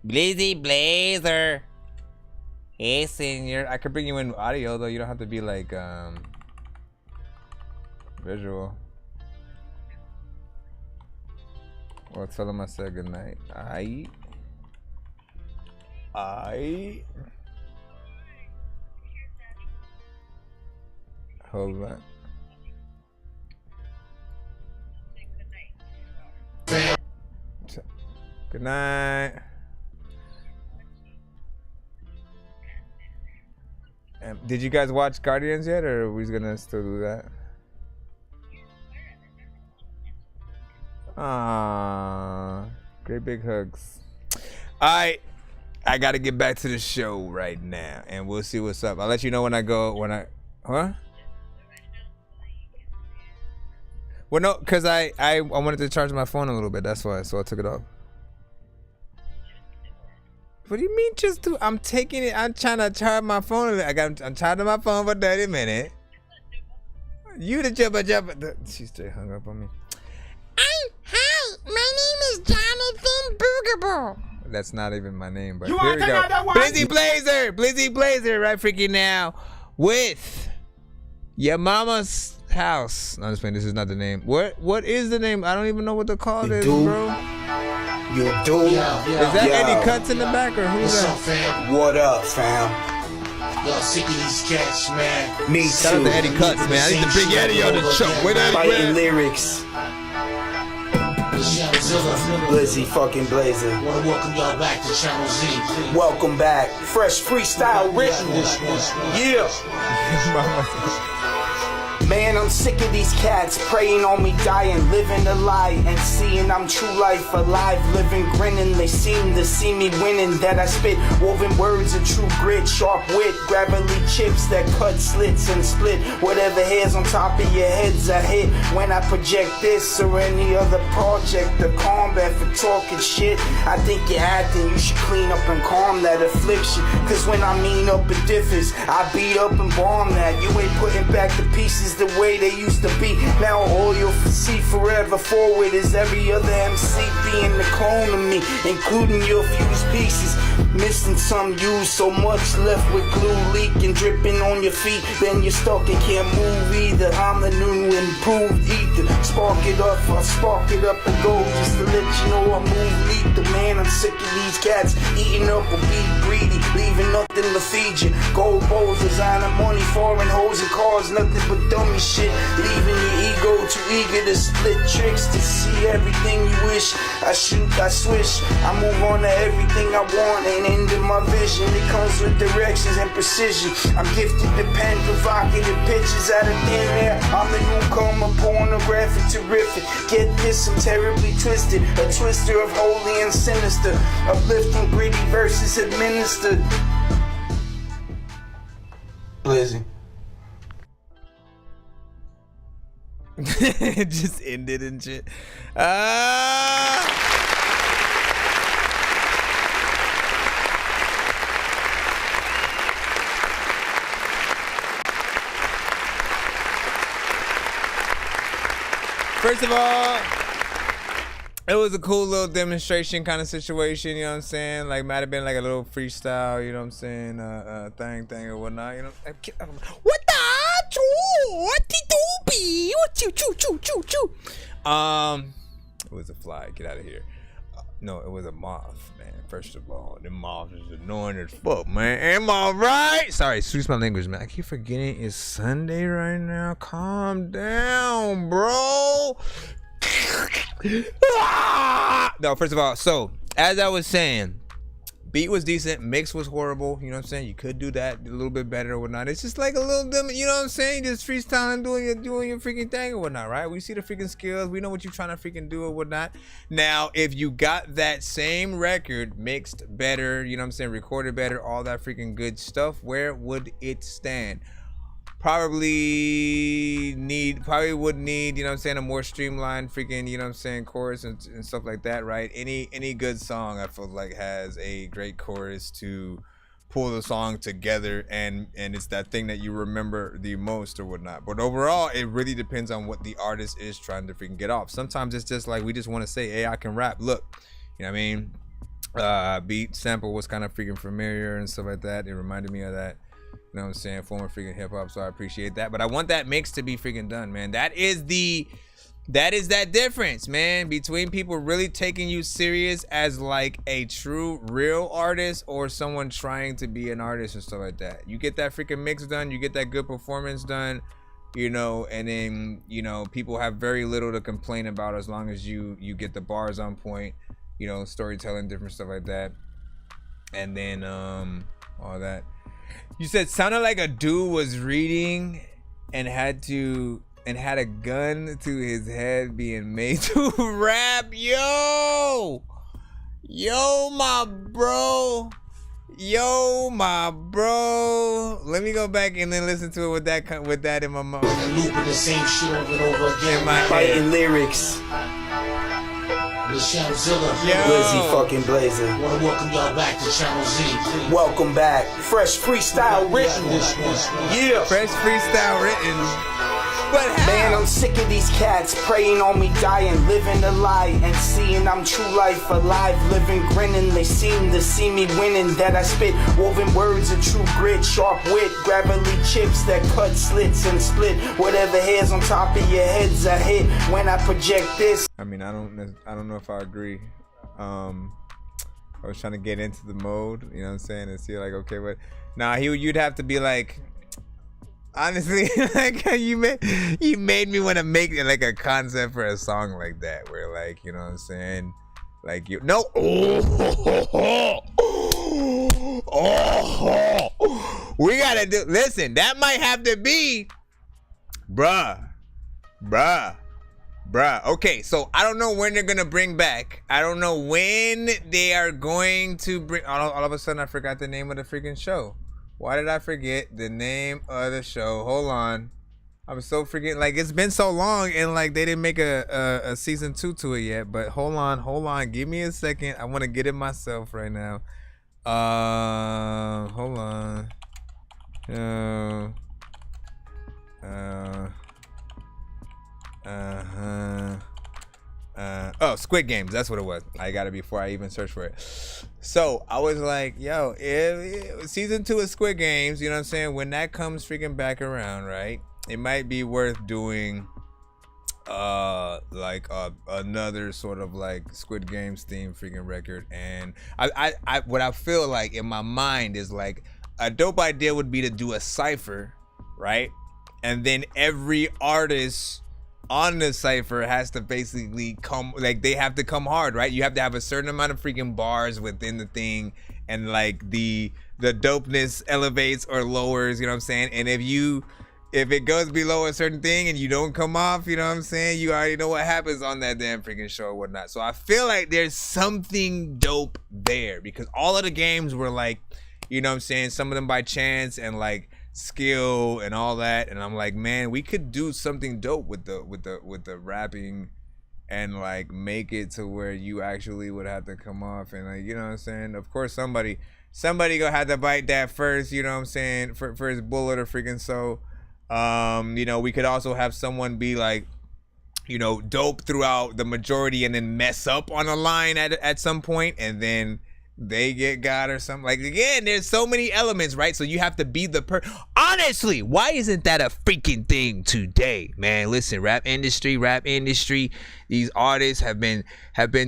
Blizzy Blazer. Hey, senior. I could bring you in audio though. You don't have to be like visual. Well, tell him I said good night. I. Hold on. Good night. Did you guys watch Guardians yet, or are we gonna still do that? Ah, great big hugs. I gotta get back to the show right now, and we'll see what's up. I'll let you know when I huh? Well, no, cause I wanted to charge my phone a little bit. That's why, so I took it off. What do you mean just to? I'm taking it. I'm trying to charge my phone. I'm charging my phone for 30 minutes. You the jumper. She straight hung up on me. Hi, my name is Jonathan Boogable. That's not even my name, but You here want we go. another one? Blizzy Blazer, right freaking now with your mama's house. No, I'm just playing. This is not the name. What is the name? I don't even know what the call is, bro. You do? Is that Eddie Cuts in the back or who's What's that? up, fam? What up, fam? Y'all sick of these cats, man. Me Shout out to Eddie Cuts, man. I need the big Eddie on the show. Where that Fighting lyrics. Blizzy fucking Blazer. Wanna welcome y'all back to Channel Z. Welcome back. Fresh freestyle written. Yeah. Man, I'm sick of these cats praying on me, dying, living a lie, and seeing I'm true life alive, living, grinning. They seem to see me winning. That I spit woven words of true grit, sharp wit, gravelly chips that cut slits and split whatever hairs on top of your heads I hit when I project this or any other project of combat for talking shit. I think you're acting, you should clean up and calm that affliction. Cause when I mean up it differs, I beat up and bomb that. You ain't putting back the pieces the way they used to be. Now all you'll see forever forward is every other MC being the clone of me, including your fused pieces. Missing some used, so much left with glue leaking, dripping on your feet. Then you're stuck and can't move either. I'm the new improved ether. Spark it up, I'll spark it up and go just to let you know I move lethal. Man, I'm sick of these cats eating up or be greedy, leaving nothing to feed you. Gold bowls, designer money, foreign hoes and cars, nothing but dummy shit. Leaving your ego too eager to split tricks to see everything you wish. I shoot, I swish, I move on to everything I want and into my vision. It comes with directions and precision. I'm gifted to pen provocative pictures out of thin air. I'm the newcomer, pornographic, terrific. Get this, I'm terribly twisted, a twister of holy and sinister, uplifting gritty verses administered. Blizzy. Just ended and shit. First of all, it was a cool little demonstration kind of situation, you know what I'm saying? Like, might have been like a little freestyle, you know what I'm saying? Thing or whatnot, you know? What the? What the doobie? What you choo? It was a fly. Get out of here. No, it was a moth, man. First of all, the moth is annoying as fuck, man. Am I right? Sorry, excuse my language, man. I keep forgetting it's Sunday right now. Calm down, bro. No, first of all, so as I was saying, beat was decent, mix was horrible, you know what I'm saying? You could do that a little bit better or whatnot. It's just like a little dumb, you know what I'm saying? Just freestyling, doing your freaking thing or whatnot, right? We see the freaking skills, we know what you're trying to freaking do or whatnot. Now, if you got that same record mixed better, you know what I'm saying, recorded better, all that freaking good stuff, where would it stand? Probably would need, you know what I'm saying, a more streamlined freaking, you know what I'm saying, chorus and stuff like that, right? Any good song I feel like has a great chorus to pull the song together, and it's that thing that you remember the most or whatnot. But overall, it really depends on what the artist is trying to freaking get off. Sometimes it's just like we just want to say, hey, I can rap, look, you know what I mean? Beat sample was kind of freaking familiar and stuff like that. It reminded me of that. You know what I'm saying? Former freaking hip hop, so I appreciate that. But I want that mix to be freaking done, man. That is that difference, man, between people really taking you serious as like a true real artist or someone trying to be an artist and stuff like that. You get that freaking mix done, you get that good performance done, you know, and then, you know, people have very little to complain about as long as you get the bars on point, you know, storytelling, different stuff like that. And then all that. You said sounded like a dude was reading and had a gun to his head being made to rap. Yo, my bro. Let me go back and then listen to it with that in my mouth. Looping the same shit over and over again. In my fighting lyrics. Blizzy fucking Blazer. Wanna welcome y'all back to Channel Z. Welcome back. Fresh freestyle written. Yeah. Fresh freestyle written. But man, I'm sick of these cats praying on me, dying, living a lie, and seeing I'm true life alive, living, grinning. They seem to see me winning. That I spit woven words of true grit, sharp wit, gravelly chips that cut slits and split whatever hairs on top of your heads I hit when I project this. I mean, I don't know if I agree. I was trying to get into the mode, you know what I'm saying, and see like, okay, but nah, you'd have to be like, honestly, like you made me want to make it like a concept for a song like that, where like, you know what I'm saying, like we gotta do. Listen, that might have to be, bruh. Okay, so I don't know when they're gonna bring back. I don't know when they are going to bring. All of a sudden, I forgot the name of the freaking show. Why did I forget the name of the show? Hold on, I'm so freaking like it's been so long, and like they didn't make a season 2 to it yet. But hold on, give me a second. I want to get it myself right now. Hold on. Oh, Squid Games. That's what it was. I got it before I even searched for it. So I was like, yo, if season 2 of Squid Games, you know what I'm saying? When that comes freaking back around, right? It might be worth doing like another sort of like Squid Games theme freaking record. And I what I feel like in my mind is like a dope idea would be to do a cypher, right? And then every artist on the cypher has to basically come, like they have to come hard, right? You have to have a certain amount of freaking bars within the thing, and like the dopeness elevates or lowers, you know what I'm saying? And if it goes below a certain thing and you don't come off, you know what I'm saying, you already know what happens on that damn freaking show or whatnot. So I feel like there's something dope there, because all of the games were like, you know what I'm saying, some of them by chance and like skill and all that, and I'm like, man, we could do something dope with the rapping and like make it to where you actually would have to come off, and like, you know what I'm saying, of course somebody gonna have to bite that first, you know what I'm saying, for his bullet or freaking so. You know, we could also have someone be like, you know, dope throughout the majority and then mess up on a line at some point, and then they get got or something. Like, again, there's so many elements, right? So you have to be the honestly, why isn't that a freaking thing today, man? Listen, rap industry, these artists have been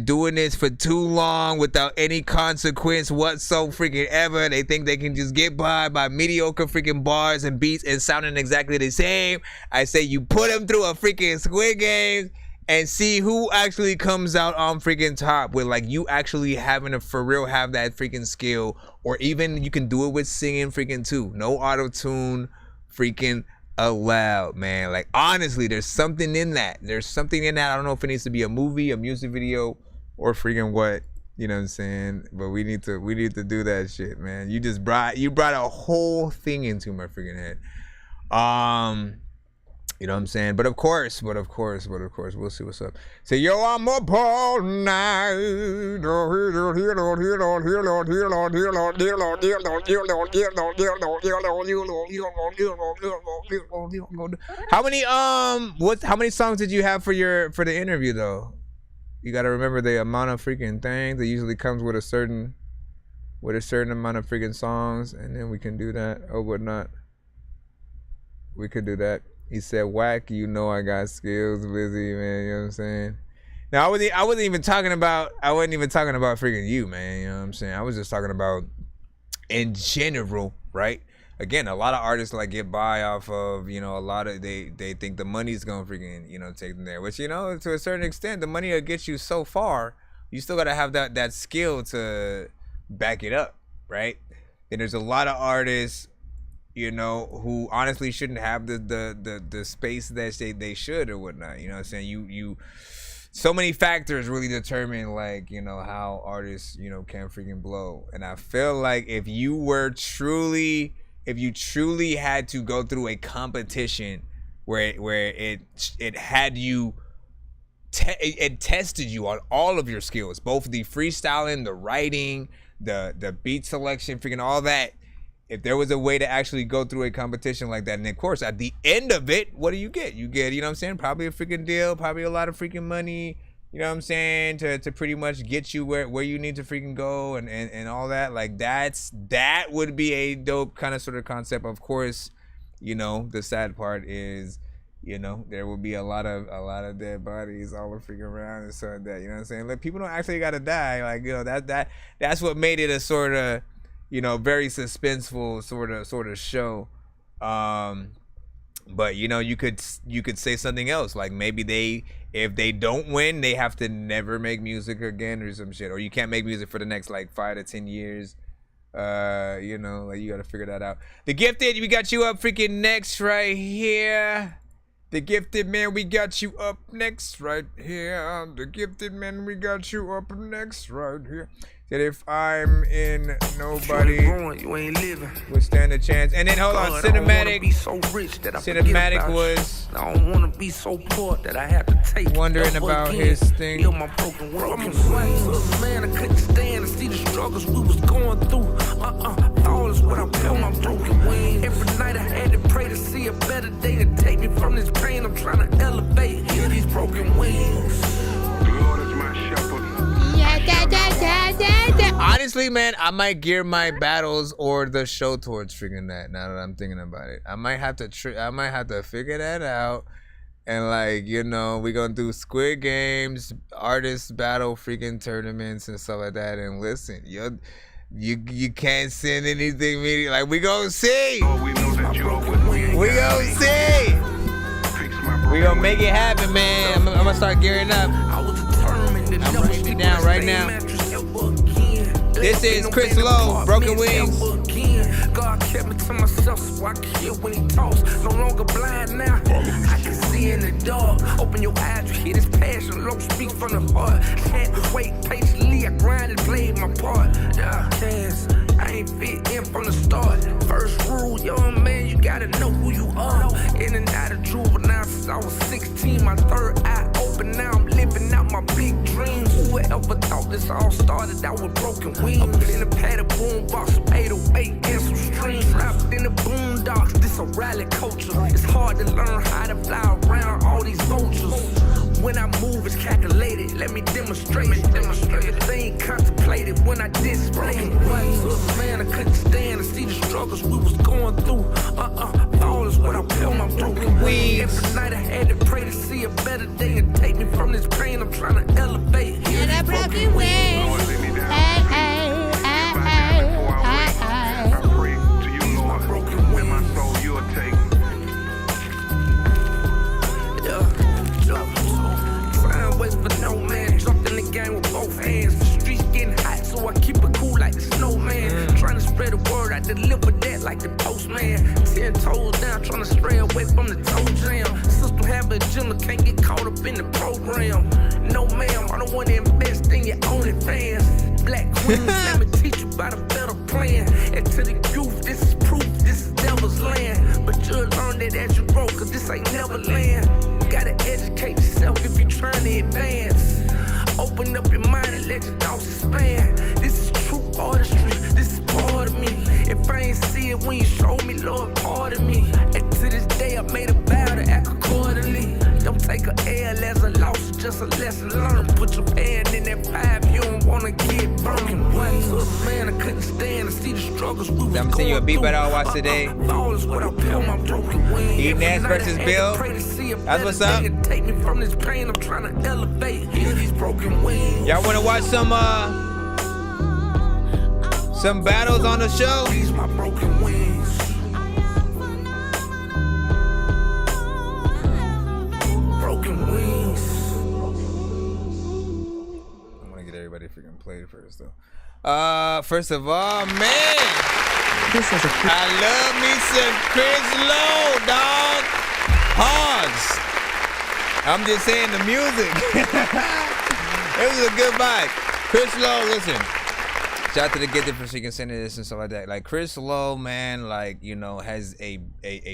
doing this for too long without any consequence whatsoever freaking ever. They think they can just get by mediocre freaking bars and beats and sounding exactly the same. I say you put them through a freaking Squid Games and see who actually comes out on freaking top with like you actually having to for real have that freaking skill, or even you can do it with singing freaking too. No auto-tune freaking allowed, man. Like honestly, there's something in that. I don't know if it needs to be a movie, a music video, or freaking what. You know what I'm saying? But we need to do that shit, man. You brought a whole thing into my freaking head. You know what I'm saying? But of course, we'll see what's up. Say, yo, I'm up all night. How many songs did you have for the interview though? You gotta remember the amount of freaking things. It usually comes with a certain amount of freaking songs, and then we can do that or whatnot. We could do that. He said, whack, you know I got skills, Lizzie, man, you know what I'm saying? Now, I wasn't even talking about freaking you, man, you know what I'm saying? I was just talking about in general, right? Again, a lot of artists like get by off of, you know, a lot of, they think the money's gonna freaking, you know, take them there. Which, you know, to a certain extent, the money will get you so far. You still gotta have that skill to back it up, right? And there's a lot of artists, you know, who honestly shouldn't have the space that they should or whatnot. You know what I'm saying? You so many factors really determine, like, you know, how artists, you know, can freaking blow. And I feel like if you truly had to go through a competition where it had you it tested you on all of your skills, both the freestyling, the writing, the beat selection, freaking all that. If there was a way to actually go through a competition like that, and of course, at the end of it, what do you get? You get, you know what I'm saying, probably a freaking deal, probably a lot of freaking money, you know what I'm saying, to pretty much get you where you need to freaking go and all that. Like, that would be a dope kind of sort of concept. Of course, you know, the sad part is you know, there will be a lot of dead bodies all freaking around and stuff like that. You know what I'm saying? Like, people don't actually gotta die. Like, you know, that's what made it a sort of, you know, very suspenseful sort of show. But you know, you could say something else, like maybe if they don't win, they have to never make music again or some shit, or you can't make music for the next like 5 to 10 years. You know, like, you gotta figure that out. The Gifted, we got you up freaking next right here. The Gifted man, we got you up next right here. The Gifted man, we got you up next right here. That if I'm in, nobody you ain't living. would stand a chance. And then hold on, Cinematic. Cinematic was I don't wanna be so poor that I have to take wondering about his thing. Heal my broken man, I couldn't stand to see the struggles we was going through. All is what I feel my broken wings. Every night I had to pray to see a better day and take me from this pain. I'm trying to elevate, heal these broken wings. The Lord is my shepherd. Honestly, man, I might gear my battles or the show towards freaking that. Now that I'm thinking about it, I might have to figure that out, and like, you know, we gonna do Squid Games, artist battle, freaking tournaments and stuff like that. And listen, you can't send anything immediately. Like, we gonna see. We gonna see. We gonna make it happen, man. I'm gonna start gearing up. I'm writing it down right now. This is Chris Lowe, Broken Wings. God kept me to myself so I could hear when he talks. No longer blind now, I can see in the dark. Open your eyes, you hear this passion, Low speak from the heart. I had to wait patiently, I grinded, played my part. Yeah, chance, I ain't fit in from the start. First rule, young man, you gotta know who you are. In and out of juvenile since I was 16, my third eye open, now I'm living out my big dreams. Whoever thought this all started out with broken wings? Up in the pad of boombox, 808 and some strings. Wrapped in the boondocks, this a rally culture. It's hard to learn how to fly around all these vultures. When I move, it's calculated. Let me demonstrate it. Everything contemplated when I display it. Man, I couldn't stand to see the struggles we was going through. All is what I feel my broken wings. Every night I had to pray to see a better day and take me from this pain. I'm trying to elevate. And I broken wings. Hey, hey, hey, hey, hey. I pray to you, Lord, broken wings. My soul you'll take. Find ways for no man. Jumped in the game with both hands. The streets getting hot, so I keep it cool like the snowman. Trying to spread the word, I deliver that like the postman. 10 toes down, trying to stray away from the toe jam. Sister have a agenda, can't get caught up in the program. No ma'am, I don't want to invest in your OnlyFans. Black queens, let me teach you about a better plan. And to the youth, this is proof, this is devil's land. But you'll learn that as you grow, cause this ain't never land. Gotta educate yourself if you're trying to advance. Open up your mind and let your thoughts expand. This is true artistry, this is part of me. If I ain't see it when you showed me, Lord, pardon me. And to this day, I made a vow to act accordingly. Don't take a L as a loss, just a lesson learned. Put your hand in that pipe, you don't wanna get broken wings. Man, I couldn't stand to see the struggles we was I'm gonna send you a beat better I'll watch today. Eating versus Bill. That's what's up. Take me from this pain, I'm trying to elevate. Heal these broken wings. Y'all wanna watch some battles on the show? These my broken wings. Broken wings. I wanna get everybody freaking played first though. First of all, man, I love me some Chris Lowe, dog. Hogs. I'm just saying the music. This is a good vibe. Chris Lowe, listen. Shout out to the Gifted for freaking sending this and stuff like that. Like, Chris Lowe, man, like, you know, has a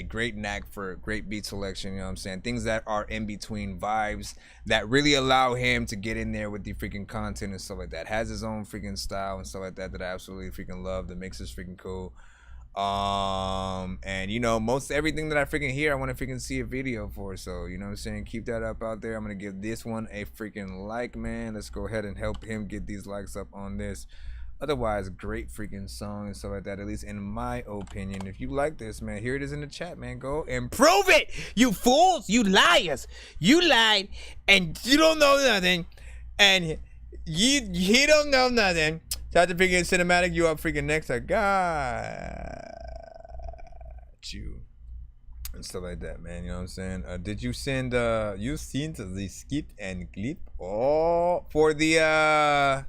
great knack for great beat selection, you know what I'm saying? Things that are in between vibes that really allow him to get in there with the freaking content and stuff like that. Has his own freaking style and stuff like that that I absolutely freaking love. The mix is freaking cool. And you know, most everything that I freaking hear, I want to freaking see a video for. So, you know what I'm saying? Keep that up out there. I'm going to give this one a freaking like, man. Let's go ahead and help him get these likes up on this. Otherwise, great freaking song and stuff like that, at least in my opinion. If you like this, man, here it is in the chat, man. Go and prove it, you fools, you liars. You lied, and you don't know nothing, and you don't know nothing. Shout out to freaking Cinematic, you up freaking next. I got you. And stuff like that, man. You know what I'm saying? Did you send, you seen the skip and clip? Oh, for the,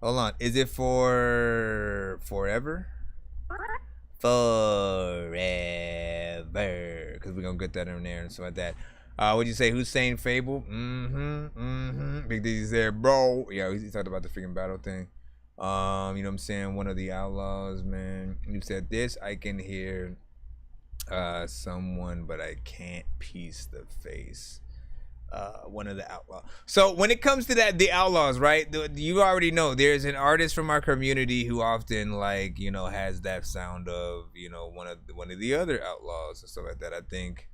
hold on. Is it for forever? Forever. Because we're going to get that in there and stuff like that. What'd you say? Hussein Fable? Big Dizzy said, bro. Yeah, he talked about the freaking battle thing. You know what I'm saying? One of the outlaws, man. You said this, I can hear someone, but I can't piece the face. One of the outlaws. So when it comes to that, the outlaws, right? You already know there's an artist from our community who often, like, you know, has that sound of, you know, one of the other outlaws and stuff like that. I think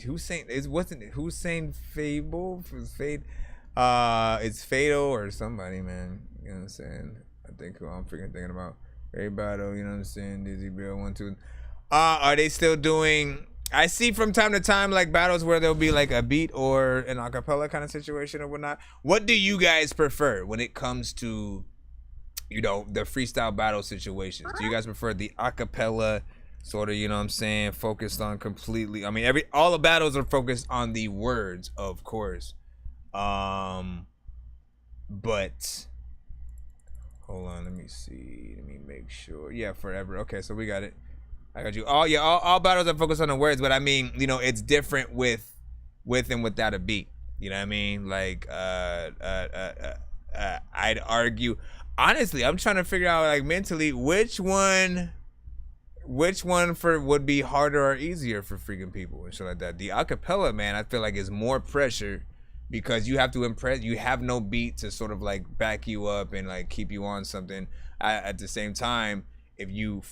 Hussein Fable? Fade? It's Fatal or somebody, man. You know what I'm saying? I think who I'm freaking thinking about. Ray Battle, you know what I'm saying? Dizzy Bill 1 2. Are they still doing? I see from time to time like battles where there'll be like a beat or an acapella kind of situation or whatnot. What do you guys prefer when it comes to, you know, the freestyle battle situations? Do you guys prefer the acapella sort of, you know what I'm saying, focused on completely? I mean, all the battles are focused on the words, of course. But hold on, let me see. Let me make sure. Yeah, forever. Okay, so we got it. I got you. All battles are focused on the words, but I mean, you know, it's different with and without a beat. You know what I mean? Like, I'd argue. Honestly, I'm trying to figure out, like, mentally which one would be harder or easier for freaking people and shit like that. The acapella, man, I feel like is more pressure. Because you have to impress, you have no beat to sort of like back you up and like keep you on something. At the same time, if you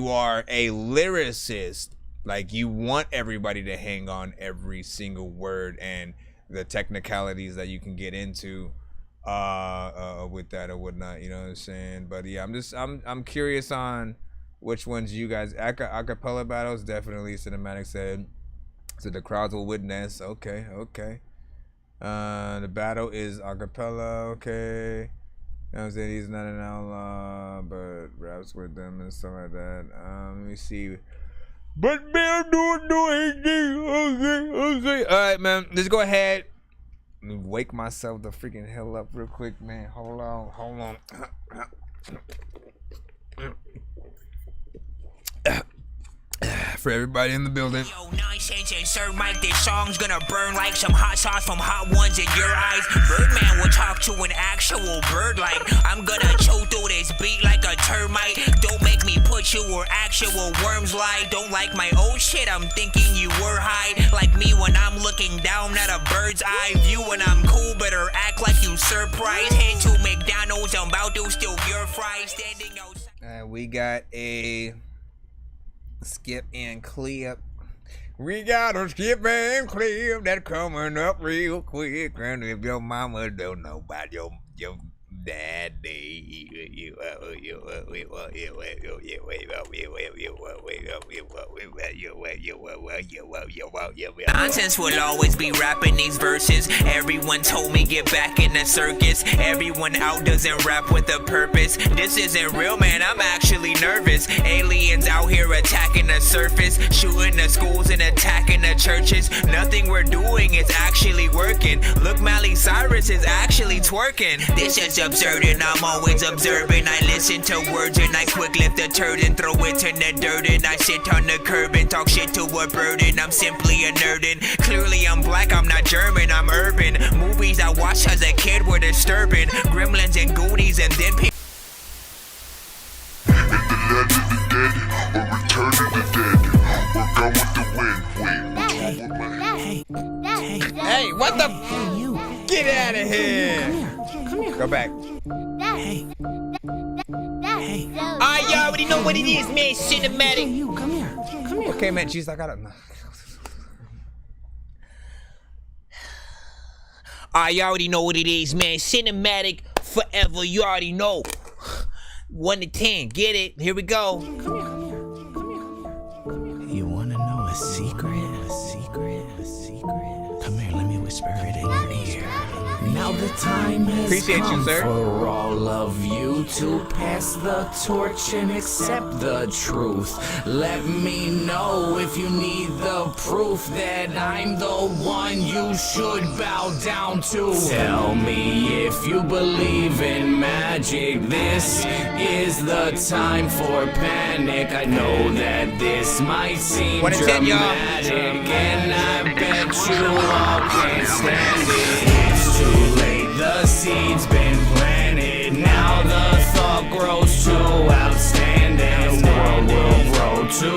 are a lyricist, like you want everybody to hang on every single word and the technicalities that you can get into with that or whatnot. You know what I'm saying? But yeah, I'm curious on which ones you guys acapella battles. Definitely, Cinematic said. So the crowds will witness. Okay. The battle is acapella, okay. You know what I'm saying? He's not an outlaw, but raps with them and stuff like that. Let me see. But man, okay. Alright, man. Let's go ahead. Let me wake myself the freaking hell up real quick, man. Hold on. For everybody in the building. Yo, Nonsenze and Sir Mike, this song's gonna burn like some hot sauce from hot ones in your eyes. Birdman will talk to an actual bird like I'm gonna chew through this beat like a termite. Don't make me put you where actual worms lie. Don't like my old shit, I'm thinking you were high. Like me when I'm looking down at a bird's eye view. When I'm cool, better act like you surprised. Head to McDonald's, I'm about to steal your fries. Standing outside. We got a skip and clip. We got a skip and clip that coming up real quick. And if your mama don't know about your daddy, Nonsense will always be rapping these verses. Everyone told me get back in the circus. Everyone out doesn't rap with a purpose. This isn't real, man, I'm actually nervous. Aliens out here attacking the surface, shooting the schools and attacking the churches. Nothing we're doing is actually working. Look, Miley Cyrus is actually twerking. This is absurd and I'm always observing. I listen to words and I quick lift a turd and throw it in the dirt. And I sit on the curb and talk shit to a bird. And I'm simply a nerd. And clearly I'm black, I'm not German, I'm urban. Movies I watched as a kid were disturbing. Gremlins and Goonies and then people. Hey, what the? Get out of here! Come here. Go back. Hey. You already know what it is, man. Cinematic. You come here. Okay, man. Jeez, I gotta. You already know what it is, man. Cinematic forever. You already know. 1 to 10. Get it? Here we go. You wanna know a secret? Come here, let me whisper it in your ear. Now the time has Appreciate come you, sir. for all of you to pass the torch and accept the truth. Let me know if you need the proof that I'm the one you should bow down to. Tell me if you believe in magic. This is the time for panic. I know that this might seem 1 to 10, y'all. dramatic, and I bet you all can't stand it. It's too late, the seed's been planted. Now the thought grows too outstanding. The world will grow to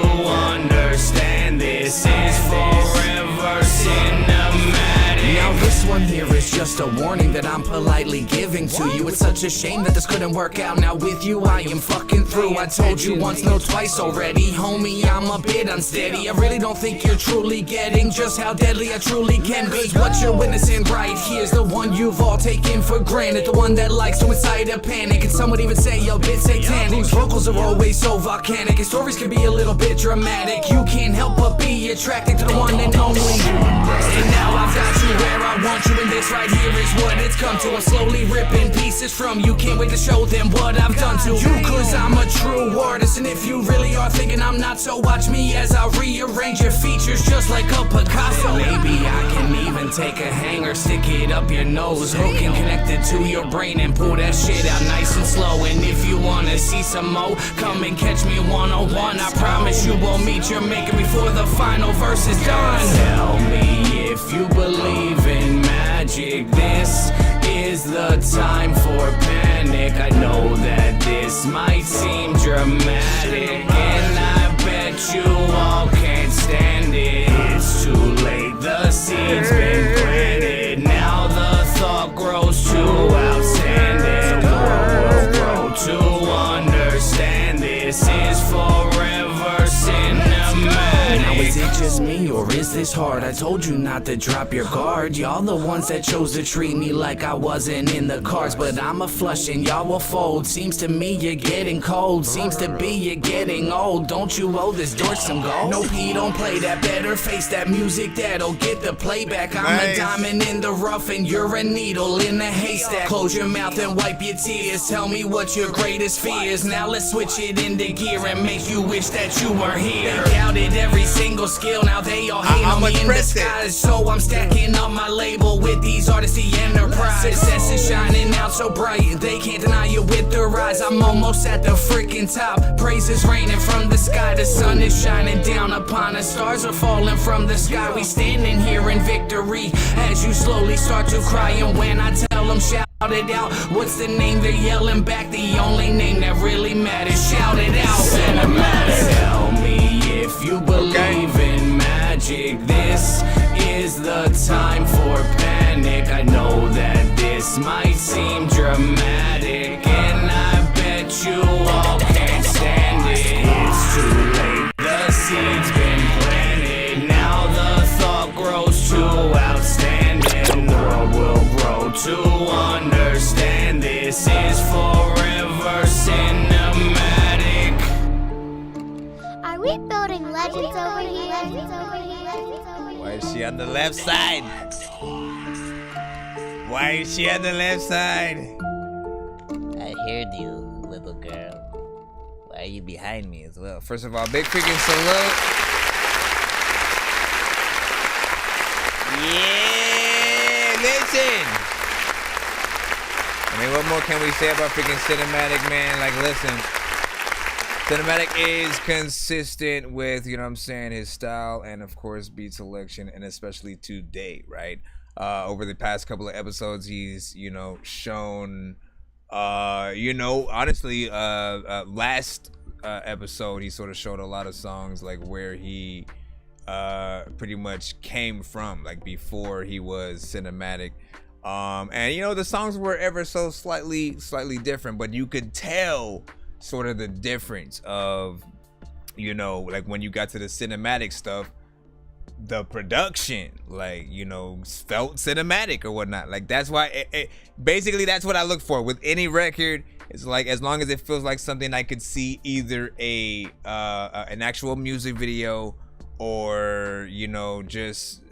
understand this is forever cinematic. Now this one here is just a warning that I'm politely giving to you. It's such a shame that this couldn't work out. Now with you I am fucking through. I told you once, no twice already. Homie, I'm a bit unsteady. I really don't think you're truly getting just how deadly I truly can be. What you're witnessing right here's the one you've all taken for granted. The one that likes to incite a panic, and some would even say a bit satanic. These vocals are always so volcanic, and stories can be a little bit dramatic. You can't help but be attracted to the one and only you. And now I've got you where I want you, and this right here is what it's come to. I'm slowly ripping pieces from you, can't wait to show them what I've done to you. Cause I'm a true artist, and if you really are thinking I'm not, so watch me as I rearrange your features just like a Picasso. Maybe I can even take a hanger, stick it up your nose, hook and connect it to your brain and pull that shit out nice and slow. And if you wanna see some more, come and catch me 101. I promise you will meet your maker before the final verse is done. Tell me if you believe in magic. This is the time for panic. I know that this might seem dramatic, and I bet you all can't stand it. It's too late, the seed's been planted. Now the thought grows too outstanding. The world will grow to understand this is forever cinematic. Now is it just me or is this hard? I told you not to drop your guard. Y'all the ones that chose to treat me like I wasn't in the cards, but I'm a flush and y'all will fold. Seems to me you're getting cold. Seems to be you're getting old. Don't you owe this dork some gold? Nope, he don't play that. Better face that music that'll get the playback. I'm a diamond in the rough and you're a needle in a haystack. Close your mouth and wipe your tears. Tell me what your greatest fear is. Now let's switch it into gear and make you wish that you were here. They doubted every single skill, now they all hate on me in disguise. So I'm stacking up my label with these artists, the enterprise. Success is shining out so bright, they can't deny it with their eyes. I'm almost at the freaking top. Praise is raining from the sky. The sun is shining down upon us. Stars are falling from the sky. We standing here in victory as you slowly start to cry. And when I tell them shout it out, what's the name? They're yelling back the only name that really matters. Shout it out. Cinematic. Tell me if you believe in magic. This is the time for panic. I know that this might seem dramatic, and I bet you all can't stand it. It's too late, the seed's been planted. Now the thought grows too outstanding. The world will grow to understand this is forever cinematic. Are we building legends over here? Why is she on the left side? Why is she on the left side? I heard you, little girl. Why are you behind me as well? First of all, big freaking salute. Yeah, listen. I mean, what more can we say about freaking Cinematic, man? Like, listen. Cinematic is consistent with, you know what I'm saying, his style and, of course, beat selection, and especially to date, right? Over the past couple of episodes, he's, you know, shown, you know, honestly, last episode, he sort of showed a lot of songs, like, where he pretty much came from, like, before he was Cinematic. And, you know, the songs were ever so slightly different, but you could tell sort of the difference of, you know, like when you got to the Cinematic stuff, the production, like, you know, felt cinematic or whatnot. Like, that's why basically that's what I look for with any record. It's like, as long as it feels like something I could see either an actual music video, or, you know, just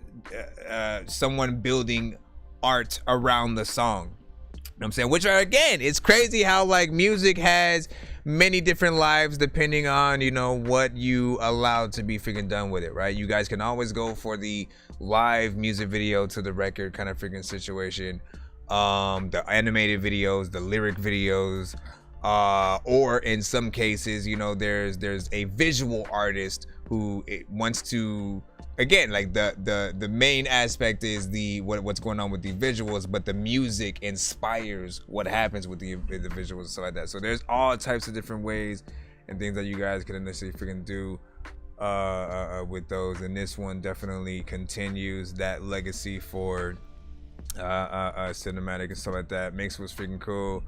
someone building art around the song. You know what I'm saying? Which are, again, it's crazy how like music has many different lives depending on, you know, what you allow to be freaking done with it, right? You guys can always go for the live music video to the record kind of freaking situation, the animated videos, the lyric videos, or in some cases, you know, there's a visual artist who wants to, again, like the main aspect is what's going on with the visuals, but the music inspires what happens with the visuals and stuff like that. So there's all types of different ways and things that you guys can initially freaking do with those, and this one definitely continues that legacy for cinematic and stuff like that. Mix was freaking cool.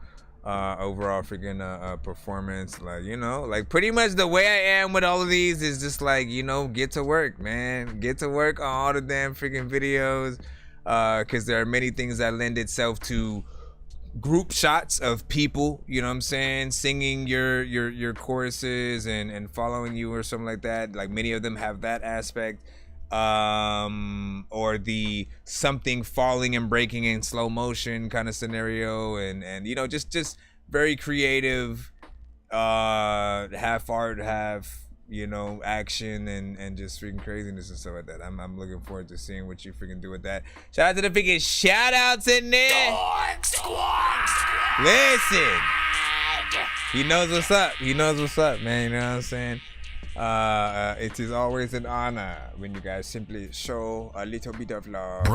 Overall freaking performance, like, you know, like pretty much the way I am with all of these is just like, you know, get to work, man. Get to work on all the damn freaking videos, because there are many things that lend itself to group shots of people, you know what I'm saying, singing your choruses and following you or something like that. Like, many of them have that aspect, or the something falling and breaking in slow motion kind of scenario, and you know, just very creative, half art, half, you know, action, and just freaking craziness and stuff like that. I'm looking forward to seeing what you freaking do with that. Shout out to the freaking shout outs in there. Listen, he knows what's up. He knows what's up, man. You know what I'm saying? It is always an honor when you guys simply show a little bit of love.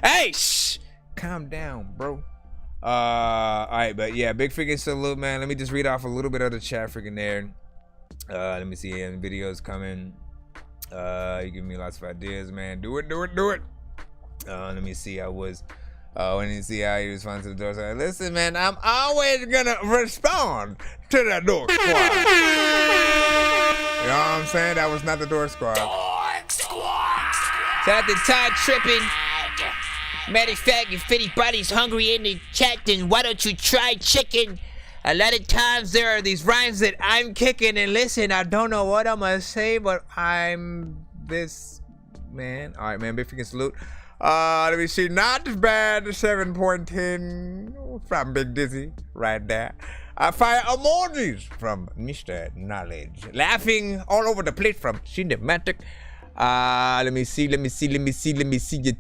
Hey, shh, calm down, bro. All right, but yeah, big freaking salute, man. Let me just read off a little bit of the chat freaking there. Let me see, and videos coming. You give me lots of ideas, man. Do it. Let me see. When you see how you respond to the Dork Squad. Listen, man, I'm always gonna respond to the Dork Squad. You know what I'm saying? That was not the Dork Squad. Shout out to Todd Trippin'. Matter of fact, if anybody's hungry in the chat, then why don't you try chicken? A lot of times there are these rhymes that I'm kicking, and listen, I don't know what I'm gonna say, but I'm this man. All right, man, big freaking salute. Let me see, not as bad, 7.10 from Big Dizzy right there. Fire emojis from Mr. Knowledge. Laughing all over the place from Cinematic. Let me see your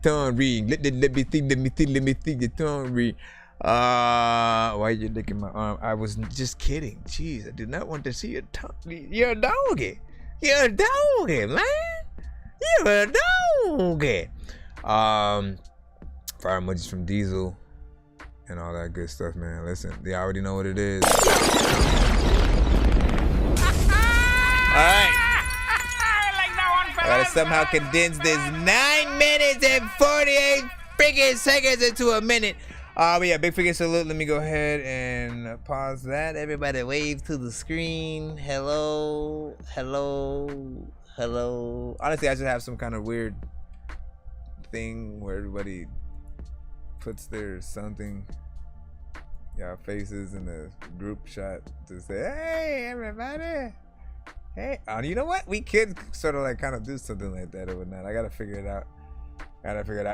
tongue ring. Let me see your tongue ring. Why are you licking my arm? I was just kidding. Jeez, I did not want to see your tongue. You're a doggy. You're a doggy, man. You're a doggy. Fire emojis from Diesel and all that good stuff, man. Listen, they already know what it is. Alright. I gotta somehow condense this 9 minutes and 48 freaking seconds into a minute. But yeah, big freaking salute. Let me go ahead and pause that. Everybody wave to the screen. Hello. Honestly, I should have some kind of weird thing where everybody puts their something, faces in a group shot to say, hey, everybody. Hey, you know what? We could sort of like kind of do something like that or whatnot. I gotta figure it out.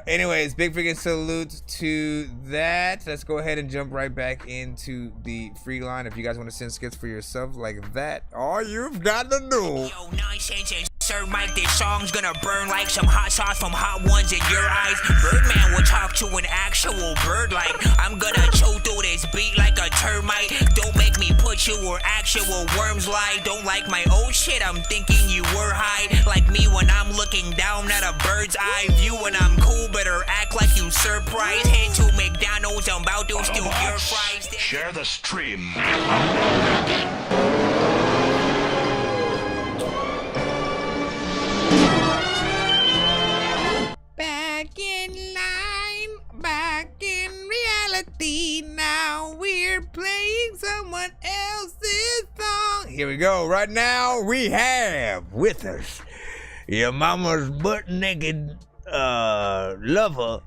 Anyways, big freaking salute to that. Let's go ahead and jump right back into the free line. If you guys want to send skits for yourself like that, all you've got to do. Yo, Nonsenze. Sir Mike, this song's gonna burn like some hot sauce from Hot Ones in your eyes. Birdman will talk to an actual bird like I'm gonna chew through this beat like a termite. Don't make me put you where actual worms lie. Don't like my old shit, I'm thinking you were high. Like me when I'm looking down at a bird's eye view. When I'm cool, better act like you surprised. Head to McDonald's, I'm about to steal your fries. Share the stream. Back in line, back in reality. Now we're playing someone else's song. Here we go. Right now, we have with us your mama's butt naked lover.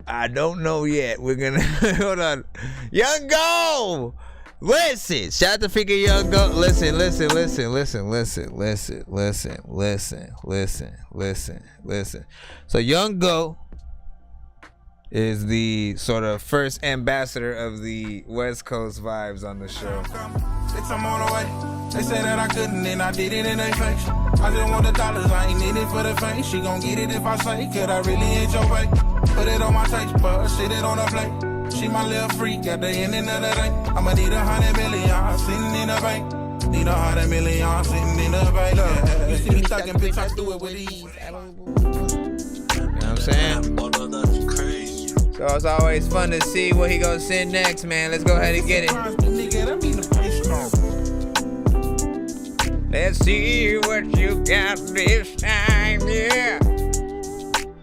I don't know yet. We're gonna hold on. Young Go! Listen, shout out to freaking Young Go. Listen. So Young Go is the sort of first ambassador of the West Coast vibes on the show. Bitch, I'm on the way. They said that I couldn't, and I did it in their face. I just want the dollars, I ain't in it for the fame. She gon' get it if I say, could I really hit your way? Put it on my taste bud, sit it on a plate. She my little freak at the end of the day. I'ma need 100 million sitting in the bank. Need 100 million sitting in the bank. You see me thugging, bitch, I do it with ease. You know what I'm saying? So it's always fun to see what he gonna send next, man. Let's go ahead and get it. Let's see what you got this time, yeah.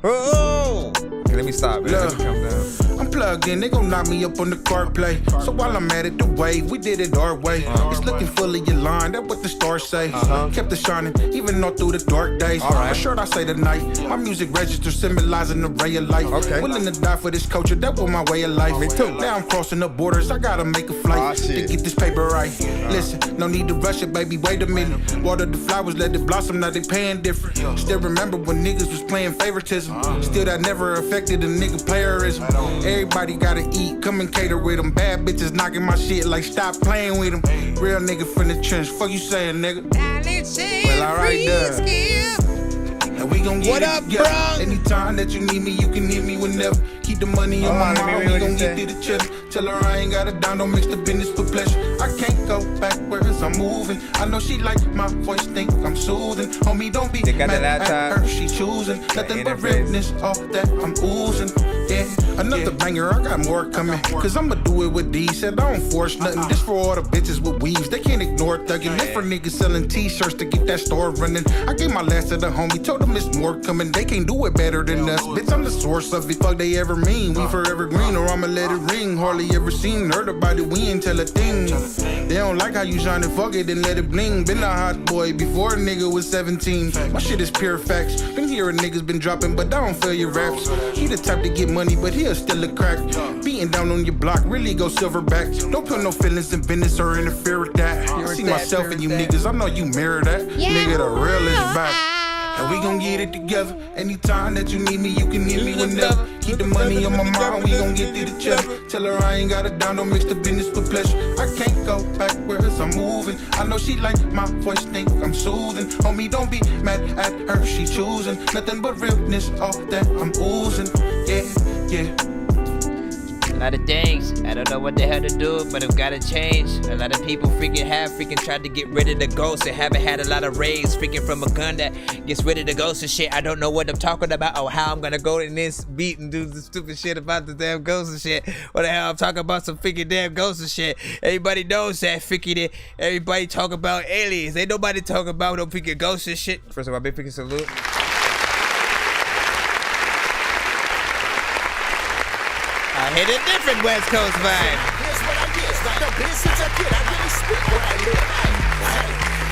Oh, okay, let me stop, man. Let me come down. I'm plugged in, they gon' knock me up on the card play. So while I'm at it, the wave, we did it our way. It's looking fully aligned, that's what the stars say. Kept it shining, even all through the dark days. For sure, I say tonight, my music registers symbolizing the ray of life. Willing to die for this culture, that was my way of life. Now I'm crossing the borders, I gotta make a flight to get this paper right. Listen, no need to rush it, baby, wait a minute. Water the flowers, let it blossom, now they paying different. Still remember when niggas was playing favoritism. Still that never affected a nigga playerism. Everybody gotta eat, come and cater with them. Bad bitches knocking my shit like stop playing with them. Real nigga from the trench, fuck you saying, nigga? Well, alright, done. And we gon' get it together. Anytime that you need me, you can hit me whenever. Keep the money on my mind, we gon' get to the cheddar. Tell her I ain't got it down, don't mix the business with pleasure. I can't go backwards, I'm moving. I know she like my voice, think I'm soothing. Homie, don't be mad at her, she choosing. Nothing but realness, all that I'm oozing. Yeah, another banger, I got more coming. Cause I'ma do it with these, said I don't force nothing. This for all the bitches with weaves, they can't ignore thugging. This for niggas selling t-shirts to get that store running. I gave my last to the homie, told them it's more coming. They can't do it better than us, bitch, I'm the source of it. Fuck they ever mean, we forever green or I'ma let it ring. Hardly ever seen, heard about it, we ain't tell a thing. They don't like how you shining, fuck it, then let it bling. Been a hot boy before a nigga was 17. My shit is pure facts, been hearing niggas been dropping, but I don't feel your raps. He the type to get money, but he'll still a crack. Beating down on your block, really go silverback. Don't put no feelings in business or interfere with that. I see myself in you niggas, I know you mirror that. Nigga, the real is back. And we gon' get it together. Anytime that you need me, you can hit me whenever. Keep the money on my mind, we gon' get to the cheddar. Tell her I ain't got it down, don't mix the business with pleasure. I can't go backwards, I'm moving. I know she like my voice, think I'm soothing. Homie, don't be mad at her, she choosing. Nothing but realness, all that I'm oozing. Yeah. A lot of things, I don't know what the hell to do, but I've gotta change. A lot of people freaking tried to get rid of the ghost and haven't had a lot of raids freaking from a gun that gets rid of the ghost and shit. I don't know what I'm talking about or how I'm gonna go in this beat and do the stupid shit about the damn ghost and shit. What the hell I'm talking about some freaking damn ghost and shit. Everybody knows that freaking everybody talk about aliens. Ain't nobody talking about no freaking ghosts and shit. First of all, big freaking salute. I hit a different West Coast vibe. Here's what I get. Like the business I get, I really speak what I live.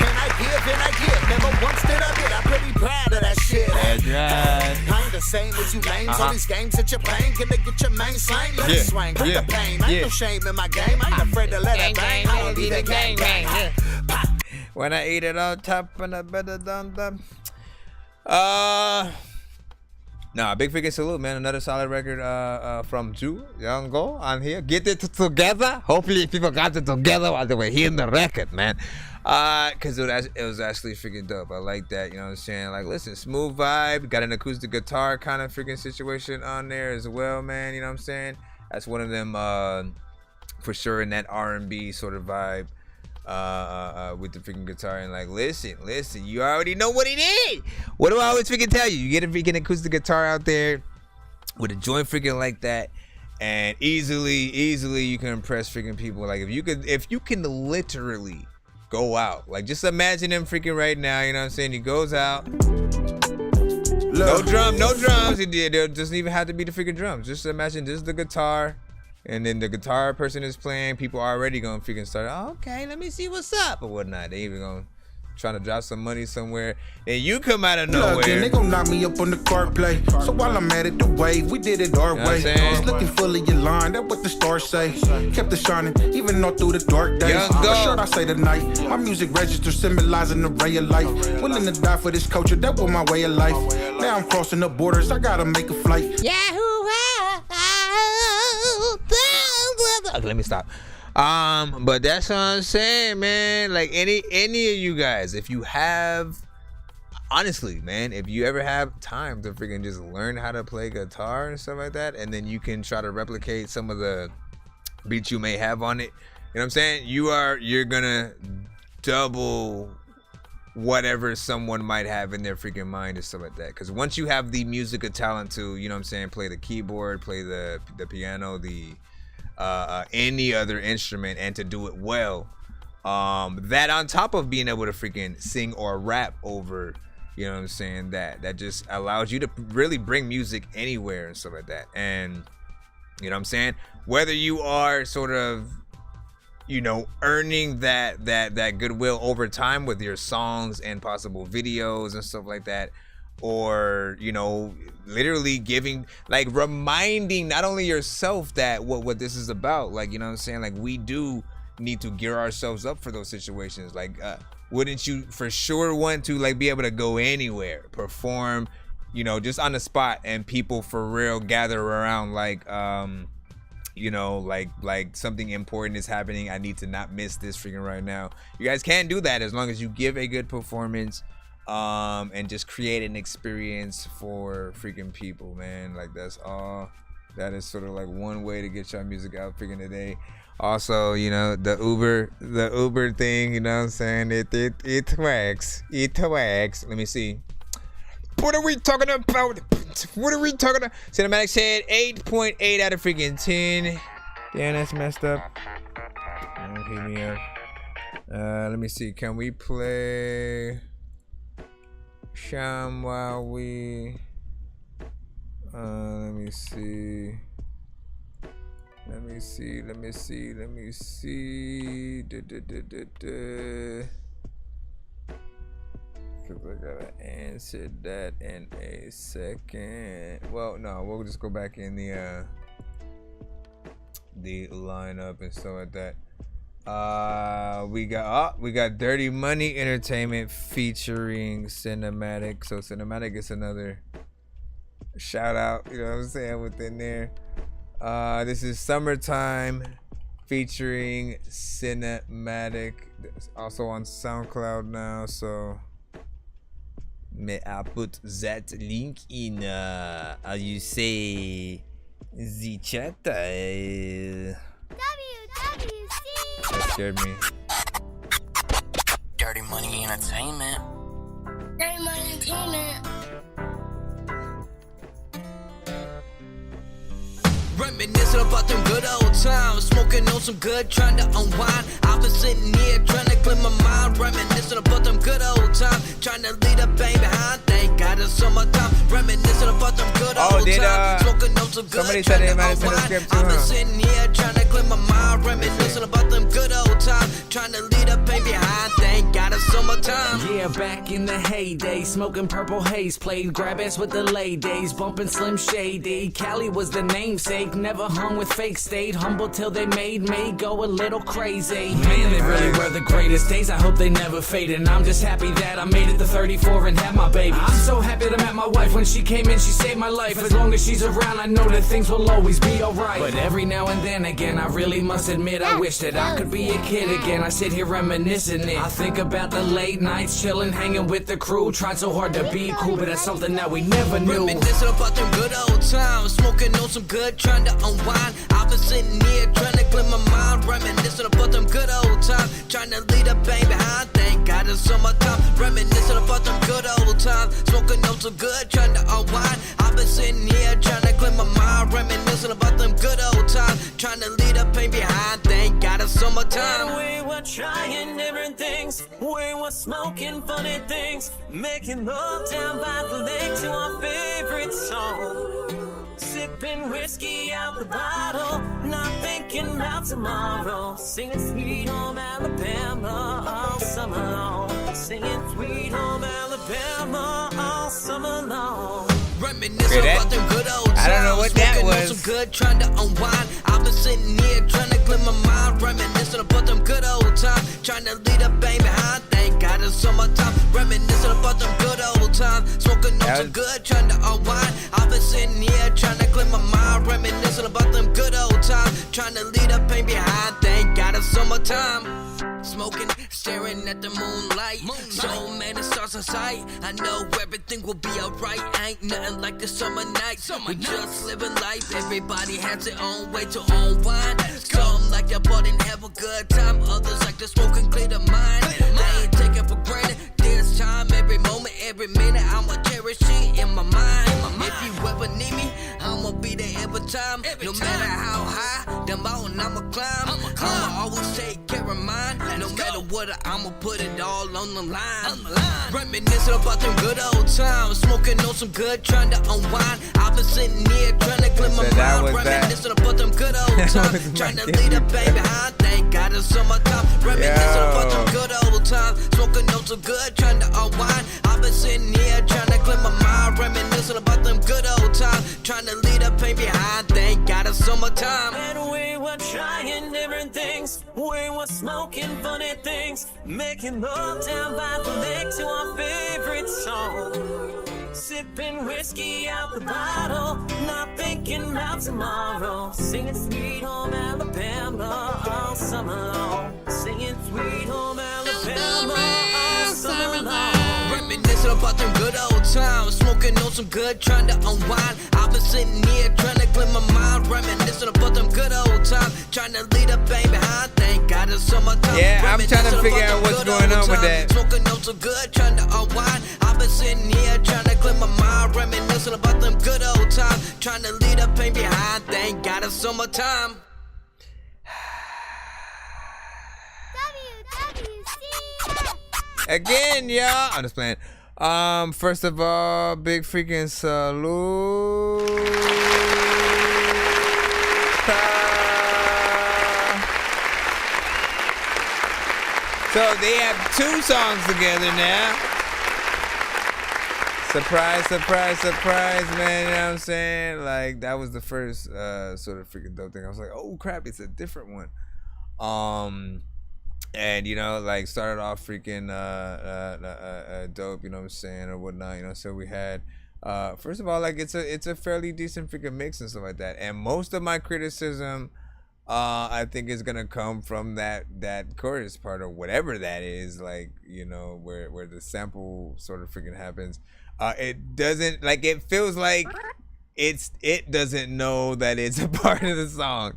And I give. Never once did I did. I'm pretty proud of that shit. That's right. I ain't the same as you lames. All these games that you're playing, gonna get your main slang. Let it swing. Bring the pain. I ain't no shame in my game. I ain't afraid to let it bang. I will be the gang. When I eat it on top and I better done them. Nah, big freaking salute, man. Another solid record from Young Go on here. Get it together. Hopefully people got it together while they were hearing the record, man. Cause it was actually freaking dope. I like that, you know what I'm saying? Like, listen, smooth vibe. Got an acoustic guitar kind of freaking situation on there as well, man. You know what I'm saying? That's one of them for sure in that R&B sort of vibe. With the freaking guitar and like, listen, you already know what it is. What do I always freaking tell you? You get a freaking acoustic guitar out there with a joint freaking like that, and easily you can impress freaking people. Like if you can literally go out, like just imagine him freaking right now, you know what I'm saying? He goes out. No drums. There doesn't even have to be the freaking drums. Just imagine just the guitar. And then the guitar person is playing, people already gonna freaking start, oh, okay, let me see what's up or whatnot. They even gonna trying to drop some money somewhere, and you come out of Plug in, nowhere. they gon' knock me up on the card play. So while I'm at it, the wave, we did it our You know what way. I'm saying? It's looking fully aligned, that's what the stars say. Kept it shining, even all through the dark days. Young For Dork. sure, I say tonight. My music register symbolizing an array of life. Willing to die for this culture, that was my way of life. Now I'm crossing the borders, I gotta make a flight. Yahoo! Okay, let me stop. But that's what I'm saying, man. Like any of you guys, if you have, honestly, man, if you ever have time to freaking just learn how to play guitar and stuff like that, and then you can try to replicate some of the beats you may have on it, you know what I'm saying? You're gonna double whatever someone might have in their freaking mind and stuff like that. Because once you have the musical talent to, you know what I'm saying, play the keyboard, play the piano, the any other instrument, and to do it well, that on top of being able to freaking sing or rap over, you know what I'm saying, that just allows you to really bring music anywhere and stuff like that. And you know what I'm saying, whether you are sort of, you know, earning that goodwill over time with your songs and possible videos and stuff like that, or, you know, literally giving, like, reminding not only yourself that what this is about, like, you know what I'm saying, like, we do need to gear ourselves up for those situations. Like, wouldn't you for sure want to, like, be able to go anywhere, perform, you know, just on the spot, and people for real gather around, like, you know, like something important is happening, I need to not miss this freaking right now. You guys can do that as long as you give a good performance, and just create an experience for freaking people, man. Like, that's all. That is sort of like one way to get your music out freaking today. Also, you know, the Uber thing, you know what I'm saying, it works. Let me see, what are we talking about? Cinematic said 8.8 out of freaking 10. Damn, that's messed up. Don't hit me up. Let me see, can we play Sham while we let me see. Cause I gotta answer that in a second. Well, no, we'll just go back in the lineup and stuff like that. We got Dirty Money Entertainment featuring Cinematic. So Cinematic is another shout out, you know what I'm saying, within there. This is Summertime featuring Cinematic. It's also on SoundCloud now, so may I put that link in how you say the chat? WWC. That scared me. Dirty Money Entertainment. Dirty Money Entertainment. Reminiscing about them good old times, smoking on some good, trying to unwind. I've been sitting here trying to clear my mind, reminiscing about them good old times, trying to leave the pain behind. Thank God it's summertime. Reminiscing about them good old times, smoking on some good, trying to unwind. I've been sitting here trying to clear my mind, reminiscing about them good old times, trying to leave the pain behind. Thank God it's summertime. Yeah, back in the heyday, smoking purple haze, played grab ass with the lay days, bumping Slim Shady. Cali was the namesake. Never hung with fake, stayed humble till they made me go a little crazy. Man, they really were the greatest days, I hope they never faded. And I'm just happy that I made it to 34 and had my baby. I'm so happy to met my wife, when she came in she saved my life. As long as she's around I know that things will always be alright. But every now and then again I really must admit I wish that I could be a kid again. I sit here reminiscing it, I think about the late nights, chilling, hanging with the crew, tried so hard to be cool, but that's something that we never knew. Reminiscing about them good old times, smoking on some good, trying to unwind. I've been sitting here trying to clear my mind, reminiscing about them good old times, trying to leave the pain behind. Thank God it's summertime. Reminiscing about them good old times, smoking on some good, trying to unwind. I've been sitting here trying to clear my mind, reminiscing about them good old times, trying to leave the pain behind. Thank God it's summertime. We were trying different things, we were smoking funny things, making love down by the lake to our favorite song. Sipping whiskey out the bottle, not thinking about tomorrow. Singing Sweet Home Alabama all summer long. Singing Sweet Home Alabama all summer long. Reminiscing about them good old times. I don't know what that Smoking on was. some good, trying to unwind. I've been sitting here trying to clear my mind. Reminiscing about them good old times. Trying to lead a bang behind. Thank God it's summertime. Reminiscing about them good old times. Smoking on some good, trying to unwind. I've been sitting here trying to clear my mind. Reminiscing about them good old times. Trying to lead a bang behind. Thank God it's summertime. Smoking, staring at the moonlight. So many stars in sight. I know everything will be alright. Ain't nothing like a summer night. We just living life. Everybody has their own way to unwind. Some like to party and have a good time. Others like to smoke and clear the mind. They ain't taking for granted this time. Every moment, every minute, I'ma cherish it in my mind. If you ever need me, I'ma be there every time. No matter how high the mountain I'ma climb. I'ma always take care of mine. No matter what, I'ma put it all on the line. Reminiscing about them good old times. Smoking on some good, trying to unwind. I've been sitting here trying to clear my mind. Reminiscing about them good old times. Trying to lead a baby behind. Thank God it's summertime. Reminiscing about them good old times. Smoking on some good, trying to unwind. I've been sitting here trying to clear my mind. Reminiscing about them good old times. Trying to lead a pain behind. Thank God it's summertime. And we were trying different things. We were smoking funny things. Making love down by the lake to our favorite song. Sipping whiskey out the bottle. Not thinking about tomorrow. Singing Sweet Home Alabama all summer long. Singing Sweet Home Alabama all summer long. Reminiscing about them good old times. Smoking on some good, trying to unwind. I've been sitting here trying to clear my mind. Reminiscing about them good old times. Trying to lead a bang behind. Thank God it's summertime. Yeah, I'm trying to figure out what's going on with that. Smoking on some good, trying to unwind. I've been sitting here trying to clear my mind. Reminiscing about them good old times. Trying to lead a pain behind. Thank God it's summertime. Again, y'all. I'm just playing. First of all, big freaking salute. So they have 2 songs together now. Surprise, surprise, surprise, man. You know what I'm saying? Like, that was the first sort of freaking dope thing. I was like, oh crap, it's a different one. And you know, like, started off freaking dope, you know what I'm saying, or whatnot, you know. So we had first of all, like, it's a fairly decent freaking mix and stuff like that. And most of my criticism I think is gonna come from that chorus part or whatever that is, like, you know, where the sample sort of freaking happens. It doesn't, like, it feels like it doesn't know that it's a part of the song.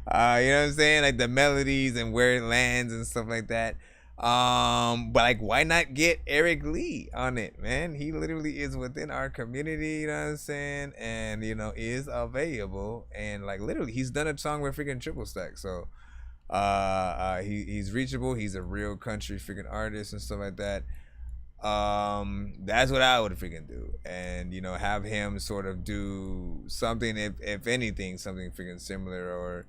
You know what I'm saying? Like, the melodies and where it lands and stuff like that. But, like, why not get Eric Lee on it, man? He literally is within our community, you know what I'm saying? And, you know, is available. And, like, literally, he's done a song with freaking Triple Stack. So, he's reachable. He's a real country freaking artist and stuff like that. That's what I would freaking do, and, you know, have him sort of do something, if anything, something freaking similar, or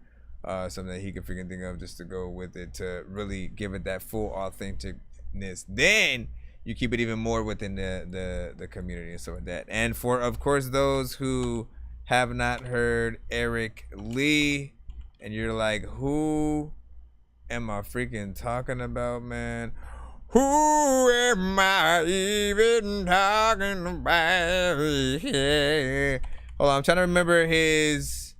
something that he could freaking think of just to go with it, to really give it that full authenticness. Then you keep it even more within the community and stuff like that. And for, of course, those who have not heard Eric Lee and you're like, who am I freaking talking about, man? Who am I even talking about? Yeah. Hold on, I'm trying to remember his...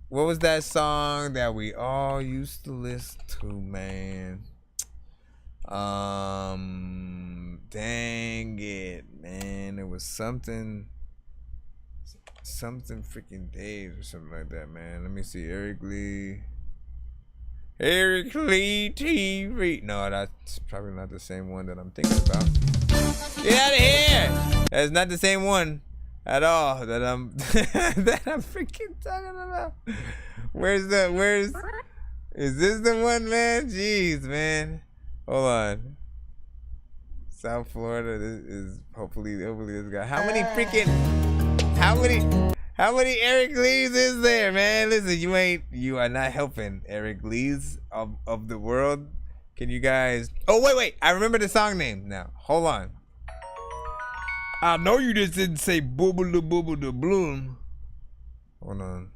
What was that song that we all used to listen to, man? Dang it, man. It was something freaking Days or something like that, man. Let me see. Eric Lee TV. No, that's probably not the same one that I'm thinking about. Get out of here! That's not the same one at all that I'm freaking talking about. Is this the one, man? Jeez, man. Hold on. South Florida, this is hopefully this guy. How many Eric Lees is there, man? Listen, you are not helping Eric Lees of the world. Can you guys? Oh wait. I remember the song name now. Hold on. I know you just didn't say booble the bloom. Hold on.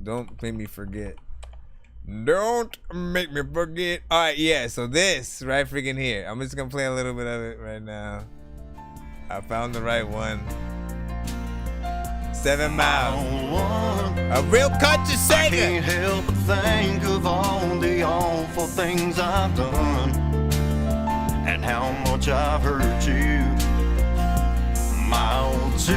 Don't make me forget. Don't make me forget. All right, yeah. So this right freaking here. I'm just gonna play a little bit of it right now. I found the right one. 7 Miles. A real country singer. I can't help but think of all the awful things I've done and how much I've hurt you. Mile 2.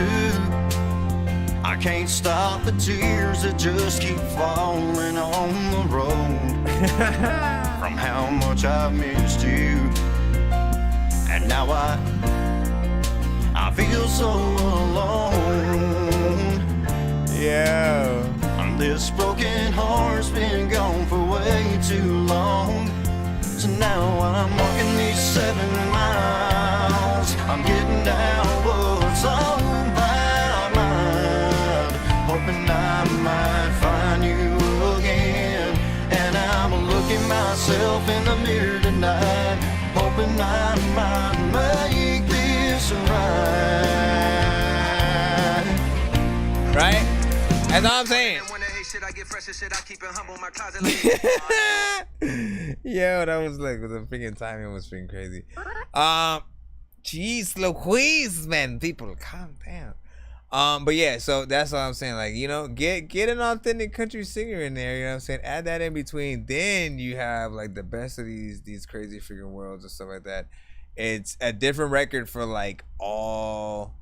I can't stop the tears that just keep falling on the road from how much I've missed you. And now I feel so alone. Yeah. This broken heart's been gone for way too long. So now I'm walking these 7 miles. I'm getting down what's on my mind, hoping I might find you again. And I'm looking myself in the mirror tonight, hoping I might make this right. Right? That's all I'm saying. Yo, that was like the freaking timing was freaking crazy. Jeez Louise, man, people, calm down. But yeah, so that's all I'm saying. Like, you know, get an authentic country singer in there. You know what I'm saying? Add that in between. Then you have like the best of these crazy freaking worlds and stuff like that. It's a different record for like all.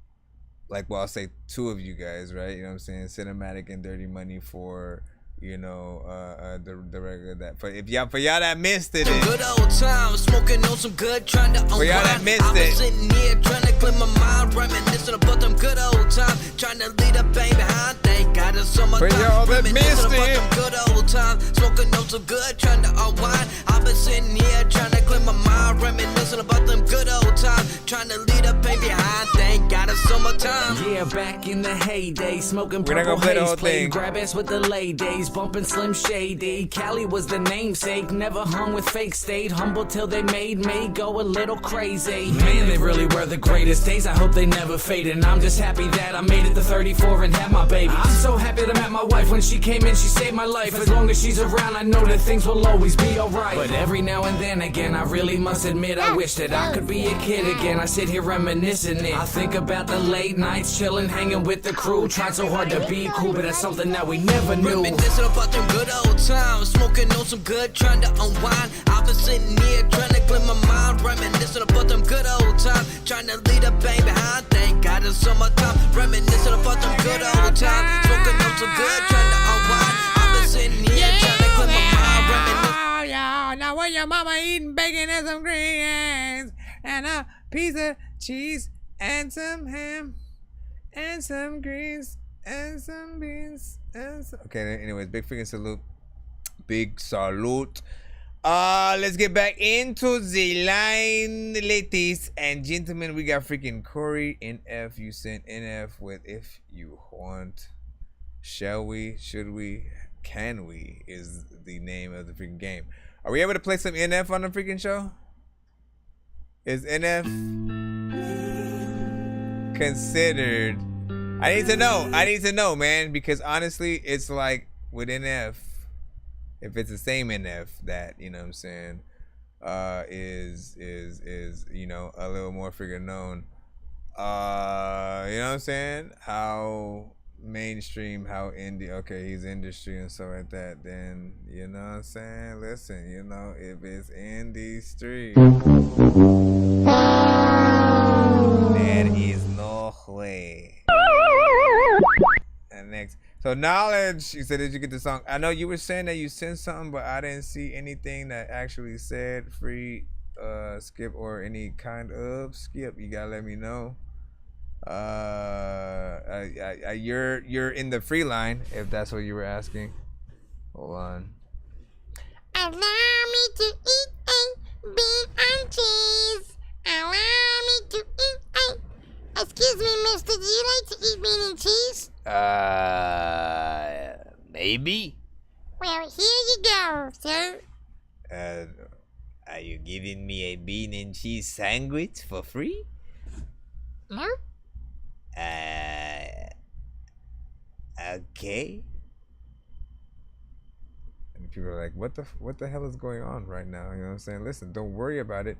Like, well, I'll say 2 of you guys, right? You know what I'm saying? Cinematic and Dirty Money for, you know, the regular that. For y'all that missed it. Good old time, smoking on some good, trying to unwind. For y'all that missed I was it. sitting here trying to clear my mind, reminiscing about them good old times, trying to lead a bang behind. Thank God it's summertime. For y'all that missed about it. them good old times, smoking on some good, trying to unwind. I've been sitting here trying to clear my mind, reminiscing about them good old times, trying to lead a bang behind. Thank God it's summertime. Yeah, back in the heyday, smoking We're not purple gonna play the haze, whole played thing. grab ass with the lay days, bumping Slim Shady. Cali was the namesake, never hung with fake, stayed humble till they made me go a little crazy. Man, they really were the greatest days, I hope they never fade. And I'm just happy that I made it to 34 and had my baby. I'm so happy that I met my wife. When she came in, she saved my life. As long as she's around, I know that things will always be alright. But every now and then again, I really must admit, I wish that I could be a kid again. I sit here reminiscing it. I think about the late nights, chilling, hanging with the crew, tried so hard to be cool, but that's something that we never knew. Reminiscing about them good old times, smoking on some good, trying to unwind. I've been sitting here trying to clear my mind, reminiscing about them good old times, trying to lead a bang behind. Thank God it's summertime. Reminiscing about them good old times, smoking on some good, trying to unwind. I've been sitting here trying to clear my mind, reminiscing. Oh, yeah. Now when your mama eating bacon and some green eggs and a piece of cheese and some ham and some greens and some beans and some... Okay, anyways, big freaking salute. Big salute. Let's get back into the line, ladies and gentlemen. We got freaking Corey NF. You sent NF with If You Want. Shall we? Should we? Can we? Is the name of the freaking game. Are we able to play some NF on the freaking show? Is NF considered? I need to know. I need to know, man, because honestly, it's like with NF, if it's the same NF that, you know what I'm saying, is you know, a little more freaking known, you know what I'm saying, how mainstream, how indie, okay, he's industry and stuff like that, then, you know what I'm saying, listen, you know, if it's industry, there is no way. And next, so Knowledge, you said, did you get the song? I know you were saying that you sent something, but I didn't see anything that actually said free skip or any kind of skip. You gotta let me know. You're in the free line if that's what you were asking. Hold on. Allow me to eat a bean and cheese. Allow me to eat a... Excuse me, mister, do you like to eat bean and cheese? Maybe. Well, here you go, sir. Are you giving me a bean and cheese sandwich for free? No. Okay. And people are like, what the hell is going on right now? You know what I'm saying? Listen, don't worry about it.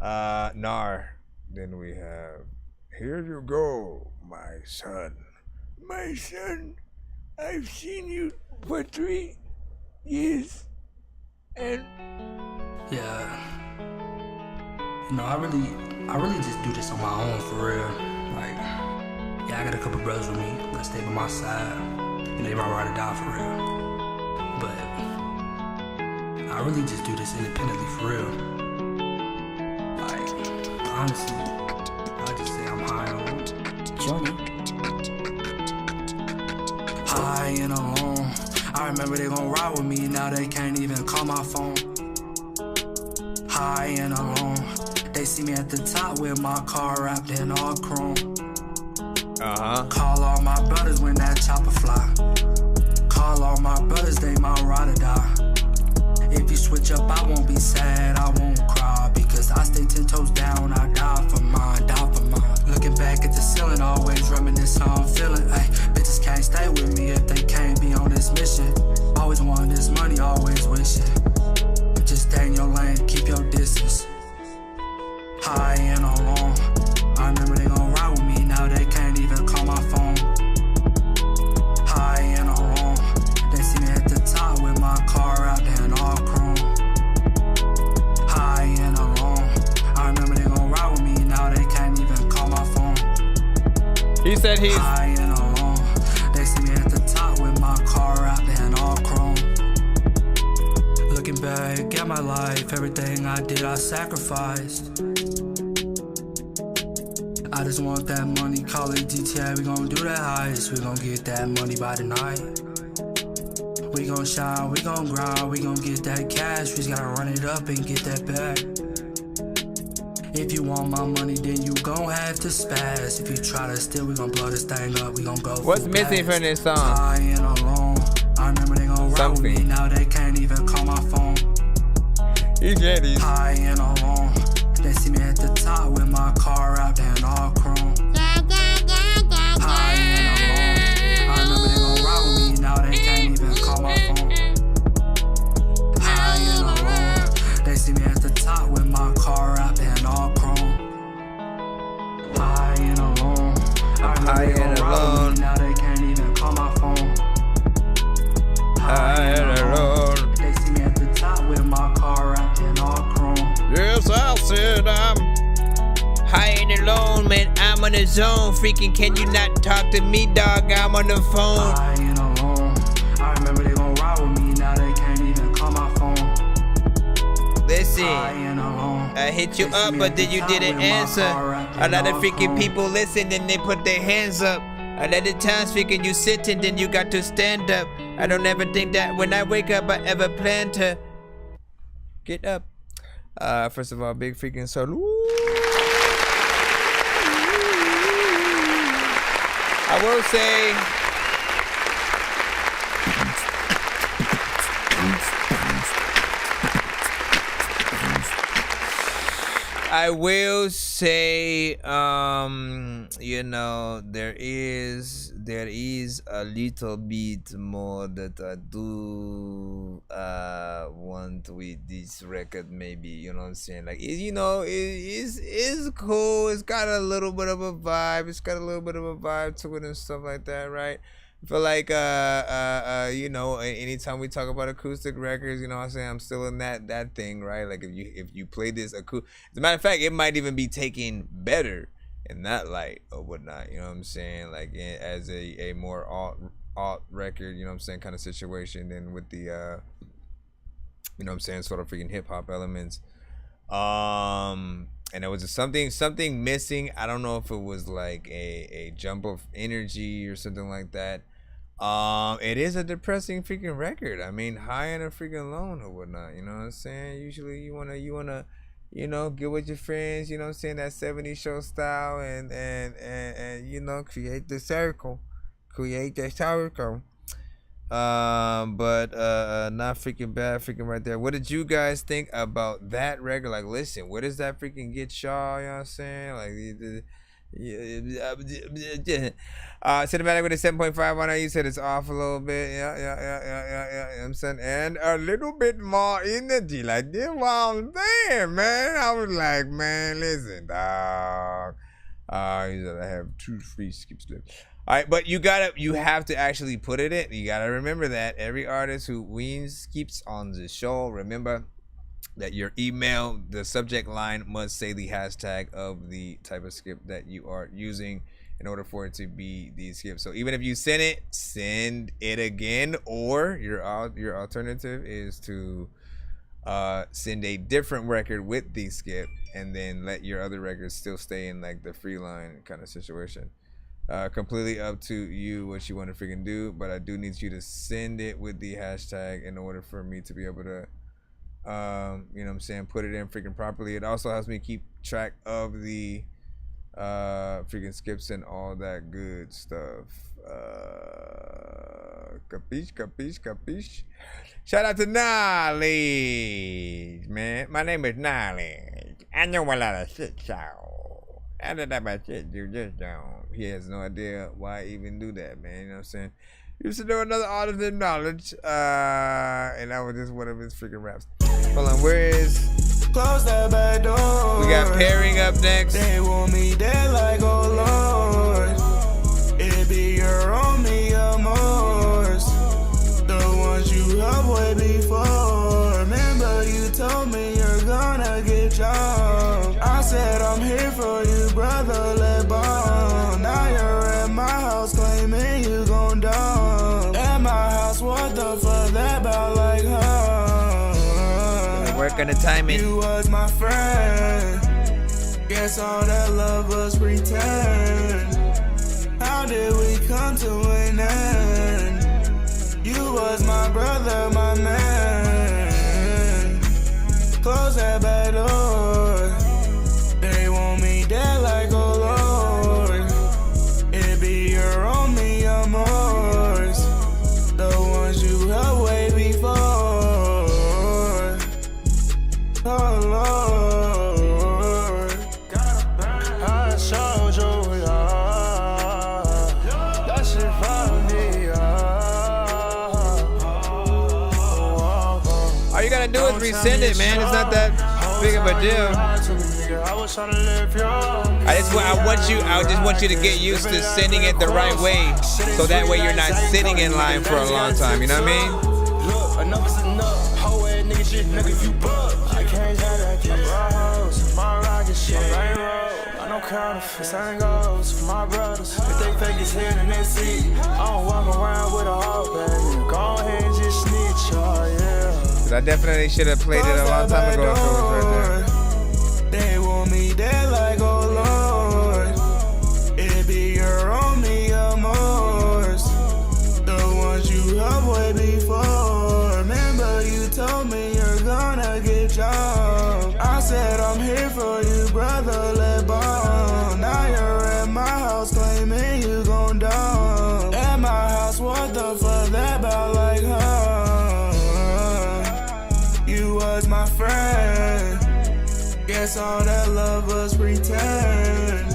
Nar. Then we have, here you go, my son. My son, I've seen you for 3 years. And yeah, you know, I really just do this on my own for real. Like, yeah, I got a couple brothers with me that stay by my side, and they my ride or die for real. But I really just do this independently for real. Like, honestly, I just say I'm high on Johnny. High and alone. I remember they gon' ride with me, now they can't even call my phone. High and alone. They see me at the top with my car wrapped in all chrome. Call all my brothers when that chopper fly. Call all my brothers, they my ride or die. If you switch up, I won't be sad, I won't cry. Because I stay 10 toes down, I die for mine, die for mine. Looking back at the ceiling, always reminisce how I'm feeling. Ay, bitches can't stay with me if they can't be on this mission. Always want this money, always wishing. Just stay in your lane, keep your distance. High and alone. I remember they gon' ride with me, now they can't even call my phone. High and alone. They see me at the top with my car out there in all chrome. High and alone. I remember they gon' ride with me, now they can't even call my phone. He said he's high and alone. They see me at the top with my car out there in all chrome. Looking back at my life, everything I did I sacrificed. I just want that money, call it GTA, we gon' do that heist. We gon' get that money by the night. We gon' shine, we gon' grind, we gon' get that cash. We just gotta run it up and get that back. If you want my money, then you gon' have to spaz. If you try to steal, we gon' blow this thing up, we gon' go. What's missing from this song? High and alone. I remember they gon' ride with me, now they can't even call my phone. High and alone. They see me at the top with my car out there in all chrome. High and alone. I remember they gon' ride with me, now they can't even call my phone. High and alone. They see me at the top with my car out there in all chrome. High and alone. I remember they gon' ride with me, now they can't even call my phone. High and alone. They see me at the top with my car out there in all chrome. Yes, I said I'm high and alone, man. I'm on the zone. Freaking, can you not talk to me, dog? I'm on the phone. High and alone. I remember they gon' ride with me, now they can't even call my phone. Listen, High and alone. I hit you up, but then you didn't answer. A lot of freaking people listen and they put their hands up. A lot of times freaking you sit and then you got to stand up. I don't ever think that when I wake up I ever plan to get up. First of all, big freaking salute. I will say, you know, there is a little bit more that I do want with this record, maybe, you know what I'm saying? Like, it's cool. It's got a little bit of a vibe. It's got a little bit of a vibe to it and stuff like that, right? I feel like you know, anytime we talk about acoustic records, you know what I'm saying, I'm still in that thing, right? Like if you play this acoustic, as a matter of fact, it might even be taken better in that light or whatnot, you know what I'm saying, like as a more alt record, you know what I'm saying, kind of situation than with the you know what I'm saying, sort of freaking hip hop elements. And there was something missing. I don't know if it was like a jump of energy or something like that. It is a depressing freaking record. I mean, high and a freaking loan or whatnot, you know what I'm saying? Usually you wanna, you know, get with your friends, you know what I'm saying, that 70s show style and you know, create the circle. But not freaking bad, freaking right there. What did you guys think about that record? Like, listen, what does that freaking get y'all? You know what I'm saying? Like, cinematic with a 7.5 on it. You said it's off a little bit. Yeah. You know what I'm saying? And a little bit more energy. Like, this what I'm saying, man. I was like, man, listen, dog. You said I have 2 free skips left. All right, but you have to actually put it in. You gotta remember that every artist who wins keeps on the show. Remember that your email, the subject line must say the hashtag of the type of skip that you are using in order for it to be the skip. So even if you send it again, or your alternative is to send a different record with the skip and then let your other records still stay in like the free line kind of situation. Completely up to you what you want to freaking do, but I do need you to send it with the hashtag in order for me to be able to you know what I'm saying, put it in freaking properly. It also helps me keep track of the freaking skips and all that good stuff. Capiche. Shout out to Knowledge, man. My name is Knowledge. I know a lot of shit, y'all. I know that about shit you just don't. He has no idea why I even do that, man. You know what I'm saying? Used to know another artist in Knowledge, and that was just one of his freaking raps. Hold on, where is? Close that back door. We got Pairing up next. They want me dead like, oh Lord. It be your only amors. The ones you helped way before. Remember you told me you're gonna get job. I said I'm here for you, brother, let bond. Now you're at my house claiming you gon' dump. At my house, what the fuck that about like, huh? Work on the timing. You was my friend. Guess all that love was pretend. How did we come to an end? You was my brother, my man. Close that back door. They want me dead like, oh Lord. It be your only amors. The ones you helped way before. Oh Lord. I showed you, that shit for me, All you gotta do is resend it, man. It's not that big of a deal. I just want you to get used to sending it the right way, so that way you're not sitting in line for a long time. You know what I mean? Look, enough's enough. Whole ass nigga shit, nigga, you bug. I can't have that kid. My rocket shit, I no counterfeits, I ain't goes for my brothers. If they fake his head and they see, I don't walk around with a heart, baby. Go ahead and just snitch, oh yeah. I definitely should have played it a long time ago if it was right there. They want me dead like, oh Lord. It be your only amors. The ones you helped way before. Remember you told me you're gonna get job. I said I'm here for you, brother, let bond. Now you're at my house claiming you gon' dump. At my house, what the fuck that about like, huh? You was my friend. Guess all that love was pretend.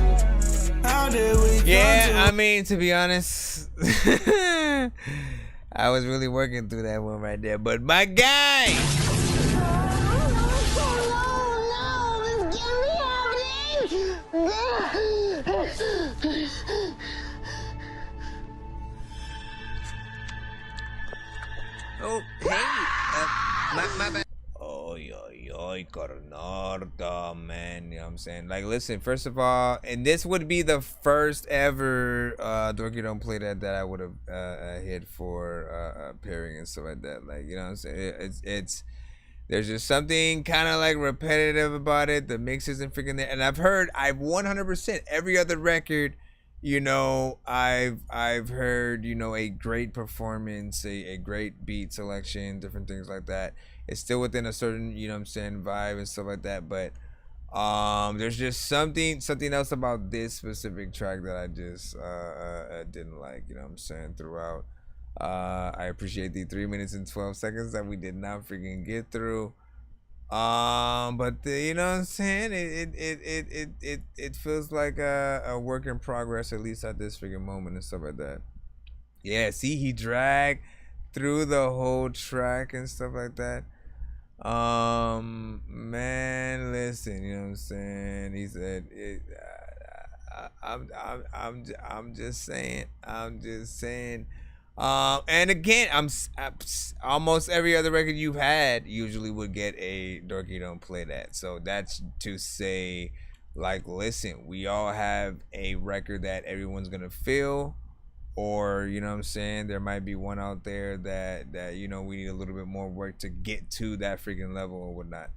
How did we come I mean, to be honest, I was really working through that one right there. But my guy! Oh, hey, my bad. Cornarda, man. You know what I'm saying? Like, listen, first of all, and this would be the first ever Dorky Don't Play That I would have hit for pairing and stuff like that. Like, you know what I'm saying? It's there's just something kind of like repetitive about it. The mix isn't freaking there. And I've 100% every other record, you know, I've heard, you know, a great performance, a great beat selection, different things like that. It's still within a certain, you know what I'm saying, vibe and stuff like that. But there's just something else about this specific track that I just didn't like, you know what I'm saying, throughout. I appreciate the 3 minutes and 12 seconds that we did not freaking get through. But you know what I'm saying? It feels like a work in progress, at least at this freaking moment and stuff like that. Yeah, see, he dragged through the whole track and stuff like that. Man, listen, you know what I'm saying? He said, I'm just saying. And again, I'm almost every other record you've had usually would get a Dorky don't play that. So that's to say, like, listen, we all have a record that everyone's gonna feel, or you know what I'm saying, there might be one out there that you know we need a little bit more work to get to that freaking level or whatnot.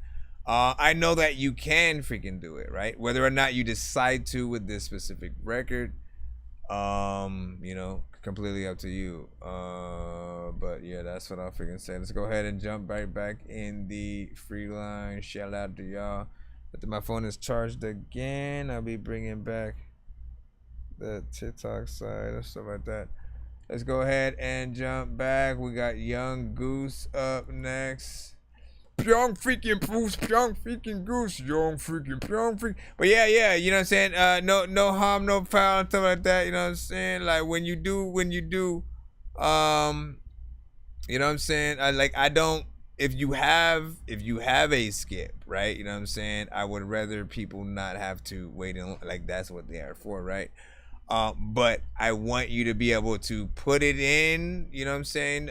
I know that you can freaking do it, right? Whether or not you decide to with this specific record, you know, completely up to you. But yeah, that's what I'll freaking say. Let's go ahead and jump right back in the free line. Shout out to y'all. But my phone is charged again. I'll be bringing back the TikTok side and stuff like that. Let's go ahead and jump back. We got Young Goose up next. Young freaking Goose, young freaking Goose, young freaking. But yeah, you know what I'm saying? No harm, no foul, and stuff like that. You know what I'm saying? Like when you do, you know what I'm saying? If you have a skip, right? You know what I'm saying? I would rather people not have to wait in, like that's what they are for, right? But I want you to be able to put it in, you know what I'm saying,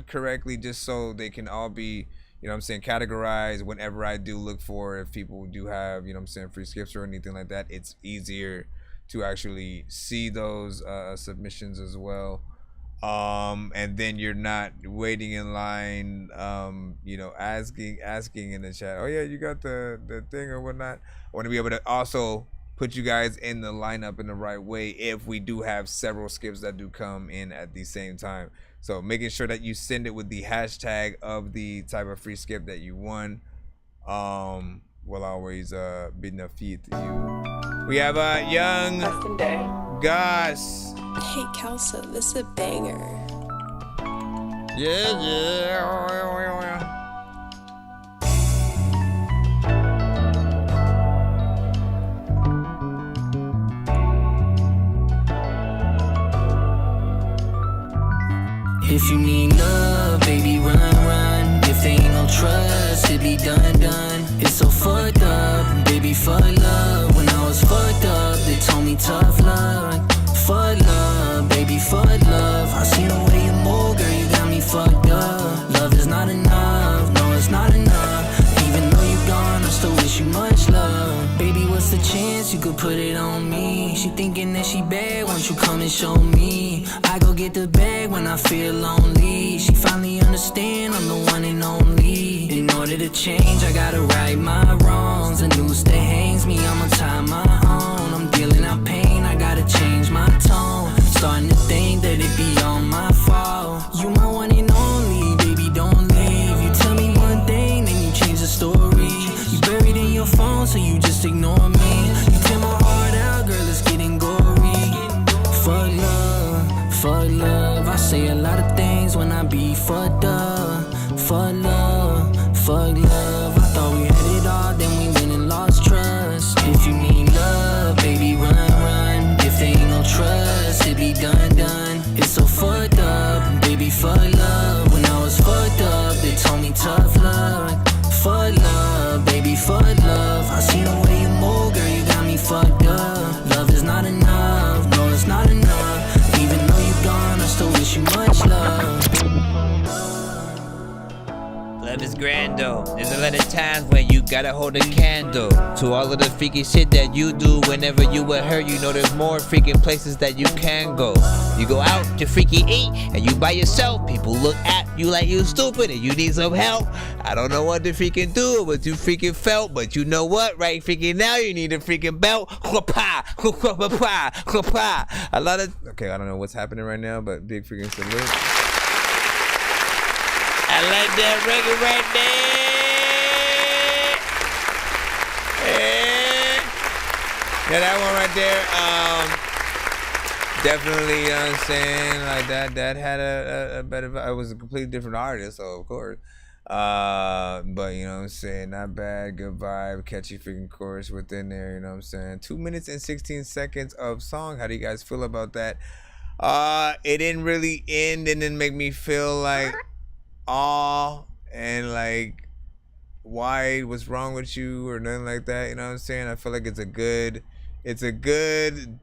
correctly, just so they can all be, you know what I'm saying, categorized whenever I do look for, if people do have, you know what I'm saying, free skips or anything like that, it's easier to actually see those submissions as well. And then you're not waiting in line, you know, asking in the chat, oh yeah, you got the thing or whatnot. I want to be able to also put you guys in the lineup in the right way if we do have several skips that do come in at the same time. So making sure that you send it with the hashtag of the type of free skip that you won will always be enough feed to you. We have Young Gus. Hey Kelsa, this is a banger. Yeah. If you need love, baby, run, run. If they ain't no trust, it be done, done. It's so fucked up, baby, fuck love. When I was fucked up, they told me tough love. Fuck love, baby, fuck love. I seen the way you move, girl, you got me fucked up. Love is not enough, no, it's not enough. Even though you gone, I still wish you much love. Baby, what's the chance you could put it on me? She thinking that she bad, won't you come and show me? I go get the bag when I feel lonely. She finally understand I'm the one and only. In order to change, I gotta right my wrongs. A noose that hangs me, I'ma tie my own. I'm dealing out pain, I gotta change my tone. Starting to think that it be all my fault. You my one and only, baby, don't leave. You tell me one thing, then you change the story. You buried in your phone, so you just ignore me. You tear my heart out, girl, it's getting gory. Fuck love, I say a lot of things when I be fucked up. Fuck love, I thought we had it all, then we went and lost trust. If you need love, baby, run, run. If there ain't no trust, it be done, done. It's so fucked up, baby, fuck love. When I was fucked up, they told me tough love. Fuck love, baby, fuck love. I seen the way you move, girl, you got me fucked up. Love is not enough, no, it's not enough. Even though you gone, I still wish you much love. Love is grand though. There's a lot of times when you gotta hold a candle to all of the freaking shit that you do. Whenever you with her, you know there's more freaking places that you can go. You go out to freaking eat and you by yourself. People look at you like you stupid and you need some help. I don't know what to freaking do, what you freaking felt, but you know what? Right freaking now you need a freaking belt. A lot of okay, I don't know what's happening right now, but big freaking salute. I like that record right there. Yeah, that one right there. Definitely, you know what I'm saying? Like that had a better vibe. It was a completely different artist, so of course. But you know what I'm saying? Not bad, good vibe, catchy freaking chorus within there, you know what I'm saying? 2 minutes and 16 seconds of song. How do you guys feel about that? It didn't really end and then make me feel like and like why, what's wrong with you or nothing like that, you know what I'm saying? I feel like it's a good,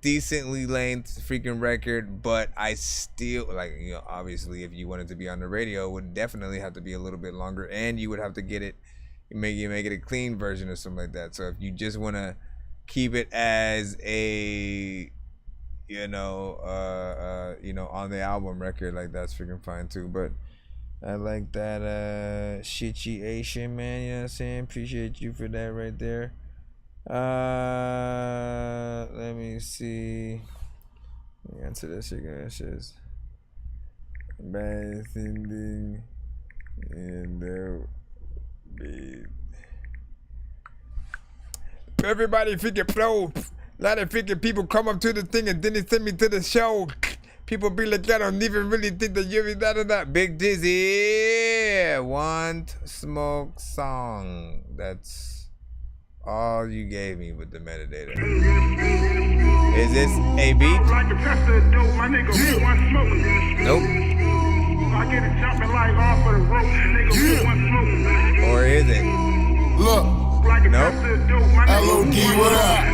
decently length freaking record, but I still, like, you know, obviously if you wanted to be on the radio, it would definitely have to be a little bit longer, and you would have to get it, make it a clean version or something like that. So if you just want to keep it as a, you know, on the album record, like, that's freaking fine too. But I like that situation, man, you know what I'm saying? Appreciate you for that right there. Let me see. Let me answer this shit, guys. Bad thing in the beat. Everybody freaking flow. A lot of freaking people come up to the thing and then they send me to the show. People be like, I don't even really think that you're that or that. Big Dizzy. Want Smoke song. That's all you gave me with the metadata. Is this a beat? Nope. Or is it? Look. Nope. LOD, what up?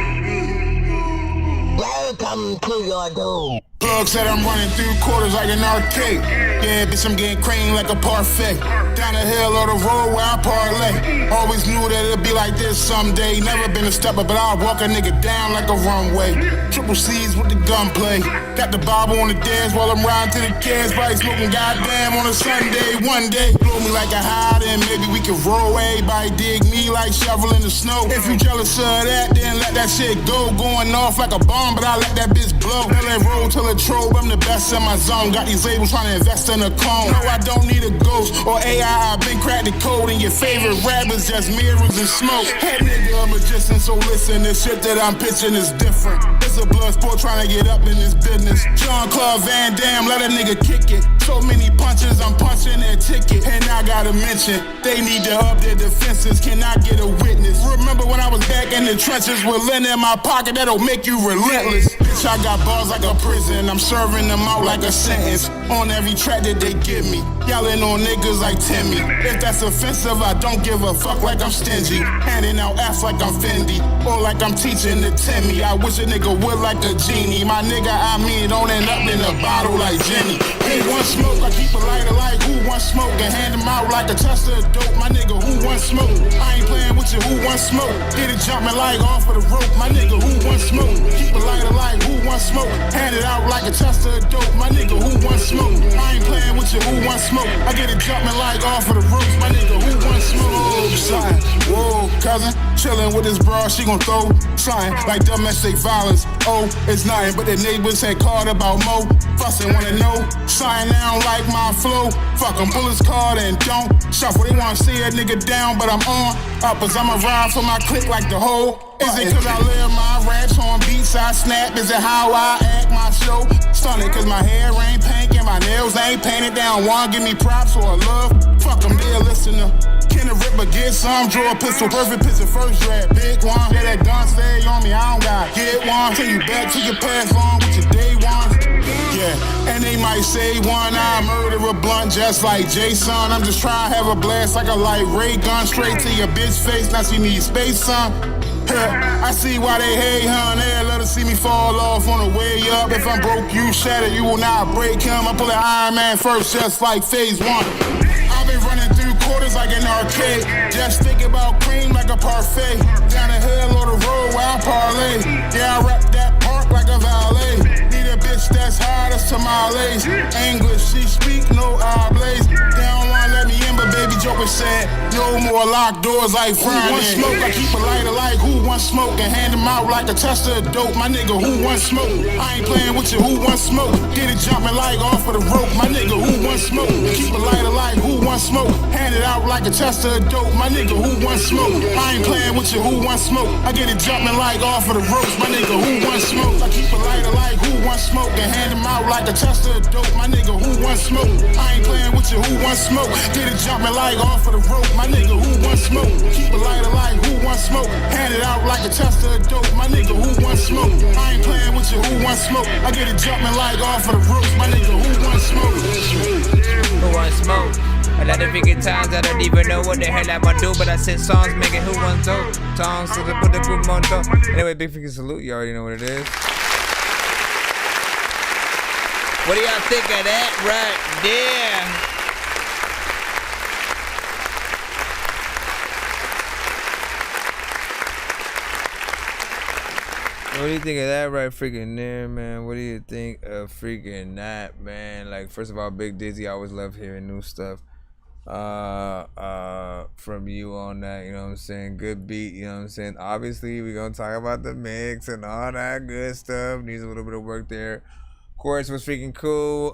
Welcome to your door. Plug said I'm running through quarters like an arcade. Yeah, bitch, I'm getting cream like a parfait. Down the hill or the road where I parlay. Always knew that it'd be like this someday. Never been a stepper, but I'll walk a nigga down like a runway. Triple C's with the gunplay. Got the Bible on the dance while I'm riding to the gas. Probably smoking goddamn on a Sunday. One day, blow me like a high, then maybe we can roll. Everybody dig me like shoveling the snow. If you jealous of that, then let that shit go. Going off like a bomb, but I let that bitch blow. Let it roll till it troll. I'm the best in my zone. Got these labels trying to invest in a clone. No, I don't need a ghost or AI. I've been cracked the code, and your favorite rappers just mirrors and smoke. Hey nigga, a magician, so listen, this shit that I'm pitching is different. It's a blood sport trying to get up in this business. Jean-Claude Van Damme, let a nigga kick it. So many punches, I'm punching their ticket. And I gotta mention, they need to up their defenses. Can I get a witness? Remember when I was back in the trenches with lint in my pocket, that'll make you relentless. Bitch, I got bars like a prison. I'm serving them out like a sentence. On every track that they give me, yelling on niggas like Timmy. If that's offensive, I don't give a fuck like I'm stingy. Handing out ass like I'm Fendi, or like I'm teaching to Timmy. I wish a nigga would like a genie. My nigga, I mean, don't end up in a bottle like Jenny. Hey, one smoke, I keep a lighter like who wants smoke, and hand them out like a tester of dope. My nigga, who wants smoke? I ain't playing with you, who wants smoke? Get it jumping like off of the rope. My nigga, who wants smoke? Keep a lighter like who wants smoke? Hand it out like a tester of dope. My nigga, who wants smoke? I ain't playing with you, who wants smoke? I get it jumping like off of the ropes. My nigga, who wants smoke? Son, whoa, cousin, chillin' with his bra, she gon' throw something like domestic violence. Oh, it's nothing, but the neighbors had called about Mo. Fussin' wanna know, sign down like my flow. Fuck 'em, pull his card and don't shuffle. They wanna see a nigga down, but I'm on up as I'ma ride for my clique like the whole. Is it cause I live my raps on beats I snap? Is it how I act my show? Stunning cause my hair ain't pink and my nails ain't painted down. Wanna give me props or love? Fuck 'em, dear listener. Can the Ripper get some? Draw a pistol, perfect pistol, first draft. Big one, yeah, that gun stay on me, I don't got get one. Take you back to your past long with your day one. Yeah, and they might say one, I murder a blunt just like Jason. I'm just trying to have a blast like a light ray gun straight to your bitch face. Now she need space, son. I see why they hate her, they let her see me fall off on the way up. If I'm broke, you shatter, you will not break him. I pull an Iron Man first, just like phase one. I've been running through quarters like an arcade. Just think about cream like a parfait. Down the hill or the road where I parlay. Yeah, I rep that park like a valet. Need a bitch that's hard as tamales. English, she speak, no oblays. They don't wanna let me in, but baby Joker said no more locked doors like Friday. Who wants smoke? I keep a lighter like who wants smoke, and hand them out like a tester of dope. My nigga, who wants smoke? I ain't playing with you, who wants smoke? Get it jumping like off of the rope. My nigga, who wants smoke? Keep a lighter like who wants smoke? Hand it out like a tester of dope. My nigga, who wants smoke? I ain't playing with you, who wants smoke? I get it jumping like off of the ropes. My nigga, who wants smoke? I keep a lighter like who wants smoke? smoke and hand them out like a tester of dope. My nigga, who wants smoke? I ain't playing with you, who wants smoke? Get it jumping like off of the rope. My nigga, who wants smoke? Keep a lighter like who wants smoke? Hand it out like a tester of dope. My nigga, who wants smoke? I ain't playing with you, who wants smoke? I get it jumping like off of the rope. My nigga, who wants smoke? Who wants smoke? A lot of freaking times I don't even know what the hell I'm gonna do, but I send songs making who wants dope. Songs to the good monto. Anyway, big freaking salute. You already know what it is. What do y'all think of that right there? What do you think of that right freaking there, man? What do you think of freaking that, man? Like, first of all, Big Dizzy, I always love hearing new stuff from you on that, you know what I'm saying? Good beat, you know what I'm saying? Obviously, we're gonna talk about the mix and all that good stuff. Needs a little bit of work there. Chorus was freaking cool.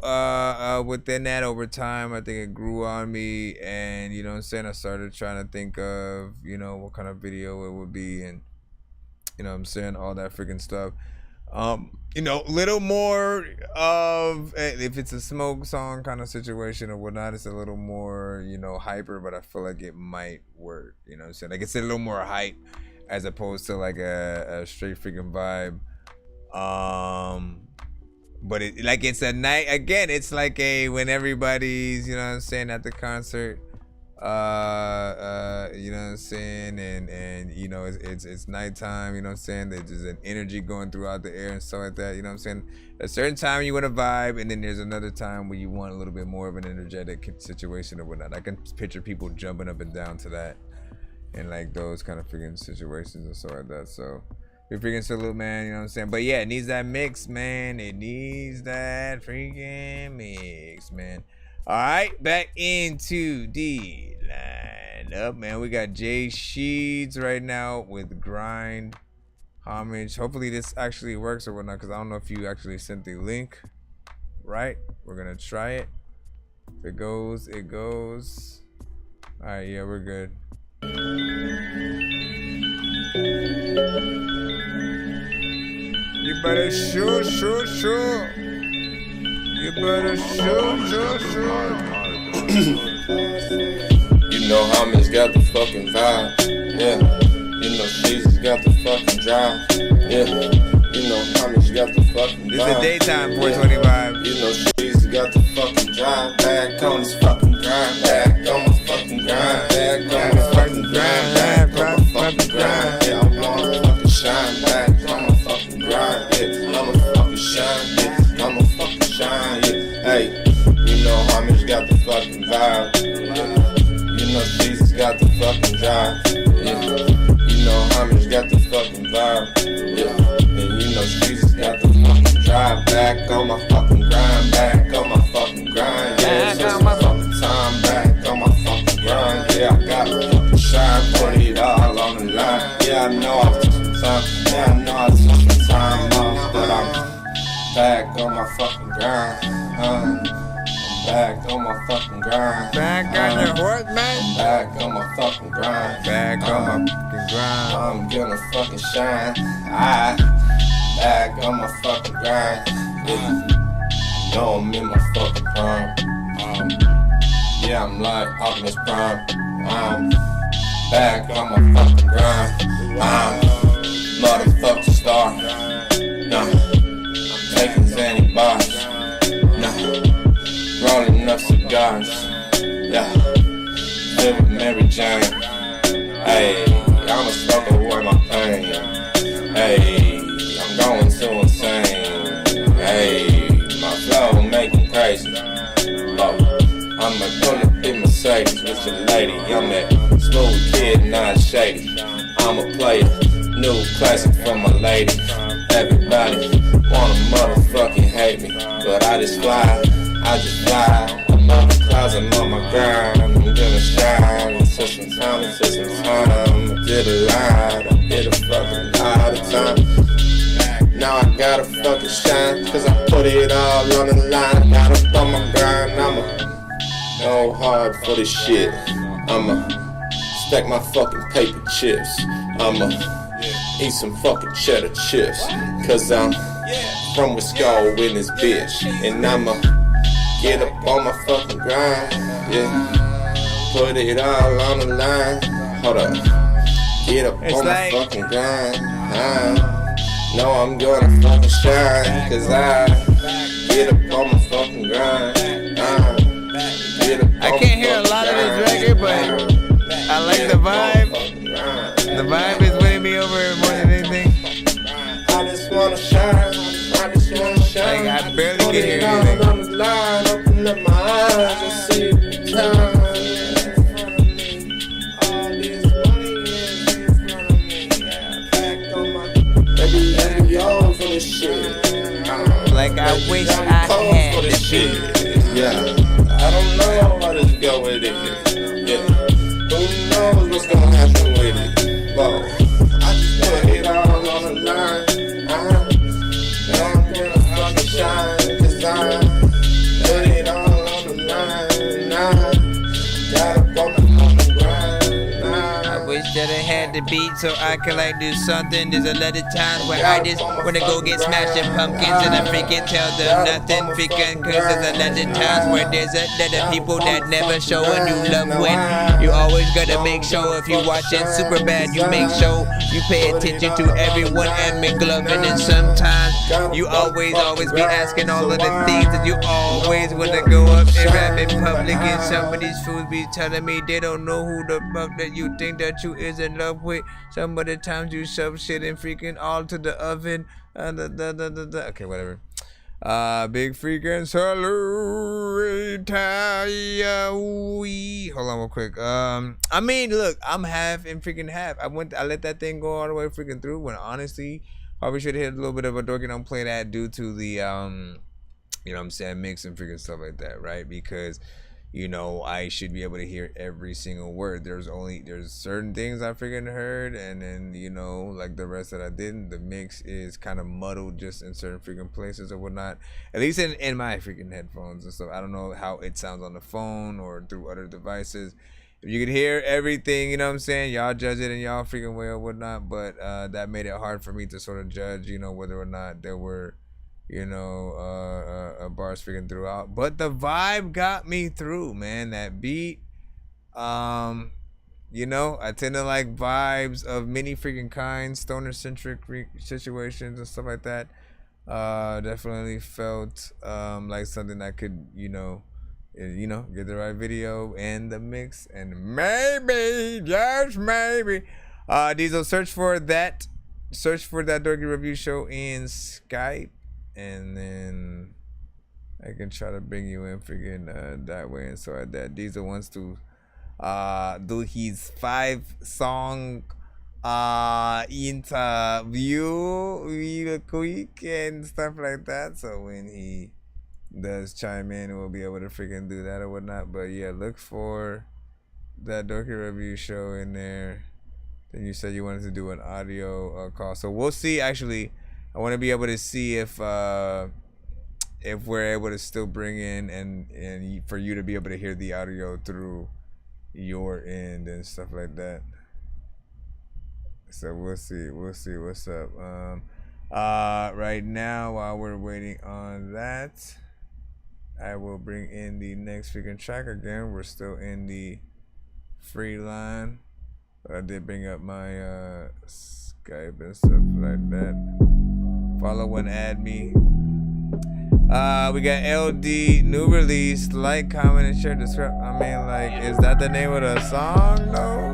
Within that, over time, I think it grew on me, and you know what I'm saying? I started trying to think of, you know, what kind of video it would be, and you know what I'm saying, all that freaking stuff. You know, little more of, if it's a smoke song kind of situation or whatnot, it's a little more, you know, hyper, but I feel like it might work, you know what I'm saying? Like, it's a little more hype as opposed to like a straight freaking vibe. But it, like, it's a night, again, it's like a, when everybody's, you know what I'm saying, at the concert, you know what I'm saying, and you know, it's nighttime, you know what I'm saying, there's an energy going throughout the air and stuff like that, you know what I'm saying. A certain time you want to vibe, and then there's another time where you want a little bit more of an energetic situation or whatnot. I can picture people jumping up and down to that and like those kind of freaking situations and stuff like that. So we freaking salute, man, you know what I'm saying. But yeah, it needs that mix, man. It needs that freaking mix, man. All right, back into the lineup, man. We got Jay Sheeds right now with Grind Homage. Hopefully this actually works or whatnot, because I don't know if you actually sent the link. Right? We're gonna try it. If it goes, it goes. All right, yeah, we're good. You better shoot, shoot, shoot. You better shoot. You know Homage got the fucking vibe, yeah. You know Jesus got the fucking drive, yeah. You know Homage got the fucking vibe. This is the daytime 425. You know Jesus got the fucking drive. Back on this fucking grind, back on my fucking grind, back on my fucking grind, back on my fucking grind. Yeah, I wanna fucking shine, back on my fucking grind, yeah. I'ma fucking shine, yeah. I'ma fucking shine, yeah. Hey, you know Homage got the fucking vibe, yeah. You know Jesus got the fucking drive, yeah. You know Homage got the fucking vibe, yeah. And you know Jesus got the fucking drive. Back on my fucking grind, back on my fucking grind, yeah. It's just my fucking time, back on my fucking grind, yeah. I gotta fucking shine, put it all on the line, yeah. I know I took some time, yeah. I know I took some time off, but I'm back on my fucking grind, I'm back on my fucking grind. Back on your horse, man. I'm back on my fucking grind. Back on my fucking grind. I'm gonna fucking shine. Back on my fucking grind. Yeah. Know I'm in my fucking prime. Yeah, I'm like Optimus Prime. Back on my fucking grind. Motherfucking star. Nah, I'm taking Zanny bars. Nah, rolling up cigars. Yeah, live with Mary Jane. Hey, I'ma smoke away my pain. Hey, I'm going so insane. Hey, my flow making crazy. Oh, I'ma pull up in Mercedes with your lady. I'm that smooth kid, not shady. I'ma play a new classic for my lady. Everybody wanna motherfucking hate me, but I just fly. I'm on the clouds, I'm on my grind. I'm gonna shine. It took some time, I did a lot, I did a fucking lot of time. Now I gotta fucking shine, cause I put it all on the line. Gotta on my grind, I'ma go hard for this shit. I'ma stack my fucking paper chips. I'ma eat some fucking cheddar chips, cause I'm from Wisconsin in this bitch. And I'ma get up on my fucking grind, yeah. Put it all on the line. Hold up. Get up on my fucking grind. Know I'm gonna fucking shine. Cause I get up on my fucking grind. I can't hear a lot of this record, but I like the vibe. The vibe is winning me over more than anything. I just wanna shine. I just wanna shine. Like, I barely can hear anything. On the line, open up my eyes and see the time. All this money is in front of me. Yeah, back on my baby, let me on for this shit. Like, I wish I had this shit. Yeah. I don't know how this go with it. Yeah. Who knows what's gonna happen with it? Whoa. I just put it all on the line. Know I'm gonna fucking shine. Cause I put it all on the line. Got up on the fucking grind. I wish that I had the beat so I could like do something. There's a lot of times where I just wanna go get smashing pumpkins and I freaking tell them nothing. Freaking cause there's a lot of times where there's a lot of people that never show a new love when you always gotta make sure if you're watching Superbad, you make sure you pay attention to everyone and McGlovin. And sometimes you always be asking all of the things that you always wanna go up and rap in public. And some of these fools be telling me they don't know who the fuck that you think that you is in love with. Some of the times you shove shit and freaking all to the oven. Okay, whatever. Big freaking salary. Hold on real quick. I mean, look, I'm half and freaking half. I let that thing go all the way freaking through when honestly probably should have hit a little bit of a Dorky don't play that due to the you know what I'm saying, mix and freaking stuff like that, right? Because you know, I should be able to hear every single word. There's certain things I freaking heard, and then, you know, like the rest that I didn't. The mix is kind of muddled just in certain freaking places or whatnot. At least in my freaking headphones and stuff. I don't know how it sounds on the phone or through other devices. If you could hear everything, you know what I'm saying, y'all judge it in y'all freaking way or whatnot. But that made it hard for me to sort of judge, you know, whether or not there were, you know, bars freaking throughout. But the vibe got me through, man. That beat, you know, I tend to like vibes of many freaking kinds, stoner-centric situations and stuff like that. Definitely felt like something I could, you know, get the right video and the mix, and maybe, just maybe, Diesel, search for that Dorky review show in Skype. And then I can try to bring you in freaking that way. And so that Diesel wants to do his 5-song interview real quick and stuff like that. So when he does chime in, we'll be able to freaking do that or whatnot. But yeah, look for that Dorky review show in there. Then you said you wanted to do an audio call. So we'll see. Actually, I want to be able to see if we're able to still bring in and for you to be able to hear the audio through your end and stuff like that. So we'll see what's up. Right now, while we're waiting on that, I will bring in the next freaking track again. We're still in the free line, but I did bring up my Skype and stuff like that. Follow and add me. We got LD, new release. Like, comment, and share the script. I mean, like, is that the name of the song, though?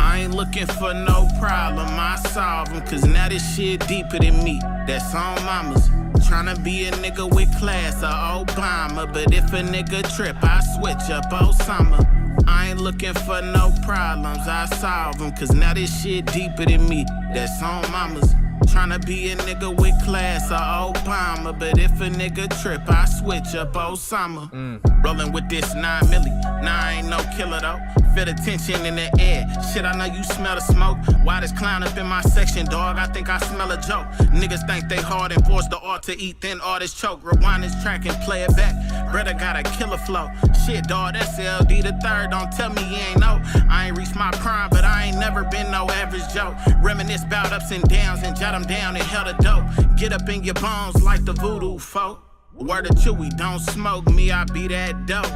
I ain't looking for no problem, I solve them. Cause now this shit deeper than me. That's on mamas. Tryna be a nigga with class or Obama. But if a nigga trip, I switch up Osama. I ain't looking for no problems, I solve them. Cause now this shit deeper than me. That's on mamas. Tryna be a nigga with class or Obama. But if a nigga trip, I switch up Osama. Rolling with this 9 milli. Nah, I ain't no killer though. Feel the tension in the air. Shit, I know you smell the smoke. Why this clown up in my section, dog? I think I smell a joke. Niggas think they hard and force the art to eat, then artists choke. Rewind this track and play it back. Brother got a killer flow. Shit, dog, that's LD the third. Don't tell me you ain't know. I ain't reached my prime, but I ain't never never been no average Joe. Reminisce about ups and downs and jot them down and held a dope. Get up in your bones like the voodoo folk. Word of Chewy, don't smoke me, I be that dope.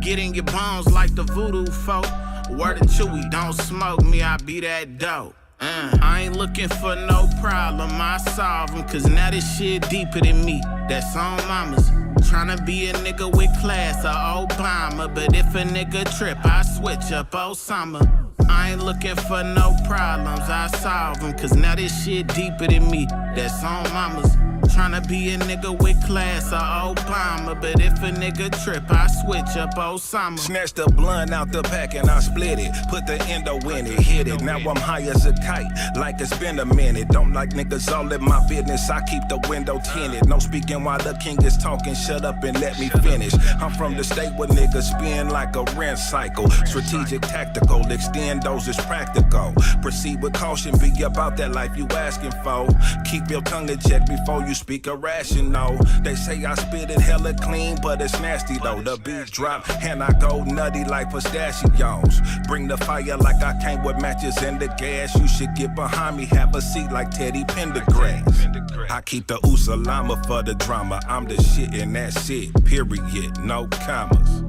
Get in your bones like the voodoo folk. Word of Chewy, don't smoke me, I be that dope. I ain't looking for no problem, I solve them. Cause now this shit deeper than me, that's on mamas. Tryna be a nigga with class or Obama. But if a nigga trip, I switch up Osama. I ain't looking for no problems, I solve them. Cause now this shit deeper than me, that's on mamas. Tryna be a nigga with class or Obama. But if a nigga trip, I switch up Osama. Snatched the blunt out the pack and I split it. Put the endo in it, hit it. Now I'm high as a kite, like it's been a minute. Don't like niggas all in my business, I keep the window tinted. No speaking while the king is talking, shut up and let me finish. I'm from the state where niggas spin like a rent cycle. Strategic, tactical, extend those is practical. Proceed with caution, be about that life you asking for. Keep your tongue in check before you speak irrational. They say I spit it hella clean, but it's nasty though. The beat drop and I go nutty like pistachios. Bring the fire like I came with matches and the gas. You should get behind me, have a seat like Teddy Pendergrass. I keep the Usalama for the drama. I'm the shit in that shit, period, no commas.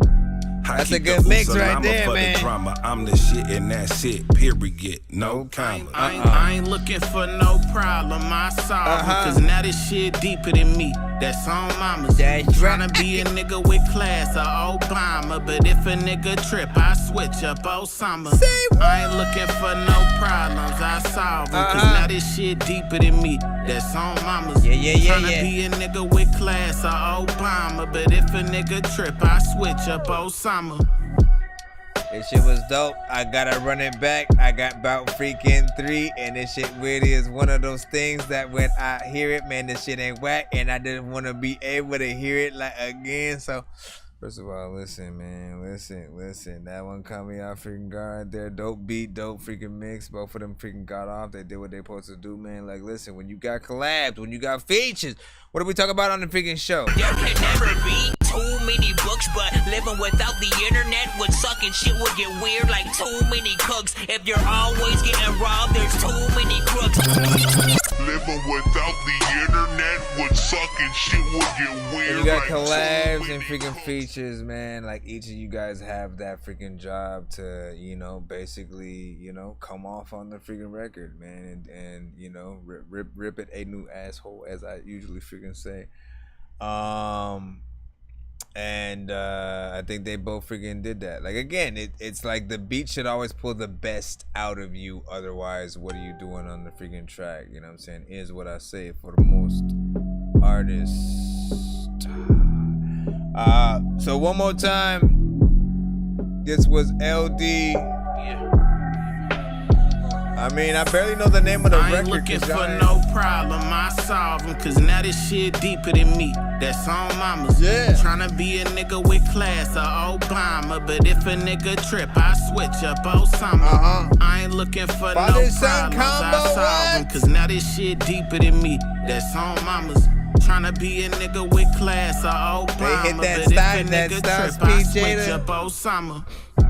That's a good mix right there, for man. The drama. I'm the shit and that's it, period, no commas. I ain't looking for no problem, I solve them. Cause now this shit deeper than me, that's on mamas. Tryna be a nigga with class or Obama. But if a nigga trip, I switch up Osama. I ain't looking for no problems, I solve them. Cause now this shit deeper than me, that's on mamas. Tryna be a nigga with class or Obama. But if a nigga trip, I switch up Osama. This shit was dope. I gotta run it back. I got about freaking 3, and this shit really is one of those things that when I hear it, man, this shit ain't whack, and I didn't want to be able to hear it like again. So, first of all, listen, man, listen. That one caught me off freaking guard there. Dope beat, dope freaking mix. Both of them freaking got off. They did what they supposed to do, man. Like, listen, when you got collabs, when you got features, what do we talk about on the freaking show? There can never be too many books, but living without the internet would suck and shit would get weird like too many cooks. If you're always getting robbed, there's too many crooks. Living without the internet would suck and shit would get weird. And you got like collabs and freaking features, man. Like each of you guys have that freaking job to, you know, basically, you know, come off on the freaking record, man, and you know, rip it a new asshole, as I usually freaking say. And I think they both freaking did that. Like again, it's like the beat should always pull the best out of you. Otherwise, what are you doing on the freaking track? You know what I'm saying? Is what I say for the most artists. So one more time. This was LD. I mean, I barely know the name of the record. I ain't looking for no problem, I solve them. Cause now this shit deeper than me, that's on mamas. Tryna be a nigga with class or Obama. But if a nigga trip, I switch up Osama. I ain't looking for no problems, I solve them. Cause now this shit deeper than me, that's on mamas. Tryna be a nigga with class or Obama. They hit that but style, if a that nigga stars, trip, I PJ switch up Osama.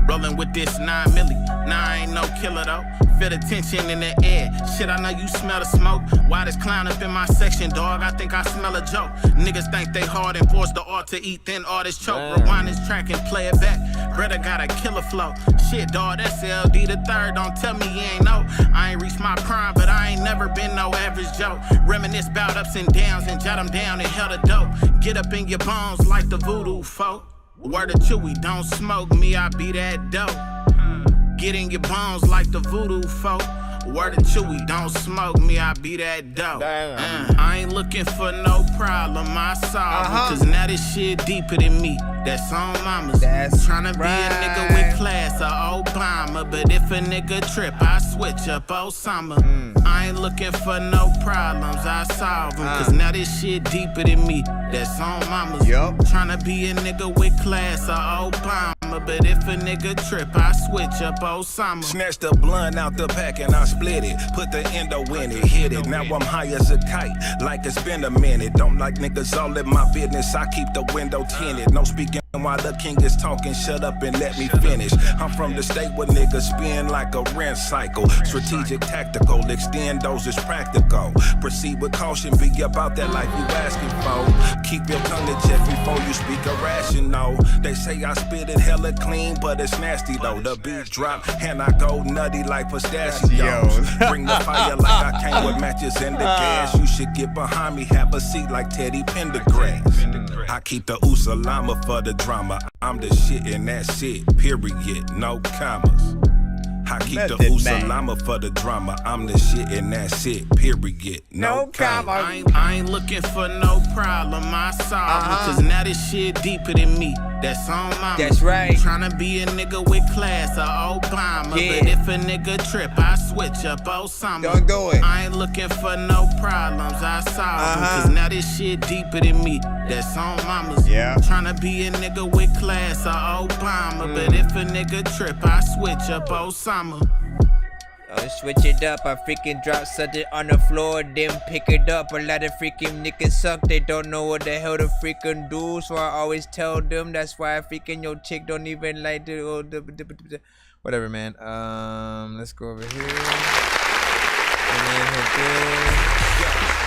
Rolling with this 9 milli. Nah, I ain't no killer though. Feel the tension in the air. Shit, I know you smell the smoke. Why this clown up in my section, dog? I think I smell a joke. Niggas think they hard and force the art to eat, then artists choke. Rewind this track and play it back. Brother got a killer flow. Shit, dog, that's LD the third. Don't tell me you ain't know. I ain't reached my prime, but I ain't never been no average Joe. Reminisce about ups and downs and jot them down and held a dope. Get up in your bones like the voodoo folk. Word of Chewy, don't smoke me, I be that dope. Get in your bones like the voodoo folk. Word of Chewy, don't smoke me, I be that dope. I ain't looking for no problem, I solve it. Cause now this shit deeper than me, that's on mamas. Tryna be a nigga with class or Obama. But if a nigga trip, I switch up Osama. I ain't looking for no problems, I solve them. Cause now this shit deeper than me, that's on mamas. Tryna be a nigga with class or Obama. But if a nigga trip, I switch up Osama. Snatched the blunt out the pack and I split it. Put the endo in it, hit it. Now I'm high as a kite, like it's been a minute. Don't like niggas all in my business, I keep the window tinted. No speaking While the king is talking, shut up and let me finish. I'm from the state where niggas spin like a rent cycle. Strategic, tactical, extend those is practical. Proceed with caution, be about that life you asking for. Keep your tongue in check before you speak irrational. They say I spit it hella clean, but it's nasty though. The beat drop and I go nutty like pistachios. Bring the fire like I came with matches and the gas. You should get behind me, have a seat like Teddy Pendergrass. I keep the Usalama for the drama. I'm the shit in that shit, period, no commas. I keep the Usalama for the drama. I'm the shit in that shit, period, no commas. I ain't looking for no problem, I solve it. Cause now this shit deeper than me. That's on mama. That's right. Tryna be a nigga with class or Obama. Yeah. But if a nigga trip, I switch up Osama. Don't do it. I ain't looking for no problems, I solve them. Cause now this shit deeper than me. That's on mamas. Yeah. Tryna be a nigga with class or Obama. But if a nigga trip, I switch up Osama. Oh, switch it up, I freaking drop something on the floor, then pick it up. A lot of freaking niggas suck, they don't know what the hell to freaking do. So I always tell them, that's why I freaking your chick don't even like the whatever, man. Let's go over here. And then hit this.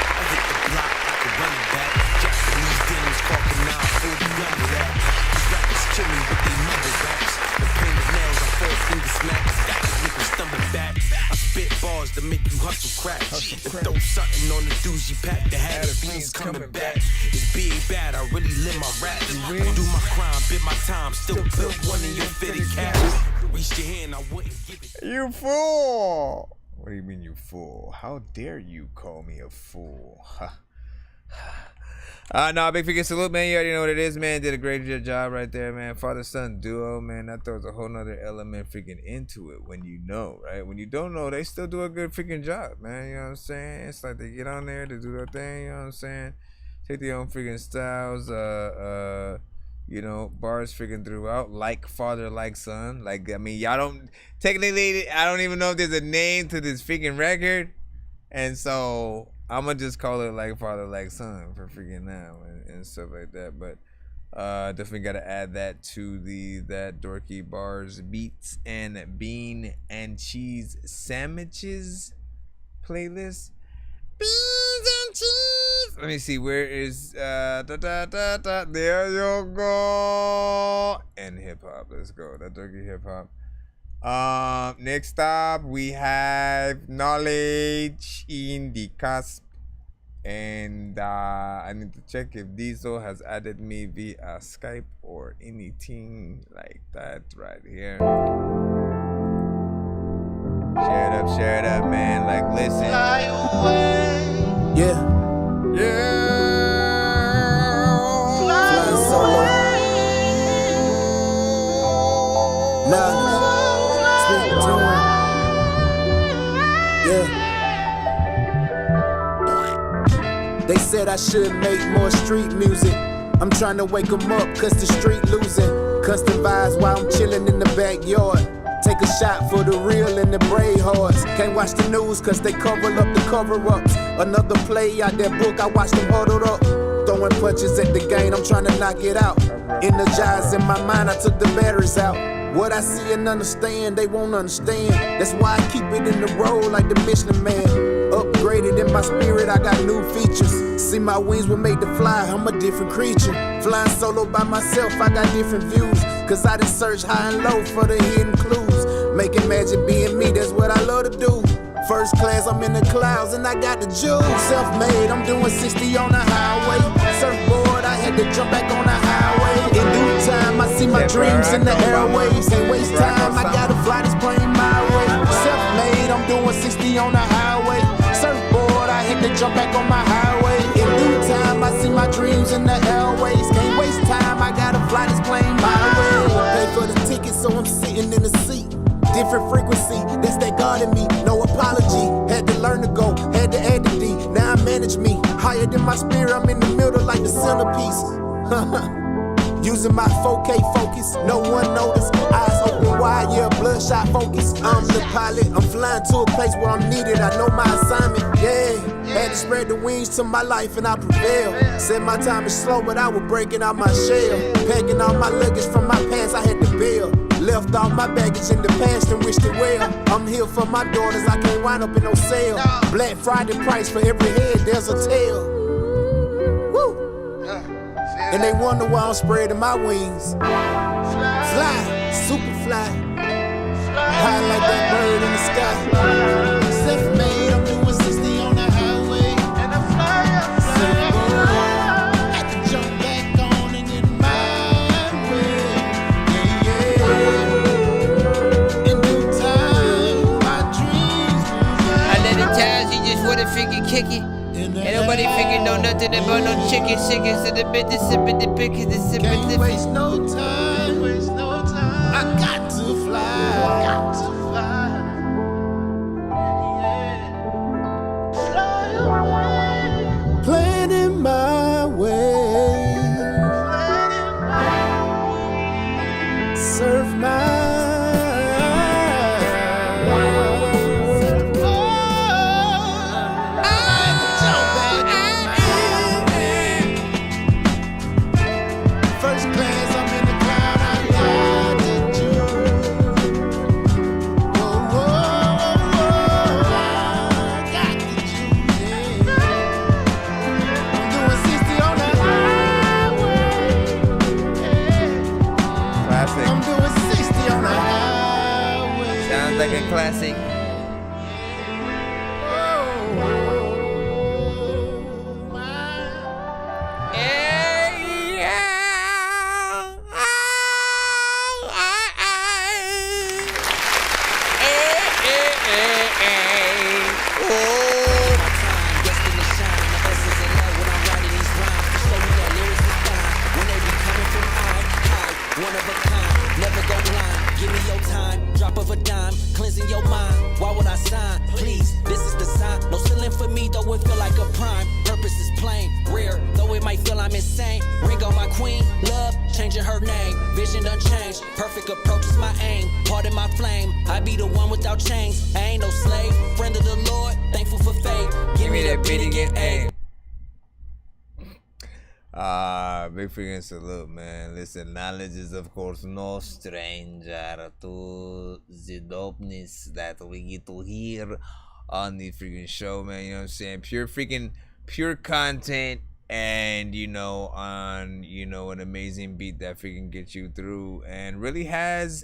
I hit the block like a running back. Japanese denims, Falcon 940 under that. These rappers chillin' with they mother raps. The painted nails, I 4-finger snaps. Got the niggas stumble back. I spit bars to make you hustle crack. And throw something on the doozy pack to have the beans coming back. It's big bad, I really live my rap. I do my crime, bid my time, still put one in your fitted cap. Reach your hand, I wouldn't give it. You fool! What do you mean, you fool? How dare you call me a fool? No, big freaking salute, man. You already know what it is, man. Did a great job right there, man. Father-son duo, man. That throws a whole nother element freaking into it when you know, right? When you don't know, they still do a good freaking job, man. You know what I'm saying? It's like they get on there to do their thing, you know what I'm saying? Take their own freaking styles, you know, bars freaking throughout, like father, like son. Like, I mean, y'all don't, technically, I don't even know if there's a name to this freaking record. And so I'm gonna just call it like father, like son for freaking now and stuff like that. But definitely gotta add that to that Dorky bars, beats, and bean and cheese sandwiches playlist. Beans and cheese. Let me see, where is there you go. And hip hop. Let's go. That Dorky hip hop. Next up we have knowledge in the cusp, and I need to check if Diesel has added me via Skype or anything like that right here. Share it up, man. Like, listen. Yeah. Flying solo. Nah, speak to him. Yeah. They said I should make more street music. I'm trying to wake 'em up cause the street losing. Custom vibes while I'm chilling in the backyard. Take a shot for the real and the brave hearts. Can't watch the news cause they cover up the cover-ups. Another play out that book, I watch them huddled up. Throwing punches at the game, I'm trying to knock it out. Energized in my mind, I took the batteries out. What I see and understand, they won't understand. That's why I keep it in the road like the Michelin Man. Upgraded in my spirit, I got new features. See, my wings were made to fly, I'm a different creature. Flying solo by myself, I got different views. Cause I done search high and low for the hidden clues. Making magic being me, that's what I love to do. First class, I'm in the clouds and I got the juice. Self-made, I'm doing 60 on the highway. Surfboard, I had to jump back on the highway. In due time, I see my dreams in the airways. Ain't waste time, I gotta fly this plane my way. Self-made, I'm doing 60 on the highway. Surfboard, I had to jump back on my highway. In due time, I see my dreams in the airways. Can't waste time, I gotta fly this plane my way. Pay for the ticket, so I'm sitting in the seat. Different frequency, that's that God in me, no apology. Had to learn to go, had to add the D. Now I manage me, higher than my spirit, I'm in the middle like the centerpiece. Using my 4K focus, no one noticed. Eyes open wide. quiet, yeah, bloodshot focus. I'm the pilot, I'm flying to a place where I'm needed. I know my assignment, yeah. Had to spread the wings to my life and I prevail. Said my time is slow, but I was breaking out my shell. Packing out my luggage from my past, I had to bail. Left all my baggage in the past and wished it well. I'm here for my daughters, I can't wind up in no sale. Black Friday price for every head, there's a tail. Woo! And they wonder why I'm spreading my wings. Fly, super fly. High like that bird in the sky. Self-made, I'm doing 60 on the highway. And I fly up. Had to jump back on and get my way. Yeah, yeah. In due time, my dreams will I let the times you just wanna figure kick it. Ain't nobody figure know nothing about no chicken. Chickens in the bit, the sippin' the pickers, the sippin' the can't waste no time, waste no time. I got to fly, got to fly. Fly away. Planning my way. Serve my like a classic. Big freaking salute, man. Listen, knowledge is of course no stranger to the dopeness that we get to hear on the freaking show, man. You know what I'm saying? Pure content, and you know, on an amazing beat that freaking gets you through, and really has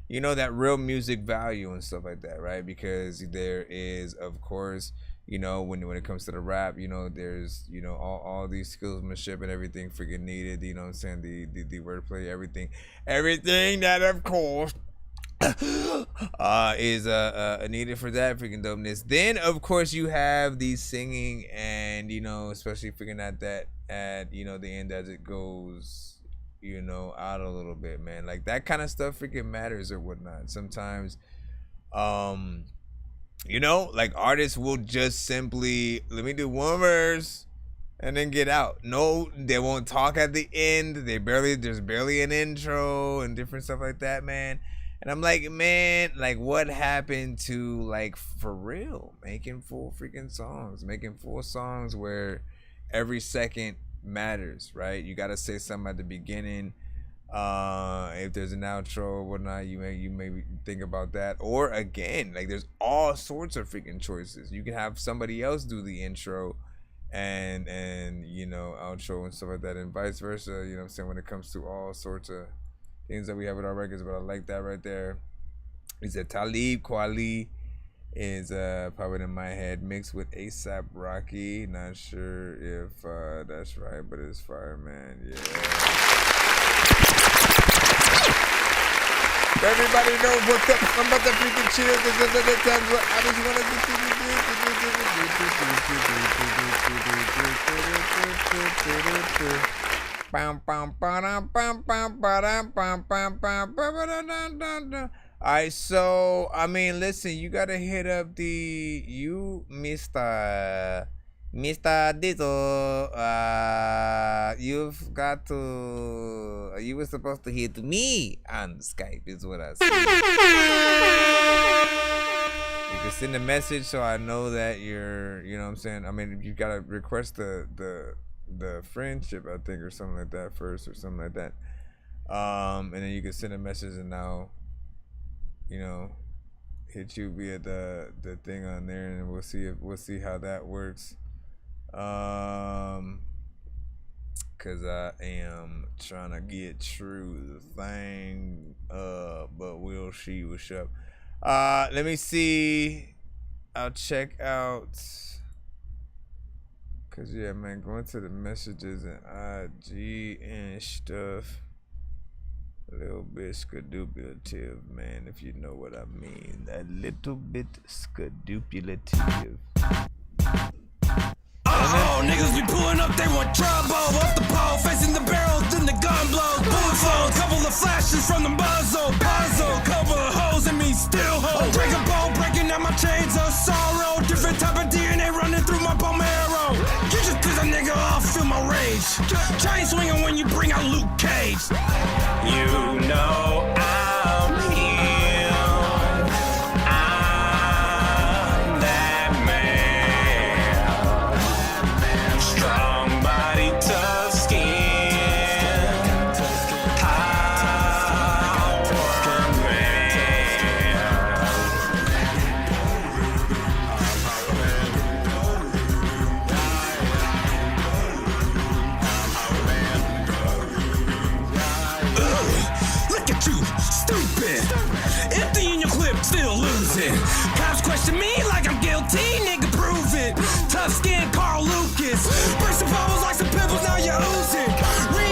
you know that real music value and stuff like that, right? Because there is, of course, you know, when it comes to the rap, you know, there's, you know, all these skillsmanship and everything freaking needed, you know what I'm saying, the wordplay, everything that of course is needed for that freaking dopeness. Then of course you have the singing, and you know, especially freaking at you know the end as it goes, you know, out a little bit, man. Like that kind of stuff freaking matters or whatnot. Sometimes you know, like artists will just simply, let me do one verse and then get out. No, they won't talk at the end. There's barely an intro and different stuff like that, man. And I'm like, man, like what happened to, like, for real, making full freaking songs, making full songs where every second matters, right? You got to say something at the beginning. If there's an outro or whatnot, you may think about that. Or again, like there's all sorts of freaking choices. You can have somebody else do the intro and you know, outro and stuff like that, and vice versa. You know what I'm saying? When it comes to all sorts of things that we have with our records, but I like that right there. He said Talib Kweli is popping in my head, mixed with ASAP Rocky. Not sure if that's right, but it's fire, man. Yeah. Everybody knows what's up. I'm about to freaking chill. There's another time where I just want to. Alright, so I mean, listen, you gotta hit up Mr. Mr. Diesel, you've got to. You were supposed to hit me on Skype, is what I said. You can send a message so I know that you're. You know what I'm saying? I mean, you gotta request the friendship, I think, or something like that first, or something like that. And then you can send a message, and now, you know, hit you via the thing on there, and we'll see how that works. Cause I am trying to get through the thing, but we'll see what's up. Let me see. I'll check out. Cause yeah, man, going to the messages and IG and stuff, a little bit skadupulative, man, if you know what I mean. A little bit skadupulative. Oh, niggas be pulling up, they want trouble. Off the pole, facing the barrels, then the gun blows. Bullet flows, couple of flashes from the muzzle. Puzzle, couple of hoes in me, still hold. Unbreakable, breaking out my chains of sorrow. Different type of DNA running through my bone marrow. You just piss a nigga off, feel my rage. Chain swinging when you bring out Luke Cage. You know I'm here. I'm that man. Strong body, tough skin. Power man. Look at you, stupid. Empty in your clip, still losing. Cops question me like I'm guilty, nigga, prove it. Tough skin, Carl Lucas. Burst some bubbles like some pimples, now you're oozing.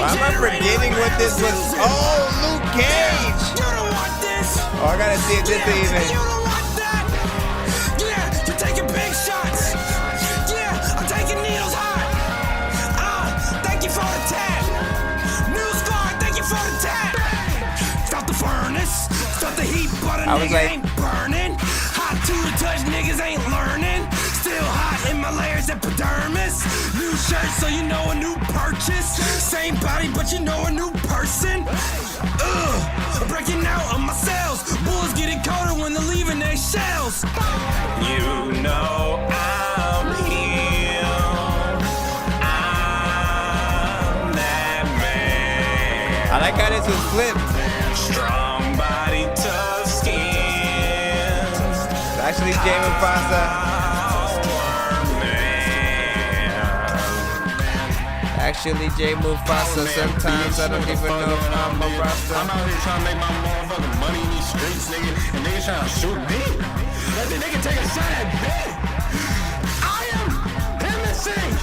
Why am I forgetting what this was? Oh, Luke Cage. You don't want this. Oh, I gotta see if this even. You don't want that. Yeah, you're taking big shots. Yeah, I'm taking needles hot. Thank you for the tap. New squad, thank you for the tap. Stop the furnace. Stop the heat, but a I was nigga like- ain't burning. Hot to the touch, niggas ain't learning. Still hot in my layers, epidermis. New shirt, so you know a new purchase. Same body, but you know a new person. I'm breaking out of my cells. Bullets getting colder when they're leaving their shells. You know I'm here. I'm that man. I like how this was flipped. Strong body, tough skin. It's actually Jay Mufasa. Actually, Jay Mufasa. Sometimes I don't even know if I'm a roster. I'm out here trying to make my motherfucking money in these streets, nigga, and niggas trying to shoot me. That they can take a shot at me. I am MSing.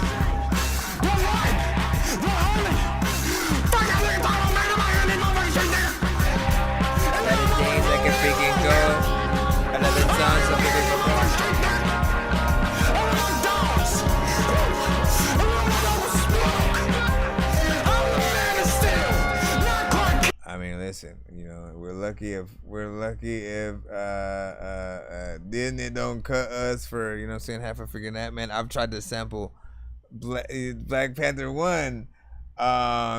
The one, the only. Fuck that nigga, talking about my hand in motherfucking street, nigga. Another days I can freaking go. Another time so freaking go. I mean, listen, you know, we're lucky if Disney don't cut us for, you know what I'm saying, half a freaking that, man. I've tried to sample Black Panther 1,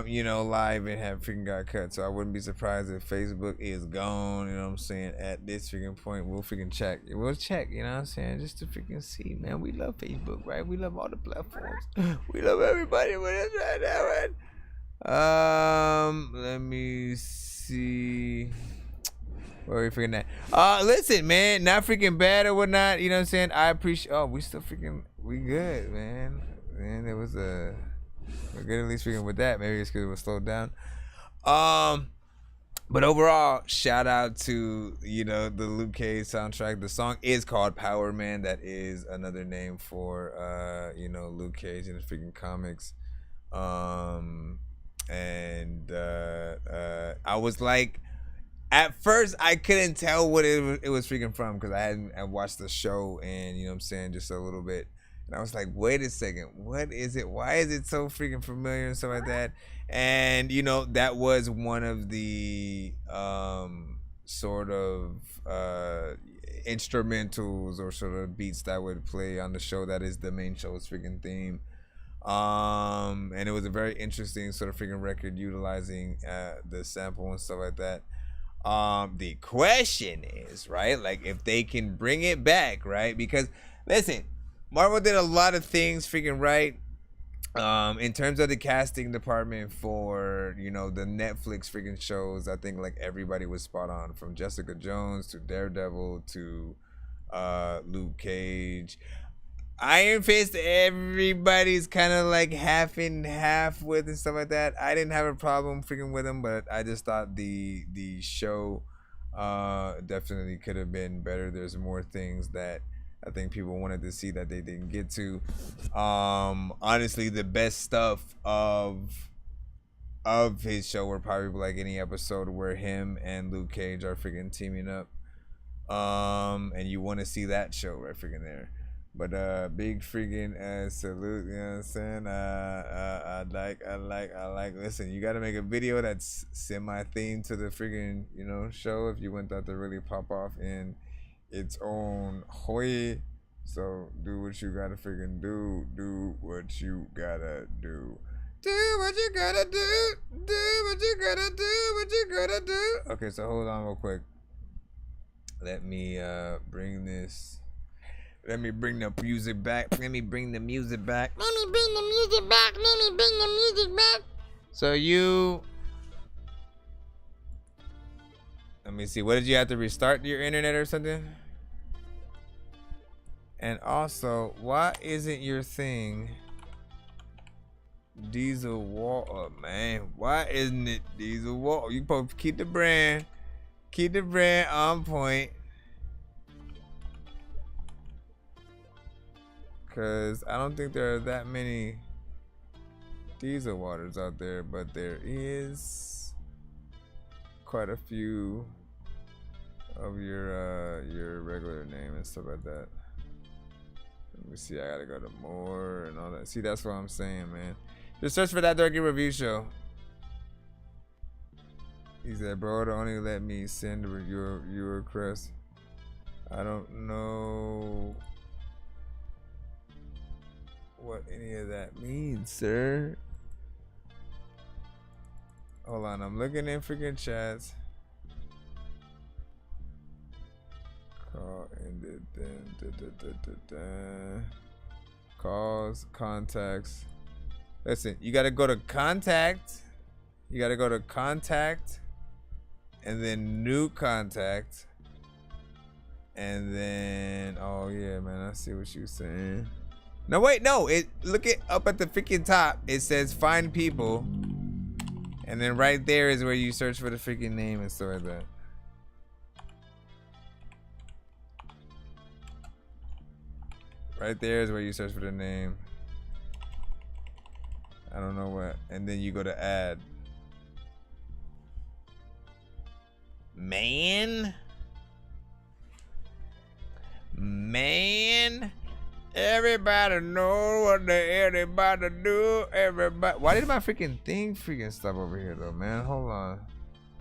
you know, live and have freaking got cut. So I wouldn't be surprised if Facebook is gone, you know what I'm saying, at this freaking point. We'll freaking check. We'll check, you know what I'm saying, just to freaking see, man. We love Facebook, right? We love all the platforms. We love everybody with us right now, right? Let me see. Where are we freaking at? Listen, man, not freaking bad or whatnot. You know what I'm saying? I appreciate. Oh, we still freaking. We good, man. Man, there was a. We're good at least freaking with that. Maybe it's because it was slowed down. But overall, shout out to, you know, the Luke Cage soundtrack. The song is called Power Man. That is another name for you know, Luke Cage in the freaking comics. And I was like, at first I couldn't tell what it was freaking from, because I watched the show, and you know what I'm saying, just a little bit, and I was like, wait a second, what is it? Why is it so freaking familiar and stuff like that? And you know, that was one of the sort of instrumentals or sort of beats that would play on the show that is the main show's freaking theme. And it was a very interesting sort of freaking record utilizing the sample and stuff like that. The question is, right, like if they can bring it back, right? Because listen, Marvel did a lot of things freaking right. In terms of the casting department for, you know, the Netflix freaking shows, I think like everybody was spot on, from Jessica Jones to Daredevil to Luke Cage. Iron Fist, everybody's kind of like half and half with and stuff like that. I didn't have a problem freaking with them, but I just thought the show definitely could have been better. There's more things that I think people wanted to see that they didn't get to. Honestly, the best stuff of his show were probably like any episode where him and Luke Cage are freaking teaming up. And you want to see that show right freaking there. But big freaking salute, you know what I'm saying? I like listen, you gotta make a video that's semi-themed to the freaking, you know, show if you want that to really pop off in its own way. So do what you gotta freaking do. Do what you gotta do. Do what you gotta do. Do what you gotta do. What you gotta do. Okay, so hold on real quick. Let me bring this. Let me bring the music back. Let me bring the music back. Let me bring the music back. Let me bring the music back. So you. Let me see. What did you have to restart your internet or something? And also, why isn't your thing Diesel Wall? Oh man, why isn't it Diesel Wall? You supposed to keep the brand on point. Cause I don't think there are that many Diesel Waters out there, but there is quite a few of your regular name and stuff like that. Let me see, I gotta go to more and all that. See, that's what I'm saying, man. Just search for that Dorky Review Show. He said, bro, to only let me send your request. I don't know what any of that means, sir. Hold on, I'm looking in freaking chats. Call ended, calls, contacts. Listen, you gotta go to contact. You gotta go to contact, and then new contact, and then oh yeah, man, I see what you're saying. No, wait, no. Look it up at the freaking top. It says find people. And then right there is where you search for the freaking name and stuff like that. Right there is where you search for the name. I don't know what. And then you go to add. Man. Everybody know what everybody do. Everybody. Why did my freaking thing freaking stop over here though, man? Hold on.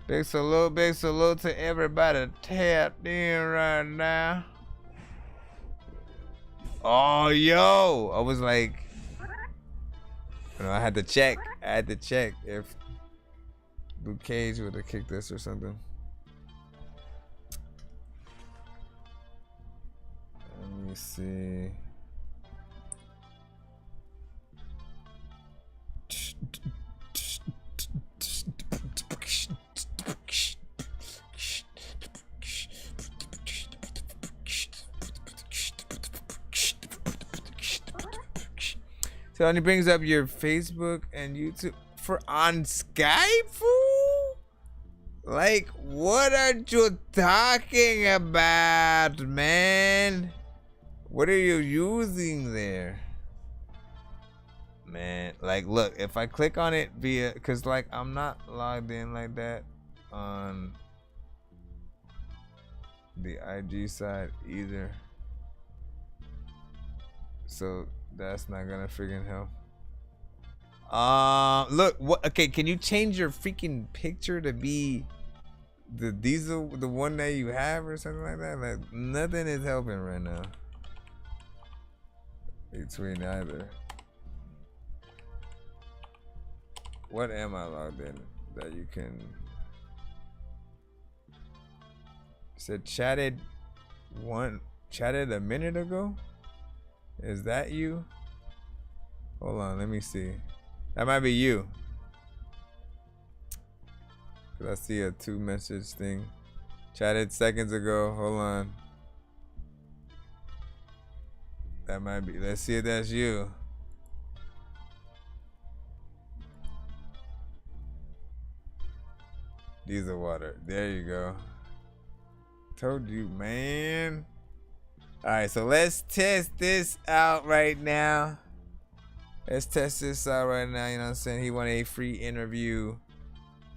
Big salute to everybody tapped in right now. Oh, yo. I was like, you know, I had to check if Luke Cage would have kicked this or something. Let me see. So it only brings up your Facebook and YouTube for on Skype, fool? Like, what are you talking about, man? What are you using there? Man, like, look, if I click on it via, cause like I'm not logged in like that on the IG side either, so that's not gonna freaking help. Look, what? Okay, can you change your freaking picture to be the diesel, the one that you have or something like that? Like nothing is helping right now. Between either. What am I logged in that you can? Said chatted a minute ago? Is that you? Hold on, let me see. That might be you. Cause I see a 2 message thing. Chatted seconds ago. Hold on. That might be. Let's see if that's you. Diesel water. There you go. Told you, man. All right, so let's test this out right now. Let's test this out right now. You know what I'm saying? He wanted a free interview.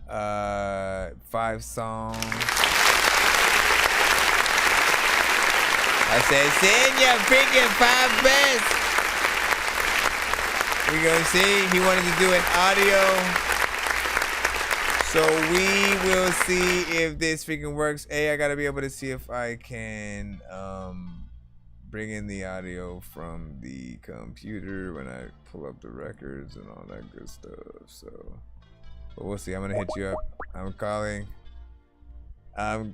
5 songs. I said, send your freaking 5 best. We gonna see. He wanted to do an audio. So we will see if this freaking works. I gotta be able to see if I can bring in the audio from the computer when I pull up the records and all that good stuff. So, but we'll see. I'm gonna hit you up. I'm calling. Ding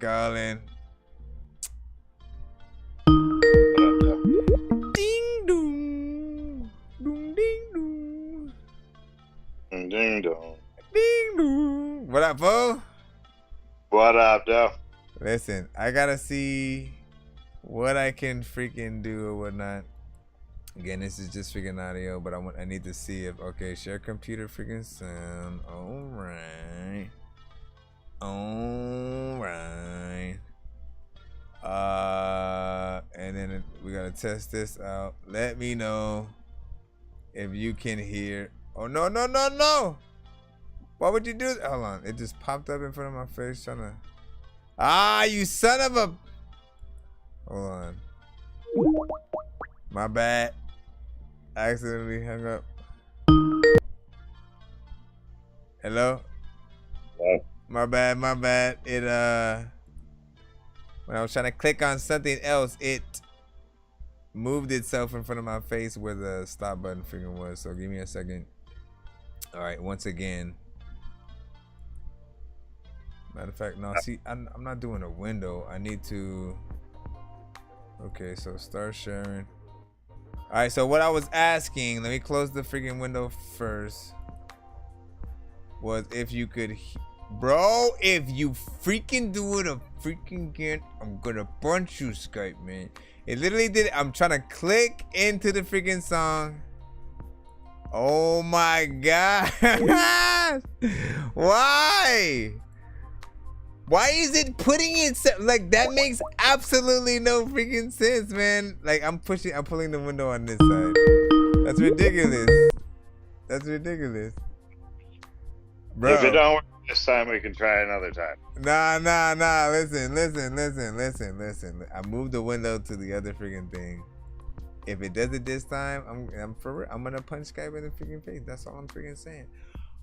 dong. Doom ding dong. Ding dong. Ding dong. What up, fool? What up, though? Listen, I gotta see what I can freaking do or whatnot. Again, this is just freaking audio, but I need to see if share computer freaking sound. Alright. And then we gotta test this out. Let me know if you can hear. Oh no. Why would you do that? Hold on. It just popped up in front of my face trying to. You son of a. Hold on. My bad. I accidentally hung up. Hello? What? My bad. It when I was trying to click on something else, it moved itself in front of my face where the stop button freaking was. So give me a second. All right, once again. Matter of fact, no, see, I'm not doing a window. I need to. Okay, so start sharing. All right, so what I was asking, let me close the freaking window first, was if you could, bro, if you freaking do it a freaking again, I'm gonna punch you, Skype, man. It literally did. I'm trying to click into the freaking song. Oh my god. Why is it putting it like that? Makes absolutely no freaking sense, man. Like I'm pulling the window on this side. That's ridiculous. Bro. If it don't work this time, we can try another time. Nah. Listen. I moved the window to the other freaking thing. If it does it this time, I'm gonna punch Skype in the freaking face. That's all I'm freaking saying.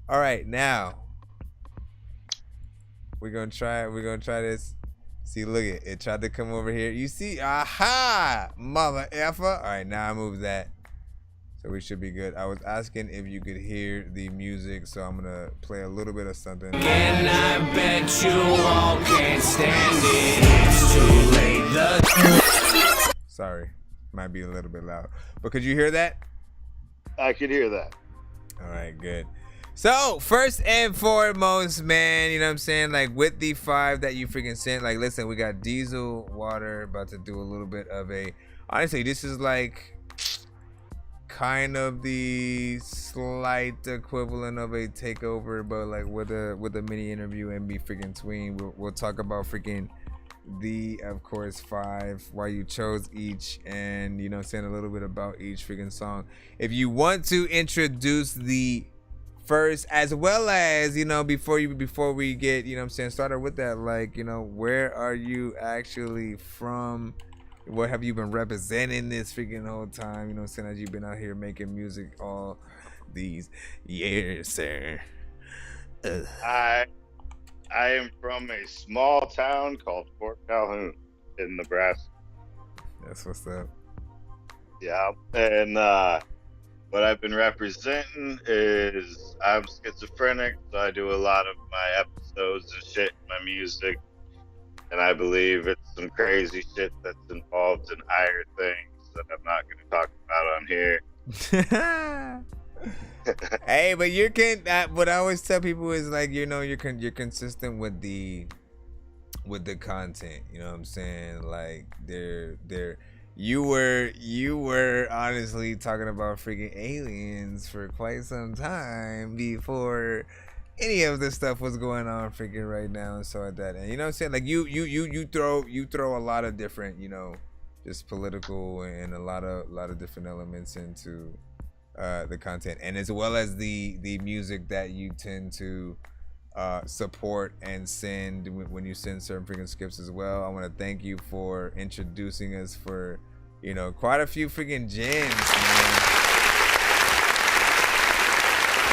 All right, now. We're gonna try this. See, look at it tried to come over here. You see, aha, mother effer. All right, now I move that, so we should be good. I was asking if you could hear the music, so I'm gonna play a little bit of something. And I bet you all can't stand it. It's too late. Sorry, might be a little bit loud, but could you hear that? I could hear that. All right, good. So, first and foremost, man, you know what I'm saying? Like, with the 5 that you freaking sent, like, listen, we got Diesel Water about to do a little bit of a... Honestly, this is, like, kind of the slight equivalent of a takeover, but, like, with a mini interview and be freaking tween. We'll talk about freaking the, of course, 5, why you chose each, and, you know what I'm saying, a little bit about each freaking song. If you want to introduce the... first, as well as, you know, before we get, you know what I'm saying, started with that, like, you know, where are you actually from? What have you been representing this freaking whole time? You know what I'm saying, as you've been out here making music all these years, sir. I am from a small town called Fort Calhoun in Nebraska. That's what's up. Yeah, and what I've been representing is I'm schizophrenic, so I do a lot of my episodes and shit in my music, and I believe it's some crazy shit that's involved in higher things that I'm not going to talk about on here. Hey, but what I always tell people is like, you know, you're consistent with the content. You know what I'm saying? Like you were honestly talking about freaking aliens for quite some time before any of this stuff was going on freaking right now and so like that. And you know what I'm saying? Like you throw a lot of different, you know, just political and a lot of different elements into the content, and as well as the music that you tend to support and send when you send certain freaking skips as well. I want to thank you for introducing us for, you know, quite a few freaking gems, man.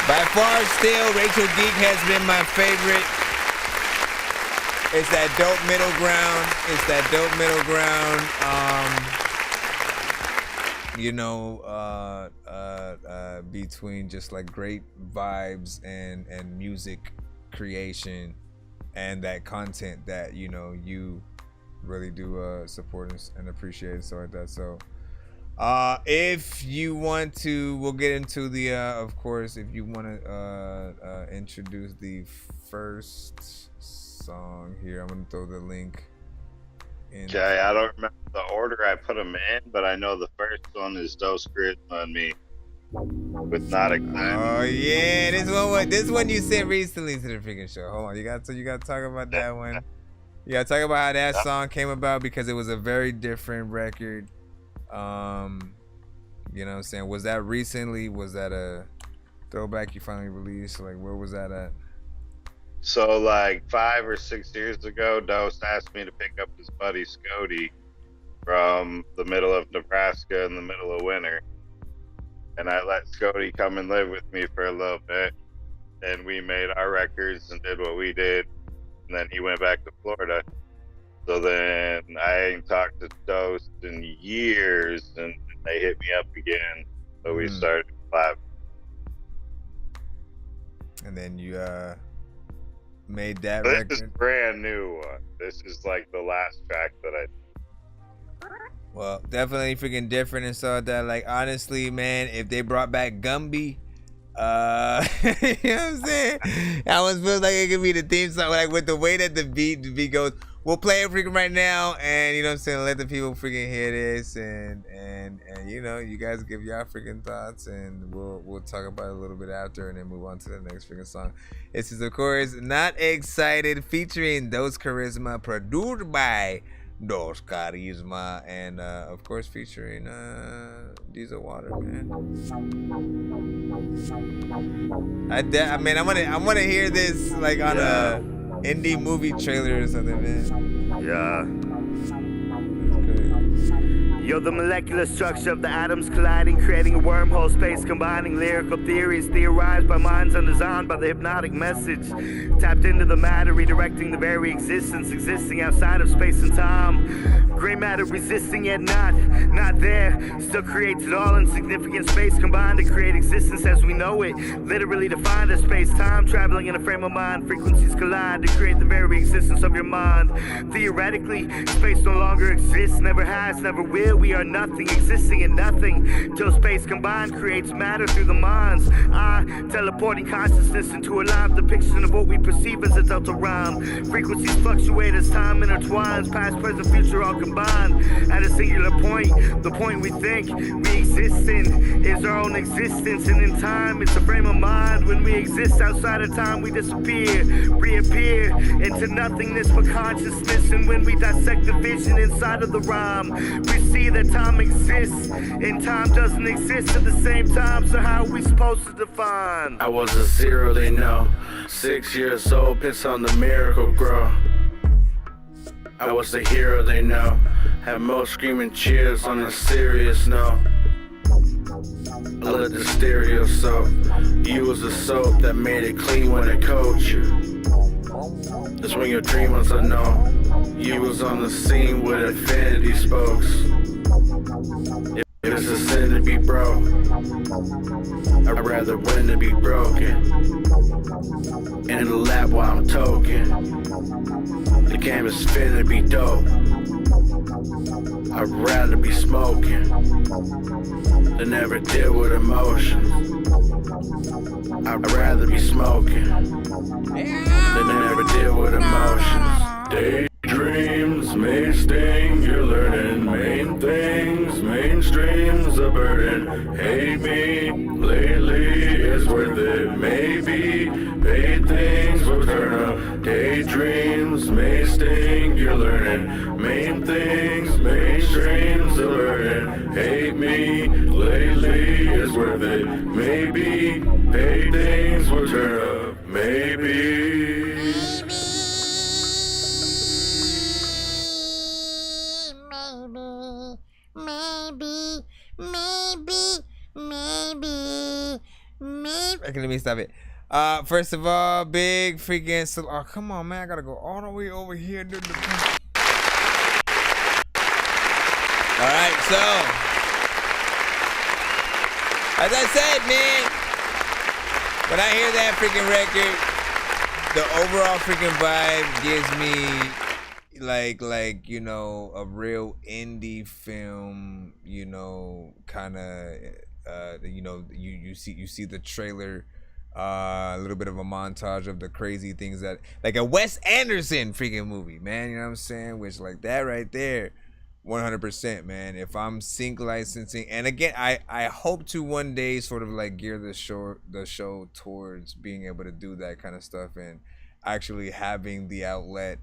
By far still, Rachel Geek has been my favorite. It's that dope middle ground. You know, between just like great vibes and music creation and that content that, you know, you really do support and appreciate and stuff like that. So if you want to, we'll get into the of course, if you want to introduce the first song here, I'm gonna throw the link in. Okay, I don't remember the order I put them in, but I know the first one is Dose Charisma and Me with Not Excited. Oh yeah, this one you sent recently to the freaking show. Hold on, you got to talk about that one. You got to talk about how that song came about, because it was a very different record. You know what I'm saying? Was that recently? Was that a throwback you finally released? Like, where was that at? So like 5 or 6 years ago, Dose asked me to pick up his buddy Scody from the middle of Nebraska in the middle of winter. And I let Scody come and live with me for a little bit. And we made our records and did what we did. And then he went back to Florida. So then I ain't talked to Dose in years, and they hit me up again. So we started live. And then you made that this record. This is brand new one. This is like the last track that I. Well, definitely freaking different and stuff like that. Like, honestly, man, if they brought back Gumby, you know what I'm saying? I almost feel like it could be the theme song, like with the way that the beat goes. We'll play it freaking right now, and you know what I'm saying, let the people freaking hear this, and you know, you guys give y'all freaking thoughts, and we'll talk about it a little bit after, and then move on to the next freaking song. This is, of course, Not Excited, featuring Dose Charisma, produced by Dose Charisma, and of course featuring Diesel Water, man. I mean, I want to hear this like on a indie movie trailer or something, man. Yeah. Yo, the molecular structure of the atoms colliding, creating a wormhole space, combining lyrical theories theorized by minds undesigned by the hypnotic message. Tapped into the matter, redirecting the very existence existing outside of space and time. Gray matter resisting yet not there. Still creates it all in significant space, combined to create existence as we know it. Literally defined as space-time, traveling in a frame of mind. Frequencies collide to create the very existence of your mind. Theoretically, space no longer exists, never has, never will. We are nothing, existing in nothing, till space combined creates matter through the minds. Teleporting consciousness into a live depiction of what we perceive as a delta rhyme. Frequencies fluctuate as time intertwines, past, present, future all combined. At a singular point, the point we think we exist in is our own existence, and in time it's a frame of mind. When we exist outside of time, we disappear, reappear into nothingness for consciousness. And when we dissect the vision inside of the rhyme, we see that time exists and time doesn't exist at the same time. So how are we supposed to define? I was a zero, they know. 6 years old, piss on the miracle grow. I was the hero, they know. Had more screaming cheers on a serious note. I let the stereo soak. You was the soap that made it clean when I coach you. That's when your dream was unknown. You was on the scene with infinity spokes. If it's a sin to be broke, I'd rather win than be broken. And in the lab while I'm token, the game is finna be dope. I'd rather be smoking than never deal with emotions. I'd rather be smoking than never deal with emotions. Daydreams may sting, you're learning main things. Mainstream's a burden. Hate me lately is worth it. Maybe paid things will turn up. Daydreams may sting, you're learning main things. Mainstream's a burden. Hate me lately is worth it. Maybe paid things will turn up. Maybe. Okay, let me stop it. First of all, big freaking. Oh, come on, man! I gotta go all the way over here. All right, so as I said, man, when I hear that freaking record, the overall freaking vibe gives me like you know, a real indie film, you know, kind of you know, you see the trailer, a little bit of a montage of the crazy things that, like a Wes Anderson freaking movie, man, you know what I'm saying? Which, like, that right there, 100%, man. If I'm sync licensing, and again, I hope to one day sort of like gear the show towards being able to do that kind of stuff and actually having the outlet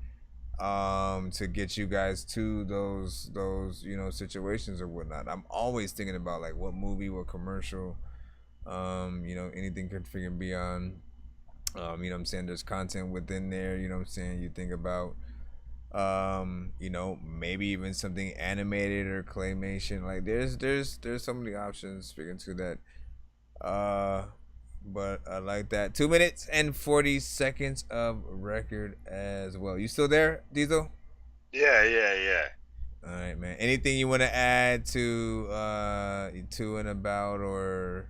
to get you guys to those you know, situations or whatnot. I'm always thinking about like what movie, what commercial, you know, anything could freaking be on. You know what I'm saying? There's content within there, you know what I'm saying? You think about you know, maybe even something animated or claymation. Like there's so many options speaking to that. But I like that. 2 minutes and 40 seconds of record as well. You still there, Diesel? Yeah. All right, man. Anything you want to add to and about, or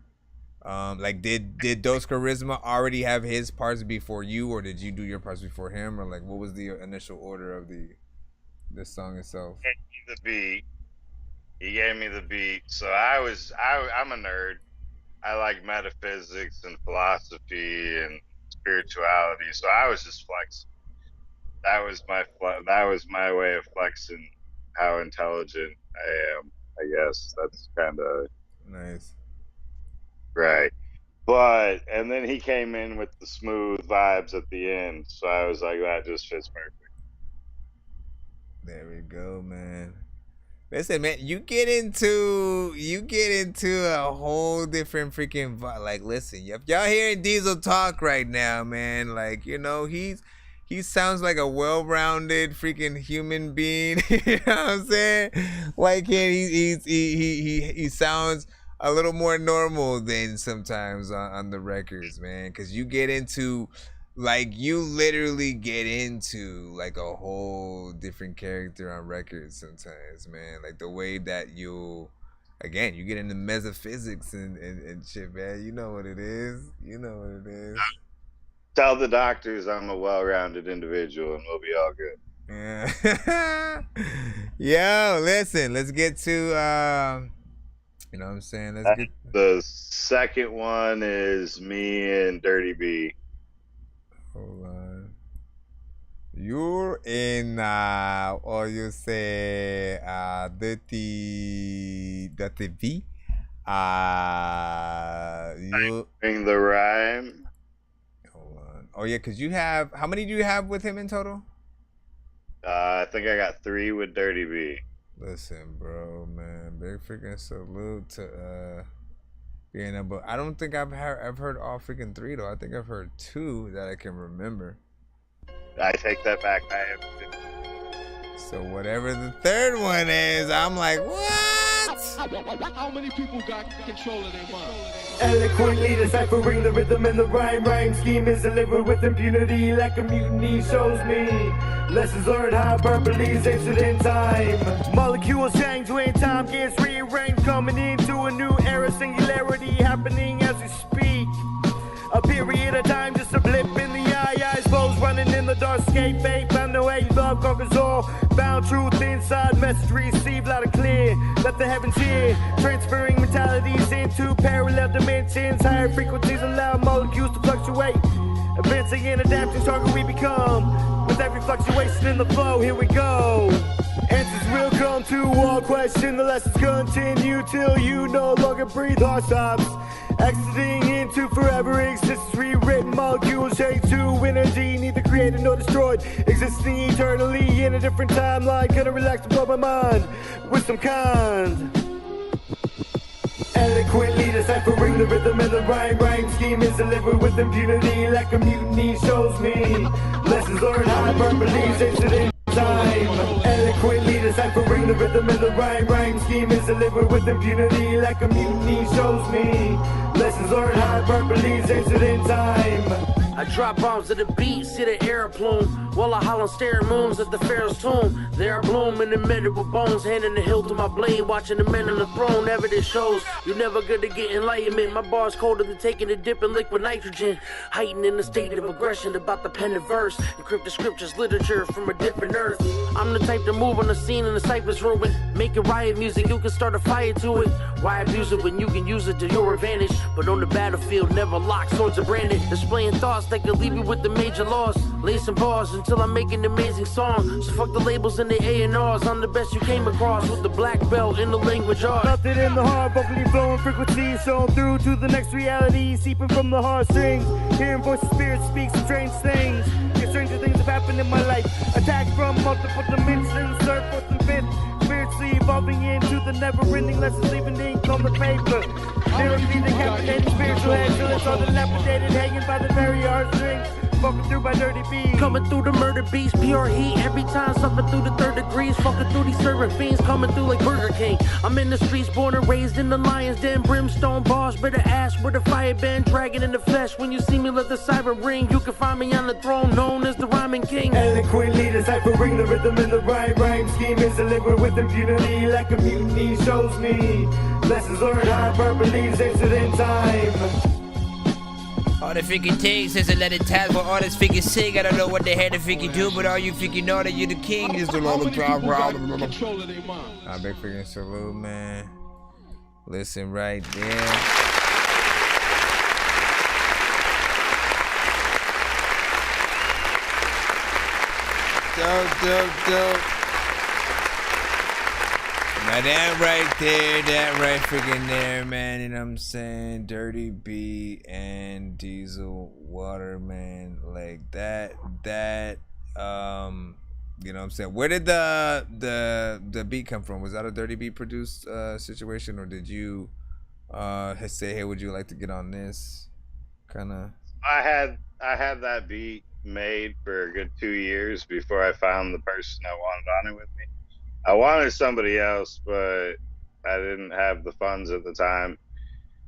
like did Dos Charisma already have his parts before you, or did you do your parts before him, or like what was the initial order of the song itself? He gave me the beat. So I'm a nerd. I like metaphysics and philosophy and spirituality. So I was just flexing. That was my way of flexing how intelligent I am. I guess that's kind of nice. Right. And then he came in with the smooth vibes at the end. So I was like, that just fits perfect. There we go, man. Listen, man, you get into a whole different freaking vibe. Like, listen, if y'all hearing Diesel talk right now, man, like, you know, he sounds like a well-rounded freaking human being. You know what I'm saying? Like, he sounds a little more normal than sometimes on the records, man. Cause you get into, like, you literally get into like a whole different character on records sometimes, man. Like the way that you get into metaphysics and shit, man. You know what it is. Tell the doctors I'm a well-rounded individual and we'll be all good. Yeah. Yo, listen, let's get to you know what I'm saying? The second one is me and Dirty B. Hold on. You're in or you say Dirty V. You bring the rhyme. Hold on. Oh yeah, cause you have, how many do you have with him in total? I think I got 3 with Dirty B. Listen, bro, man, big freaking salute to being able. I don't think I've heard all freaking 3 though. I think I've heard 2 that I can remember. I take that back. I have 2. So whatever the third one is, I'm like, what? How many people got control of their mind? Eloquently deciphering the rhythm and the rhyme scheme is delivered with impunity like a mutiny shows me lessons learned hyperbole is ancient in time. Molecules change when time gets rearranged, coming into a new era, singularity happening as we speak. A period of time, just a blip in the eye, eyes closed, running in the dark scape, fate, found the way, love conquers all, found truth inside, message received loud and clear, let the heavens hear, transferring mentalities into parallel dimensions, higher frequencies allow molecules to fluctuate, advancing and adapting, stronger we become, with every fluctuation in the flow, here we go. Answers will come to all questions, the lessons continue till you no longer breathe, heart stops. Exiting into forever existence, rewritten molecules change to energy, neither created nor destroyed, existing eternally in a different timeline. Gonna relax and blow my mind with some kind. Eloquently deciphering the rhythm and the rhyme scheme is delivered with impunity like a mutiny shows me lessons learned hyperboles ancient in time. Eloquently deciphering the rhythm and the rhyme scheme is delivered with impunity like a mutiny shows me lessons learned hyperboles ancient in time. I drop bombs to the beat, see the air plume. While I holler staring moons at the pharaoh's tomb. There I bloom in the middle with bones, handing the hilt to my blade, watching the men on the throne. Evidence shows you're never good to get enlightenment. My bar's colder than taking a dip in liquid nitrogen. Heightening the state of aggression about the pen and verse. Encrypted scriptures, literature from a different earth. I'm the type to move on the scene in the cypress ruin. Making riot music, you can start a fire to it. Why abuse it when you can use it to your advantage? But on the battlefield, never lock, swords are branded. Displaying thoughts that could leave you with the major loss. Lacing bars until I make an amazing song. So fuck the labels and the A&Rs. I'm the best you came across with the black belt in the language art. Nothing in the heart, vocally flowing frequencies shown through to the next reality, seeping from the heartstrings. Hearing voices, spirits speak some strange things. Yeah, stranger things have happened in my life. Attacks from multiple dimensions, surf fourth and fifth. Spiritually evolving into the never-ending lessons, leaving ink on the paper. Lyrically decapitated spiritual heads, till it's all dilapidated, hanging by the very heartstrings. Fucking through by dirty beats. Coming through the murder beast, pure heat. Every time suffering through the 3rd degrees. Fucking through these servant fiends, coming through like Burger King. I'm in the streets, born and raised in the lion's den. Brimstone bars, bitter ash with a fire band. Dragon in the flesh. When you see me, let the siren ring. You can find me on the throne, known as the rhyming king. Eloquently deciphering the rhythm and the rhyme scheme is delivered with impunity like a mutiny shows me lessons learned hyperbole ancient in time. All the freaking things is a let it tap for all this freaking sing. I don't know what they had to freaking do, but all you freaking know that you the king. Is the long time problem. I big freaking salute, man. Listen right there. Dope. Now that right there, that right freaking there, man, you know what I'm saying? Dirty B and Diesel Water, man, like that, you know what I'm saying? Where did the beat come from? Was that a Dirty B produced situation, or did you say, hey, would you like to get on this? Kinda. I had that beat made for a good 2 years before I found the person I wanted on it with me. I wanted somebody else, but I didn't have the funds at the time.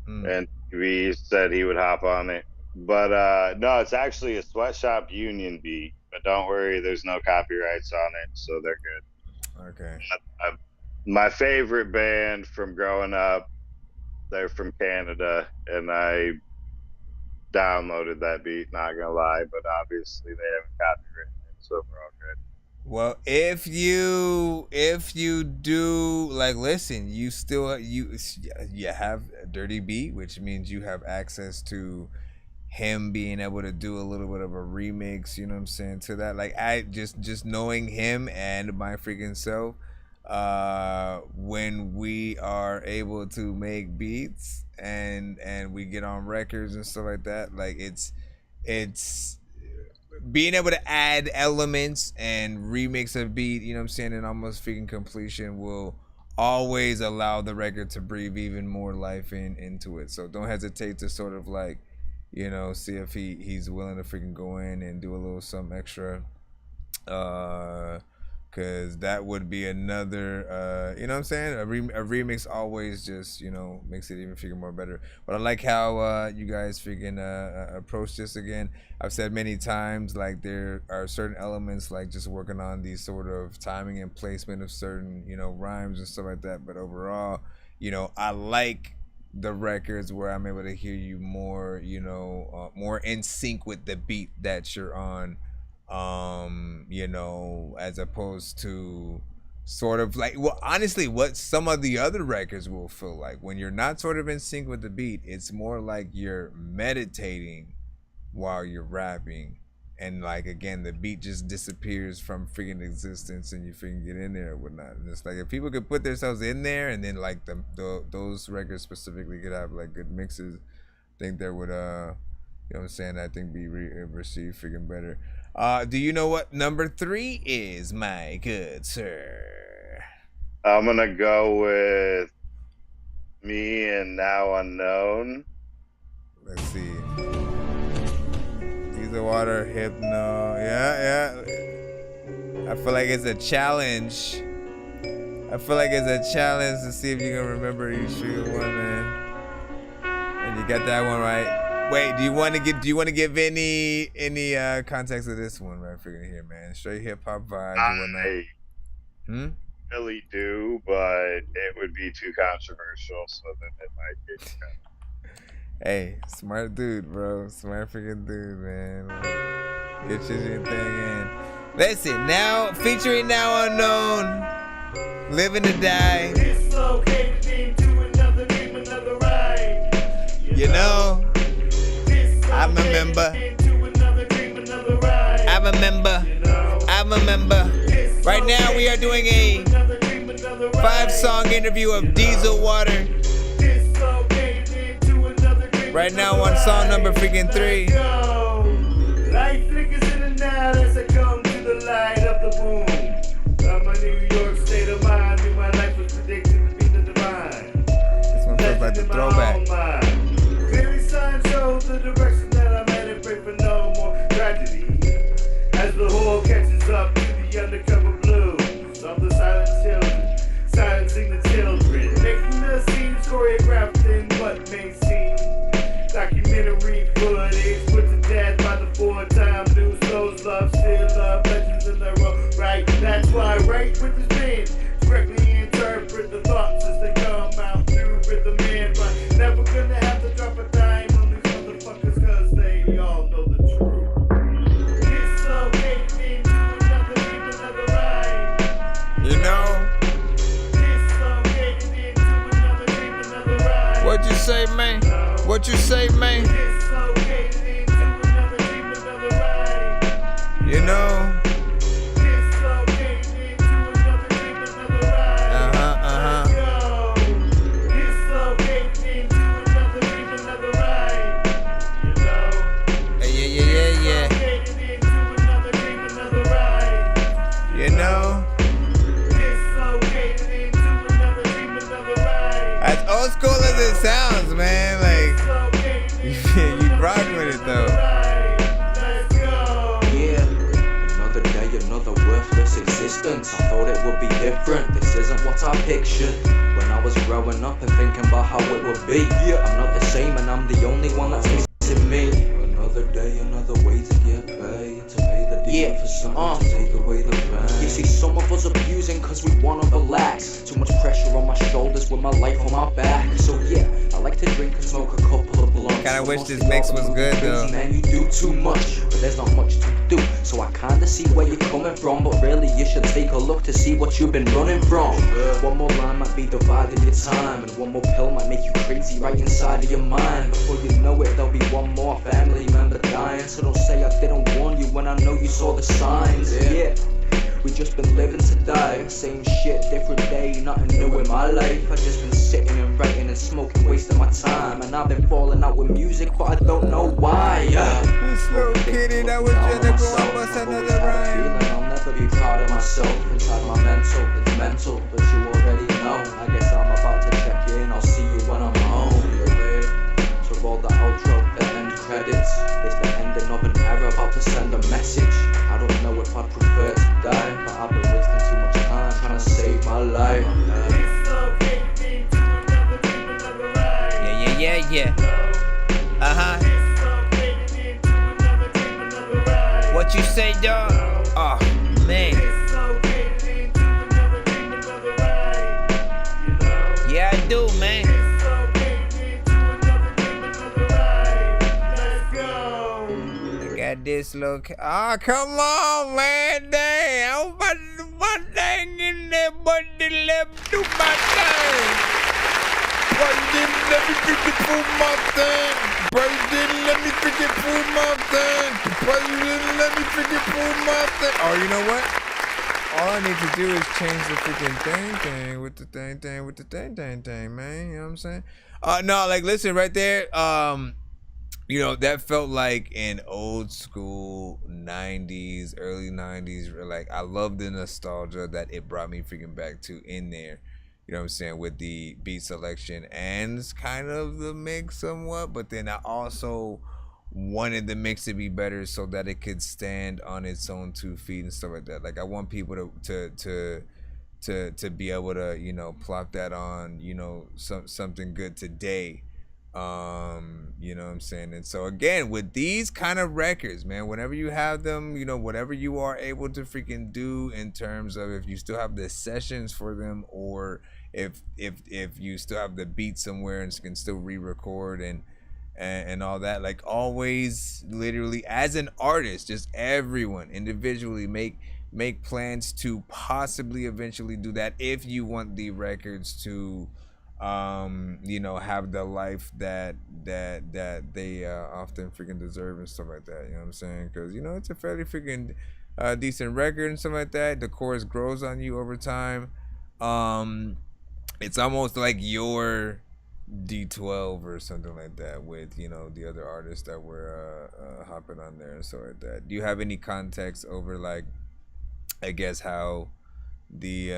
And he said he would hop on it. But no, it's actually a Sweatshop Union beat. But don't worry, there's no copyrights on it, so they're good. Okay. My favorite band from growing up, they're from Canada, and I downloaded that beat, not gonna lie, but obviously they haven't copywritten it, so we're all good. Well, if you do, like, listen, you have a Dirty Beat, which means you have access to him being able to do a little bit of a remix, you know what I'm saying, to that. Like, I just knowing him and my freaking self, when we are able to make beats and we get on records and stuff like that, like, it's being able to add elements and remix a beat, you know what I'm saying, and almost freaking completion will always allow the record to breathe even more life into it. So don't hesitate to sort of, like, you know, see if he's willing to freaking go in and do a little something extra Cause that would be another, you know what I'm saying? A remix always just, you know, makes it even freaking more better. But I like how you guys freaking approach this again. I've said many times, like there are certain elements, like just working on these sort of timing and placement of certain, you know, rhymes and stuff like that. But overall, you know, I like the records where I'm able to hear you more, you know, more in sync with the beat that you're on. You know, as opposed to sort of like, well, honestly, what some of the other records will feel like when you're not sort of in sync with the beat, it's more like you're meditating while you're rapping, and like again, the beat just disappears from freaking existence, and you freaking get in there or whatnot. And it's like if people could put themselves in there, and then like those records specifically could have like good mixes, I think that would you know what I'm saying, I think be received freaking better. Do you know what number 3 is, my good sir? I'm gonna go with Me and Now Unknown. Let's see. Use the water, hypno. Yeah. I feel like it's a challenge. To see if you can remember each freaking one, man. And you got that one right. Wait, do you want to give any context of this one right freaking here, man? Straight hip hop vibes and whatnot. Really do, but it would be too controversial, so then it might get Hey, smart dude, bro. Smart freaking dude, man. Get your thing in. Listen, now featuring Now Unknown, Living to Die. You know, I remember. Right now we are doing a 5-song interview of Diesel Water. Right now on song number freaking 3. Light flickers in and out as I come to the light of the boom. I'm a New York state of mind. Knew my life was predicted to be the divine. This one feels like the throwback. Clearly signs show the direction that I'm headed. Pray for no more tragedy. As the whole catches up to the undercover blues of the silent children, silencing the children, making the scenes choreographed in what may seem documentary footage, put to death by the 4-time news. Those love, still love, legends in their own right. That's why I write with this pen, correctly interpret the thoughts as they come out through rhythm and rhyme. Never gonna have to drop a dime on these motherfuckers, cause they all know the truth. You know, what you say, man? What you say, man? You know. Yeah. You know. As old school as it sounds, man, like you rock with it though. Yeah, another day, another worthless existence. I thought it would be different. This isn't what I pictured when I was growing up and thinking about how it would be. Yeah, I'm not the same, and I'm the only one that's missing me. Another day, another way to get paid, to pay the debt for someone to take away the pain. You see, some of us abusing cause we wanna relax. Too much pressure on my shoulders with my life on my back. So yeah, I like to drink and smoke a couple of blunts. Kinda wish this mix was good though. Man, you do too much, but there's not much to do. So I kinda see where you're coming from, but really you should take a look to see what you've been running from. One more line might be dividing your time, and one more pill might make you crazy right inside of your mind. Before you know it, there'll be one more family member dying. So don't say I didn't warn you when I know you saw the signs. Yeah, we just been living to die. Same shit, different day, nothing new in my life. I just been sitting and writing and smoking, wasting my time. And I've been falling out with music, but I don't know why. This little kitty that was gonna go and bust another rhyme. I'll never be proud of myself inside my mental. It's mental, but you already know. I guess I'm about to check in. I'll see you when I'm home. So roll the outro, the end credits. It's the ending of an era, about to send a message. I don't know if I'd prefer to die, but I've been wasting Yeah. What you say, dog? Oh, man. Yeah, I do, man. I got this little. Oh, come on, man. Dang. I'm about to do my thing in there, but they let me do my thing. Why you didn't let me freaking prove my thing? Why you didn't let me freaking prove my thing? Why you didn't let me freaking prove my thing? Oh, you know what? All I need to do is change the freaking thing with the thing with the thing, man. You know what I'm saying? No, like listen right there. You know, that felt like an old school 90s, early 90s. Like I love the nostalgia that it brought me freaking back to in there. You know what I'm saying? With the beat selection and kind of the mix somewhat, but then I also wanted the mix to be better so that it could stand on its own 2 feet and stuff like that. Like I want people to be able to, you know, plop that on, you know, something good today. You know what I'm saying? And so again, with these kind of records, man, whenever you have them, you know, whatever you are able to freaking do in terms of if you still have the sessions for them, or if you still have the beat somewhere and can still re-record and all that, like always, literally as an artist, just everyone individually make plans to possibly eventually do that if you want the records to you know, have the life that they often freaking deserve and stuff like that. You know what I'm saying? Because, you know, it's a fairly freaking decent record and stuff like that. The chorus grows on you over time. It's almost like your D12 or something like that with, you know, the other artists that were hopping on there and stuff like that. Do you have any context over, like, I guess how the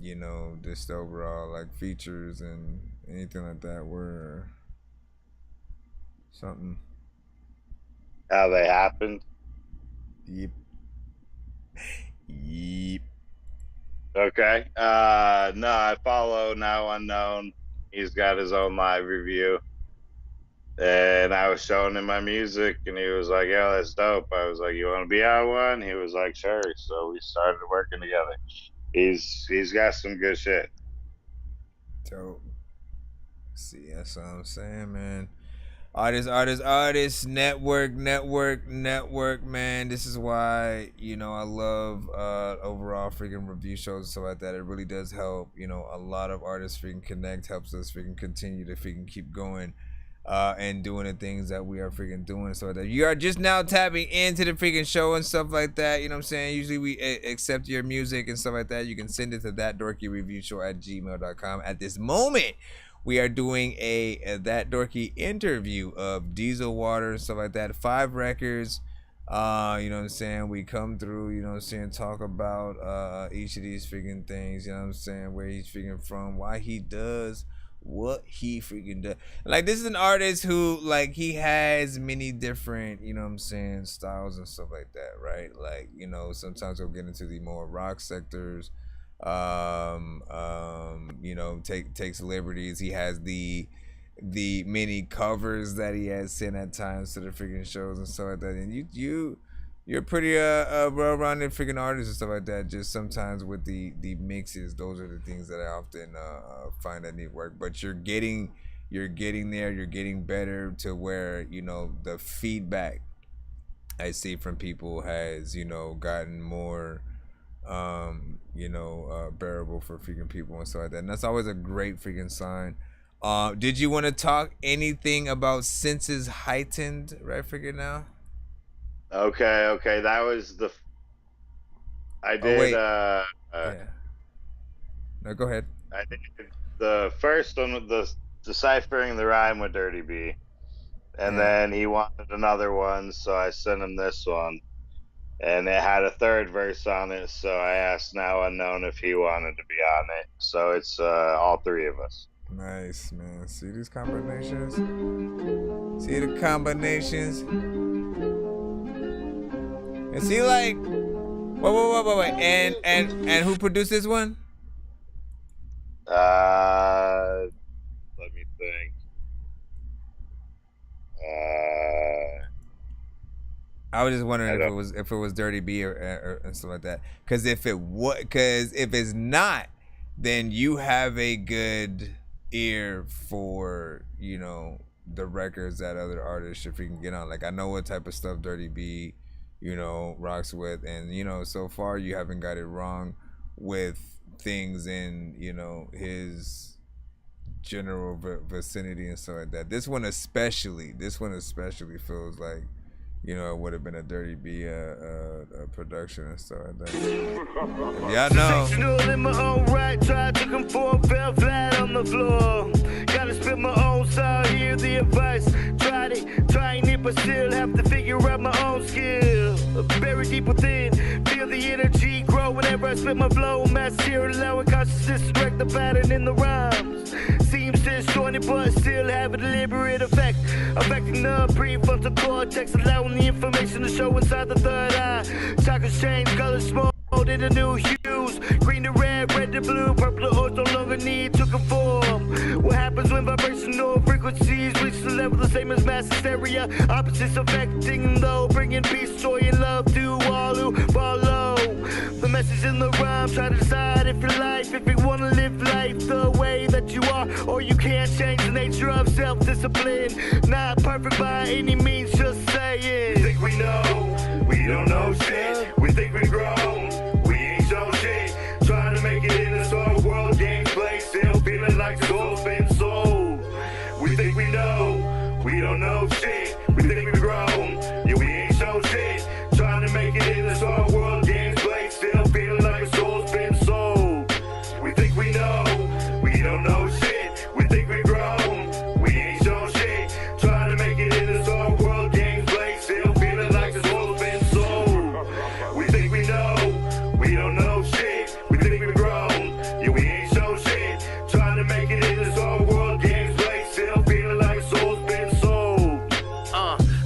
you know, just overall like features and anything like that were something? How they happened? Yep. Okay. No, I follow Now Unknown. He's got his own live review. And I was showing him my music and he was like, yo, that's dope. I was like, you want to be on one? He was like, sure. So we started working together. He's got some good shit. Dope. See, that's what I'm saying, man. Artists, network, man. This is why, you know, I love overall freaking review shows and stuff like that. It really does help. You know, a lot of artists freaking connect, helps us freaking continue to freaking keep going and doing the things that we are freaking doing. So that you are just now tapping into the freaking show and stuff like that. You know what I'm saying? Usually we accept your music and stuff like that. You can send it to thatdorkyreviewshow@gmail.com. At this moment, we are doing a That Dorky interview of Diesel Water and stuff like that. 5 records. You know what I'm saying? We come through, you know what I'm saying, talk about each of these freaking things, you know what I'm saying, where he's freaking from, why he does what he freaking does. Like, this is an artist who, like, he has many different, you know what I'm saying, styles and stuff like that, right? Like, you know, sometimes we'll get into the more rock sectors. You know, takes liberties. He has the many covers that he has sent at times to the freaking shows and stuff like that. And you're pretty well-rounded freaking artist and stuff like that. Just sometimes with the mixes, those are the things that I often find that need work. But you're getting there. You're getting better to where, you know, the feedback I see from people has, you know, gotten more you know, bearable for freaking people and stuff like that. And that's always a great freaking sign. Did you want to talk anything about Senses Heightened right freaking now? Okay. That was I did yeah. No, go ahead. I did the first one with the deciphering the rhyme with Dirty B. And then he wanted another one, so I sent him this one. And it had a 3rd verse on it, so I asked Now Unknown if he wanted to be on it. So it's all 3 of us. Nice, man. See these combinations? See the combinations? And see, like, wait. And who produced this one? Let me think. I was just wondering if it was Dirty B or stuff like that. Because if it's not, then you have a good ear for, you know, the records that other artists should freaking get on. Like, I know what type of stuff Dirty B, you know, rocks with, and, you know, so far you haven't got it wrong with things in, you know, his general vicinity and stuff like that. This one especially feels like, you know, it would have been a Dirty B production and stuff like that. Y'all know. Sensational in my own right, tried to conform, fell flat on the floor. Gotta spit my own style, hear the advice. Tried it, trying it, but still have to figure out my own skill. Buried deep within, feel the energy grow whenever I spit my flow. Master allowing consciousness to direct the pattern in the rhymes. Seems disjointed, but still have a deliberate effect, affecting the prefrontal cortex, allowing the information to show inside the third eye. Chakras change, colors small into new hues, green to red, red to blue, purple to orange, no longer need to conform. What happens when vibrational frequencies reach the level the same as mass hysteria? Opposites affecting though, bringing peace, joy, and love to all who follow. The message in the rhyme, try to decide if your life, if you want to live life the way that you are, or you can't change the nature of self-discipline. Not perfect by any means, just saying. We think we know, we don't know shit. We think we grown, we ain't show shit. Trying to make it in this whole world, games play, still feeling like the soul's been sold. We think we know, we don't know shit. We think we grown, yeah, we ain't show shit. Trying to make it in this whole world, games play, still feeling like the soul's been sold. We think we know, we don't know shit. We think we grown, we ain't show shit. Trying to make it in this whole world, games play, still feeling like the soul's been sold. We think we know, we don't know shit. We think we grown, yeah, we ain't show shit. Trying to make it in this whole world, games play, still feeling like the soul's been sold.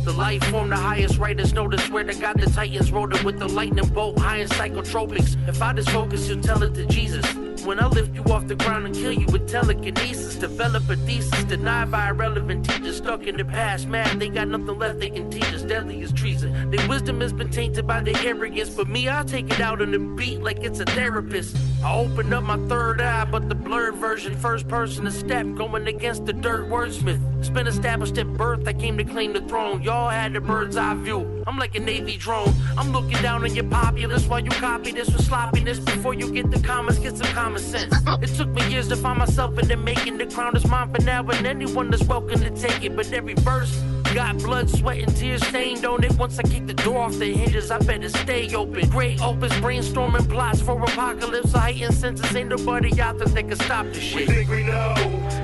The life form, the highest writers know this. Swear to God, the Titans rode it with the lightning bolt, high in psychotropics. If I just focus, you'll tell it to Jesus. When I lift you off the ground and kill you with telekinesis, develop a thesis denied by irrelevant teachers stuck in the past. Mad, they got nothing left they can teach us. Deadly as treason. Their wisdom has been tainted by their arrogance, but me, I take it out on the beat like it's a therapist. I open up my third eye, but the blurred version, first person a step, going against the dirt wordsmith. It's been established at birth, I came to claim the throne. Y'all had the bird's eye view. I'm like a Navy drone. I'm looking down on your populace while you copy this with sloppiness. Before you get the comments, get some common sense. It took me years to find myself in the making. The crown is mine for now, and anyone that's welcome to take it. But every verse got blood, sweat, and tears stained on it. Once I kick the door off the hinges, I better stay open. Great opus, brainstorming plots for apocalypse. Heightened senses, ain't nobody out there that can stop this shit. We think we know,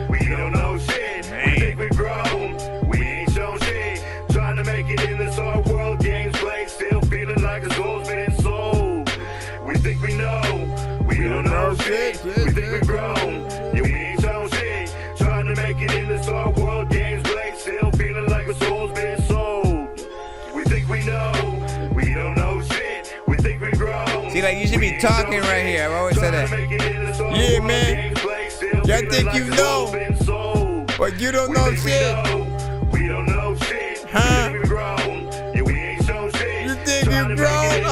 we don't know shit. We think we grown, we ain't show shit. Trying to make it in this whole world, games play, still feeling like a soul's been sold. We think we know, we don't know shit. We think we grown, yeah, we ain't show shit. Trying to make it in this whole world, games play, still feeling like a soul's been sold. We think we know, we don't know shit. We think we grown. See, like, you should be talking right here. I've always said that. Yeah, man. Y'all think you know, but you don't know shit. We don't know shit. Huh? We think we grown, yeah, we ain't show shit. You think you grown?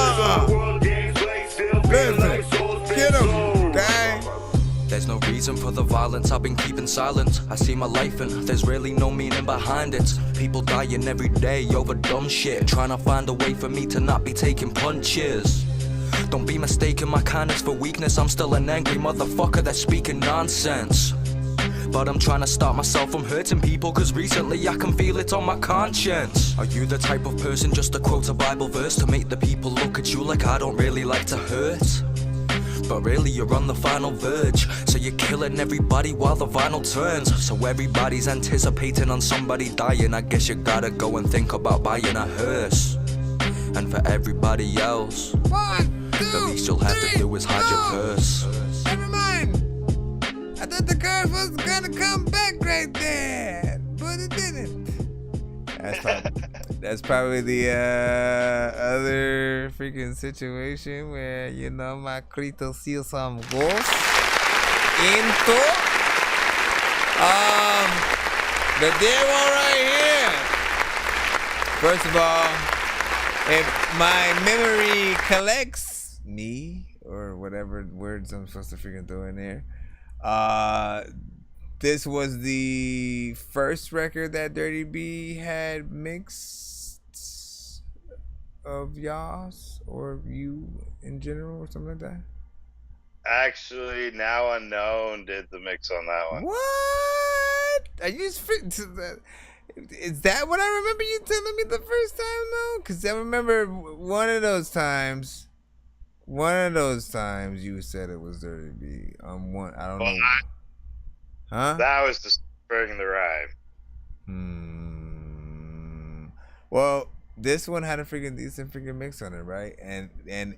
Listen, get him, gang. There's no reason for the violence, I've been keeping silent. I see my life and there's really no meaning behind it. People dying every day over dumb shit, trying to find a way for me to not be taking punches. Don't be mistaken my kindness for weakness, I'm still an angry motherfucker that's speaking nonsense. But I'm trying to stop myself from hurting people, cause recently I can feel it on my conscience. Are you the type of person just to quote a Bible verse to make the people look at you like I don't really like to hurt? But really you're on the final verge, so you're killing everybody while the vinyl turns. So everybody's anticipating on somebody dying, I guess you gotta go and think about buying a hearse. And for everybody else, the least you'll have to do is hide your purse. Never mind. I thought the curve was gonna come back right there, but it didn't. That's probably the other freaking situation where, you know, my Crito sees some ghosts into the devil right here. First of all, if my memory collects me, or whatever words I'm supposed to freaking throw in there, this was the first record that Dirty B had mixed of y'all's, or you in general, or something like that. Actually, Now Unknown did the mix on that one. What? Are you is that what I remember you telling me the first time though? Because I remember one of those times you said it was Dirty B. I don't know. Huh? That was the Spring the Rhyme. Well, this one had a freaking decent freaking mix on it, right? And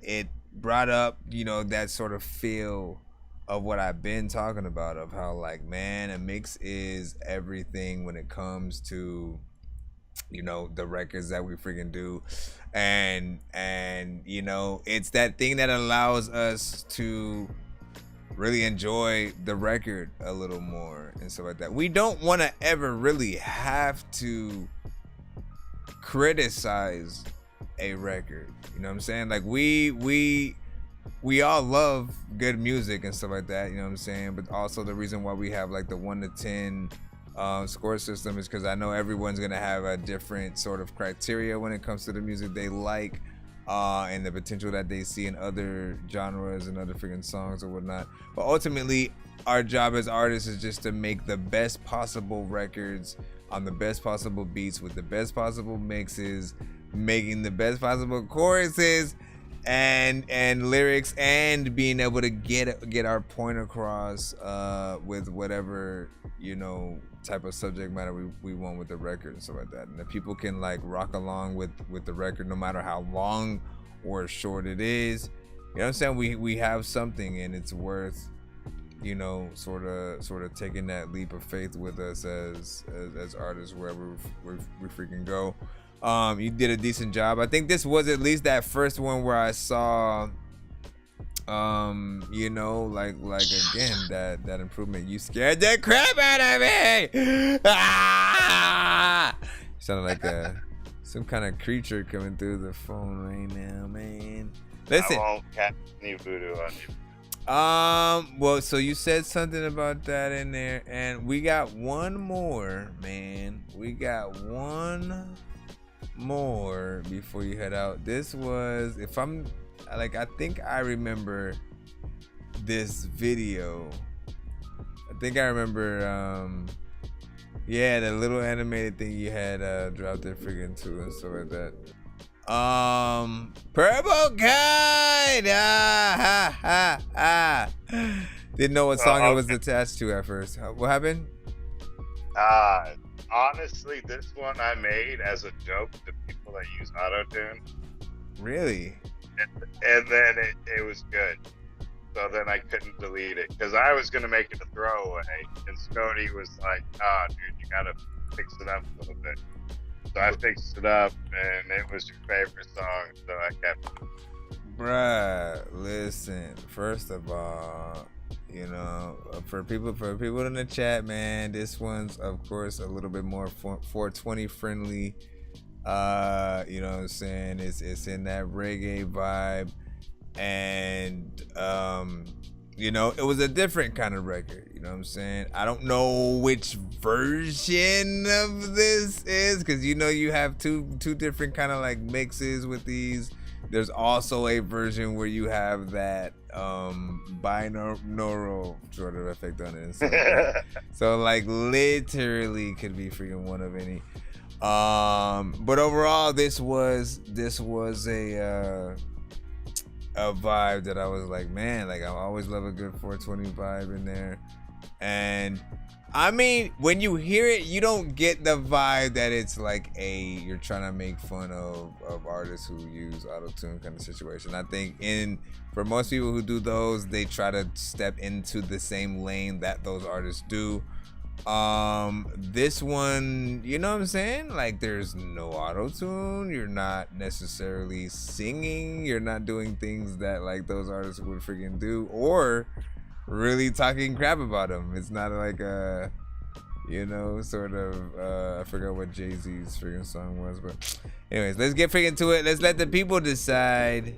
it brought up, you know, that sort of feel of what I've been talking about, of how, like, man, a mix is everything when it comes to, you know, the records that we freaking do. And you know, it's that thing that allows us to really enjoy the record a little more and stuff like that. We don't want to ever really have to criticize a record, you know what I'm saying? Like we all love good music and stuff like that, you know what I'm saying? But also the reason why we have like the 1 to 10 score system is because I know everyone's gonna have a different sort of criteria when it comes to the music they like, and the potential that they see in other genres and other freaking songs or whatnot. But ultimately, our job as artists is just to make the best possible records on the best possible beats with the best possible mixes, making the best possible choruses and lyrics, and being able to get our point across with whatever, you know, type of subject matter we want with the record and stuff like that. And if people can like rock along with the record, no matter how long or short it is, you know what I'm saying? We have something, and it's worth, you know, sort of taking that leap of faith with us as artists wherever we freaking go. You did a decent job. I think this was at least that first one where I saw, you know, like again, that improvement. You scared the crap out of me. Ah! Sounded like some kind of creature coming through the phone right now, man. Listen. I won't cast any voodoo on you. Well, so you said something about that in there, and we got one more, man. We got one more before you head out. This was, if I'm like, I think I remember this video. I think I remember, yeah, the little animated thing you had dropped there freaking too and stuff like that. Purple Kite! Didn't know what song it was attached to at first. What happened? Honestly, this one I made as a joke to people that use autotune. Really? And then it was good. So then I couldn't delete it because I was gonna make it a throwaway, and Scotty was like, "Oh, dude, you gotta fix it up a little bit." So I fixed it up, and it was your favorite song, so I kept it. Bruh, listen. First of all, you know, for people in the chat, man, this one's of course a little bit more 420 friendly. You know what I'm saying? It's in that reggae vibe, and you know, it was a different kind of record, you know what I'm saying? I don't know which version of this is, because you know you have two different kind of like mixes with these. There's also a version where you have that binaural sort of effect on it. So like literally could be freaking one of any. But overall, this was a vibe that I was like, man, like I always love a good 420 vibe in there. And I mean, when you hear it, you don't get the vibe that it's like you're trying to make fun of artists who use auto-tune kind of situation. I think for most people who do those, they try to step into the same lane that those artists do. This one, you know what I'm saying? Like, there's no auto-tune. You're not necessarily singing. You're not doing things that like those artists would freaking do, or really talking crap about them. It's not like You know, sort of. I forgot what Jay-Z's freaking song was, but anyways, let's get freaking to it. Let's let the people decide,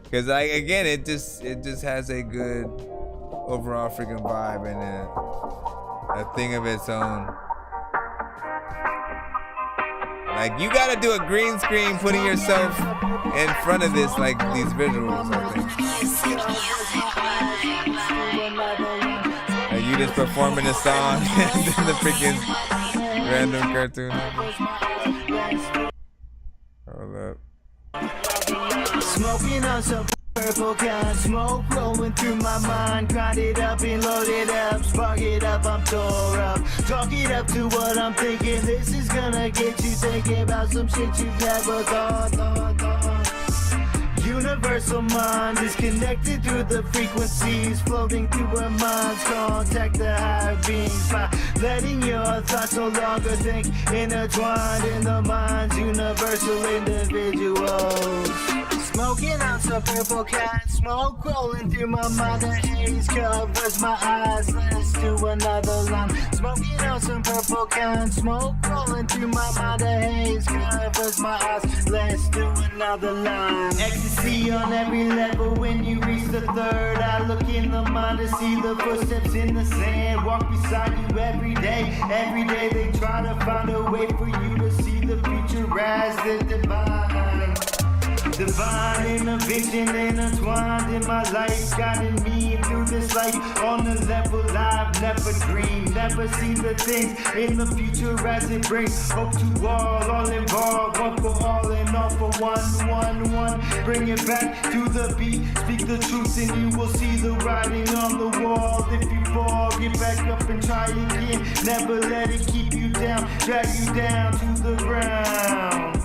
because again, it just has a good overall freaking vibe and a thing of its own. Like, you gotta do a green screen, putting yourself in front of this, like these visuals, I think. Like, you just performing a song and then the freaking random cartoon. Hold up. Smoking on some purple kind, smoke rolling through my mind. Grind it up and load it up, spark it up, I'm tore up. Talk it up to what I'm thinking. This is gonna get you thinking about some shit you've never thought. Universal mind is connected through the frequencies, floating through our minds. Contact the higher beings by letting your thoughts no longer think, intertwined in the minds, universal individuals. Smoking on some purple kind, smoke rolling through my mind. The haze covers my eyes. Let's do another line. Smoking on some purple kind, smoke rolling through my mind. The haze covers my eyes. Let's do another line. Ecstasy on every level. When you reach the third, I look in the mind to see the footsteps in the sand. Walk beside you every day. Every day they try to find a way for you to see the future as the divine. Divine intervention intertwined in my life, guiding me through this life on a level I've never dreamed. Never seen the things in the future as it brings hope to all involved, one for all and all for one. Bring it back to the beat, speak the truth and you will see the writing on the wall. If you fall, get back up and try again. Never let it keep you down, drag you down to the ground.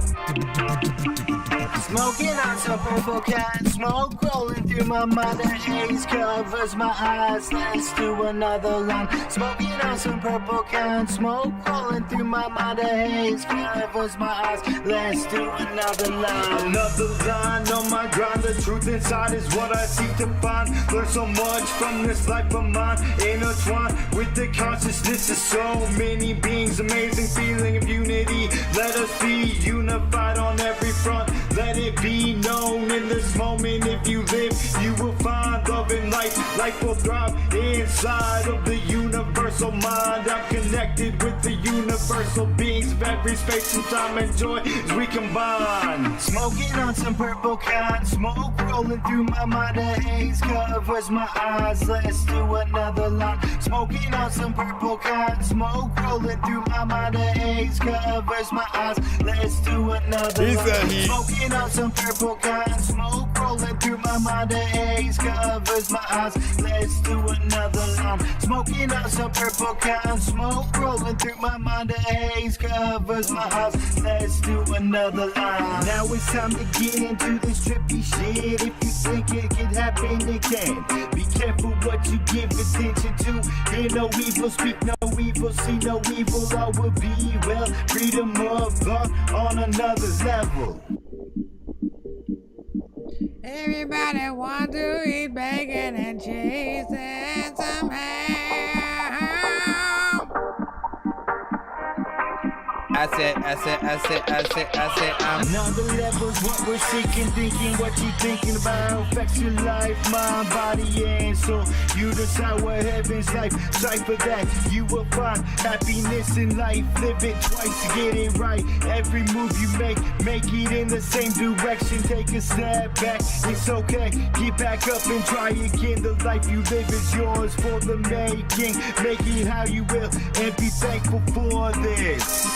Smoking on some purple kind, smoke rolling through my mind. The haze covers my eyes. Let's do another line. Smoking on some purple kind, smoke rolling through my mind. The haze covers my eyes. Let's do another line. Another line on my grind. The truth inside is what I seek to find. Learn so much from this life of mine. Intertwined with the consciousness of so many beings. Amazing feeling of unity. Let us be unified on every front. Let it be known in this moment. If you live, you will find love in life. Life will thrive inside of the universal mind. I'm connected with the universal beings of every space and time and joy as we combine. Smoking on some purple kind, smoke rolling through my mind. The haze covers my eyes. Let's do another line. Smoking on some purple kind, smoke rolling through my mind. The haze covers my eyes. Let's do another line. Smoking on some purple kind, smoke rolling through my mind. The haze covers my eyes. Let's do another line. Smoking on some purple kind, smoke rolling through my mind. The haze covers my eyes. Let's do another line. Now it's time to get into this trippy shit. If you think it can happen, it can. Be careful what you give attention to. Hear no evil, speak no evil, see no evil. All will be well. Freedom of thought on another level. Everybody want to eat bacon and cheese and some ham. I said, another level's what we're seeking, thinking what you thinking about affects your life, mind, body, and soul. You decide what heaven's like, strive for that. You will find happiness in life. Live it twice to get it right. Every move you make it in the same direction. Take a step back, it's okay. Get back up and try again. The life you live is yours for the making. Make it how you will and be thankful for this.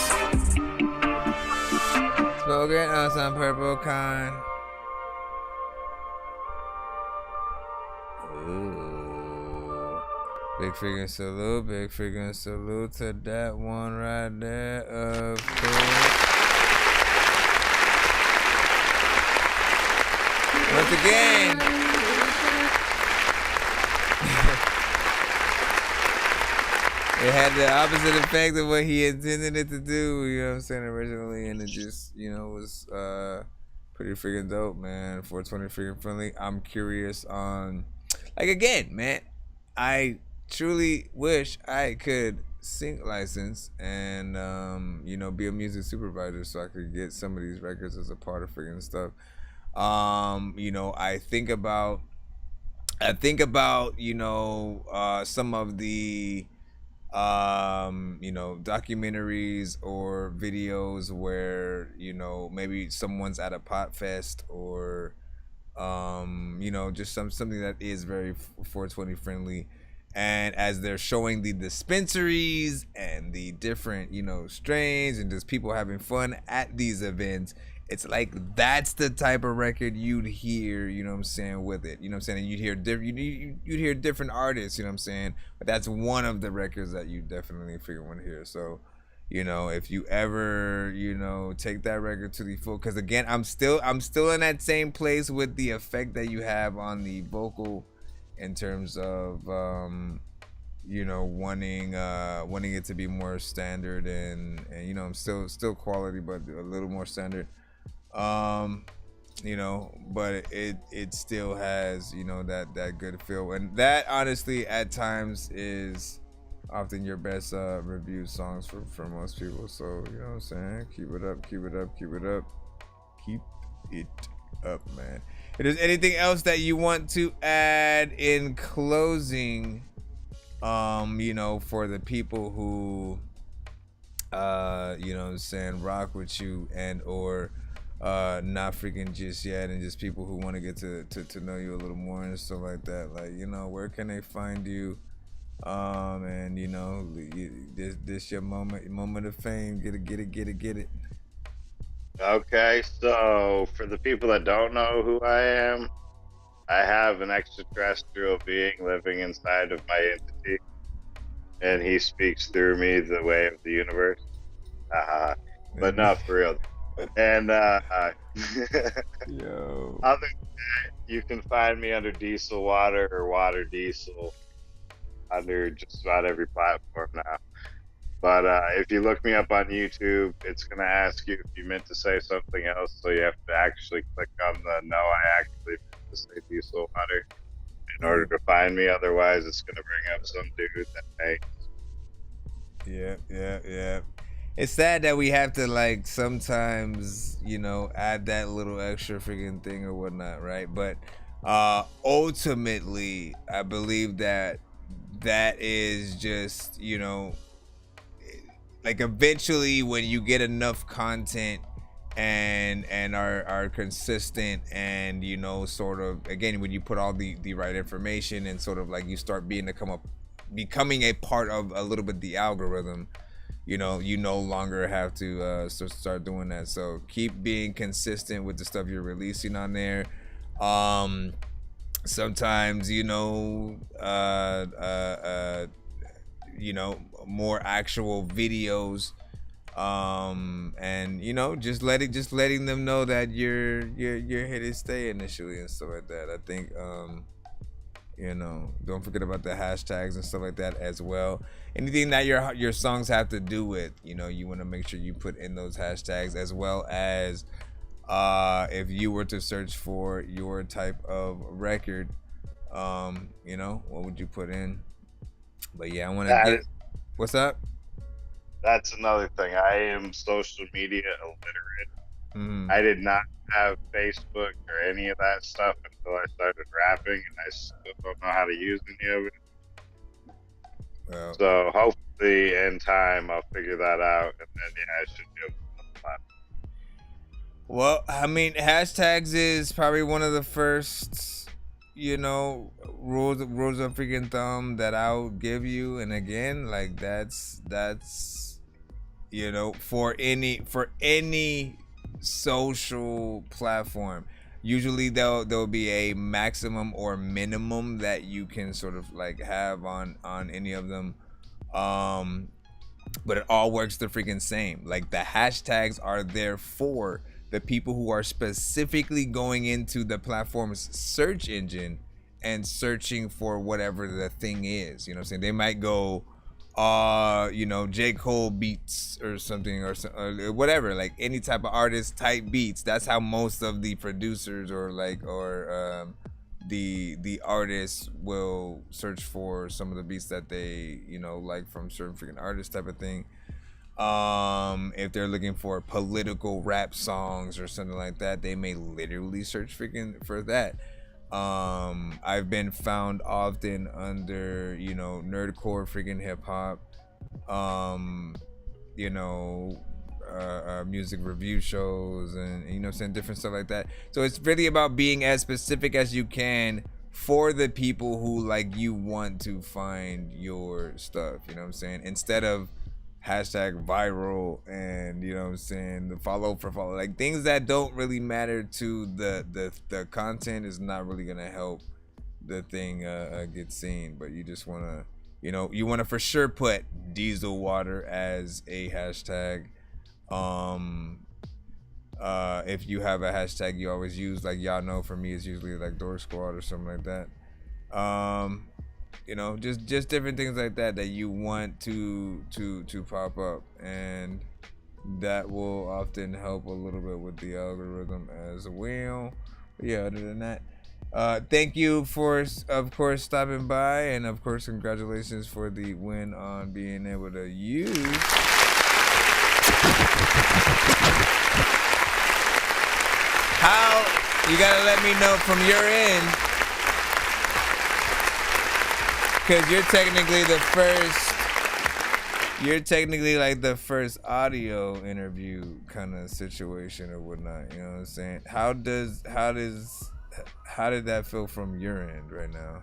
Smoking on some purple kind. Ooh. Big freaking salute to that one right there, of course. Once again. It had the opposite effect of what he intended it to do, you know what I'm saying, originally, and it just, you know, was pretty freaking dope, man. 420 freaking friendly. I'm curious on, like, again, man, I truly wish I could sync license and you know, be a music supervisor so I could get some of these records as a part of freaking stuff. You know, I think about you know, some of the you know, documentaries or videos where, you know, maybe someone's at a pot fest or you know, just something that is very 420 friendly, and as they're showing the dispensaries and the different, you know, strains and just people having fun at these events, it's like that's the type of record you'd hear, you know what I'm saying, with it, you know what I'm saying, and you'd hear different artists, you know what I'm saying, but that's one of the records that you definitely figure want to hear. So, you know, if you ever, you know, take that record to the full, because again, I'm still in that same place with the effect that you have on the vocal, in terms of you know, wanting it to be more standard and you know, I'm still quality but a little more standard, you know, but it still has, you know, that good feel, and that honestly at times is often your best reviewed songs for most people. So, you know what I'm saying, keep it up, man. If there's anything else that you want to add in closing, you know, for the people who you know what I'm saying, rock with you and or not freaking just yet, and just people who want to get to know you a little more and stuff like that, like, you know, where can they find you? And you know, this your moment of fame. Get it. Okay, so for the people that don't know who I am, I have an extraterrestrial being living inside of my entity, and he speaks through me the way of the universe. But not for real. And yo, other than that, you can find me under Diesel Water or Water Diesel under just about every platform now. But if you look me up on YouTube, it's going to ask you if you meant to say something else, so you have to actually click on the no, I actually meant to say Diesel Water in order to find me. Otherwise, it's going to bring up some dude that hates. Yeah. It's sad that we have to, like, sometimes, you know, add that little extra freaking thing or whatnot, right? But ultimately, I believe that is just, you know, like, eventually when you get enough content and are consistent, and, you know, sort of, again, when you put all the right information and sort of like you start becoming a part of a little bit the algorithm, you know, you no longer have to start doing that. So keep being consistent with the stuff you're releasing on there. Sometimes, you know, you know, more actual videos, and, you know, just letting them know that you're here to stay initially and stuff like that. I think, you know, don't forget about the hashtags and stuff like that as well. Anything that your songs have to do with, you know, you want to make sure you put in those hashtags, as well as if you were to search for your type of record, you know, what would you put in? But yeah, I want to get. What's up? That's another thing. I am social media illiterate. I did not have Facebook or any of that stuff until I started rapping, and I still don't know how to use any of it. Well, so hopefully in time I'll figure that out, and then I should be able to apply. Well, I mean, hashtags is probably one of the first, you know, rules of freaking thumb that I'll give you. And again, like, that's you know, for any social platform, usually there'll be a maximum or minimum that you can sort of like have on any of them, but it all works the freaking same. Like, the hashtags are there for the people who are specifically going into the platform's search engine and searching for whatever the thing is. You know what I'm saying? They might go, you know, J. Cole beats or something, or whatever, like any type of artist type beats. That's how most of the producers or the artists will search for some of the beats that they, you know, like from certain freaking artists type of thing. If they're looking for political rap songs or something like that, they may literally search freaking for that. I've been found often under, you know, nerdcore freaking hip hop, you know, music review shows, and you know, saying different stuff like that. So it's really about being as specific as you can for the people who like you want to find your stuff, you know what I'm saying, instead of hashtag viral and, you know what I'm saying, the follow for follow, like things that don't really matter to the content is not really gonna help the thing get seen. But you just want to, you know, you want to for sure put diesel water as a hashtag. If you have a hashtag you always use, like y'all know, for me it's usually like Dork Squad or something like that. You know, just different things like that that you want to pop up, and that will often help a little bit with the algorithm as well. But yeah, other than that, thank you for, of course, stopping by, and of course congratulations for the win on being able to use how you gotta let me know from your end, because you're technically like the first audio interview kind of situation or whatnot, you know what I'm saying? How did that feel from your end right now?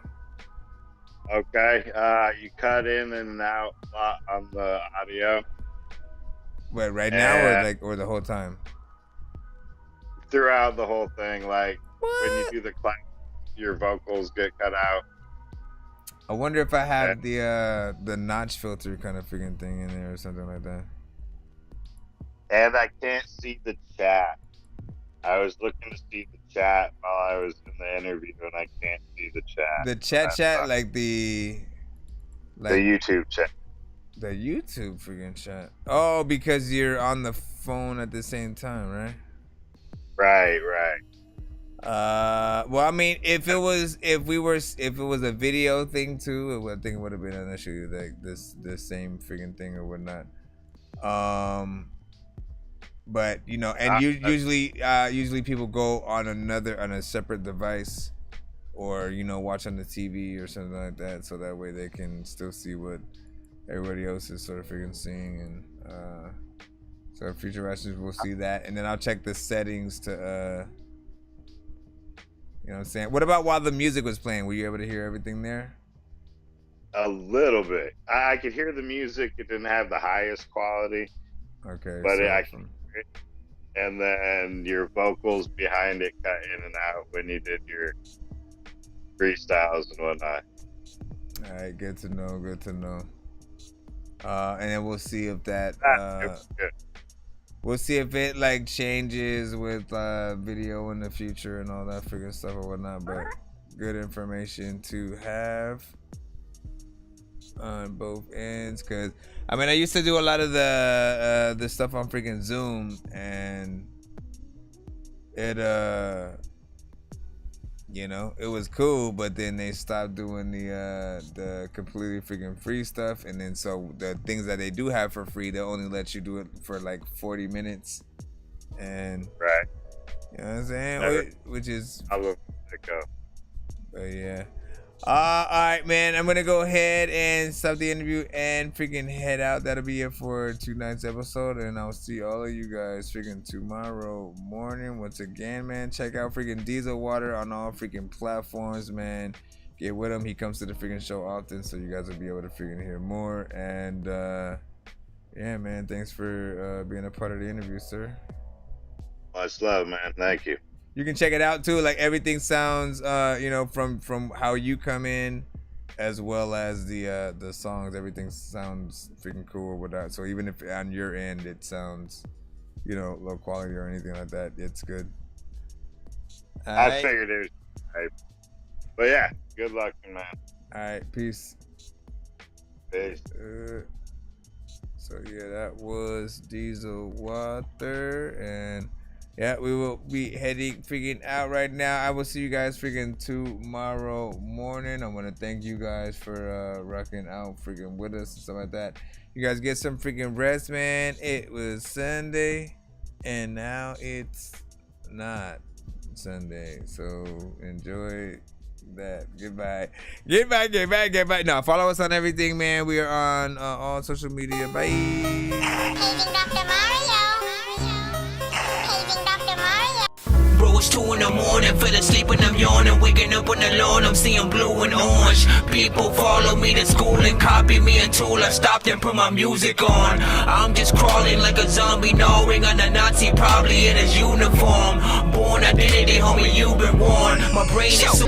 Okay, you cut in and out a lot on the audio. Wait, right now or the whole time? Throughout the whole thing, like when you do the clap, your vocals get cut out. I wonder if I have the notch filter kind of freaking thing in there or something like that. And I can't see the chat. I was looking to see the chat while I was in the interview, and I can't see the chat. The chat, like the YouTube chat. The YouTube freaking chat. Oh, because you're on the phone at the same time, right? Right. Well, I mean, if it was a video thing too, I think it would have been initially like this same freaking thing or whatnot. But you know, and usually people go on a separate device, or you know, watch on the TV or something like that, so that way they can still see what everybody else is sort of freaking seeing. And so future watchers will see that, and then I'll check the settings to you know what I'm saying? What about while the music was playing? Were you able to hear everything there? A little bit. I could hear the music. It didn't have the highest quality. Okay. But I can hear it. And then your vocals behind it cut in and out when you did your freestyles and whatnot. All right, good to know. And then we'll see if that we'll see if it like changes with video in the future and all that freaking stuff or whatnot. But good information to have on both ends, because I mean, I used to do a lot of the stuff on freaking Zoom, and it you know, it was cool, but then they stopped doing the completely freaking free stuff, and then so the things that they do have for free, they'll only let you do it for like 40 minutes, and right, you know what I'm saying, which is I'll let it go. But yeah. All right, man. I'm gonna go ahead and stop the interview and freaking head out. That'll be it for tonight's episode, and I'll see all of you guys freaking tomorrow morning. Once again, man, check out freaking Diesel Water on all freaking platforms, man. Get with him. He comes to the freaking show often, so you guys will be able to freaking hear more. And yeah, man, thanks for being a part of the interview, sir. Much love, man. Thank you. You can check it out too. Like everything sounds, you know, from how you come in, as well as the songs. Everything sounds freaking cool with that. So even if on your end it sounds, you know, low quality or anything like that, it's good. I figured it was right. But yeah, good luck, man. All right, peace. Peace. So yeah, that was Diesel Water, and Yeah, we will be heading freaking out right now. I will see you guys freaking tomorrow morning. I want to thank you guys for rocking out freaking with us and stuff like that. You guys get some freaking rest, man. It was Sunday, and now it's not Sunday. So enjoy that. Goodbye. Goodbye. No, follow us on everything, man. We are on all social media. Bye. Bro, it's 2 in the morning, fell asleep and I'm yawning. Waking up on the lawn, I'm seeing blue and orange. People follow me to school and copy me until I stopped and put my music on. I'm just crawling like a zombie, gnawing on a Nazi, probably in his uniform. Born identity, homie, you've been warned. My brain is so